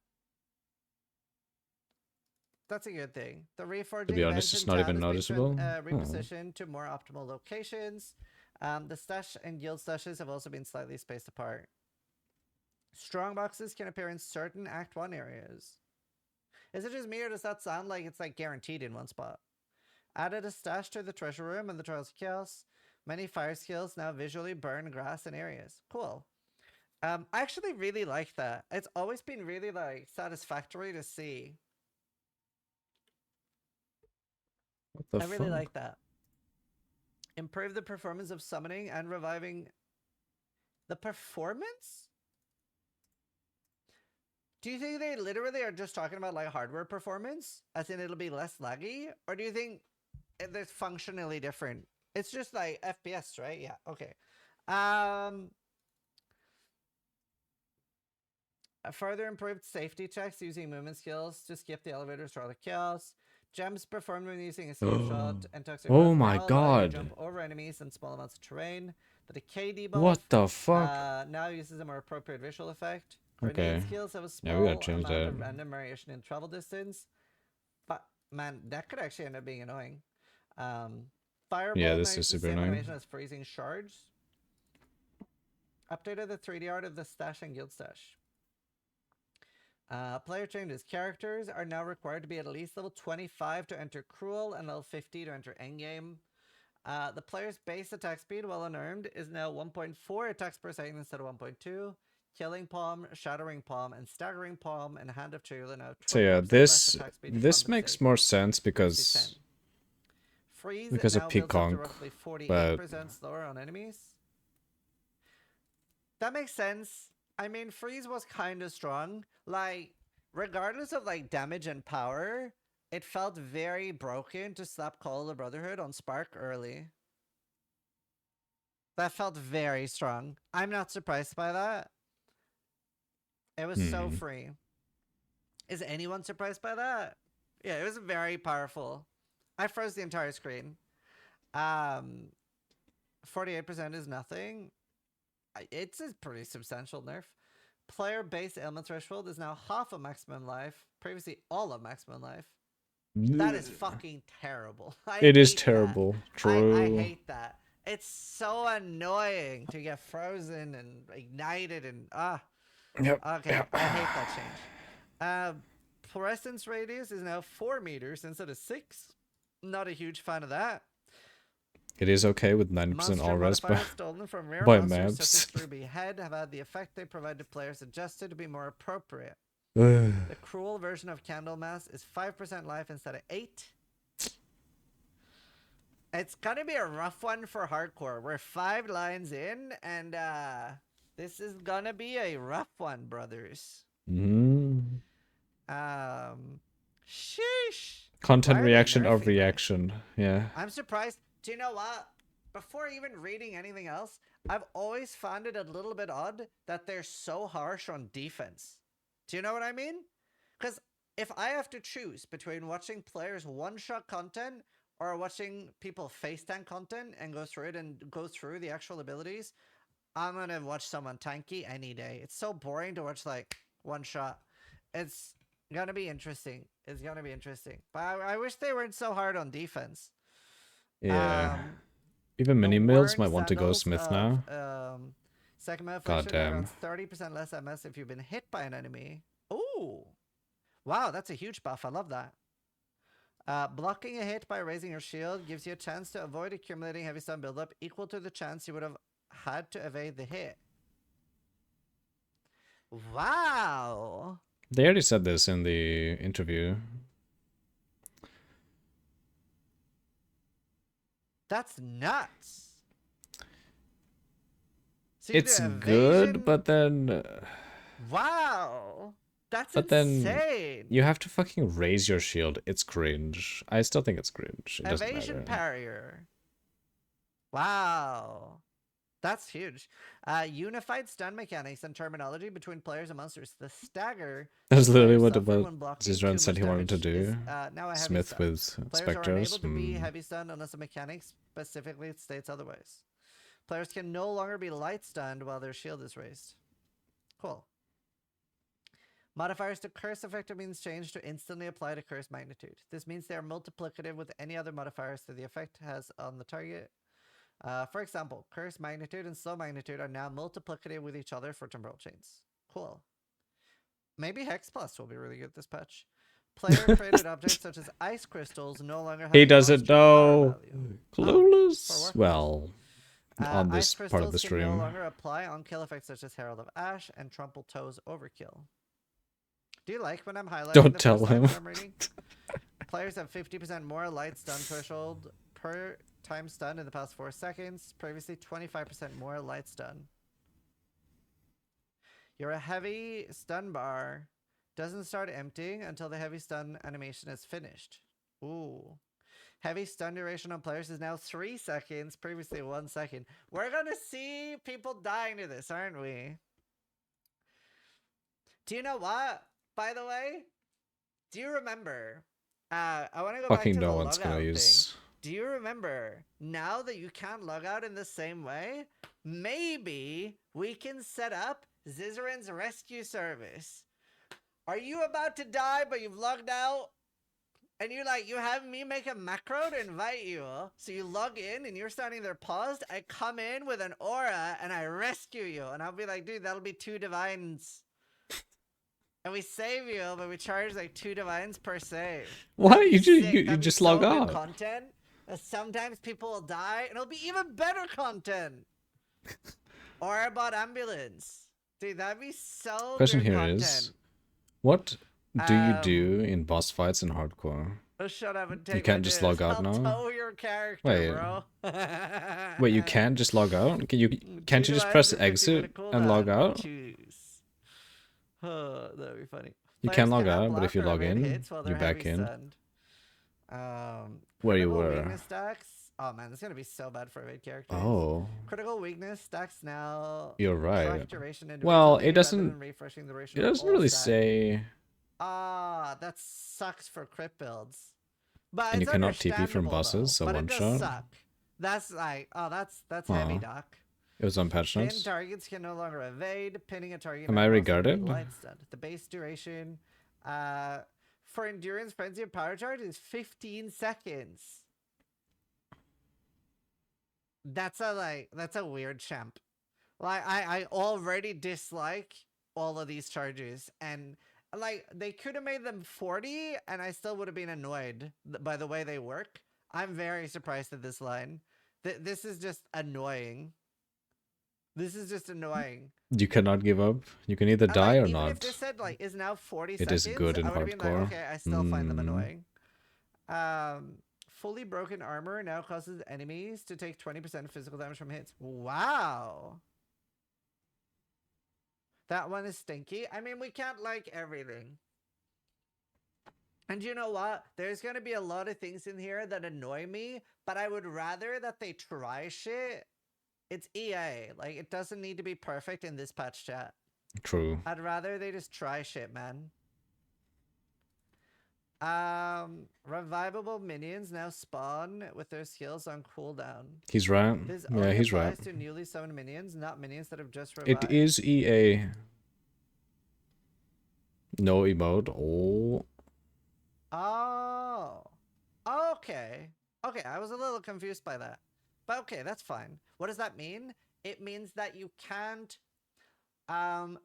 [SPEAKER 6] That's a good thing. The reforging
[SPEAKER 1] To be honest,
[SPEAKER 6] events
[SPEAKER 1] it's
[SPEAKER 6] in
[SPEAKER 1] not
[SPEAKER 6] chat
[SPEAKER 1] even
[SPEAKER 6] has been
[SPEAKER 1] noticeable.
[SPEAKER 6] repositioned to more optimal locations. The stash and guild stashes have also been slightly spaced apart. Strong boxes can appear in certain Act 1 areas. Is it just me or does that sound like it's like guaranteed in one spot? Added a stash to the treasure room and the Trials of Chaos. Many fire skills now visually burn grass in areas. Cool. I actually really like that. It's always been really like satisfactory to see.
[SPEAKER 1] What the
[SPEAKER 6] I really
[SPEAKER 1] fuck?
[SPEAKER 6] like that. Improve the performance of summoning and reviving. The performance? Do you think they literally are just talking about like hardware performance? As in it'll be less laggy? Or do you think they're functionally different? It's just like FPS, right? Yeah, okay. A further improved safety checks using movement skills to skip the elevators throughout the chaos. Gems performed when using a slingshot and toxic
[SPEAKER 1] Oh
[SPEAKER 6] breath
[SPEAKER 1] my
[SPEAKER 6] now allow you to
[SPEAKER 1] god.
[SPEAKER 6] jump over enemies and small amounts of terrain. The decay debuff
[SPEAKER 1] What the fuck?
[SPEAKER 6] now uses a more appropriate visual effect.
[SPEAKER 1] Okay.
[SPEAKER 6] Grenade skills have a
[SPEAKER 1] Yeah, we gotta
[SPEAKER 6] small
[SPEAKER 1] change
[SPEAKER 6] amount
[SPEAKER 1] that.
[SPEAKER 6] of random variation in travel distance. But man, that could actually end up being annoying. Fireball
[SPEAKER 1] Yeah,
[SPEAKER 6] now
[SPEAKER 1] this is
[SPEAKER 6] uses the
[SPEAKER 1] super
[SPEAKER 6] same
[SPEAKER 1] annoying.
[SPEAKER 6] animation as freezing shards. Updated the 3D art of the stash and guild stash. Player changes. Characters are now required to be at least level 25 to enter Cruel and level 50 to enter Endgame. The player's base attack speed, while unearned, is now 1.4 attacks per second instead of 1.2. Killing Palm, Shattering Palm, and Staggering Palm, and Hand of Chill are now 20%
[SPEAKER 1] So yeah,
[SPEAKER 6] less
[SPEAKER 1] this
[SPEAKER 6] attack speed to
[SPEAKER 1] this makes
[SPEAKER 6] compensate.
[SPEAKER 1] more sense
[SPEAKER 6] 6 to
[SPEAKER 1] because
[SPEAKER 6] 10. Freeze
[SPEAKER 1] because of
[SPEAKER 6] now builds up to
[SPEAKER 1] Peaconk,
[SPEAKER 6] roughly 48%
[SPEAKER 1] but
[SPEAKER 6] slower on enemies. That makes sense. I mean, Freeze was kind of strong. Like, regardless of like damage and power, it felt very broken to slap Call of the Brotherhood on Spark early. That felt very strong. I'm not surprised by that. It was so free. Is anyone surprised by that? Yeah, it was very powerful. I froze the entire screen. 48% is nothing. It's a pretty substantial nerf. Player base ailment threshold is now half of maximum life. Previously all of maximum life. That is fucking terrible.
[SPEAKER 1] it is
[SPEAKER 6] hate that.
[SPEAKER 1] terrible. True.
[SPEAKER 6] I hate that. It's so annoying to get frozen and ignited and
[SPEAKER 1] Yep.
[SPEAKER 6] Okay, I hate that change. Fluorescence radius is now 4 meters instead of 6. Not a huge fan of that.
[SPEAKER 1] It is okay with 90%
[SPEAKER 6] Monster
[SPEAKER 1] all res
[SPEAKER 6] modifiers stolen from rare
[SPEAKER 1] by
[SPEAKER 6] monsters
[SPEAKER 1] maps.
[SPEAKER 6] such as Ruby Head have had the effect they provide to players adjusted to be more appropriate.
[SPEAKER 1] Ugh.
[SPEAKER 6] The cruel version of Candlemas is 5% life instead of 8. It's gonna be a rough one for hardcore. We're 5 lines in, and this is gonna be a rough one, brothers. Sheesh.
[SPEAKER 1] Content
[SPEAKER 6] Why are they
[SPEAKER 1] reaction of
[SPEAKER 6] nerfing this?
[SPEAKER 1] reaction. Yeah.
[SPEAKER 6] I'm surprised. Do you know what? Before even reading anything else, I've always found it a little bit odd that they're so harsh on defense. Do you know what I mean? Because if I have to choose between watching players one-shot content or watching people face tank content and go through it and go through the actual abilities, I'm gonna watch someone tanky any day. It's so boring to watch like one shot. It's gonna be interesting. It's gonna be interesting. But I wish they weren't so hard on defense.
[SPEAKER 1] Yeah. Even mini mills might want to go Smith now.
[SPEAKER 6] Second mode
[SPEAKER 1] God
[SPEAKER 6] affliction
[SPEAKER 1] damn.
[SPEAKER 6] around 30% less MS if you've been hit by an enemy. Ooh. Wow, that's a huge buff. I love that. Blocking a hit by raising your shield gives you a chance to avoid accumulating heavy stun buildup equal to the chance you would have had to evade the hit. Wow.
[SPEAKER 1] They already said this in the interview.
[SPEAKER 6] That's nuts. So you
[SPEAKER 1] It's
[SPEAKER 6] do
[SPEAKER 1] good,
[SPEAKER 6] evasion-
[SPEAKER 1] but then
[SPEAKER 6] Wow. That's
[SPEAKER 1] but then
[SPEAKER 6] insane.
[SPEAKER 1] you have to fucking raise your shield. It's cringe. I still think it's cringe. It doesn't
[SPEAKER 6] Evasion
[SPEAKER 1] matter.
[SPEAKER 6] barrier. Wow. That's huge. Unified stun mechanics and terminology between players and monsters. The stagger
[SPEAKER 1] That's literally
[SPEAKER 6] players
[SPEAKER 1] what
[SPEAKER 6] suffer
[SPEAKER 1] about
[SPEAKER 6] when blocking
[SPEAKER 1] Zizran
[SPEAKER 6] too
[SPEAKER 1] said
[SPEAKER 6] much
[SPEAKER 1] he wanted to
[SPEAKER 6] damage is
[SPEAKER 1] do.
[SPEAKER 6] now a heavy
[SPEAKER 1] Smith
[SPEAKER 6] stun.
[SPEAKER 1] with
[SPEAKER 6] Players are unable
[SPEAKER 1] specters.
[SPEAKER 6] to be heavy stunned unless the mechanics specifically states otherwise. Players can no longer be light stunned while their shield is raised. Cool. Modifiers to curse effective means change to instantly apply to curse magnitude. This means they are multiplicative with any other modifiers that the effect has on the target. For example, curse magnitude and slow magnitude are now multiplicative with each other for temporal chains. Cool. Maybe Hex Plus will be really good this patch. Player created objects such as ice crystals no longer have
[SPEAKER 1] He
[SPEAKER 6] a
[SPEAKER 1] doesn't
[SPEAKER 6] cost or power
[SPEAKER 1] know.
[SPEAKER 6] value.
[SPEAKER 1] Clueless.
[SPEAKER 6] what?
[SPEAKER 1] Well, on
[SPEAKER 6] Ice
[SPEAKER 1] this part of the
[SPEAKER 6] crystals can no
[SPEAKER 1] stream.
[SPEAKER 6] longer apply on kill effects such as Herald of Ash and Trample Toes Overkill. Do you like when I'm highlighting
[SPEAKER 1] Don't
[SPEAKER 6] the
[SPEAKER 1] tell
[SPEAKER 6] first line
[SPEAKER 1] him.
[SPEAKER 6] when I'm reading? Players have 50% more light stun threshold per time stun in the past 4 seconds. Previously, 25% more light stun. Your heavy stun bar doesn't start emptying until the heavy stun animation is finished. Ooh. Heavy stun duration on players is now 3 seconds, previously 1 second. We're gonna see people dying to this, aren't we? Do you know what? By the way, do you remember? I want to go back
[SPEAKER 1] Fucking
[SPEAKER 6] to the
[SPEAKER 1] no one's gonna
[SPEAKER 6] logout thing.
[SPEAKER 1] use.
[SPEAKER 6] Do you remember now that you can't log out in the same way? Maybe we can set up Zizran's rescue service. Are you about to die, but you've logged out? And you're like, you have me make a macro to invite you. So you log in and you're standing there paused. I come in with an aura and I rescue you. And I'll be like, dude, that'll be 2 divines. And we save you, but we charge like 2 divines per save.
[SPEAKER 1] Why
[SPEAKER 6] That'd be
[SPEAKER 1] you
[SPEAKER 6] sick.
[SPEAKER 1] you
[SPEAKER 6] That'd be
[SPEAKER 1] just
[SPEAKER 6] so
[SPEAKER 1] log
[SPEAKER 6] good
[SPEAKER 1] out?
[SPEAKER 6] content. Sometimes people will die, and it'll be even better content. Or about ambulance, dude. That'd be so.
[SPEAKER 1] Question
[SPEAKER 6] good
[SPEAKER 1] here
[SPEAKER 6] content.
[SPEAKER 1] is, what do you do in boss fights in hardcore?
[SPEAKER 6] Oh, shut up and take.
[SPEAKER 1] You can't
[SPEAKER 6] my
[SPEAKER 1] just
[SPEAKER 6] dues.
[SPEAKER 1] log out
[SPEAKER 6] I'll
[SPEAKER 1] now?
[SPEAKER 6] tow your character,
[SPEAKER 1] Wait.
[SPEAKER 6] bro.
[SPEAKER 1] Wait, you can't just log out? Can't you
[SPEAKER 6] 2
[SPEAKER 1] just
[SPEAKER 6] divines
[SPEAKER 1] press
[SPEAKER 6] and 50 minute
[SPEAKER 1] exit and log
[SPEAKER 6] cooldown.
[SPEAKER 1] out?
[SPEAKER 6] Choose. Oh, that'd be funny.
[SPEAKER 1] You
[SPEAKER 6] Players
[SPEAKER 1] can log
[SPEAKER 6] cannot
[SPEAKER 1] out, but if you
[SPEAKER 6] block or
[SPEAKER 1] log
[SPEAKER 6] evade
[SPEAKER 1] in,
[SPEAKER 6] hits while
[SPEAKER 1] you're
[SPEAKER 6] they're
[SPEAKER 1] back
[SPEAKER 6] heavy
[SPEAKER 1] in.
[SPEAKER 6] stunned.
[SPEAKER 1] Where you
[SPEAKER 6] Critical
[SPEAKER 1] were.
[SPEAKER 6] weakness stacks. Oh man, this is gonna be so bad for evade characters.
[SPEAKER 1] Oh,
[SPEAKER 6] Critical weakness stacks now.
[SPEAKER 1] you're right.
[SPEAKER 6] Track duration
[SPEAKER 1] Well,
[SPEAKER 6] individually
[SPEAKER 1] it
[SPEAKER 6] rather
[SPEAKER 1] doesn't.
[SPEAKER 6] than refreshing the
[SPEAKER 1] It
[SPEAKER 6] duration of
[SPEAKER 1] doesn't
[SPEAKER 6] all
[SPEAKER 1] really
[SPEAKER 6] stacks.
[SPEAKER 1] say,
[SPEAKER 6] Ah, that sucks for crit builds. But
[SPEAKER 1] and you
[SPEAKER 6] it's
[SPEAKER 1] cannot TP from
[SPEAKER 6] understandable,
[SPEAKER 1] bosses,
[SPEAKER 6] though.
[SPEAKER 1] so
[SPEAKER 6] But
[SPEAKER 1] one
[SPEAKER 6] it does
[SPEAKER 1] shot.
[SPEAKER 6] suck. That's like, oh, that's heavy,
[SPEAKER 1] Aw.
[SPEAKER 6] doc.
[SPEAKER 1] It was on patch
[SPEAKER 6] Pinned
[SPEAKER 1] notes.
[SPEAKER 6] targets can no longer evade. Pinning a target.
[SPEAKER 1] Am
[SPEAKER 6] may
[SPEAKER 1] I
[SPEAKER 6] also be
[SPEAKER 1] regarded?
[SPEAKER 6] light stunned. The base duration, for endurance, frenzy, and power charge is 15 seconds. That's a weird champ. Like I already dislike all of these charges, and like they could have made them 40 and I still would have been annoyed by the way they work. I'm very surprised at this line. This is just annoying. This is just annoying.
[SPEAKER 1] You cannot give up. You can either
[SPEAKER 6] And,
[SPEAKER 1] die
[SPEAKER 6] like,
[SPEAKER 1] or
[SPEAKER 6] even
[SPEAKER 1] not.
[SPEAKER 6] if this said like is now 40
[SPEAKER 1] It
[SPEAKER 6] seconds,
[SPEAKER 1] is good in
[SPEAKER 6] I would have been like,
[SPEAKER 1] hardcore.
[SPEAKER 6] okay, I still find them annoying. Fully broken armor now causes enemies to take 20% physical damage from hits. Wow. That one is stinky. I mean, we can't like everything. And you know what? There's going to be a lot of things in here that annoy me, but I would rather that they try shit. It's EA. Like, it doesn't need to be perfect in this patch chat.
[SPEAKER 1] True.
[SPEAKER 6] I'd rather they just try shit, man. Revivable minions now spawn with their skills on cooldown.
[SPEAKER 1] He's right.
[SPEAKER 6] This
[SPEAKER 1] Yeah,
[SPEAKER 6] only
[SPEAKER 1] he's
[SPEAKER 6] applies
[SPEAKER 1] right.
[SPEAKER 6] to newly summoned minions, not minions that have just revived.
[SPEAKER 1] It is EA. No emote. Oh.
[SPEAKER 6] Oh. Okay. Okay, I was a little confused by that. But okay, that's fine. What does that mean? It means that you can't...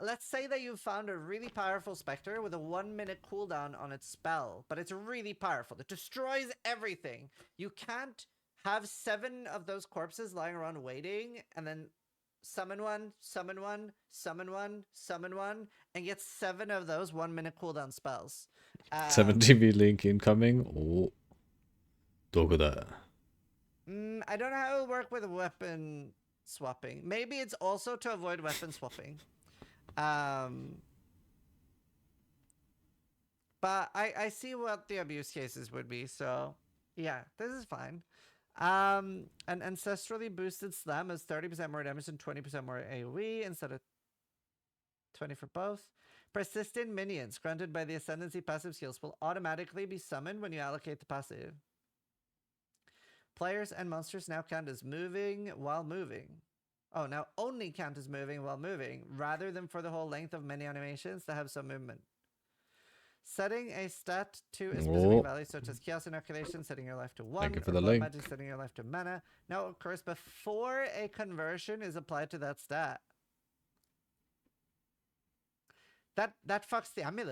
[SPEAKER 6] let's say that you found a really powerful specter with a 1-minute cooldown on its spell, but it's really powerful. It destroys everything. You can't have 7 of those corpses lying around waiting, and then summon one, summon one, summon one, summon one, and get 7 of those 1-minute cooldown spells.
[SPEAKER 1] 70B link incoming. Oh. Look at that.
[SPEAKER 6] I don't know how it'll work with weapon swapping. Maybe it's also to avoid weapon swapping. But I see what the abuse cases would be, so yeah, this is fine. An ancestrally boosted slam has 30% more damage and 20% more AoE instead of 20 for both. Persistent minions granted by the Ascendancy passive skills will automatically be summoned when you allocate the passive. Players and monsters now count as moving while moving. Oh, now only count as moving while moving, rather than for the whole length of many animations that have some movement. Setting a stat to a specific value, such as Chaos Inoculation, setting your life to 1,
[SPEAKER 1] Thank you for
[SPEAKER 6] or
[SPEAKER 1] the
[SPEAKER 6] Blood
[SPEAKER 1] link.
[SPEAKER 6] Magic, setting your life to mana. Now, of course, before a conversion is applied to that stat. That fucks the amulet.